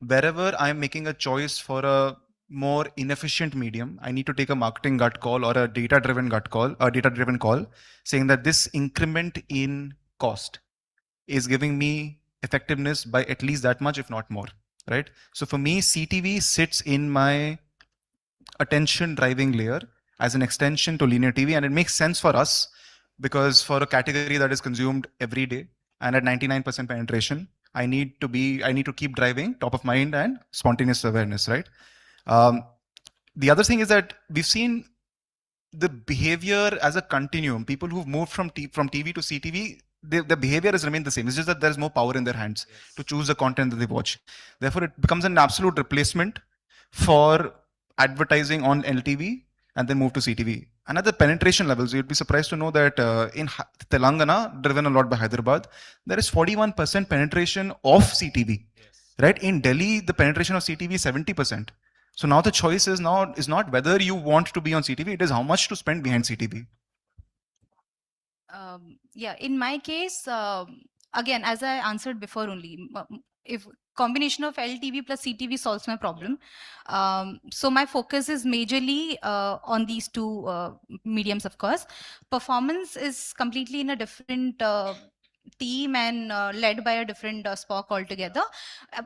wherever I'm making a choice for a more inefficient medium, I need to take a marketing gut call or a data-driven gut call, a data-driven call, saying that this increment in cost is giving me effectiveness by at least that much, if not more, right? So for me, CTV sits in my attention driving layer as an extension to linear TV, and it makes sense for us because for a category that is consumed every day and at 99% penetration, I need to keep driving top of mind and spontaneous awareness, right? The other thing is that we've seen the behavior as a continuum. People who've moved from TV to CTV, the behavior has remained the same. It's just that there's more power in their hands to choose the content that they watch. Therefore, it becomes an absolute replacement for advertising on LTV and then move to CTV. And at the penetration levels, you'd be surprised to know that in Telangana, driven a lot by Hyderabad, there is 41% penetration of CTV. Right? In Delhi, the penetration of CTV is 70%. So now the choice is not whether you want to be on CTV, it is how much to spend behind CTV. Yeah, in my case, again, as I answered before only, if combination of LTV plus CTV solves my problem. So my focus is majorly on these two mediums, of course. Performance is completely in a different team and led by a different SPOC altogether.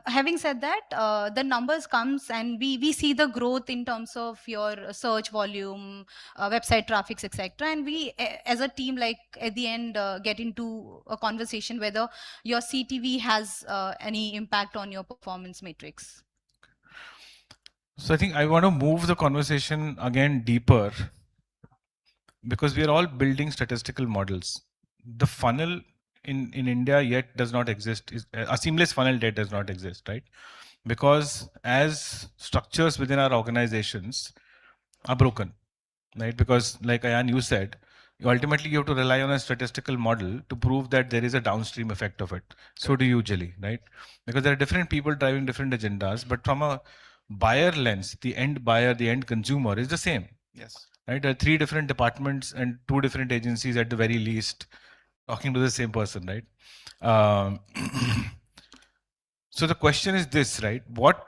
Having said that, the numbers comes and we see the growth in terms of your search volume, website traffics, etc. And we, as a team, like at the end, get into a conversation whether your CTV has any impact on your performance matrix. So I think I want to move the conversation again deeper, because we are all building statistical models. The funnel in India yet does not exist. A seamless funnel yet does not exist, right? Because as structures within our organizations are broken, right? Because like Ayan, you said, ultimately you have to rely on a statistical model to prove that there is a downstream effect of it. So do you, Jelly, right? Because there are different people driving different agendas, but from a buyer lens, the end buyer, the end consumer is the same. Yes. Right? There are 3 different departments and 2 different agencies at the very least talking to the same person, right? So the question is this, right? What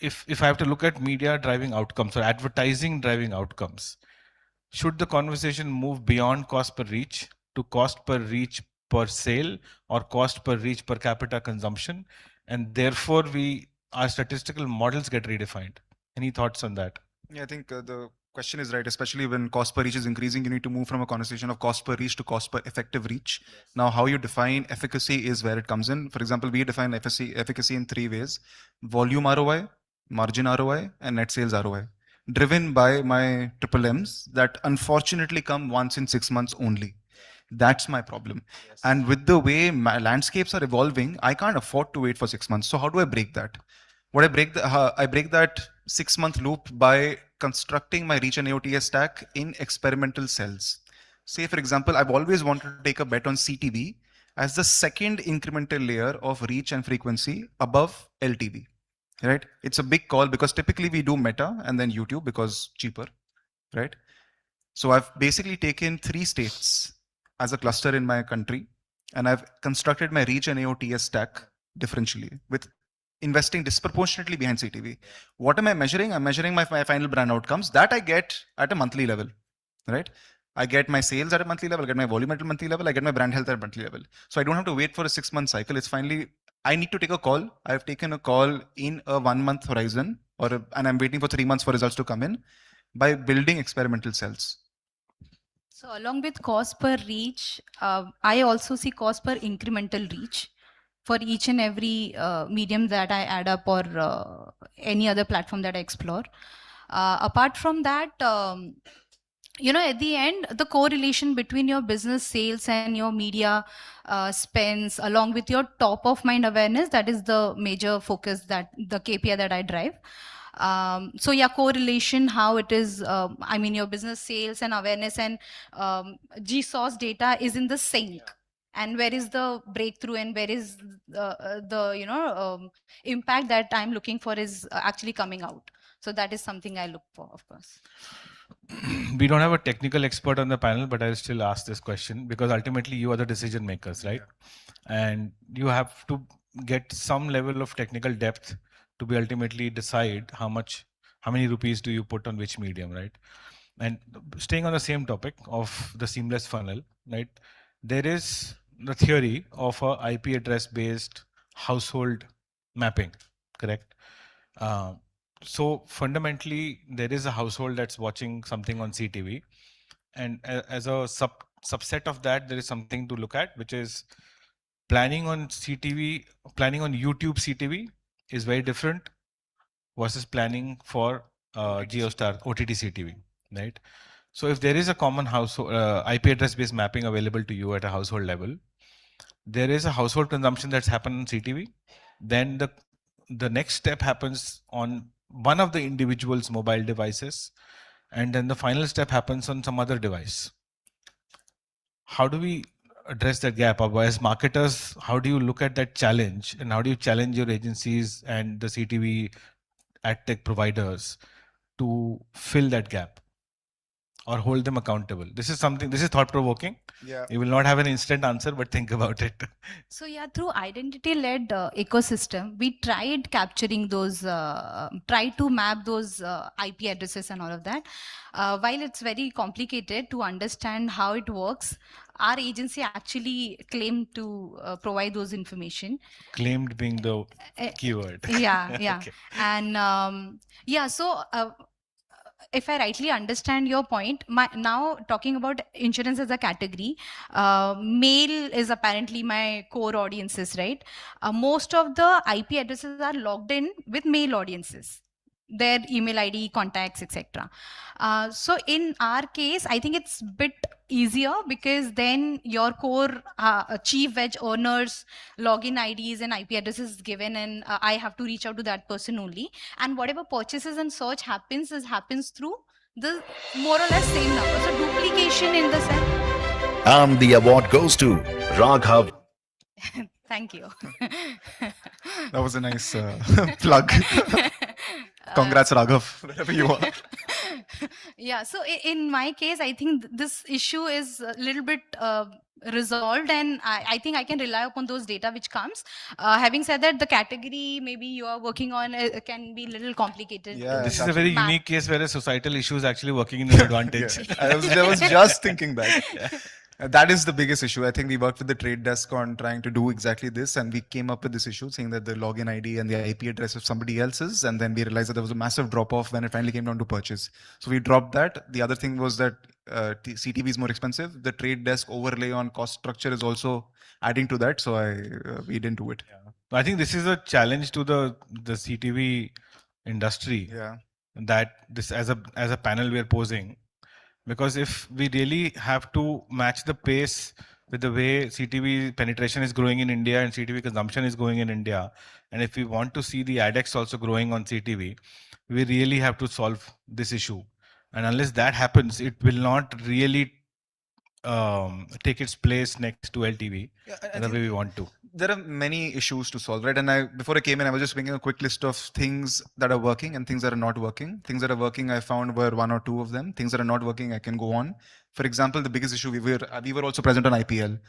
if I have to look at media driving outcomes or advertising driving outcomes, should the conversation move beyond cost per reach to cost per reach per sale or cost per reach per capita consumption, and therefore our statistical models get redefined? Any thoughts on that? Yeah, I think the question is right, especially when cost per reach is increasing, you need to move from a conversation of cost per reach to cost per effective reach. Yes. Now, how you define efficacy is where it comes in. For example, we define efficacy in 3 ways: volume ROI, margin ROI, and net sales ROI, driven by my triple M's that unfortunately come once in 6 months only. That's my problem. Yes. And with the way my landscapes are evolving, I can't afford to wait for 6 months. So how do I break that? What I break that 6-month loop by constructing my reach and AOTS stack in experimental cells. Say, for example, I've always wanted to take a bet on CTV as the second incremental layer of reach and frequency above LTV. Right? It's a big call because typically we do Meta and then YouTube because cheaper, right? So I've basically taken 3 states as a cluster in my country, and I've constructed my reach and AOTS stack differentially with investing disproportionately behind CTV. What am I measuring? I'm measuring my final brand outcomes that I get at a monthly level, right? I get my sales at a monthly level, I get my volume at a monthly level, I get my brand health at a monthly level. So I don't have to wait for a 6-month cycle. It's finally, I need to take a call. I've taken a call in a 1-month horizon, and I'm waiting for 3 months for results to come in by building experimental cells. So along with cost per reach, I also see cost per incremental reach for each and every medium that I add up or any other platform that I explore. Apart from that, at the end, the correlation between your business sales and your media spends, along with your top of mind awareness, that is the major focus, that the KPI that I drive. So yeah, correlation, how it is, your business sales and awareness and GSOS data is in the sync. And where is the breakthrough and where is the impact that I'm looking for is actually coming out. So that is something I look for, of course. We don't have a technical expert on the panel, but I'll still ask this question because ultimately you are the decision makers, right? Yeah. And you have to get some level of technical depth to be ultimately decide how many rupees do you put on which medium, right? And staying on the same topic of the seamless funnel, right? There is the theory of a IP address based household mapping, correct? So fundamentally, there is a household that's watching something on CTV, and as a subset of that, there is something to look at, which is planning on YouTube CTV is very different versus planning for JioStar OTT CTV, right? So if there is a common household IP address based mapping available to you at a household level, there is a household consumption that's happened on CTV, then the next step happens on one of the individual's mobile devices, and then the final step happens on some other device. How do we address that gap? Or as marketers, how do you look at that challenge, and how do you challenge your agencies and the CTV ad tech providers to fill that gap or hold them accountable? This is thought provoking. Yeah. You will not have an instant answer, but think about it. So yeah, through identity-led ecosystem, we tried capturing those, try to map those IP addresses and all of that. While it's very complicated to understand how it works, our agency actually claimed to provide those information. Claimed being the keyword. Yeah, yeah. Okay. And yeah, so if I rightly understand your point, now talking about insurance as a category, male is apparently my core audiences, right? Most of the IP addresses are logged in with male audiences, their email ID, contacts, etc. So in our case, I think it's bit easier because then your core chief wedge owners login IDs and IP addresses is given, and I have to reach out to that person only. And whatever purchases and search happens through the more or less same number. So duplication in the sense. And the award goes to Raghav. Thank you. That was a nice plug. Congrats, Raghav, wherever you are. Yeah, so in my case, I think this issue is a little bit resolved, and I think I can rely upon those data which comes. Having said that, the category maybe you are working on can be a little complicated. Yeah, This is a very map. unique case where a societal issue is actually working in your advantage. Yeah. I was just thinking that. That is the biggest issue. I think we worked with the trade desk on trying to do exactly this, and we came up with this issue saying that the login ID and the IP address of somebody else's, and then we realized that there was a massive drop off when it finally came down to purchase. So we dropped that. The other thing was that CTV is more expensive. The trade desk overlay on cost structure is also adding to that. So we didn't do it. Yeah. I think this is a challenge to the CTV industry. Yeah. That this as a panel we are posing. Because if we really have to match the pace with the way CTV penetration is growing in India and CTV consumption is growing in India, and if we want to see the ADX also growing on CTV, we really have to solve this issue. And unless that happens, it will not really take its place next to LTV the way we want to. There are many issues to solve, right? And before I came in, I was just making a quick list of things that are working and things that are not working. Things that are working, I found were one or two of them. Things that are not working, I can go on. For example, the biggest issue, we were also present on IPL.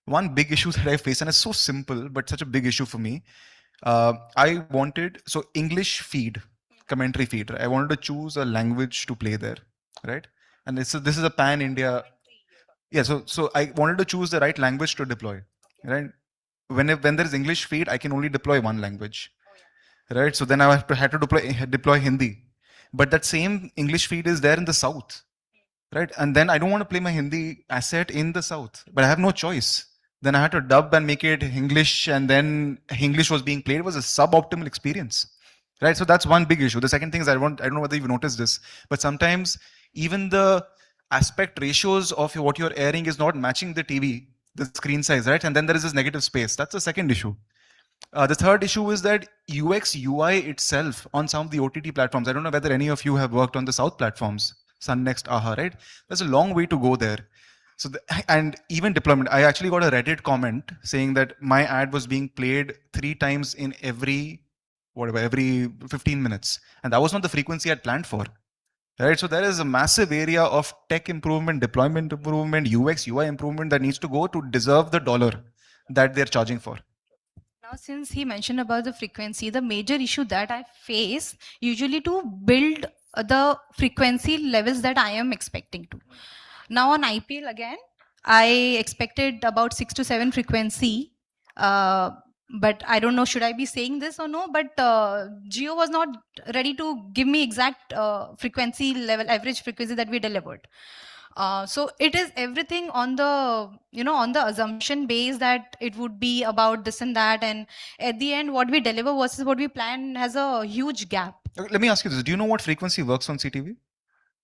One big issue that I face, and it's so simple, but such a big issue for me. I wanted, so English feed, commentary feed, right? I wanted to choose a language to play there, right? And this is a pan-India. Yeah, so I wanted to choose the right language to deploy, right? When there is English feed, I can only deploy one language, right? So then I had to deploy Hindi, but that same English feed is there in the South, right? And then I don't want to play my Hindi asset in the South, but I have no choice. Then I had to dub and make it English, and then English was being played. It was a suboptimal experience, right? So that's one big issue. The second thing is I don't know whether you've noticed this, but sometimes even the aspect ratios of what you're airing is not matching the TV, the screen size, right? And then there is this negative space. That's the second issue. The third issue is that UX UI itself on some of the OTT platforms. I don't know whether any of you have worked on the South platforms, Sun Next, AHA, right? There's a long way to go there. So and even deployment. I actually got a Reddit comment saying that my ad was being played 3 times in every 15 minutes, and that was not the frequency I'd planned for. Right, so there is a massive area of tech improvement, deployment improvement, UX, UI improvement that needs to go to deserve the dollar that they're charging for. Now, since he mentioned about the frequency, the major issue that I face usually to build the frequency levels that I am expecting to. Now on IPL again, I expected about 6 to 7 frequency. But I don't know, should I be saying this or no? But Jio was not ready to give me exact frequency level, average frequency that we delivered. So it is everything on the, on the assumption base that it would be about this and that. And at the end, what we deliver versus what we plan has a huge gap. Let me ask you this. Do you know what frequency works on CTV?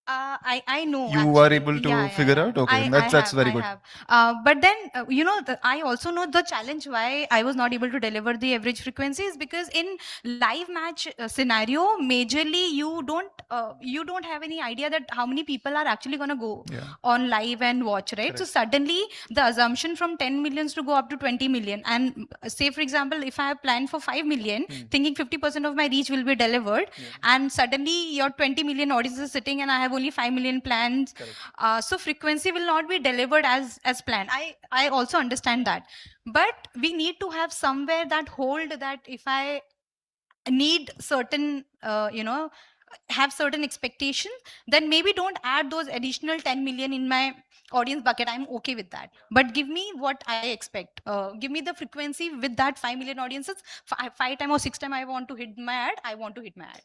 I know You actually. are able to figure out? Okay, then that's very good. But then I also know the challenge why I was not able to deliver the average frequency is because in live match scenario, majorly you don't have any idea that how many people are actually going to go on live and watch, right? So suddenly the assumption from 10 millions to go up to 20 million, and say for example, if I have planned for 5 million, thinking 50% of my reach will be delivered, and suddenly your 20 million audience is sitting and I have only 5 million plans. So frequency will not be delivered as planned. I also understand that, but we need to have somewhere that hold that if I need certain have certain expectation, then maybe don't add those additional 10 million in my audience bucket. I'm okay with that, but give me what I expect. Give me the frequency with that 5 million audiences. 5 time or 6 time I want to hit my ad, I want to hit my ad.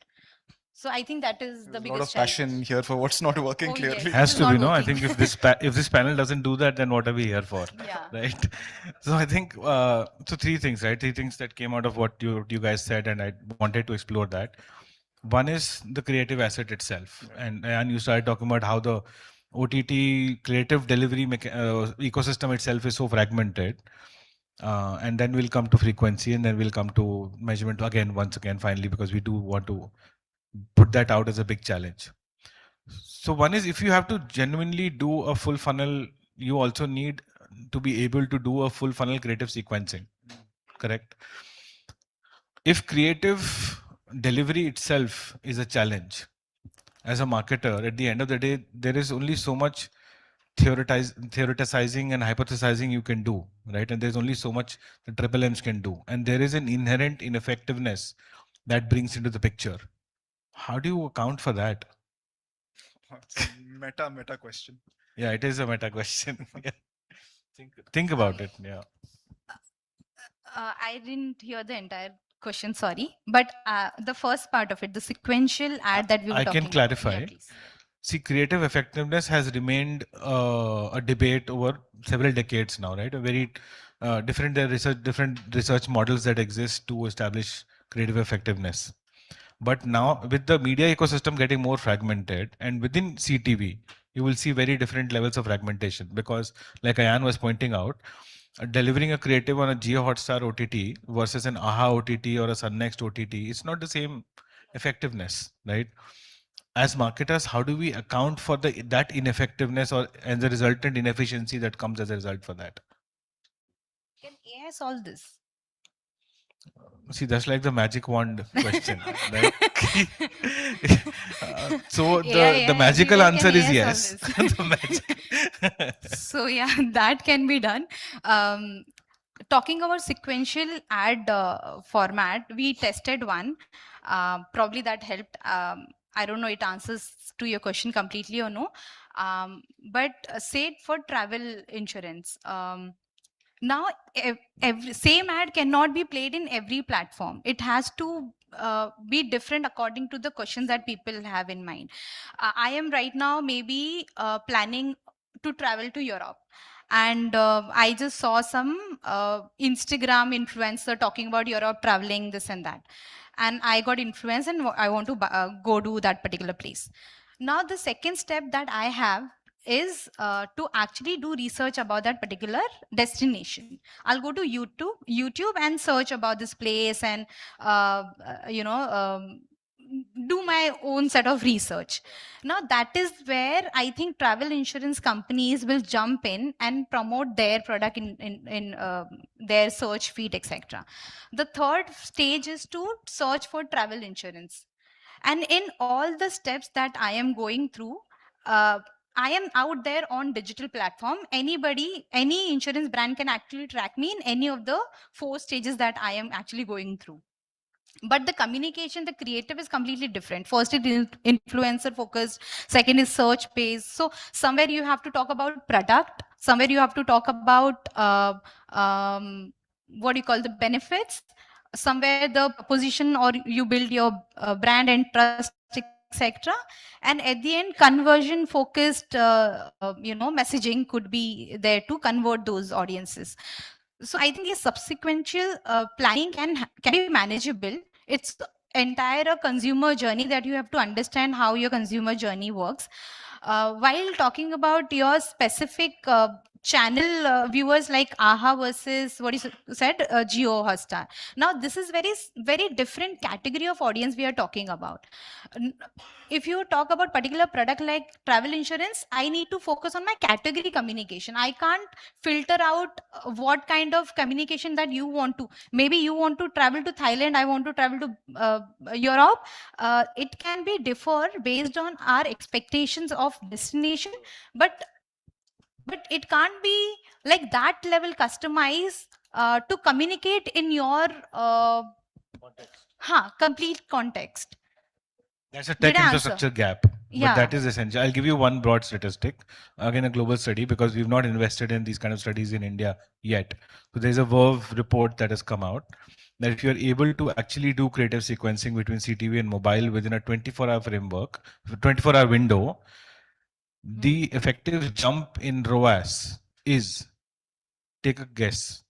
So I think that is the There's a lot biggest of passion challenge. here for what's not working Oh, clearly. yes. Has It is to be, not no? I working. think if this panel doesn't do that, then what are we here for? Yeah. Right. So I think so three things, right? Three things that came out of what you guys said, and I wanted to explore that. One is the creative asset itself, and you started talking about how the OTT creative delivery ecosystem itself is so fragmented. And then we'll come to frequency, and then we'll come to measurement again, once again, finally, because we do want to put that out as a big challenge. So one is, if you have to genuinely do a full funnel, you also need to be able to do a full funnel creative sequencing, correct? If creative delivery itself is a challenge, as a marketer, at the end of the day, there is only so much theoretizing and hypothesizing you can do, right? And there's only so much the triple M's can do. And there is an inherent ineffectiveness that brings into the picture. How do you account for that? It's a meta question. Yeah, it is a meta question. Yeah. Think about it. Yeah. I didn't hear the entire question, sorry. But the first part of it, the sequential ad that we were I talking can clarify. about. Yeah, please. See, creative effectiveness has remained a debate over several decades now, right? A very different research models that exist to establish creative effectiveness. But now, with the media ecosystem getting more fragmented, and within CTV, you will see very different levels of fragmentation, because, like Ayan was pointing out, delivering a creative on a Jio Hotstar OTT versus an AHA OTT or a Sunnext OTT, it's not the same effectiveness, right? As marketers, how do we account for that ineffectiveness and the resultant inefficiency that comes as a result for that? Can AI solve this? See, that's like the magic wand question, right? So the magical answer is yes. So yeah, that can be done. Talking about sequential ad format, we tested one. Probably that helped. I don't know it answers to your question completely or no. But say it for travel insurance. Now, every same ad cannot be played in every platform. It has to be different according to the questions that people have in mind. I am right now maybe planning to travel to Europe. And I just saw some Instagram influencer talking about Europe traveling, this and that. And I got influenced and I want to go to that particular place. Now, the second step that I have is to actually do research about that particular destination. I'll go to YouTube and search about this place and do my own set of research. Now that is where I think travel insurance companies will jump in and promote their product in their search feed, etc. The third stage is to search for travel insurance. And in all the steps that I am going through, I am out there on digital platform. Anybody, any insurance brand can actually track me in any of the 4 stages that I am actually going through. But the communication, the creative is completely different. First, it is influencer focused. Second is search based. So somewhere you have to talk about product. Somewhere you have to talk about what do you call the benefits. Somewhere the position, or you build your brand and trust, etc. And at the end, conversion focused messaging could be there to convert those audiences. So I think a subsequential planning can be manageable. It's entire consumer journey that you have to understand how your consumer journey works. While talking about your specific channel viewers like AHA versus what you said, Jio Hotstar. Now this is very different category of audience we are talking about. If you talk about particular product like travel insurance, I need to focus on my category communication. I can't filter out what kind of communication that you want to. Maybe you want to travel to Thailand, I want to travel to Europe. It can be differ based on our expectations of destination, but it can't be like that level customized to communicate in your complete context. That's a Did tech I infrastructure answer? gap, but Yeah. that is essential. I'll give you one broad statistic, again a global study, because we've not invested in these kind of studies in India yet. So there's a Verve report that has come out that if you're able to actually do creative sequencing between CTV and mobile within a 24-hour framework, 24-hour window, the effective jump in ROAS is, take a guess.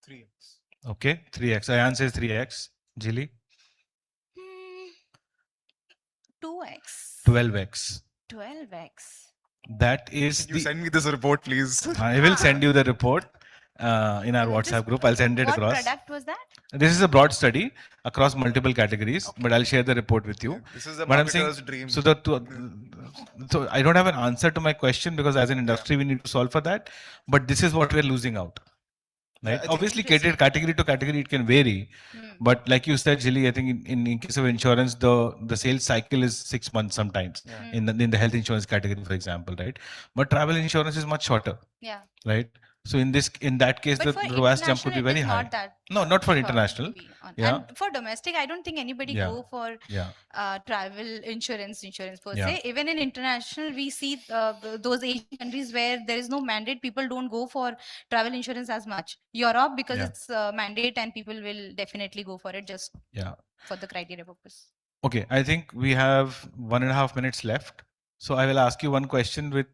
3x. Okay, 3x. Ayan says 3x. Jilly? 2x. 12x. 12x. That is Can you send me this report, please? I will send you the report in our WhatsApp group. I'll send it What across. product was that? This is a broad study across multiple categories, but I'll share the report with you. This is a But I'm saying, marketer's dream. so I don't have an answer to my question, because as an industry we need to solve for that. But this is what we're losing out. Right? Obviously, category to category it can vary, but like you said, Jilly, I think in case of insurance, the sales cycle is 6 months sometimes in the health insurance category, for example, right? But travel insurance is much shorter. Yeah. Right. So in that case, But the for ROAS jump could be international, very it is high. not that No, not for short, international. maybe Yeah. And for domestic, I don't think anybody Yeah. go for Yeah. travel insurance per Yeah. se. Even in international, we see those Asian countries where there is no mandate, people don't go for travel insurance as much. Europe, because Yeah. it's mandate and people will definitely go for it just for the criteria purpose. Okay, I think we have 1.5 minutes left. So I will ask you one question with,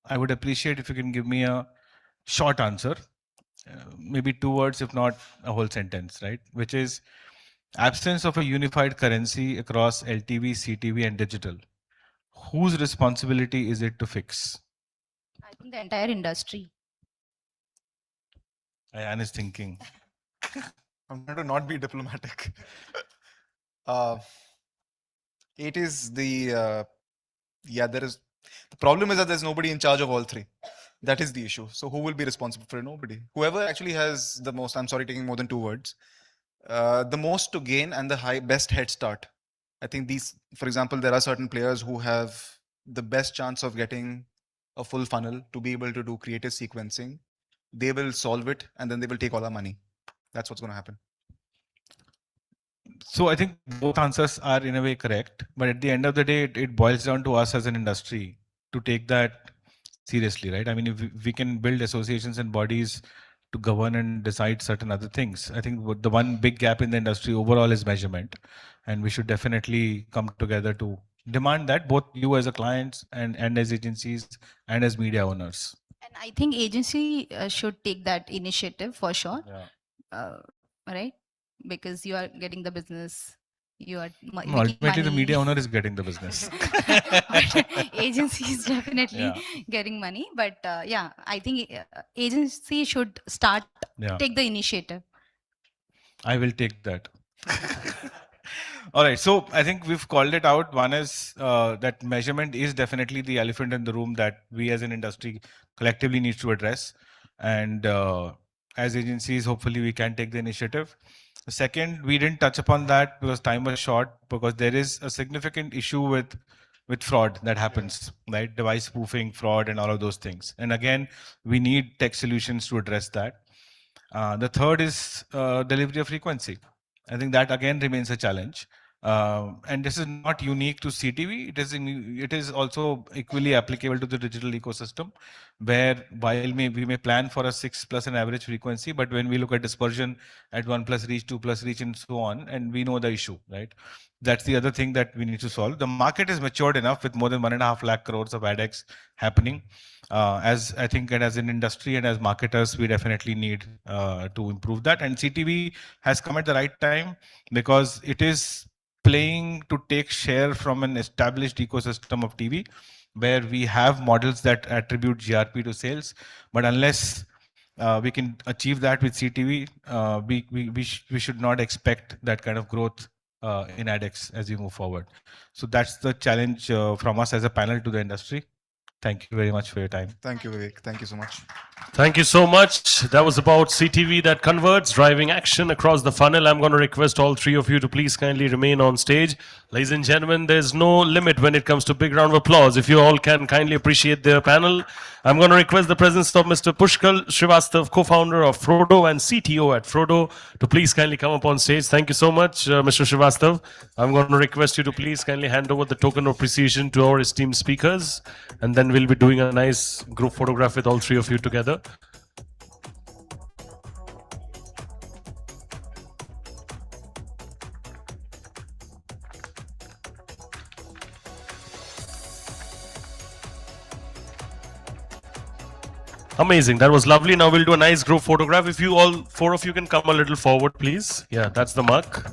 I would appreciate if you can give me a short answer, maybe 2 words, if not a whole sentence, right? Which is absence of a unified currency across LTV, CTV and digital. Whose responsibility is it to fix? I think the entire industry. Ayan is thinking. I'm trying to not be diplomatic. It is the the problem is that there's nobody in charge of all three. That is the issue. So who will be responsible for it? Nobody. Whoever actually has the most, I'm sorry, taking more than 2 words, the most to gain and the best head start. I think these, for example, there are certain players who have the best chance of getting a full funnel to be able to do creative sequencing. They will solve it and then they will take all our money. That's what's going to happen. So I think both answers are in a way correct, but at the end of the day, it boils down to us as an industry to take that seriously, right? I mean, if we can build associations and bodies to govern and decide certain other things, I think the one big gap in the industry overall is measurement, and we should definitely come together to demand that, both you as a clients and as agencies and as media owners. And I think agency should take that initiative for sure. Right? Because you are getting the business. You are making Ultimately, the money. media owner is getting the business. Agency is definitely getting money, but yeah, I think agency should take the initiative. I will take that. All right, so I think we've called it out. One is that measurement is definitely the elephant in the room that we as an industry collectively needs to address, and as agencies, hopefully we can take the initiative. The second, we didn't touch upon that because time was short, because there is a significant issue with fraud that happens, right? Device spoofing, fraud, and all of those things. And again, we need tech solutions to address that. The third is delivery of frequency. I think that again remains a challenge. And this is not unique to CTV. It is also equally applicable to the digital ecosystem, where while we may plan for a 6 plus an average frequency, but when we look at dispersion at 1 plus reach, 2 plus reach, and so on, and we know the issue, right? That's the other thing that we need to solve. The market is matured enough with more than 1.5 lakh crores of AdX happening. As I think, and as an industry and as marketers, we definitely need to improve that. And CTV has come at the right time because it is playing to take share from an established ecosystem of TV, where we have models that attribute GRP to sales. But unless we can achieve that with CTV, we should not expect that kind of growth in AdX as we move forward. So that's the challenge from us as a panel to the industry. Thank you very much for your time. Thank you, Vivek. Thank you so much. Thank you so much. That was about CTV that converts, driving action across the funnel. I'm going to request all three of you to please kindly remain on stage. Ladies and gentlemen, there's no limit when it comes to big round of applause. If you all can kindly appreciate their panel. I'm going to request the presence of Mr. Pushkal Srivastav, co-founder of Frodo and CTO at Frodo, to please kindly come up on stage. Thank you so much, Mr. Srivastav. I'm going to request you to please kindly hand over the token of appreciation to our esteemed speakers, and then we'll be doing a nice group photograph with all three of you together. Amazing. That was lovely. Now we'll do a nice group photograph. If you all four of you can come a little forward, please. Yeah, that's the mark.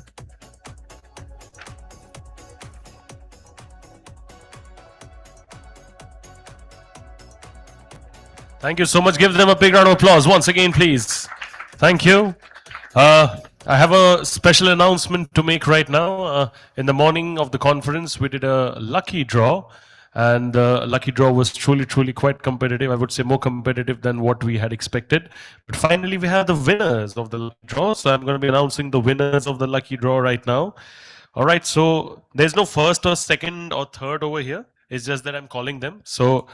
Thank you so much. Give them a big round of applause once again, please. Thank you. I have a special announcement to make right now. In the morning of the conference, we did a lucky draw. And the lucky draw was truly quite competitive. I would say more competitive than what we had expected. But finally, we have the winners of the lucky draw. So I'm going to be announcing the winners of the lucky draw right now. All right, so there's no first or second or third over here. It's just that I'm calling them. So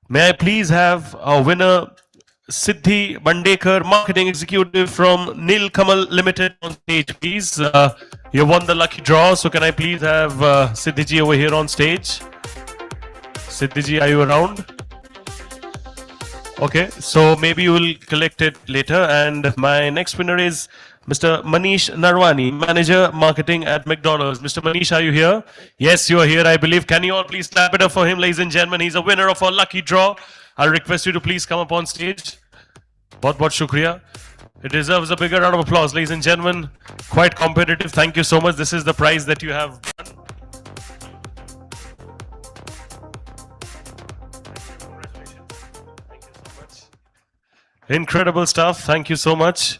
may I please have a winner, Siddhi Bandekar, Marketing Executive from Nil Kamal Limited, on stage, please. You won the lucky draw. So can I please have Siddhi ji over here on stage? Siddhi ji, are you around? Okay, so maybe you will collect it later. And my next winner is Mr. Manish Narwani, Manager Marketing at McDonald's. Mr. Manish, are you here? Yes, you are here, I believe. Can you all please clap it up for him, ladies and gentlemen? He's a winner of our lucky draw. I'll request you to please come up on stage. Bahut shukriya. It deserves a bigger round of applause, ladies and gentlemen. Quite competitive. Thank you so much. This is the prize that you have won. Incredible stuff. Thank you so much.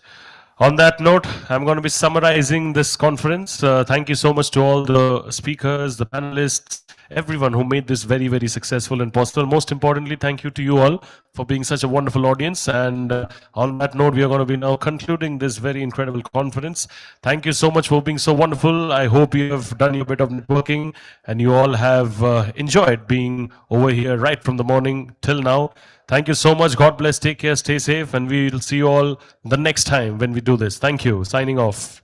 On that note, I'm going to be summarizing this conference. Thank you so much to all the speakers, the panelists, everyone who made this very successful and possible. Most importantly, thank you to you all for being such a wonderful audience. And on that note, we are going to be now concluding this very incredible conference. Thank you so much for being so wonderful. I hope you have done your bit of networking and you all have enjoyed being over here right from the morning till now. Thank you so much. God bless. Take care. Stay safe. And we'll see you all the next time when we do this. Thank you. Signing off.